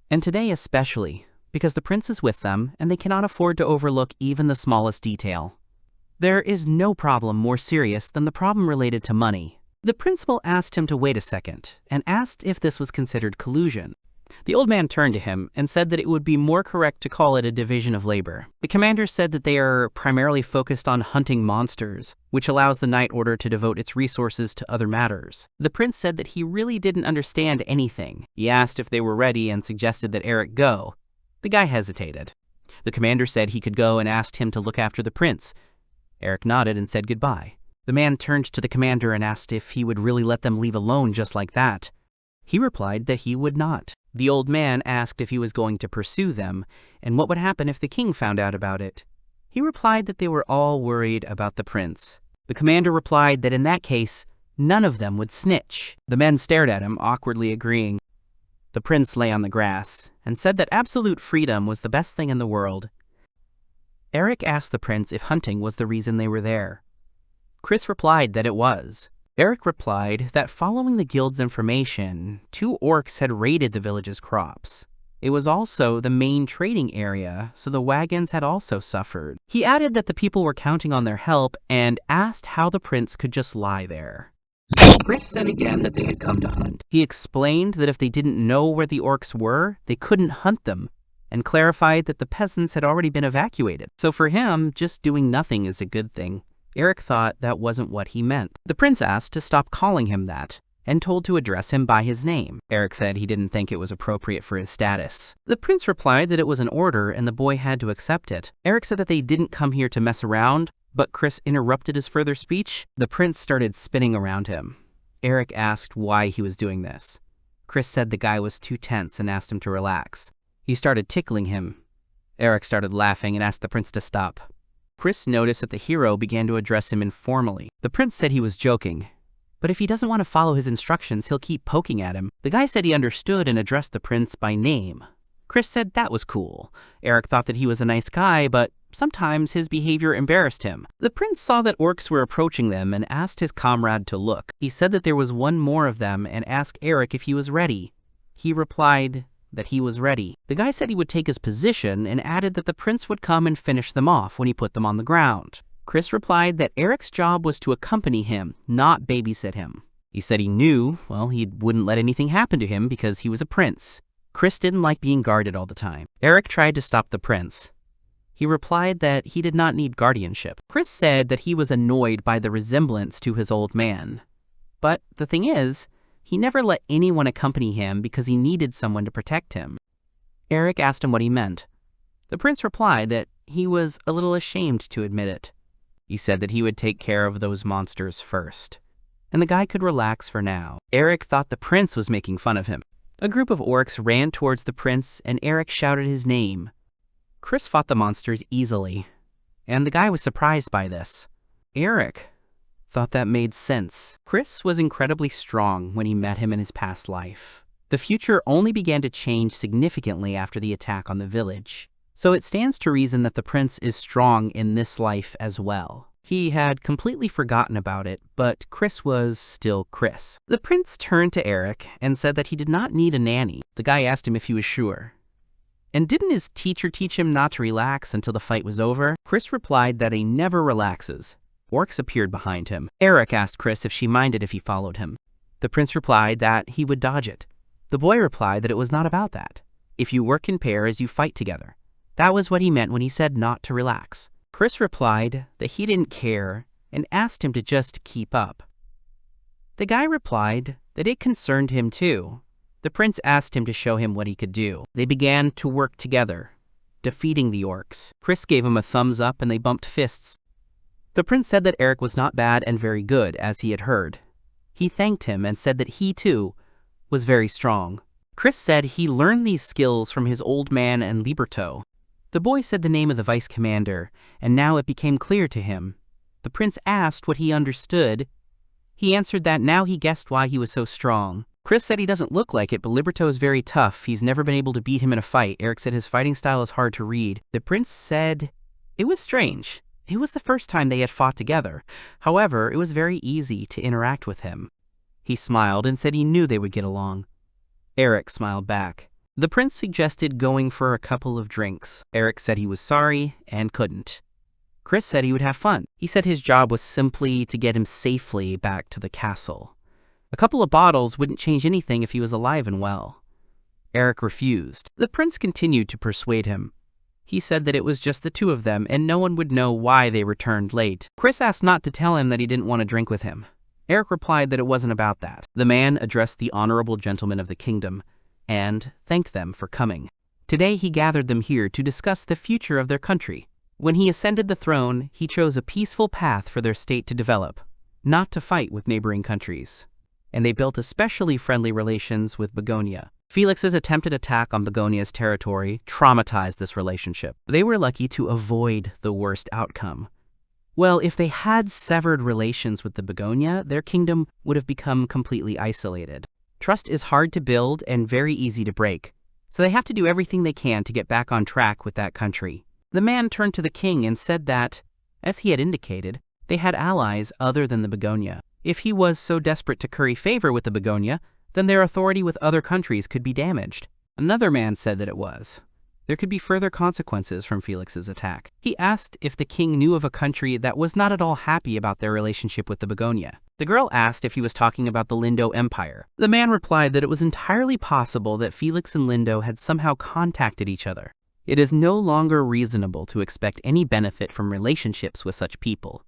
[SPEAKER 1] And today especially, because the prince is with them and they cannot afford to overlook even the smallest detail. There is no problem more serious than the problem related to money. The principal asked him to wait a second and asked if this was considered collusion. The old man turned to him and said that it would be more correct to call it a division of labor. The commander said that they are primarily focused on hunting monsters, which allows the Knight Order to devote its resources to other matters. The prince said that he really didn't understand anything. He asked if they were ready and suggested that Eric go. The guy hesitated. The commander said he could go and asked him to look after the prince. Eric nodded and said goodbye. The man turned to the commander and asked if he would really let them leave alone just like that. He replied that he would not. The old man asked if he was going to pursue them, and what would happen if the king found out about it. He replied that they were all worried about the prince. The commander replied that in that case, none of them would snitch. The men stared at him, awkwardly agreeing. The prince lay on the grass and said that absolute freedom was the best thing in the world. Eric asked the prince if hunting was the reason they were there. Chris replied that it was. Eric replied that following the guild's information, 2 orcs had raided the village's crops. It was also the main trading area, so the wagons had also suffered. He added that the people were counting on their help and asked how the prince could just lie there. Chris said again that they had come to hunt. He explained that if they didn't know where the orcs were, they couldn't hunt them, and clarified that the peasants had already been evacuated. So for him, just doing nothing is a good thing. Eric thought that wasn't what he meant. The prince asked to stop calling him that, and told to address him by his name. Eric said he didn't think it was appropriate for his status. The prince replied that it was an order and the boy had to accept it. Eric said that they didn't come here to mess around, but Chris interrupted his further speech. The prince started spinning around him. Eric asked why he was doing this. Chris said the guy was too tense and asked him to relax. He started tickling him. Eric started laughing and asked the prince to stop. Chris noticed that the hero began to address him informally. The prince said he was joking, but if he doesn't want to follow his instructions, he'll keep poking at him. The guy said he understood and addressed the prince by name. Chris said that was cool. Eric thought that he was a nice guy, but sometimes his behavior embarrassed him. The prince saw that orcs were approaching them and asked his comrade to look. He said that there was one more of them and asked Eric if he was ready. He replied that he was ready. The guy said he would take his position and added that the prince would come and finish them off when he put them on the ground. Chris replied that Eric's job was to accompany him, not babysit him. He said he knew, he wouldn't let anything happen to him because he was a prince. Chris didn't like being guarded all the time. Eric tried to stop the prince. He replied that he did not need guardianship. Chris said that he was annoyed by the resemblance to his old man. But the thing is, he never let anyone accompany him because he needed someone to protect him. Eric asked him what he meant. The prince replied that he was a little ashamed to admit it. He said that he would take care of those monsters first, and the guy could relax for now. Eric thought the prince was making fun of him. A group of orcs ran towards the prince, and Eric shouted his name. Chris fought the monsters easily, and the guy was surprised by this. Eric thought that made sense. Chris was incredibly strong when he met him in his past life. The future only began to change significantly after the attack on the village, so it stands to reason that the prince is strong in this life as well. He had completely forgotten about it, but Chris was still Chris. The prince turned to Eric and said that he did not need a nanny. The guy asked him if he was sure. And didn't his teacher teach him not to relax until the fight was over? Chris replied that he never relaxes. Orcs appeared behind him. Eric asked Chris if she minded if he followed him. The prince replied that he would dodge it. The boy replied that it was not about that. If you work in pairs, you fight together. That was what he meant when he said not to relax. Chris replied that he didn't care and asked him to just keep up. The guy replied that it concerned him too. The prince asked him to show him what he could do. They began to work together, defeating the orcs. Chris gave him a thumbs up and they bumped fists. The prince said that Eric was not bad and very good, as he had heard. He thanked him and said that he too was very strong. Chris said he learned these skills from his old man and Liberto. The boy said the name of the vice commander, and now it became clear to him. The prince asked what he understood. He answered that now he guessed why he was so strong. Chris said he doesn't look like it, but Liberto is very tough. He's never been able to beat him in a fight. Eric said his fighting style is hard to read. The prince said it was strange. It was the first time they had fought together. However, it was very easy to interact with him. He smiled and said he knew they would get along. Eric smiled back. The prince suggested going for a couple of drinks. Eric said he was sorry and couldn't. Chris said he would have fun. He said his job was simply to get him safely back to the castle. A couple of bottles wouldn't change anything if he was alive and well. Eric refused. The prince continued to persuade him. He said that it was just the two of them and no one would know why they returned late. Chris asked not to tell him that he didn't want to drink with him. Eric replied that it wasn't about that. The man addressed the honorable gentlemen of the kingdom and thanked them for coming. Today he gathered them here to discuss the future of their country. When he ascended the throne, he chose a peaceful path for their state to develop, not to fight with neighboring countries. And they built especially friendly relations with Begonia. Felix's attempted attack on Begonia's territory traumatized this relationship. They were lucky to avoid the worst outcome. Well, if they had severed relations with the Begonia, their kingdom would have become completely isolated. Trust is hard to build and very easy to break, so they have to do everything they can to get back on track with that country. The man turned to the king and said that, as he had indicated, they had allies other than the Begonia. If he was so desperate to curry favor with the Begonia, then their authority with other countries could be damaged. Another man said that it was. There could be further consequences from Felix's attack. He asked if the king knew of a country that was not at all happy about their relationship with the Begonia. The girl asked if he was talking about the Lindo Empire. The man replied that it was entirely possible that Felix and Lindo had somehow contacted each other. It is no longer reasonable to expect any benefit from relationships with such people.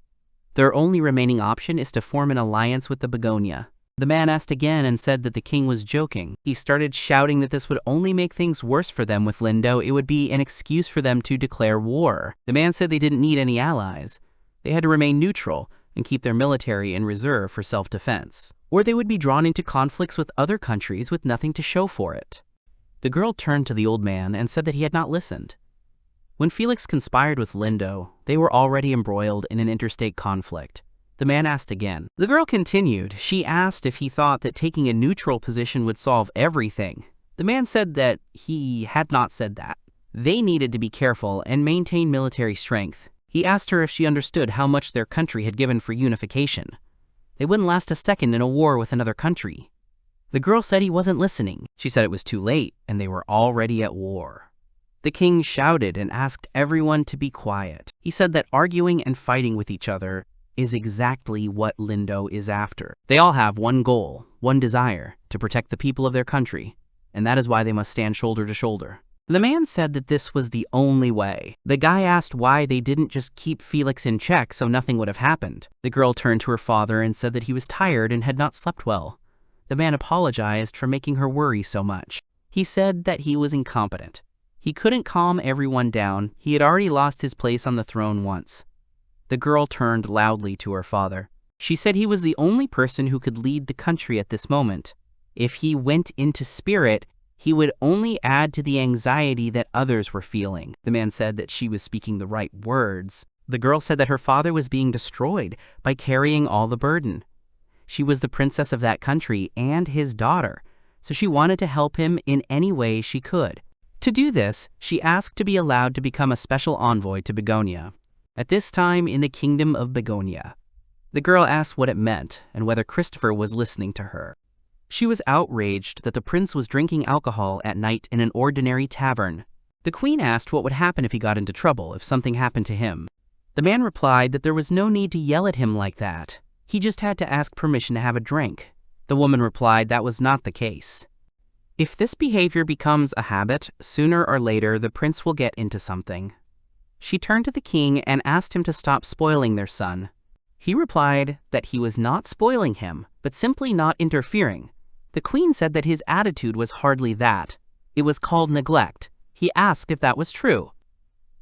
[SPEAKER 1] Their only remaining option is to form an alliance with the Begonia. The man asked again and said that the king was joking. He started shouting that this would only make things worse for them with Lindo. It would be an excuse for them to declare war. The man said they didn't need any allies. They had to remain neutral and keep their military in reserve for self-defense, or they would be drawn into conflicts with other countries with nothing to show for it. The girl turned to the old man and said that he had not listened. When Felix conspired with Lindo, they were already embroiled in an interstate conflict. The man asked again. The girl continued. She asked if he thought that taking a neutral position would solve everything. The The man said that he had not said that. They needed to be careful and maintain military strength. He asked her if she understood how much their country had given for unification. They wouldn't last a second in a war with another country. The girl said he wasn't listening. She said it was too late and they were already at war. The king shouted and asked everyone to be quiet. He said that arguing and fighting with each other is exactly what Lindo is after. They all have one goal, one desire, to protect the people of their country, and that is why they must stand shoulder to shoulder. The man said that this was the only way. The guy asked why they didn't just keep Felix in check so nothing would have happened. The girl turned to her father and said that he was tired and had not slept well. The man apologized for making her worry so much. He said that he was incompetent. He couldn't calm everyone down. He had already lost his place on the throne once. The girl turned loudly to her father. She said he was the only person who could lead the country at this moment. If he went into spirit, he would only add to the anxiety that others were feeling. The man said that she was speaking the right words. The girl said that her father was being destroyed by carrying all the burden. She was the princess of that country and his daughter, so she wanted to help him in any way she could. To do this, she asked to be allowed to become a special envoy to Begonia. At this time in the kingdom of Begonia, the girl asked what it meant and whether Christopher was listening to her. She was outraged that the prince was drinking alcohol at night in an ordinary tavern. The queen asked what would happen if he got into trouble, if something happened to him. The man replied that there was no need to yell at him like that. He just had to ask permission to have a drink. The woman replied that was not the case. If this behavior becomes a habit, sooner or later the prince will get into something. She turned to the king and asked him to stop spoiling their son. He replied that he was not spoiling him, but simply not interfering. The queen said that his attitude was hardly that. It was called neglect. He asked if that was true.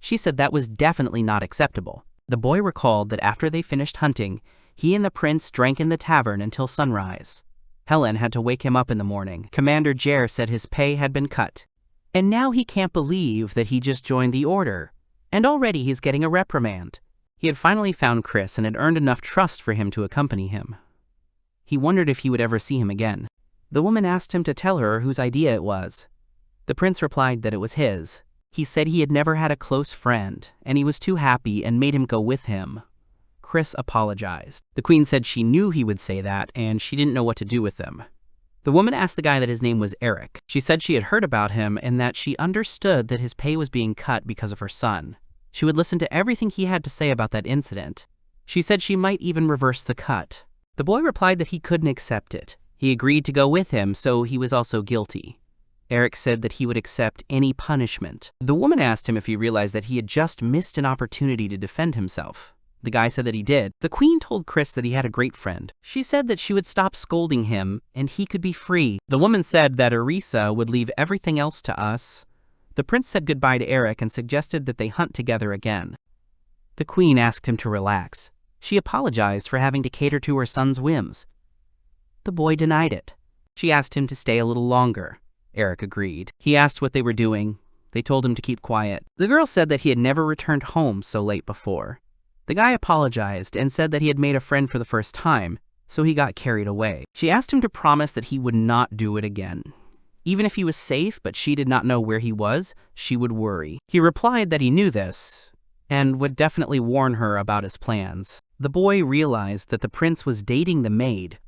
[SPEAKER 1] She said that was definitely not acceptable. The boy recalled that after they finished hunting, he and the prince drank in the tavern until sunrise. Helen had to wake him up in the morning. Commander Jer said his pay had been cut. And now he can't believe that he just joined the order. And already he's getting a reprimand. He had finally found Chris and had earned enough trust for him to accompany him. He wondered if he would ever see him again. The woman asked him to tell her whose idea it was. The prince replied that it was his. He said he had never had a close friend, and he was too happy and made him go with him. Chris apologized. The queen said she knew he would say that, and she didn't know what to do with them. The woman asked the guy that his name was Eric. She said she had heard about him and that she understood that his pay was being cut because of her son. She would listen to everything he had to say about that incident. She said she might even reverse the cut. The boy replied that he couldn't accept it. He agreed to go with him, so he was also guilty. Eric said that he would accept any punishment. The woman asked him if he realized that he had just missed an opportunity to defend himself. The guy said that he did. The queen told Chris that he had a great friend. She said that she would stop scolding him and he could be free. The woman said that Arisa would leave everything else to us. The prince said goodbye to Eric and suggested that they hunt together again. The queen asked him to relax. She apologized for having to cater to her son's whims. The boy denied it. She asked him to stay a little longer. Eric agreed. He asked what they were doing. They told him to keep quiet. The girl said that he had never returned home so late before. The guy apologized and said that he had made a friend for the first time, so he got carried away. She asked him to promise that he would not do it again. Even if he was safe but she did not know where he was, she would worry. He replied that he knew this and would definitely warn her about his plans. The boy realized that the prince was dating the maid.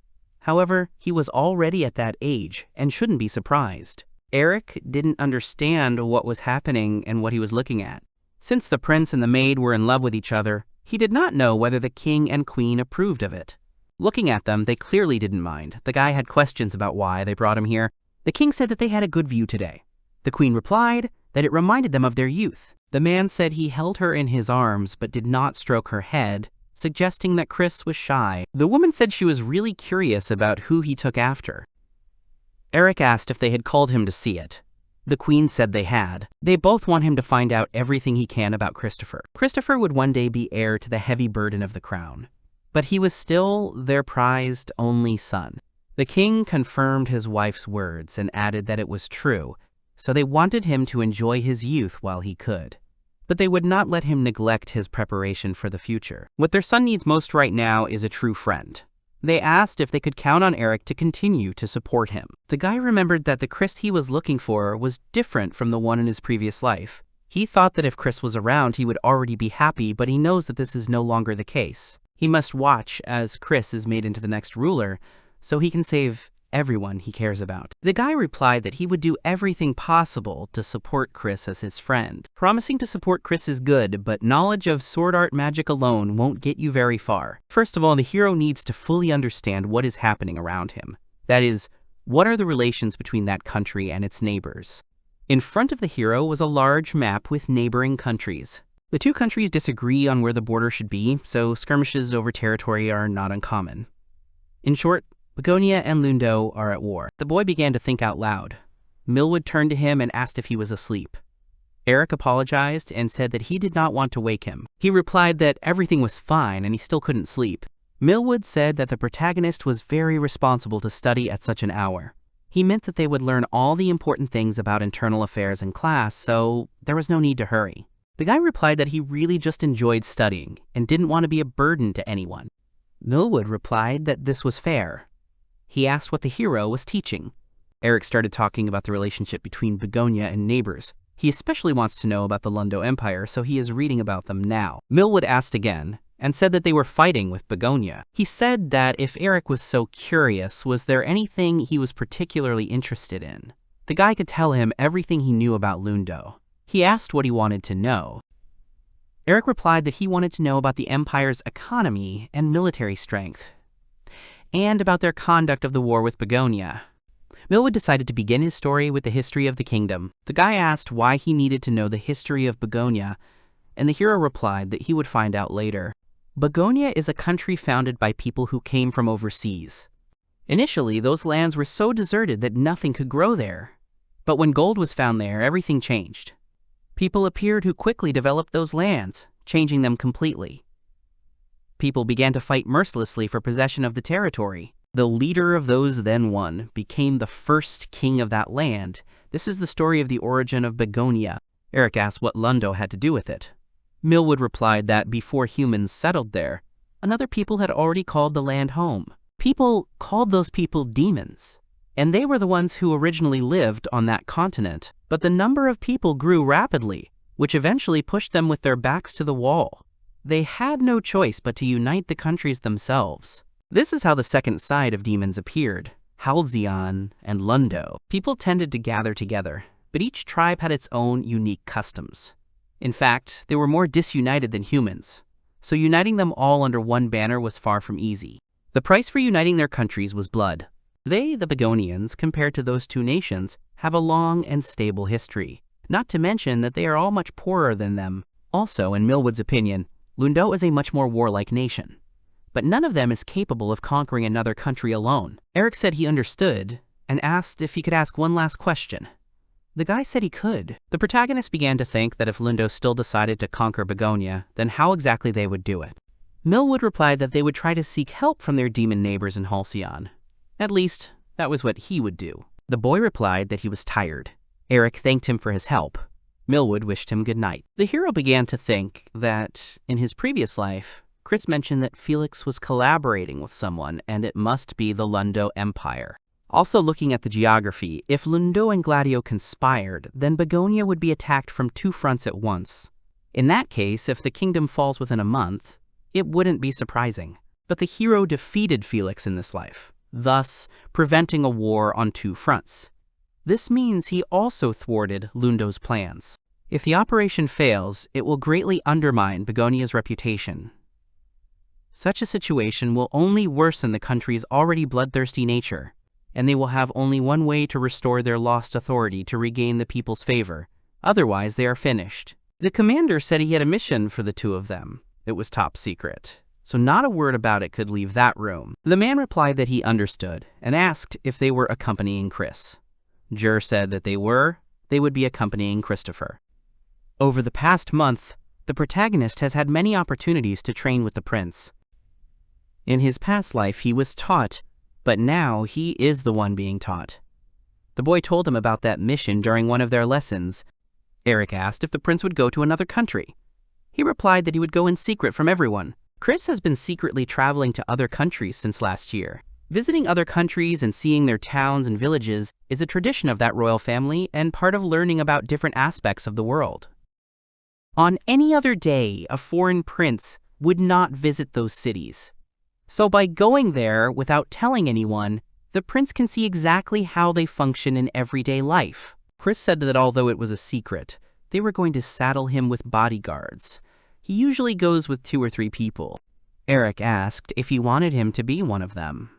[SPEAKER 1] However, he was already at that age and shouldn't be surprised. Eric didn't understand what was happening and what he was looking at. Since the prince and the maid were in love with each other, he did not know whether the king and queen approved of it. Looking at them, they clearly didn't mind. The guy had questions about why they brought him here. The king said that they had a good view today. The queen replied that it reminded them of their youth. The man said he held her in his arms but did not stroke her head, suggesting that Chris was shy. The woman said she was really curious about who he took after. Eric asked if they had called him to see it. The queen said they had. They both want him to find out everything he can about Christopher. Christopher would one day be heir to the heavy burden of the crown, but he was still their prized only son. The king confirmed his wife's words and added that it was true, so they wanted him to enjoy his youth while he could. But they would not let him neglect his preparation for the future. What their son needs most right now is a true friend. They asked if they could count on Eric to continue to support him. The guy remembered that the Chris he was looking for was different from the one in his previous life. He thought that if Chris was around, he would already be happy, but he knows that this is no longer the case. He must watch as Chris is made into the next ruler, so he can save everyone he cares about. The guy replied that he would do everything possible to support Chris as his friend. Promising to support Chris is good, but knowledge of sword art magic alone won't get you very far. First of all, the hero needs to fully understand what is happening around him. That is, what are the relations between that country and its neighbors? In front of the hero was a large map with neighboring countries. The two countries disagree on where the border should be, so skirmishes over territory are not uncommon. In short, Begonia and Lundo are at war. The boy began to think out loud. Millwood turned to him and asked if he was asleep. Eric apologized and said that he did not want to wake him. He replied that everything was fine and he still couldn't sleep. Millwood said that the protagonist was very responsible to study at such an hour. He meant that they would learn all the important things about internal affairs in class, so there was no need to hurry. The guy replied that he really just enjoyed studying and didn't want to be a burden to anyone. Millwood replied that this was fair. He asked what the hero was teaching. Eric started talking about the relationship between Begonia and neighbors. He especially wants to know about the Lundo Empire, so he is reading about them now. Millwood asked again, and said that they were fighting with Begonia. He said that if Eric was so curious, was there anything he was particularly interested in? The guy could tell him everything he knew about Lundo. He asked what he wanted to know. Eric replied that he wanted to know about the Empire's economy and military strength, and about their conduct of the war with Begonia. Millwood decided to begin his story with the history of the kingdom. The guy asked why he needed to know the history of Begonia, and the hero replied that he would find out later. Begonia is a country founded by people who came from overseas. Initially, those lands were so deserted that nothing could grow there. But when gold was found there, everything changed. People appeared who quickly developed those lands, changing them completely. People began to fight mercilessly for possession of the territory. The leader of those then won, became the first king of that land. This is the story of the origin of Begonia. Eric asked what Lundo had to do with it. Millwood replied that before humans settled there, another people had already called the land home. People called those people demons, and they were the ones who originally lived on that continent. But the number of people grew rapidly, which eventually pushed them with their backs to the wall. They had no choice but to unite the countries themselves. This is how the second side of demons appeared, Halcyon and Lundo. People tended to gather together, but each tribe had its own unique customs. In fact, they were more disunited than humans, so uniting them all under one banner was far from easy. The price for uniting their countries was blood. They, the Begonians, compared to those two nations, have a long and stable history, not to mention that they are all much poorer than them. Also, in Millwood's opinion, Lundo is a much more warlike nation, but none of them is capable of conquering another country alone. Eric said he understood, and asked if he could ask one last question. The guy said he could. The protagonist began to think that if Lundo still decided to conquer Begonia, then how exactly they would do it. Millwood replied that they would try to seek help from their demon neighbors in Halcyon. At least, that was what he would do. The boy replied that he was tired. Eric thanked him for his help. Millwood wished him good night. The hero began to think that, in his previous life, Chris mentioned that Felix was collaborating with someone, and it must be the Lundo Empire. Also looking at the geography, if Lundo and Gladio conspired, then Begonia would be attacked from two fronts at once. In that case, if the kingdom falls within a month, it wouldn't be surprising. But the hero defeated Felix in this life, thus preventing a war on two fronts. This means he also thwarted Lundo's plans. If the operation fails, it will greatly undermine Begonia's reputation. Such a situation will only worsen the country's already bloodthirsty nature, and they will have only one way to restore their lost authority to regain the people's favor. Otherwise, they are finished. The commander said he had a mission for the two of them. It was top secret, so not a word about it could leave that room. The man replied that he understood, and asked if they were accompanying Chris. Jur said that they would be accompanying Christopher. Over the past month, the protagonist has had many opportunities to train with the prince. In his past life, he was taught, but now he is the one being taught. The boy told him about that mission during one of their lessons. Eric asked if the prince would go to another country. He replied that he would go in secret from everyone, Chris has been secretly traveling to other countries since last year. Visiting other countries and seeing their towns and villages is a tradition of that royal family and part of learning about different aspects of the world. On any other day, a foreign prince would not visit those cities. So by going there without telling anyone, the prince can see exactly how they function in everyday life. Chris said that although it was a secret, they were going to saddle him with bodyguards. He usually goes with 2 or 3 people. Eric asked if he wanted him to be one of them.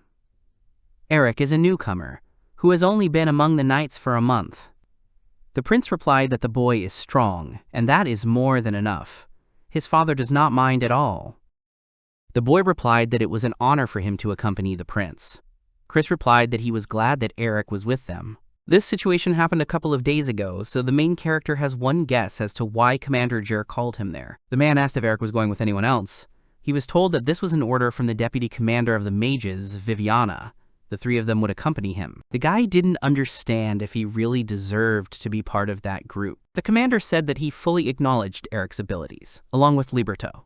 [SPEAKER 1] Eric is a newcomer, who has only been among the knights for a month. The prince replied that the boy is strong, and that is more than enough. His father does not mind at all. The boy replied that it was an honor for him to accompany the prince. Chris replied that he was glad that Eric was with them. This situation happened a couple of days ago, so the main character has one guess as to why Commander Jer called him there. The man asked if Eric was going with anyone else. He was told that this was an order from the deputy commander of the mages, Viviana. The 3 of them would accompany him. The guy didn't understand if he really deserved to be part of that group. The commander said that he fully acknowledged Eric's abilities, along with Liberto.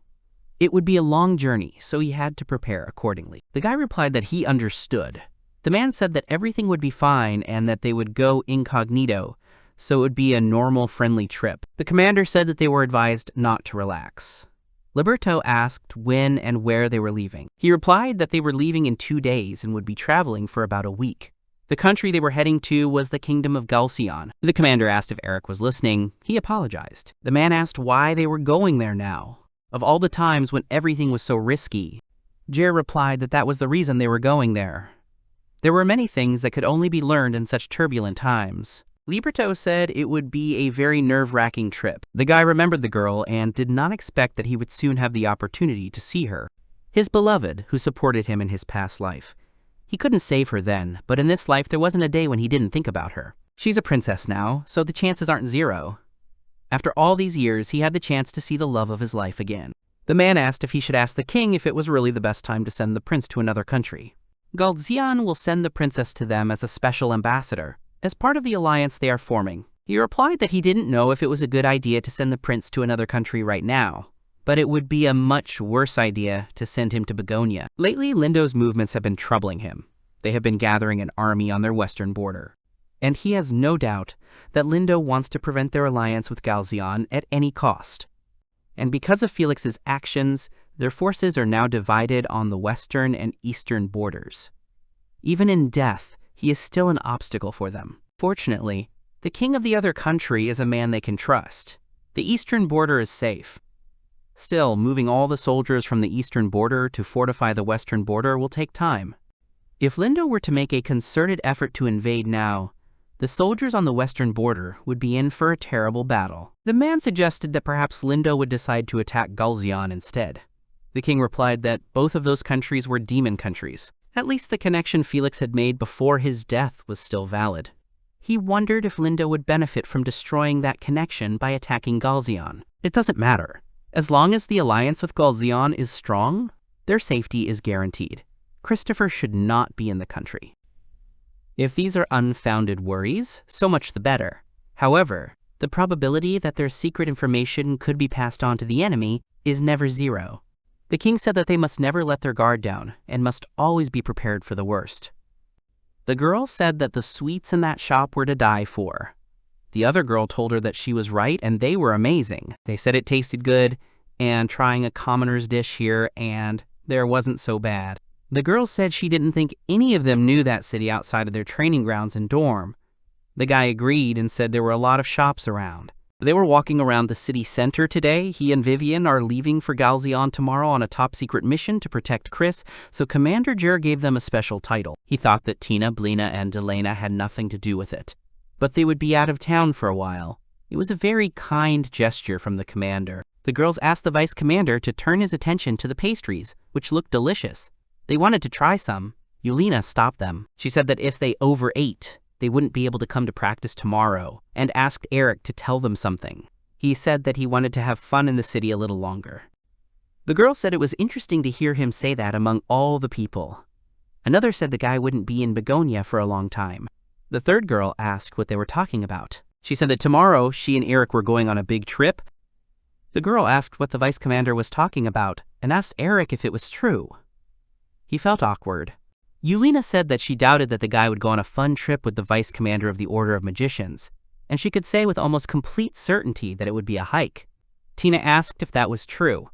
[SPEAKER 1] It would be a long journey, so he had to prepare accordingly. The guy replied that he understood. The man said that everything would be fine and that they would go incognito, so it would be a normal, friendly trip. The commander said that they were advised not to relax. Liberto asked when and where they were leaving. He replied that they were leaving in 2 days and would be traveling for about a week. The country they were heading to was the kingdom of Galcian. The commander asked if Eric was listening. He apologized. The man asked why they were going there now. Of all the times when everything was so risky, Jer replied that that was the reason they were going there. There were many things that could only be learned in such turbulent times. Liberto said it would be a very nerve-wracking trip. The guy remembered the girl and did not expect that he would soon have the opportunity to see her. His beloved, who supported him in his past life. He couldn't save her then, but in this life there wasn't a day when he didn't think about her. She's a princess now, so the chances aren't 0. After all these years, he had the chance to see the love of his life again. The man asked if he should ask the king if it was really the best time to send the prince to another country. Galcian will send the princess to them as a special ambassador, as part of the alliance they are forming. He replied that he didn't know if it was a good idea to send the prince to another country right now, but it would be a much worse idea to send him to Begonia. Lately, Lindo's movements have been troubling him. They have been gathering an army on their western border. And he has no doubt that Lindo wants to prevent their alliance with Galcian at any cost. And because of Felix's actions, their forces are now divided on the western and eastern borders. Even in death, he is still an obstacle for them. Fortunately, the king of the other country is a man they can trust. The eastern border is safe. Still, moving all the soldiers from the eastern border to fortify the western border will take time. If Lindo were to make a concerted effort to invade now, the soldiers on the western border would be in for a terrible battle. The man suggested that perhaps Lindo would decide to attack Galcian instead. The king replied that both of those countries were demon countries. At least the connection Felix had made before his death was still valid. He wondered if Lindo would benefit from destroying that connection by attacking Galcian. It doesn't matter. As long as the alliance with Galcian is strong, their safety is guaranteed. Christopher should not be in the country. If these are unfounded worries, so much the better. However, the probability that their secret information could be passed on to the enemy is never 0. The king said that they must never let their guard down and must always be prepared for the worst. The girl said that the sweets in that shop were to die for. The other girl told her that she was right and they were amazing. They said it tasted good, and trying a commoner's dish here, and there wasn't so bad. The girl said she didn't think any of them knew that city outside of their training grounds and dorm. The guy agreed and said there were a lot of shops around. They were walking around the city center today. He and Vivian are leaving for Galcian tomorrow on a top-secret mission to protect Chris, so Commander Jer gave them a special title. He thought that Tina, Blina, and Delena had nothing to do with it, but they would be out of town for a while. It was a very kind gesture from the commander. The girls asked the vice commander to turn his attention to the pastries, which looked delicious. They wanted to try some. Yulina stopped them. She said that if they overate, they wouldn't be able to come to practice tomorrow, and asked Eric to tell them something. He said that he wanted to have fun in the city a little longer. The girl said it was interesting to hear him say that among all the people. Another said the guy wouldn't be in Begonia for a long time. The third girl asked what they were talking about. She said that tomorrow she and Eric were going on a big trip. The girl asked what the vice commander was talking about, and asked Eric if it was true. He felt awkward. Yulina said that she doubted that the guy would go on a fun trip with the vice commander of the Order of Magicians, and she could say with almost complete certainty that it would be a hike. Tina asked if that was true.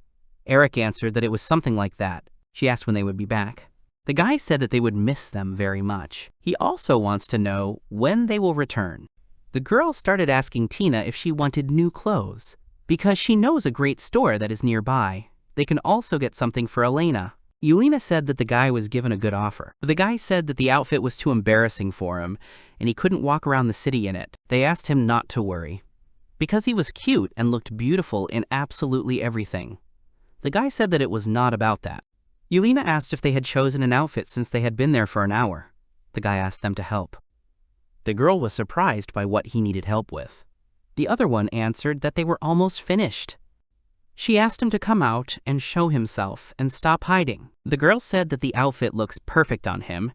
[SPEAKER 1] Eric answered that it was something like that. She asked when they would be back. The guy said that they would miss them very much. He also wants to know when they will return. The girl started asking Tina if she wanted new clothes, because she knows a great store that is nearby. They can also get something for Elena. Yulina said that the guy was given a good offer. The guy said that the outfit was too embarrassing for him, and he couldn't walk around the city in it. They asked him not to worry, because he was cute and looked beautiful in absolutely everything. The guy said that it was not about that. Yulina asked if they had chosen an outfit since they had been there for an hour. The guy asked them to help. The girl was surprised by what he needed help with. The other one answered that they were almost finished. She asked him to come out and show himself and stop hiding. The girl said that the outfit looks perfect on him,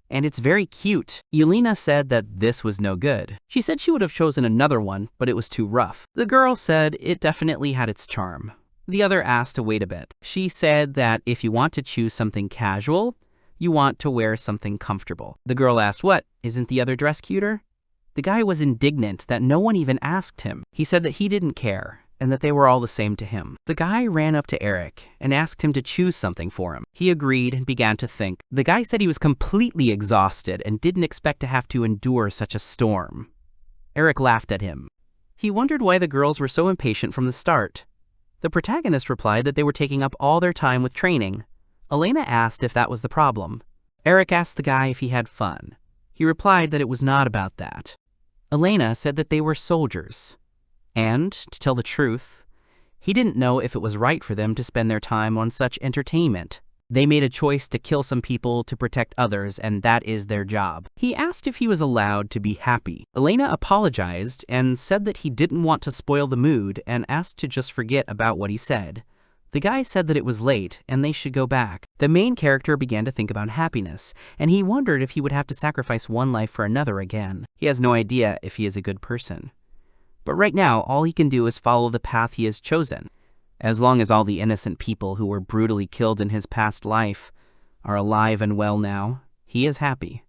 [SPEAKER 1] and it's very cute. Yulina said that this was no good. She said she would have chosen another one, but it was too rough. The girl said it definitely had its charm. The other asked to wait a bit. She said that if you want to choose something casual, you want to wear something comfortable. The girl asked, what, isn't the other dress cuter? The guy was indignant that no one even asked him. He said that he didn't care, and that they were all the same to him. The guy ran up to Eric and asked him to choose something for him. He agreed and began to think. The guy said he was completely exhausted and didn't expect to have to endure such a storm. Eric laughed at him. He wondered why the girls were so impatient from the start. The protagonist replied that they were taking up all their time with training. Elena asked if that was the problem. Eric asked the guy if he had fun. He replied that it was not about that. Elena said that they were soldiers. And, to tell the truth, he didn't know if it was right for them to spend their time on such entertainment. They made a choice to kill some people to protect others, and that is their job. He asked if he was allowed to be happy. Elena apologized and said that he didn't want to spoil the mood and asked to just forget about what he said. The guy said that it was late and they should go back. The main character began to think about happiness, and he wondered if he would have to sacrifice one life for another again. He has no idea if he is a good person. But right now, all he can do is follow the path he has chosen. As long as all the innocent people who were brutally killed in his past life are alive and well now, he is happy.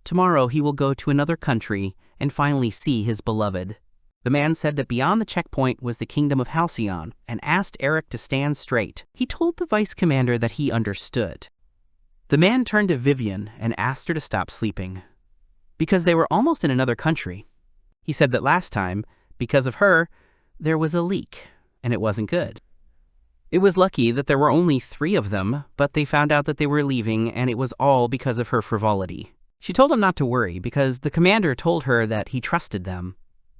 [SPEAKER 1] Tomorrow he will go to another country and finally see his beloved. The man said that beyond the checkpoint was the kingdom of Halcyon and asked Eric to stand straight. He told the vice commander that he understood. The man turned to Vivian and asked her to stop sleeping, because they were almost in another country. He said that last time, because of her, there was a leak, and it wasn't good. It was lucky that there were only 3 of them, but they found out that they were leaving, and it was all because of her frivolity. She told him not to worry, because the commander told her that he trusted them.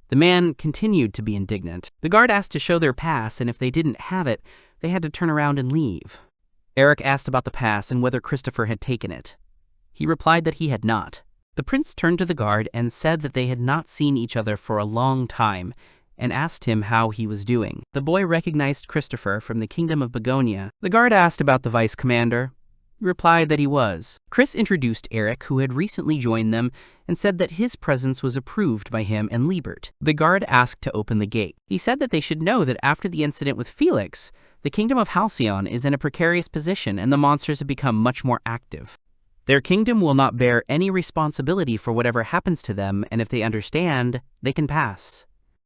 [SPEAKER 1] The man continued to be indignant. The guard asked to show their pass, and if they didn't have it, they had to turn around and leave. Eric asked about the pass and whether Christopher had taken it. He replied that he had not. The prince turned to the guard and said that they had not seen each other for a long time, and asked him how he was doing. The boy recognized Christopher from the kingdom of Begonia. The guard asked about the vice commander. He replied that he was. Chris introduced Eric, who had recently joined them, and said that his presence was approved by him and Liebert. The guard asked to open the gate. He said that they should know that after the incident with Felix, the kingdom of Halcyon is in a precarious position and the monsters have become much more active. Their kingdom will not bear any responsibility for whatever happens to them, and if they understand, they can pass.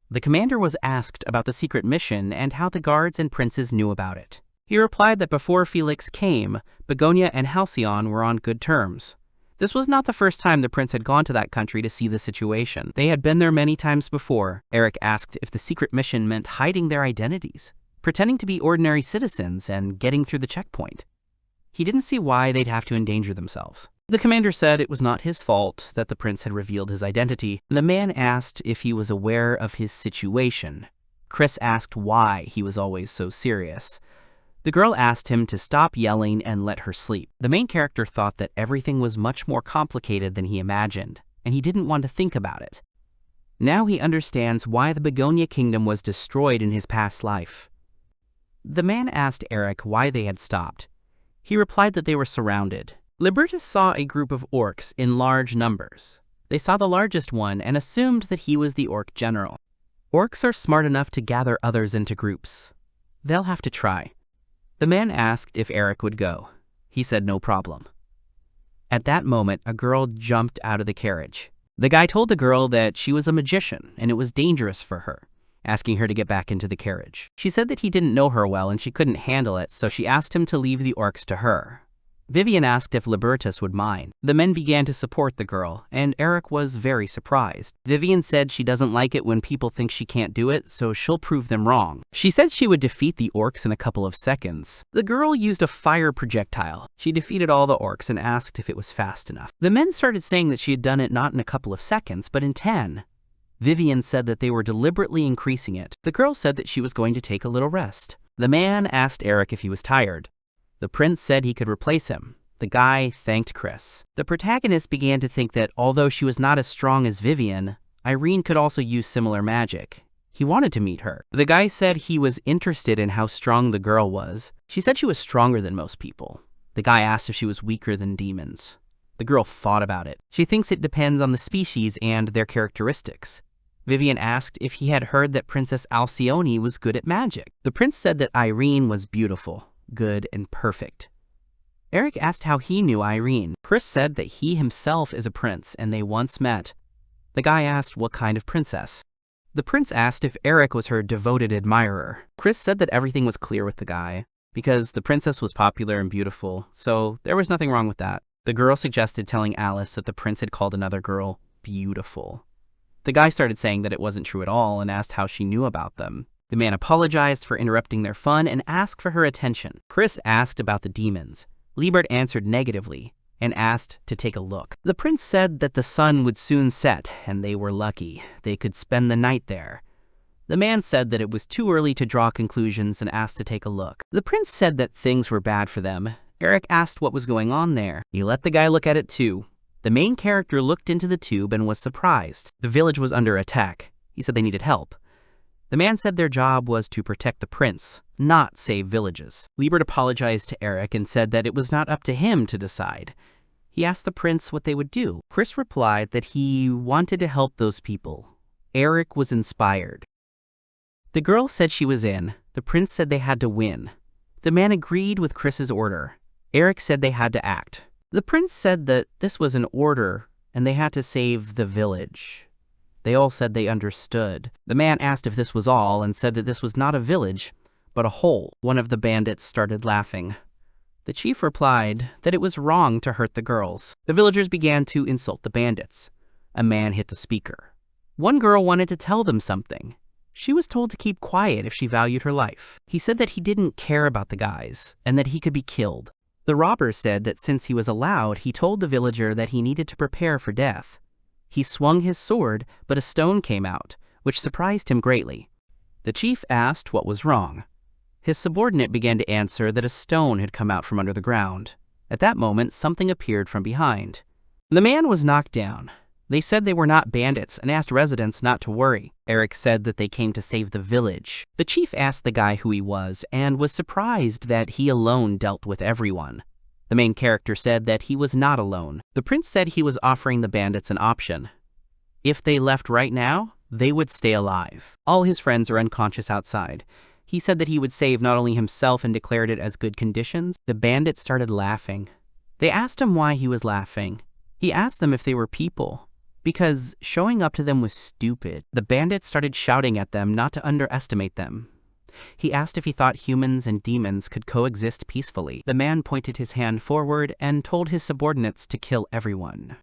[SPEAKER 1] The commander was asked about the secret mission and how the guards and princes knew about it. He replied that before Felix came, Begonia and Halcyon were on good terms. This was not the first time the prince had gone to that country to see the situation. They had been there many times before. Eric asked if the secret mission meant hiding their identities, pretending to be ordinary citizens and getting through the checkpoint. He didn't see why they'd have to endanger themselves. The commander said it was not his fault that the prince had revealed his identity. The man asked if he was aware of his situation. Chris asked why he was always so serious. The girl asked him to stop yelling and let her sleep. The main character thought that everything was much more complicated than he imagined, and he didn't want to think about it. Now he understands why the Begonia kingdom was destroyed in his past life. The man asked Eric why they had stopped. He replied that they were surrounded. Libertus saw a group of orcs in large numbers. They saw the largest one and assumed that he was the orc general. Orcs are smart enough to gather others into groups. They'll have to try. The man asked if Eric would go. He said no problem. At that moment, a girl jumped out of the carriage. The guy told the girl that she was a magician and it was dangerous for her, asking her to get back into the carriage. She said that he didn't know her well and she couldn't handle it, so she asked him to leave the orcs to her. Vivian asked if Libertas would mind. The men began to support the girl, and Eric was very surprised. Vivian said she doesn't like it when people think she can't do it, so she'll prove them wrong. She said she would defeat the orcs in a couple of seconds. The girl used a fire projectile. She defeated all the orcs and asked if it was fast enough. The men started saying that she had done it not in a couple of seconds, but in 10. Vivian said that they were deliberately increasing it. The girl said that she was going to take a little rest. The man asked Eric if he was tired. The prince said he could replace him. The guy thanked Chris. The protagonist began to think that although she was not as strong as Vivian, Irene could also use similar magic. He wanted to meet her. The guy said he was interested in how strong the girl was. She said she was stronger than most people. The guy asked if she was weaker than demons. The girl thought about it. She thinks it depends on the species and their characteristics. Vivian asked if he had heard that Princess Alcyone was good at magic. The prince said that Irene was beautiful, good, and perfect. Eric asked how he knew Irene. Chris said that he himself is a prince and they once met. The guy asked what kind of princess. The prince asked if Eric was her devoted admirer. Chris said that everything was clear with the guy because the princess was popular and beautiful, so there was nothing wrong with that. The girl suggested telling Alice that the prince had called another girl beautiful. The guy started saying that it wasn't true at all and asked how she knew about them. The man apologized for interrupting their fun and asked for her attention. Chris asked about the demons. Liebert answered negatively and asked to take a look. The prince said that the sun would soon set and they were lucky. They could spend the night there. The man said that it was too early to draw conclusions and asked to take a look. The prince said that things were bad for them. Eric asked what was going on there. He let the guy look at it too. The main character looked into the tube and was surprised. The village was under attack. He said they needed help. The man said their job was to protect the prince, not save villages. Liebert apologized to Eric and said that it was not up to him to decide. He asked the prince what they would do. Chris replied that he wanted to help those people. Eric was inspired. The girl said she was in. The prince said they had to win. The man agreed with Chris's order. Eric said they had to act. The prince said that this was an order and they had to save the village. They all said they understood. The man asked if this was all and said that this was not a village, but a hole. One of the bandits started laughing. The chief replied that it was wrong to hurt the girls. The villagers began to insult the bandits. A man hit the speaker. One girl wanted to tell them something. She was told to keep quiet if she valued her life. He said that he didn't care about the guys and that he could be killed. The robber said that since he was allowed, he told the villager that he needed to prepare for death. He swung his sword, but a stone came out, which surprised him greatly. The chief asked what was wrong. His subordinate began to answer that a stone had come out from under the ground. At that moment, something appeared from behind. The man was knocked down. They said they were not bandits and asked residents not to worry. Eric said that they came to save the village. The chief asked the guy who he was and was surprised that he alone dealt with everyone. The main character said that he was not alone. The prince said he was offering the bandits an option. If they left right now, they would stay alive. All his friends are unconscious outside. He said that he would save not only himself and declared it as good conditions. The bandits started laughing. They asked him why he was laughing. He asked them if they were people, because showing up to them was stupid. The bandits started shouting at them not to underestimate them. He asked if he thought humans and demons could coexist peacefully. The man pointed his hand forward and told his subordinates to kill everyone.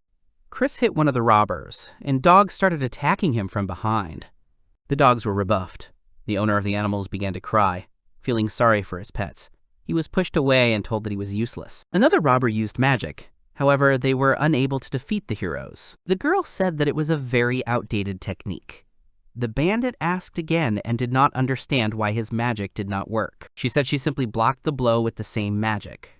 [SPEAKER 1] Chris hit one of the robbers, and dogs started attacking him from behind. The dogs were rebuffed. The owner of the animals began to cry, feeling sorry for his pets. He was pushed away and told that he was useless. Another robber used magic. However, they were unable to defeat the heroes. The girl said that it was a very outdated technique. The bandit asked again and did not understand why his magic did not work. She said she simply blocked the blow with the same magic.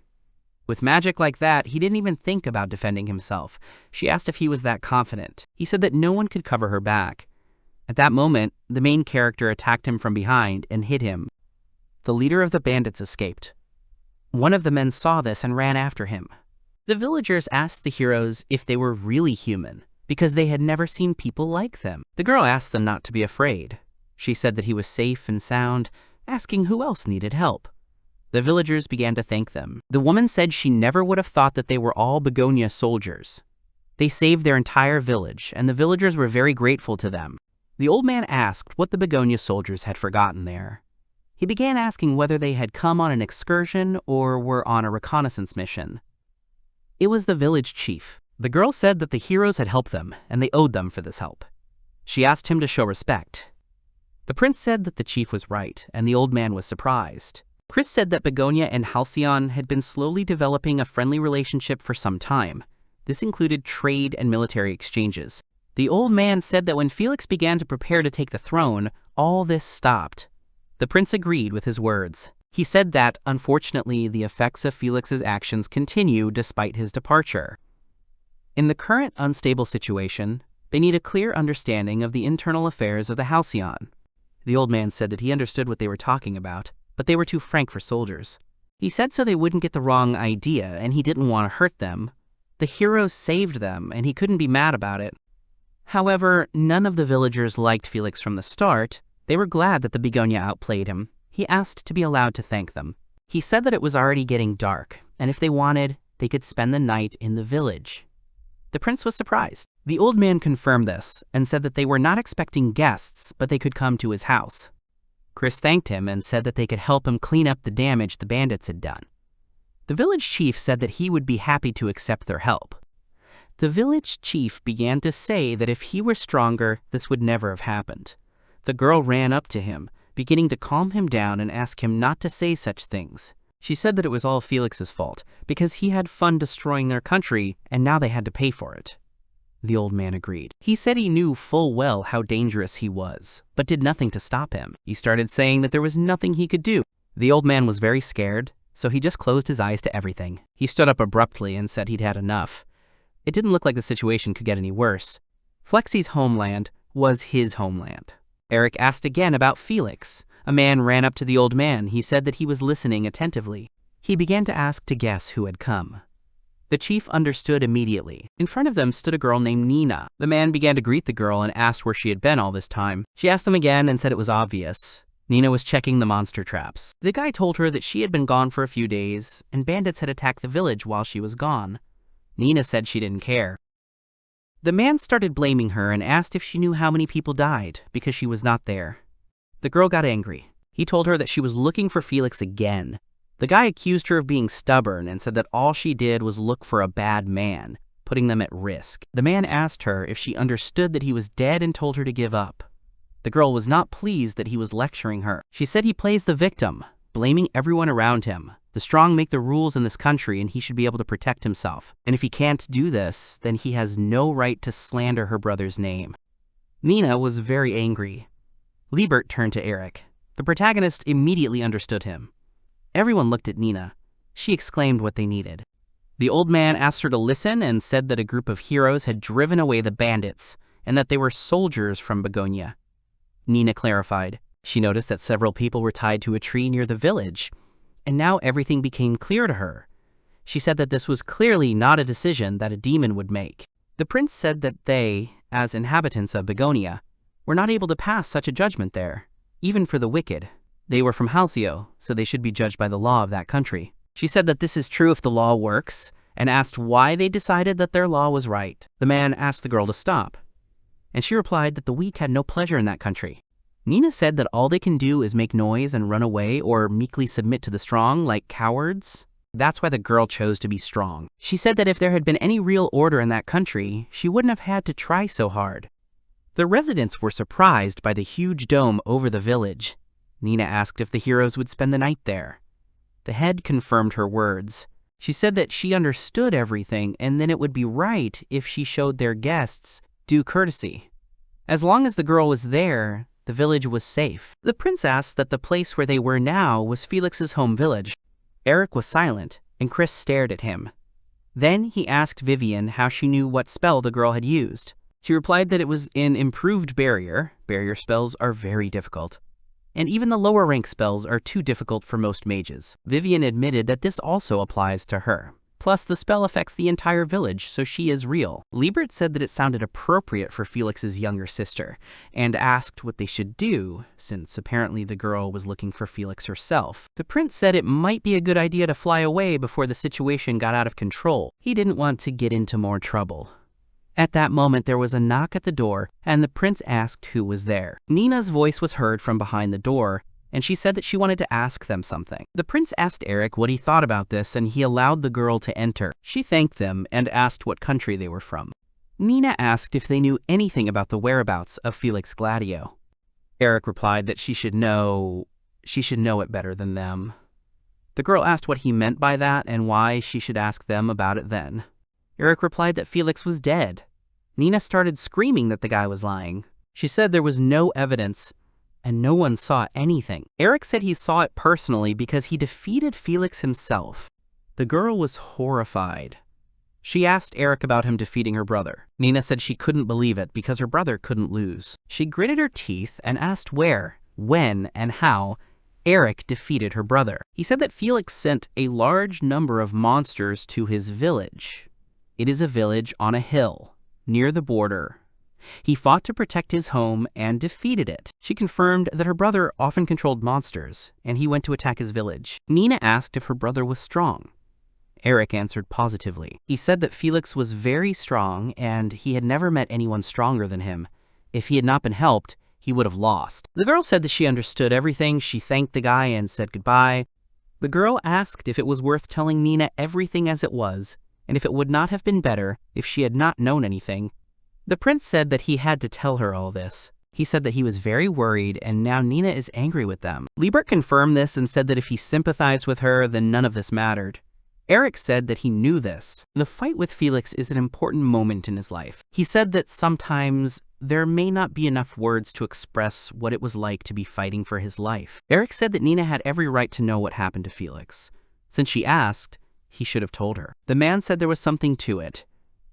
[SPEAKER 1] With magic like that, he didn't even think about defending himself. She asked if he was that confident. He said that no one could cover her back. At that moment, the main character attacked him from behind and hit him. The leader of the bandits escaped. One of the men saw this and ran after him. The villagers asked the heroes if they were really human, because they had never seen people like them. The girl asked them not to be afraid. She said that he was safe and sound, asking who else needed help. The villagers began to thank them. The woman said she never would have thought that they were all begonia soldiers. They saved their entire village, and the villagers were very grateful to them. The old man asked what the begonia soldiers had forgotten there. He began asking whether they had come on an excursion or were on a reconnaissance mission. It was the village chief. The girl said that the heroes had helped them, and they owed them for this help. She asked him to show respect. The prince said that the chief was right, and the old man was surprised. Chris said that Begonia and Halcyon had been slowly developing a friendly relationship for some time. This included trade and military exchanges. The old man said that when Felix began to prepare to take the throne, all this stopped. The prince agreed with his words. He said that, unfortunately, the effects of Felix's actions continue despite his departure. In the current unstable situation, they need a clear understanding of the internal affairs of the Halcyon. The old man said that he understood what they were talking about, but they were too frank for soldiers. He said so they wouldn't get the wrong idea, and he didn't want to hurt them. The heroes saved them, and he couldn't be mad about it. However, none of the villagers liked Felix from the start. They were glad that the Begonia outplayed him. He asked to be allowed to thank them. He said that it was already getting dark, and if they wanted, they could spend the night in the village. The prince was surprised. The old man confirmed this, and said that they were not expecting guests, but they could come to his house. Chris thanked him and said that they could help him clean up the damage the bandits had done. The village chief said that he would be happy to accept their help. The village chief began to say that if he were stronger, this would never have happened. The girl ran up to him, beginning to calm him down and ask him not to say such things. She said that it was all Felix's fault, because he had fun destroying their country, and now they had to pay for it. The old man agreed. He said he knew full well how dangerous he was, but did nothing to stop him. He started saying that there was nothing he could do. The old man was very scared, so he just closed his eyes to everything. He stood up abruptly and said he'd had enough. It didn't look like the situation could get any worse. Flexie's homeland was his homeland. Eric asked again about Felix. A man ran up to the old man. He said that he was listening attentively. He began to ask to guess who had come. The chief understood immediately. In front of them stood a girl named Nina. The man began to greet the girl and asked where she had been all this time. She asked him again and said it was obvious. Nina was checking the monster traps. The guy told her that she had been gone for a few days, and bandits had attacked the village while she was gone. Nina said she didn't care. The man started blaming her and asked if she knew how many people died, because she was not there. The girl got angry. He told her that she was looking for Felix again. The guy accused her of being stubborn and said that all she did was look for a bad man, putting them at risk. The man asked her if she understood that he was dead and told her to give up. The girl was not pleased that he was lecturing her. She said he plays the victim, blaming everyone around him. The strong make the rules in this country and he should be able to protect himself. And if he can't do this, then he has no right to slander her brother's name. Nina was very angry. Liebert turned to Eric. The protagonist immediately understood him. Everyone looked at Nina. She exclaimed what they needed. The old man asked her to listen and said that a group of heroes had driven away the bandits and that they were soldiers from Begonia. Nina clarified. She noticed that several people were tied to a tree near the village, and now everything became clear to her. She said that this was clearly not a decision that a demon would make. The prince said that they, as inhabitants of Begonia, were not able to pass such a judgment there, even for the wicked. They were from Halcyon, so they should be judged by the law of that country. She said that this is true if the law works, and asked why they decided that their law was right. The man asked the girl to stop, and she replied that the weak had no pleasure in that country. Nina said that all they can do is make noise and run away or meekly submit to the strong like cowards. That's why the girl chose to be strong. She said that if there had been any real order in that country, she wouldn't have had to try so hard. The residents were surprised by the huge dome over the village. Nina asked if the heroes would spend the night there. The head confirmed her words. She said that she understood everything and then it would be right if she showed their guests due courtesy. As long as the girl was there, the village was safe. The prince asked that the place where they were now was Felix's home village. Eric was silent, and Chris stared at him. Then he asked Vivian how she knew what spell the girl had used. She replied that it was an improved barrier. Barrier spells are very difficult. And even the lower rank spells are too difficult for most mages. Vivian admitted that this also applies to her. Plus, the spell affects the entire village, so she is real. Liebert said that it sounded appropriate for Felix's younger sister, and asked what they should do, since apparently the girl was looking for Felix herself. The prince said it might be a good idea to fly away before the situation got out of control. He didn't want to get into more trouble. At that moment, there was a knock at the door, and the prince asked who was there. Nina's voice was heard from behind the door, and she said that she wanted to ask them something. The prince asked Eric what he thought about this, and he allowed the girl to enter. She thanked them and asked what country they were from. Nina asked if they knew anything about the whereabouts of Felix Gladio. Eric replied that she should know it better than them. The girl asked what he meant by that and why she should ask them about it then. Eric replied that Felix was dead. Nina started screaming that the guy was lying. She said there was no evidence and no one saw anything. Eric said he saw it personally because he defeated Felix himself. The girl was horrified. She asked Eric about him defeating her brother. Nina said she couldn't believe it because her brother couldn't lose. She gritted her teeth and asked where, when, and how Eric defeated her brother. He said that Felix sent a large number of monsters to his village. It is a village on a hill, near the border. He fought to protect his home and defeated it. She confirmed that her brother often controlled monsters, and he went to attack his village. Nina asked if her brother was strong. Eric answered positively. He said that Felix was very strong, and he had never met anyone stronger than him. If he had not been helped, he would have lost. The girl said that she understood everything. She thanked the guy and said goodbye. The girl asked if it was worth telling Nina everything as it was, and if it would not have been better if she had not known anything. The prince said that he had to tell her all this. He said that he was very worried, and now Nina is angry with them. Liebert confirmed this and said that if he sympathized with her, then none of this mattered. Eric said that he knew this. The fight with Felix is an important moment in his life. He said that sometimes there may not be enough words to express what it was like to be fighting for his life. Eric said that Nina had every right to know what happened to Felix. Since she asked, he should have told her. The man said there was something to it,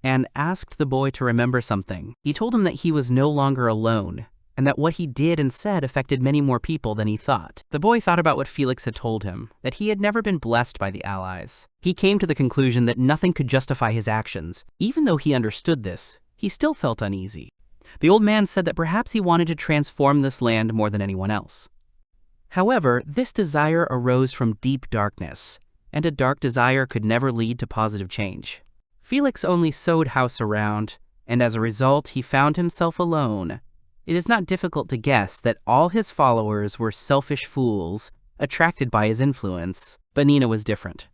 [SPEAKER 1] and asked the boy to remember something. He told him that he was no longer alone, and that what he did and said affected many more people than he thought. The boy thought about what Felix had told him, that he had never been blessed by the Allies. He came to the conclusion that nothing could justify his actions. Even though he understood this, he still felt uneasy. The old man said that perhaps he wanted to transform this land more than anyone else. However, this desire arose from deep darkness, and a dark desire could never lead to positive change. Felix only sowed house around, and as a result, he found himself alone. It is not difficult to guess that all his followers were selfish fools, attracted by his influence. But Nina was different.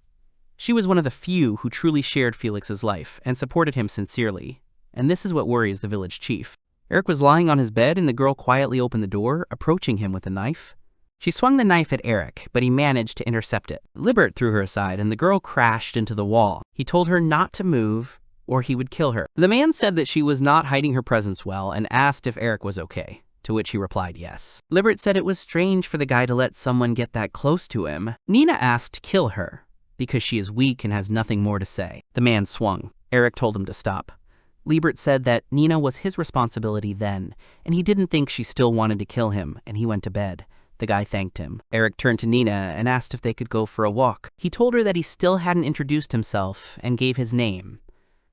[SPEAKER 1] She was one of the few who truly shared Felix's life and supported him sincerely, and this is what worries the village chief. Eric was lying on his bed, and the girl quietly opened the door, approaching him with a knife. She swung the knife at Eric, but he managed to intercept it. Liebert threw her aside, and the girl crashed into the wall. He told her not to move, or he would kill her. The man said that she was not hiding her presence well, and asked if Eric was okay, to which he replied yes. Liebert said it was strange for the guy to let someone get that close to him. Nina asked to kill her, because she is weak and has nothing more to say. The man swung. Eric told him to stop. Liebert said that Nina was his responsibility then, and he didn't think she still wanted to kill him, and he went to bed. The guy thanked him. Eric turned to Nina and asked if they could go for a walk. He told her that he still hadn't introduced himself and gave his name.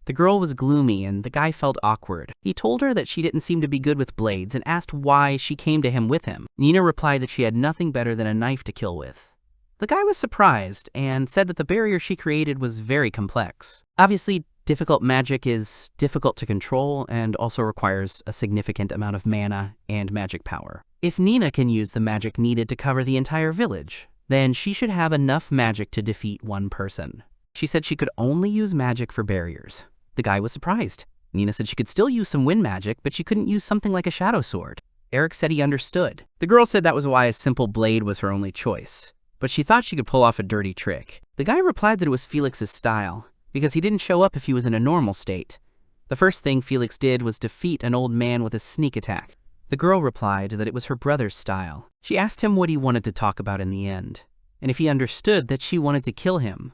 [SPEAKER 1] The girl was gloomy and the guy felt awkward. He told her that she didn't seem to be good with blades and asked why she came to him with him. Nina replied that she had nothing better than a knife to kill with. The guy was surprised and said that the barrier she created was very complex. Obviously, difficult magic is difficult to control and also requires a significant amount of mana and magic power. If Nina can use the magic needed to cover the entire village, then she should have enough magic to defeat one person. She said she could only use magic for barriers. The guy was surprised. Nina said she could still use some wind magic, but she couldn't use something like a shadow sword. Eric said he understood. The girl said that was why a simple blade was her only choice, but she thought she could pull off a dirty trick. The guy replied that it was Felix's style, because he didn't show up if he was in a normal state. The first thing Felix did was defeat an old man with a sneak attack. The girl replied that it was her brother's style. She asked him what he wanted to talk about in the end, and if he understood that she wanted to kill him.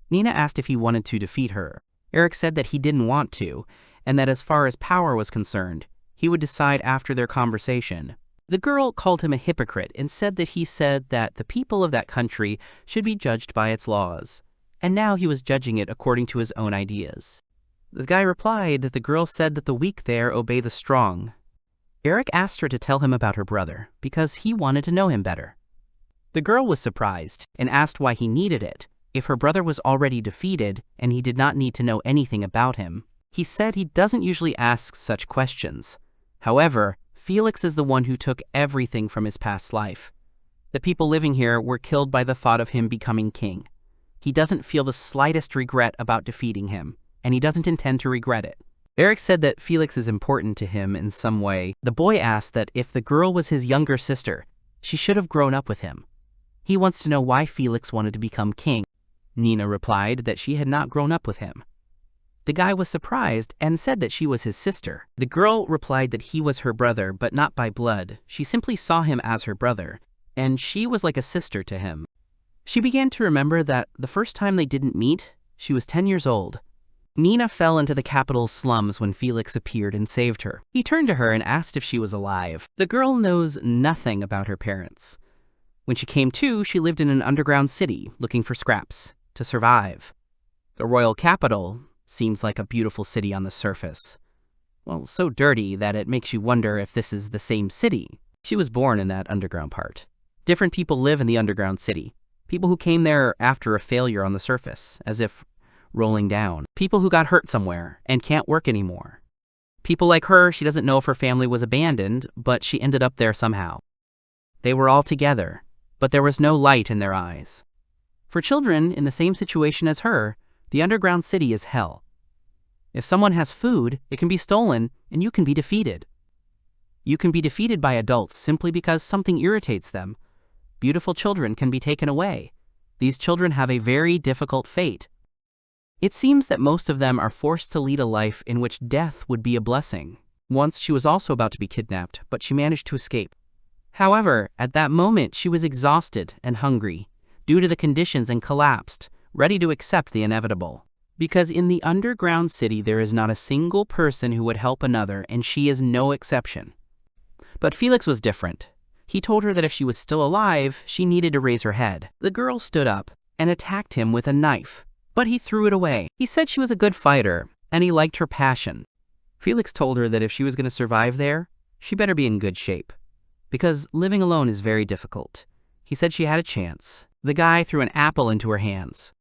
[SPEAKER 1] Nina asked if he wanted to defeat her. Eric said that he didn't want to, and that as far as power was concerned, he would decide after their conversation. The girl called him a hypocrite and said that he said that the people of that country should be judged by its laws, and now he was judging it according to his own ideas. The guy replied that the girl said that the weak there obey the strong. Eric asked her to tell him about her brother, because he wanted to know him better. The girl was surprised and asked why he needed it, if her brother was already defeated and he did not need to know anything about him. He said he doesn't usually ask such questions. However, Felix is the one who took everything from his past life. The people living here were killed by the thought of him becoming king. He doesn't feel the slightest regret about defeating him, and he doesn't intend to regret it. Eric said that Felix is important to him in some way. The boy asked that if the girl was his younger sister, she should have grown up with him. He wants to know why Felix wanted to become king. Nina replied that she had not grown up with him. The guy was surprised and said that she was his sister. The girl replied that he was her brother, but not by blood. She simply saw him as her brother, and she was like a sister to him. She began to remember that the first time they didn't meet, she was 10 years old. Nina fell into the capital's slums when Felix appeared and saved her. He turned to her and asked if she was alive. The girl knows nothing about her parents. When she came to, she lived in an underground city, looking for scraps to survive. The royal capital seems like a beautiful city on the surface. Well, so dirty that it makes you wonder if this is the same city. She was born in that underground part. Different people live in the underground city. People who came there after a failure on the surface, as if rolling down. People who got hurt somewhere and can't work anymore. People like her, she doesn't know if her family was abandoned, but she ended up there somehow. They were all together, but there was no light in their eyes. For children in the same situation as her, the underground city is hell. If someone has food, it can be stolen, and you can be defeated. You can be defeated by adults simply because something irritates them. Beautiful children can be taken away. These children have a very difficult fate. It seems that most of them are forced to lead a life in which death would be a blessing. Once she was also about to be kidnapped, but she managed to escape. However, at that moment she was exhausted and hungry due to the conditions and collapsed, ready to accept the inevitable. Because in the underground city there is not a single person who would help another, and she is no exception. But Felix was different. He told her that if she was still alive, she needed to raise her head. The girl stood up and attacked him with a knife, but he threw it away. He said she was a good fighter, and he liked her passion. Felix told her that if she was going to survive there, she better be in good shape, because living alone is very difficult. He said she had a chance. The guy threw an apple into her hands.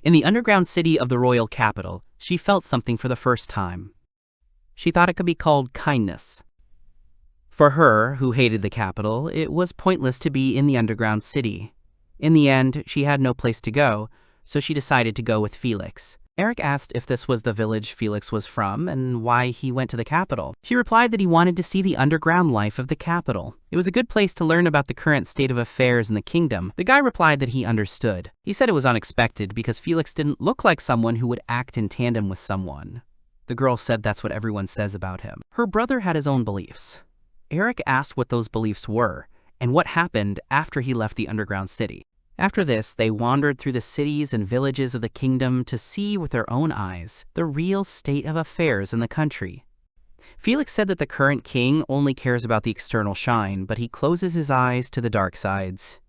[SPEAKER 1] In the underground city of the royal capital, she felt something for the first time. She thought it could be called kindness. For her, who hated the capital, it was pointless to be in the underground city. In the end, she had no place to go, so she decided to go with Felix. Eric asked if this was the village Felix was from and why he went to the capital. She replied that he wanted to see the underground life of the capital. It was a good place to learn about the current state of affairs in the kingdom. The guy replied that he understood. He said it was unexpected because Felix didn't look like someone who would act in tandem with someone. The girl said that's what everyone says about him. Her brother had his own beliefs. Eric asked what those beliefs were and what happened after he left the underground city. After this, they wandered through the cities and villages of the kingdom to see with their own eyes the real state of affairs in the country. Felix said that the current king only cares about the external shine, but he closes his eyes to the dark sides.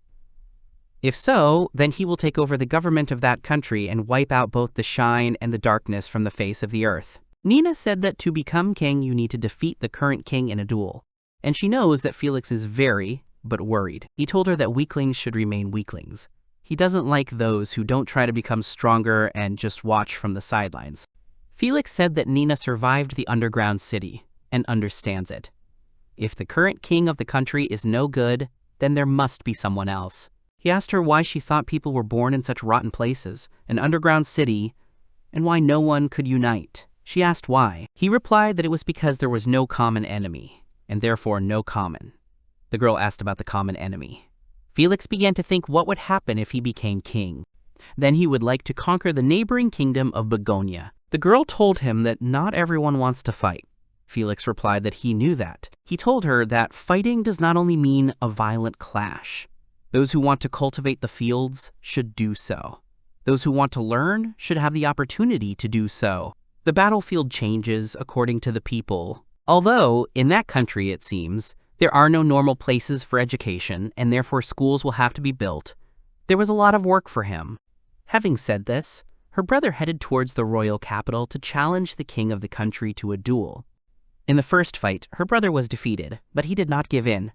[SPEAKER 1] If so, then he will take over the government of that country and wipe out both the shine and the darkness from the face of the earth. Nina said that to become king, you need to defeat the current king in a duel, and she knows that Felix is very, but worried. He told her that weaklings should remain weaklings. He doesn't like those who don't try to become stronger and just watch from the sidelines. Felix said that Nina survived the underground city and understands it. If the current king of the country is no good, then there must be someone else. He asked her why she thought people were born in such rotten places, an underground city, and why no one could unite. She asked why. He replied that it was because there was no common enemy, and therefore no common. The girl asked about the common enemy. Felix began to think what would happen if he became king. Then he would like to conquer the neighboring kingdom of Begonia. The girl told him that not everyone wants to fight. Felix replied that he knew that. He told her that fighting does not only mean a violent clash. Those who want to cultivate the fields should do so. Those who want to learn should have the opportunity to do so. The battlefield changes according to the people. Although, in that country, it seems, there are no normal places for education, and therefore schools will have to be built. There was a lot of work for him. Having said this, her brother headed towards the royal capital to challenge the king of the country to a duel. In the first fight, her brother was defeated, but he did not give in.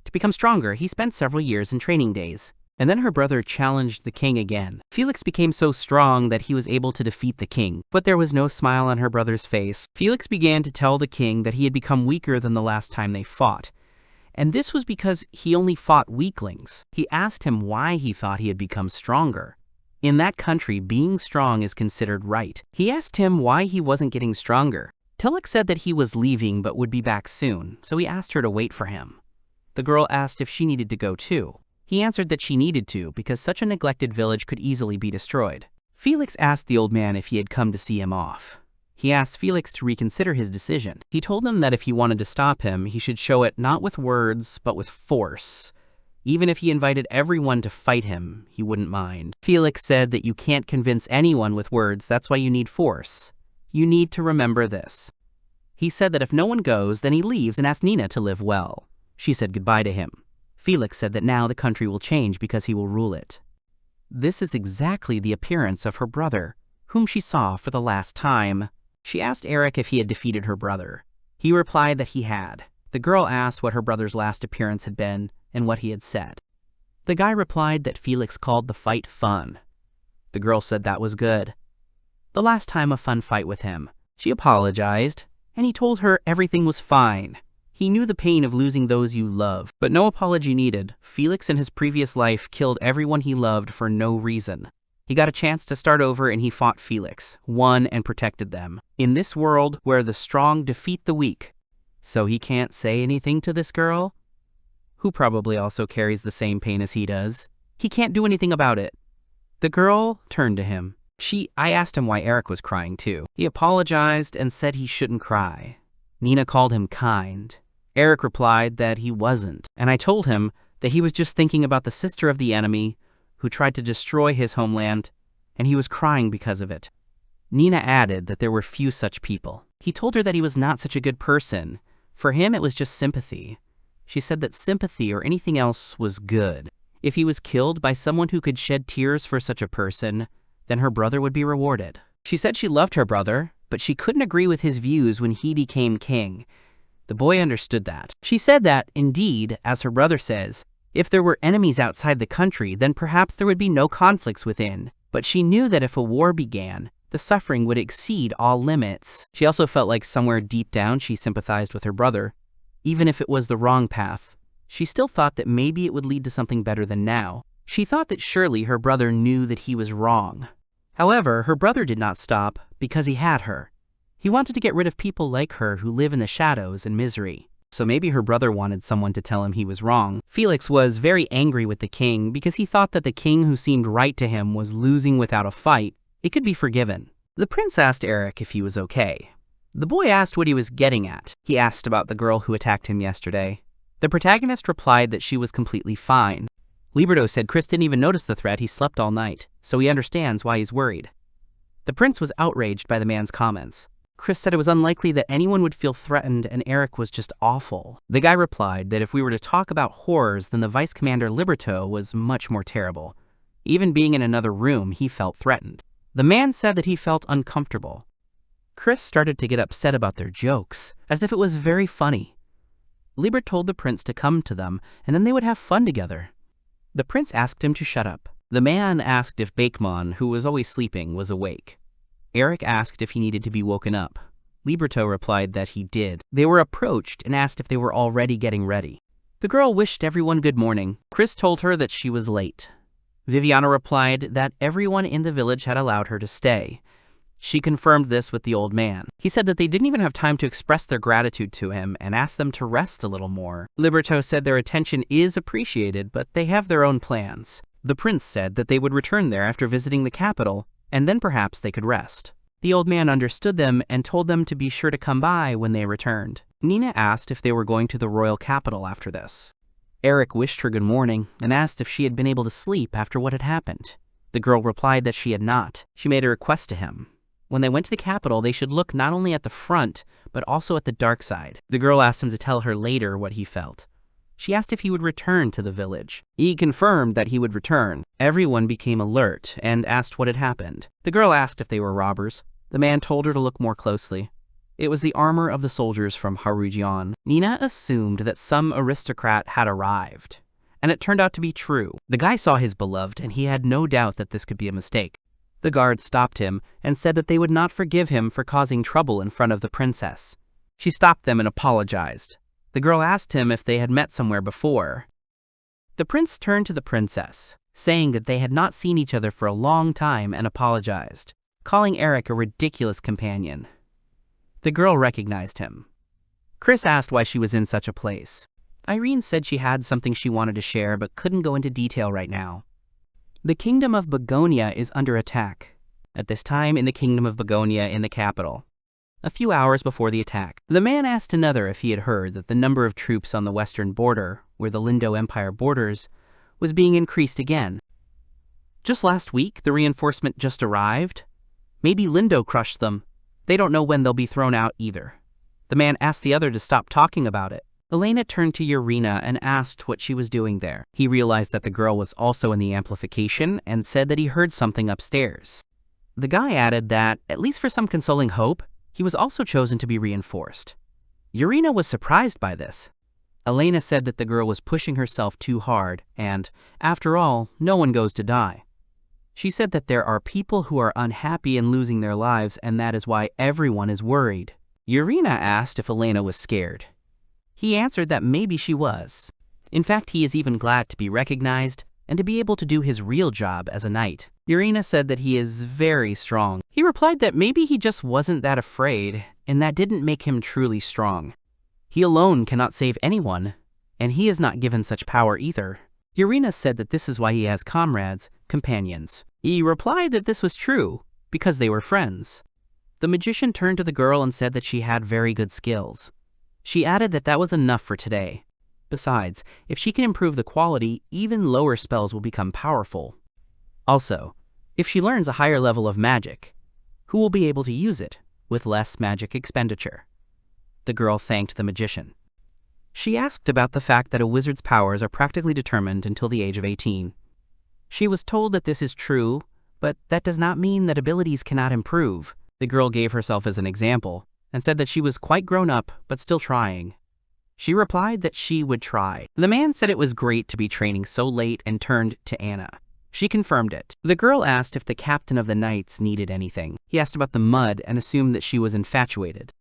[SPEAKER 1] To become stronger, he spent several years in training days. And then her brother challenged the king again. Felix became so strong that he was able to defeat the king, but there was no smile on her brother's face. Felix began to tell the king that he had become weaker than the last time they fought. And this was because he only fought weaklings. He asked him why he thought he had become stronger. In that country, being strong is considered right. He asked him why he wasn't getting stronger. Tillich said that he was leaving but would be back soon, so he asked her to wait for him. The girl asked if she needed to go too. He answered that she needed to because such a neglected village could easily be destroyed. Felix asked the old man if he had come to see him off. He asked Felix to reconsider his decision. He told him that if he wanted to stop him, he should show it not with words, but with force. Even if he invited everyone to fight him, he wouldn't mind. Felix said that you can't convince anyone with words, that's why you need force. You need to remember this. He said that if no one goes, then he leaves and asks Nina to live well. She said goodbye to him. Felix said that now the country will change because he will rule it. This is exactly the appearance of her brother, whom she saw for the last time. She asked Eric if he had defeated her brother. He replied that he had. The girl asked what her brother's last appearance had been and what he had said. The guy replied that Felix called the fight fun. The girl said that was good. The last time a fun fight with him. She apologized, and he told her everything was fine. He knew the pain of losing those you love, but no apology needed. Felix in his previous life killed everyone he loved for no reason. He got a chance to start over and he fought Felix, won and protected them. In this world where the strong defeat the weak. So he can't say anything to this girl, who probably also carries the same pain as he does. He can't do anything about it. The girl turned to him. I asked him why Eric was crying too. He apologized and said he shouldn't cry. Nina called him kind. Eric replied that he wasn't, and I told him that he was just thinking about the sister of the enemy who tried to destroy his homeland, and he was crying because of it. Nina added that there were few such people. He told her that he was not such a good person. For him, it was just sympathy. She said that sympathy or anything else was good. If he was killed by someone who could shed tears for such a person, then her brother would be rewarded. She said she loved her brother, but she couldn't agree with his views when he became king. The boy understood that. She said that, indeed, as her brother says, if there were enemies outside the country, then perhaps there would be no conflicts within. But she knew that if a war began, the suffering would exceed all limits. She also felt like somewhere deep down she sympathized with her brother. Even if it was the wrong path, she still thought that maybe it would lead to something better than now. She thought that surely her brother knew that he was wrong. However, her brother did not stop because he had her. He wanted to get rid of people like her who live in the shadows and misery. So maybe her brother wanted someone to tell him he was wrong. Felix was very angry with the king because he thought that the king who seemed right to him was losing without a fight. It could be forgiven. The prince asked Eric if he was okay. The boy asked what he was getting at. He asked about the girl who attacked him yesterday. The protagonist replied that she was completely fine. Liberto said Chris didn't even notice the threat, he slept all night, so he understands why he's worried. The prince was outraged by the man's comments. Chris said it was unlikely that anyone would feel threatened and Eric was just awful. The guy replied that if we were to talk about horrors, then the vice commander Liberto was much more terrible. Even being in another room, he felt threatened. The man said that he felt uncomfortable. Chris started to get upset about their jokes, as if it was very funny. Liber told the prince to come to them, and then they would have fun together. The prince asked him to shut up. The man asked if Bakemon, who was always sleeping, was awake. Eric asked if he needed to be woken up. Liberto replied that he did. They were approached and asked if they were already getting ready. The girl wished everyone good morning. Chris told her that she was late. Viviana replied that everyone in the village had allowed her to stay. She confirmed this with the old man. He said that they didn't even have time to express their gratitude to him and asked them to rest a little more. Liberto said their attention is appreciated, but they have their own plans. The prince said that they would return there after visiting the capital, and then perhaps they could rest. The old man understood them and told them to be sure to come by when they returned. Nina asked if they were going to the royal capital after this. Eric wished her good morning and asked if she had been able to sleep after what had happened. The girl replied that she had not. She made a request to him. When they went to the capital, they should look not only at the front, but also at the dark side. The girl asked him to tell her later what he felt. She asked if he would return to the village. He confirmed that he would return. Everyone became alert and asked what had happened. The girl asked if they were robbers. The man told her to look more closely. It was the armor of the soldiers from Harujian. Nina assumed that some aristocrat had arrived, and it turned out to be true. The guy saw his beloved, and he had no doubt that this could be a mistake. The guard stopped him and said that they would not forgive him for causing trouble in front of the princess. She stopped them and apologized. The girl asked him if they had met somewhere before. The prince turned to the princess, saying that they had not seen each other for a long time, and apologized, calling Eric a ridiculous companion. The girl recognized him. Chris asked why she was in such a place. Irene said she had something she wanted to share but couldn't go into detail right now. The kingdom of Begonia is under attack. At this time in the kingdom of Begonia in the capital. A few hours before the attack, the man asked another if he had heard that the number of troops on the western border, where the Lindo Empire borders, was being increased again. Just last week, the reinforcement just arrived. Maybe Lindo crushed them. They don't know when they'll be thrown out either. The man asked the other to stop talking about it. Elena turned to Urina and asked what she was doing there. He realized that the girl was also in the amplification and said that he heard something upstairs. The guy added that, at least for some consoling hope, he was also chosen to be reinforced. Urina was surprised by this. Elena said that the girl was pushing herself too hard, and, after all, no one goes to die. She said that there are people who are unhappy in losing their lives, and that is why everyone is worried. Urina asked if Elena was scared. He answered that maybe she was. In fact, he is even glad to be recognized and to be able to do his real job as a knight. Urina said that he is very strong. He replied that maybe he just wasn't that afraid, and that didn't make him truly strong. He alone cannot save anyone, and he is not given such power either. Urina said that this is why he has comrades, companions. He replied that this was true, because they were friends. The magician turned to the girl and said that she had very good skills. She added that that was enough for today. Besides, if she can improve the quality, even lower spells will become powerful. Also, if she learns a higher level of magic, who will be able to use it with less magic expenditure? The girl thanked the magician. She asked about the fact that a wizard's powers are practically determined until the age of 18. She was told that this is true, but that does not mean that abilities cannot improve. The girl gave herself as an example and said that she was quite grown up but still trying. She replied that she would try. The man said it was great to be training so late and turned to Anna. She confirmed it. The girl asked if the captain of the knights needed anything. He asked about the mud and assumed that she was infatuated.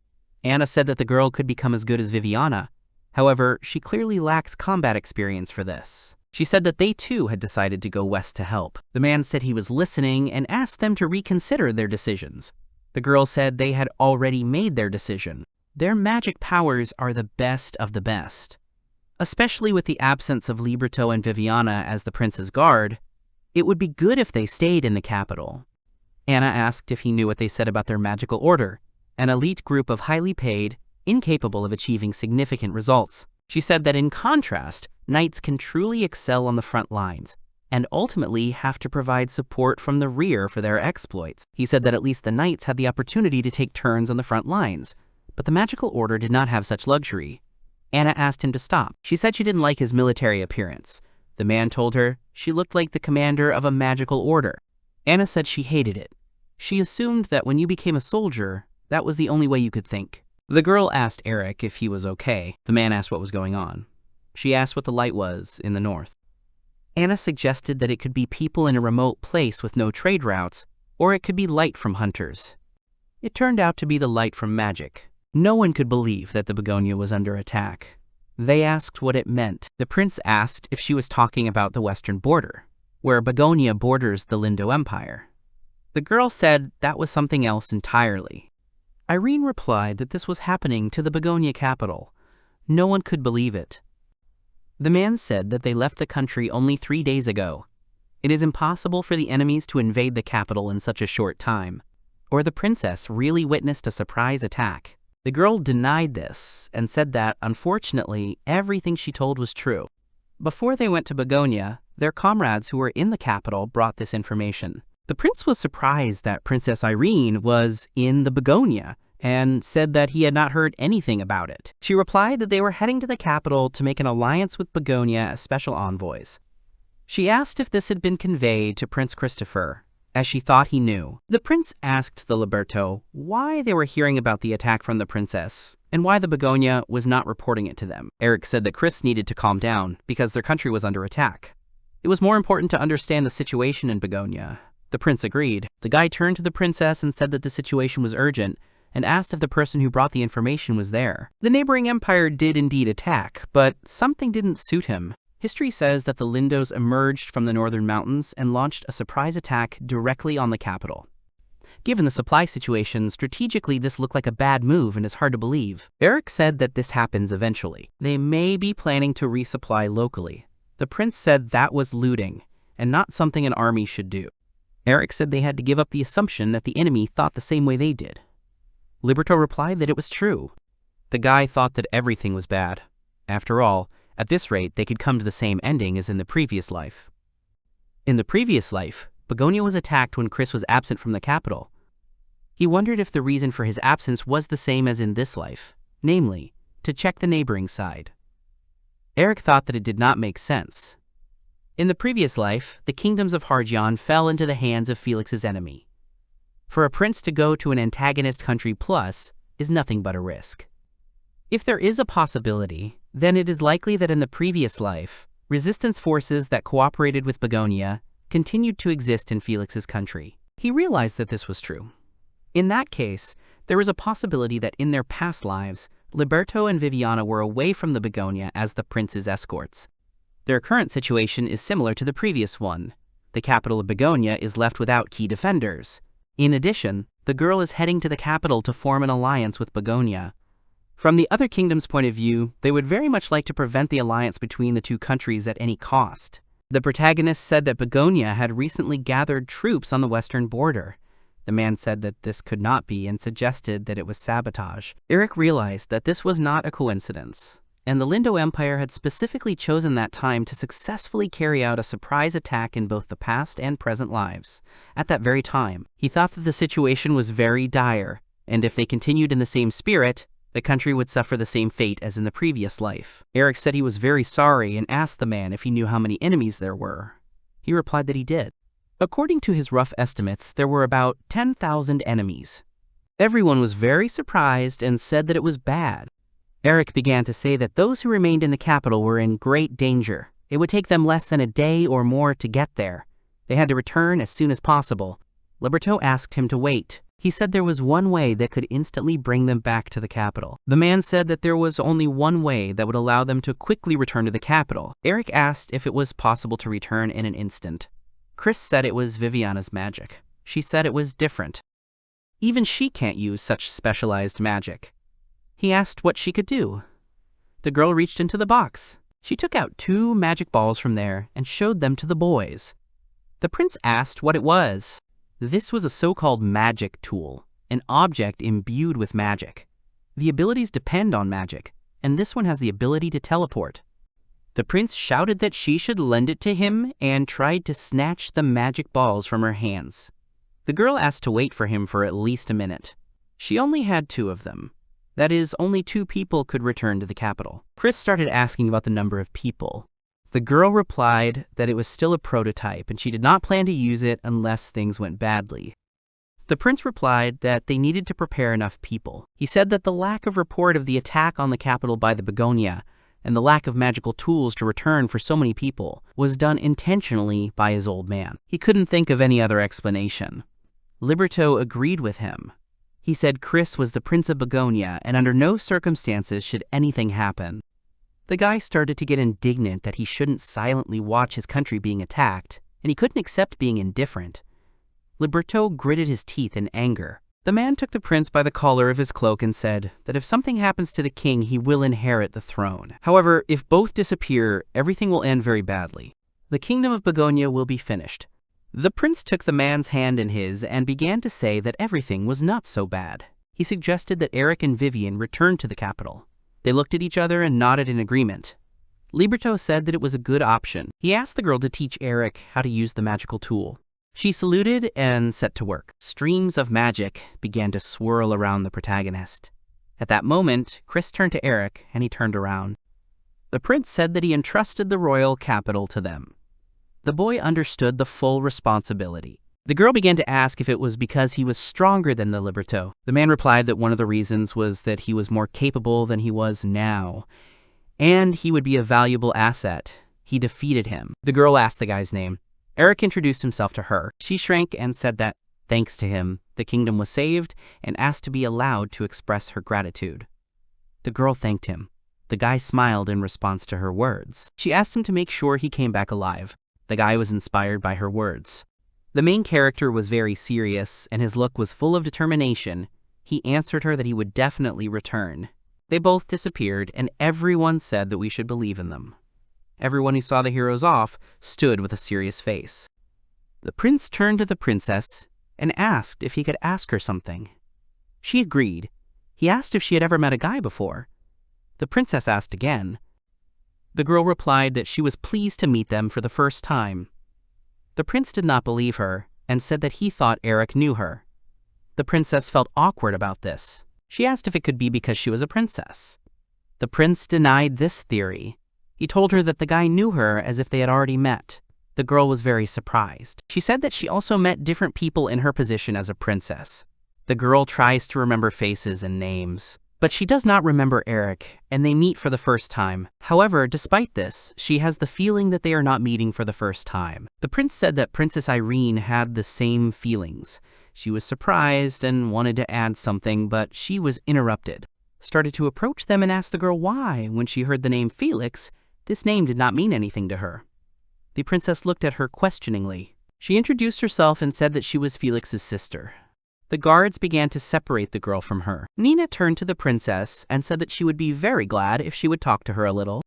[SPEAKER 1] Anna said that the girl could become as good as Viviana. However, she clearly lacks combat experience for this. She said that they too had decided to go west to help. The man said he was listening and asked them to reconsider their decisions. The girl said they had already made their decision. Their magic powers are the best of the best. Especially with the absence of Libretto and Viviana as the prince's guard, it would be good if they stayed in the capital. Anna asked if he knew what they said about their magical order, an elite group of highly paid, incapable of achieving significant results. She said that in contrast, knights can truly excel on the front lines, and ultimately have to provide support from the rear for their exploits. He said that at least the knights had the opportunity to take turns on the front lines, but the magical order did not have such luxury. Anna asked him to stop. She said she didn't like his military appearance. The man told her she looked like the commander of a magical order. Anna said she hated it. She assumed that when you became a soldier, that was the only way you could think. The girl asked Eric if he was okay. The man asked what was going on. She asked what the light was in the north. Anna suggested that it could be people in a remote place with no trade routes, or it could be light from hunters. It turned out to be the light from magic. No one could believe that the Begonia was under attack. They asked what it meant. The prince asked if she was talking about the western border, where Begonia borders the Lindo Empire. The girl said that was something else entirely. Irene replied that this was happening to the Begonia capital. No one could believe it. The man said that they left the country only 3 days ago. It is impossible for the enemies to invade the capital in such a short time, or the princess really witnessed a surprise attack. The girl denied this and said that, unfortunately, everything she told was true. Before they went to Begonia, their comrades who were in the capital brought this information. The prince was surprised that Princess Irene was in the Begonia and said that he had not heard anything about it. She replied that they were heading to the capital to make an alliance with Begonia as special envoys. She asked if this had been conveyed to Prince Christopher, as she thought he knew. The prince asked the Liberto why they were hearing about the attack from the princess, and why the Begonia was not reporting it to them. Eric said that Chris needed to calm down because their country was under attack. It was more important to understand the situation in Begonia. The prince agreed. The guy turned to the princess and said that the situation was urgent, and asked if the person who brought the information was there. The neighboring empire did indeed attack, but something didn't suit him. History says that the Lindos emerged from the northern mountains and launched a surprise attack directly on the capital. Given the supply situation, strategically this looked like a bad move and is hard to believe. Eric said that this happens eventually. They may be planning to resupply locally. The prince said that was looting, and not something an army should do. Eric said they had to give up the assumption that the enemy thought the same way they did. Liberto replied that it was true. The guy thought that everything was bad. After all, at this rate, they could come to the same ending as in the previous life. In the previous life, Begonia was attacked when Chris was absent from the capital. He wondered if the reason for his absence was the same as in this life, namely, to check the neighboring side. Eric thought that it did not make sense. In the previous life, the kingdoms of Harjian fell into the hands of Felix's enemy. For a prince to go to an antagonist country plus is nothing but a risk. If there is a possibility, then it is likely that in the previous life, resistance forces that cooperated with Begonia continued to exist in Felix's country. He realized that this was true. In that case, there is a possibility that in their past lives, Liberto and Viviana were away from the Begonia as the prince's escorts. Their current situation is similar to the previous one. The capital of Begonia is left without key defenders. In addition, the girl is heading to the capital to form an alliance with Begonia. From the other kingdom's point of view, they would very much like to prevent the alliance between the two countries at any cost. The protagonist said that Begonia had recently gathered troops on the western border. The man said that this could not be and suggested that it was sabotage. Eric realized that this was not a coincidence, and the Lindo Empire had specifically chosen that time to successfully carry out a surprise attack in both the past and present lives. At that very time, he thought that the situation was very dire, and if they continued in the same spirit, the country would suffer the same fate as in the previous life. Eric said he was very sorry and asked the man if he knew how many enemies there were. He replied that he did. According to his rough estimates, there were about 10,000 enemies. Everyone was very surprised and said that it was bad. Eric began to say that those who remained in the capital were in great danger. It would take them less than a day or more to get there. They had to return as soon as possible. Liberto asked him to wait. He said there was one way that could instantly bring them back to the capital. The man said that there was only one way that would allow them to quickly return to the capital. Eric asked if it was possible to return in an instant. Chris said it was Viviana's magic. She said it was different. Even she can't use such specialized magic. He asked what she could do. The girl reached into the box. She took out 2 magic balls from there and showed them to the boys. The prince asked what it was. This was a so-called magic tool, an object imbued with magic. The abilities depend on magic, and this one has the ability to teleport. The prince shouted that she should lend it to him and tried to snatch the magic balls from her hands. The girl asked to wait for him for at least a minute. She only had 2 of them. That is, only 2 people could return to the capital. Chris started asking about the number of people. The girl replied that it was still a prototype and she did not plan to use it unless things went badly. The prince replied that they needed to prepare enough people. He said that the lack of report of the attack on the capital by the Begonia and the lack of magical tools to return for so many people was done intentionally by his old man. He couldn't think of any other explanation. Liberto agreed with him. He said Chris was the Prince of Begonia and under no circumstances should anything happen. The guy started to get indignant that he shouldn't silently watch his country being attacked, and he couldn't accept being indifferent. Liberto gritted his teeth in anger. The man took the prince by the collar of his cloak and said that if something happens to the king, he will inherit the throne. However, if both disappear, everything will end very badly. The kingdom of Begonia will be finished. The prince took the man's hand in his and began to say that everything was not so bad. He suggested that Eric and Vivian return to the capital. They looked at each other and nodded in agreement. Liberto said that it was a good option. He asked the girl to teach Eric how to use the magical tool. She saluted and set to work. Streams of magic began to swirl around the protagonist. At that moment, Chris turned to Eric, and he turned around. The prince said that he entrusted the royal capital to them. The boy understood the full responsibility. The girl began to ask if it was because he was stronger than the libretto. The man replied that one of the reasons was that he was more capable than he was now, and he would be a valuable asset. He defeated him. The girl asked the guy's name. Eric introduced himself to her. She shrank and said that, thanks to him, the kingdom was saved, and asked to be allowed to express her gratitude. The girl thanked him. The guy smiled in response to her words. She asked him to make sure he came back alive. The guy was inspired by her words. The main character was very serious, and his look was full of determination. He answered her that he would definitely return. They both disappeared, and everyone said that we should believe in them. Everyone who saw the heroes off stood with a serious face. The prince turned to the princess and asked if he could ask her something. She agreed. He asked if she had ever met a guy before. The princess asked again. The girl replied that she was pleased to meet them for the first time. The prince did not believe her and said that he thought Eric knew her. The princess felt awkward about this. She asked if it could be because she was a princess. The prince denied this theory. He told her that the guy knew her as if they had already met. The girl was very surprised. She said that she also met different people in her position as a princess. The girl tries to remember faces and names, but she does not remember Eric, and they meet for the first time. However, despite this, she has the feeling that they are not meeting for the first time. The prince said that Princess Irene had the same feelings. She was surprised and wanted to add something, but she was interrupted. Started to approach them and asked the girl why, when she heard the name Felix, this name did not mean anything to her. The princess looked at her questioningly. She introduced herself and said that she was Felix's sister. The guards began to separate the girl from her. Nina turned to the princess and said that she would be very glad if she would talk to her a little.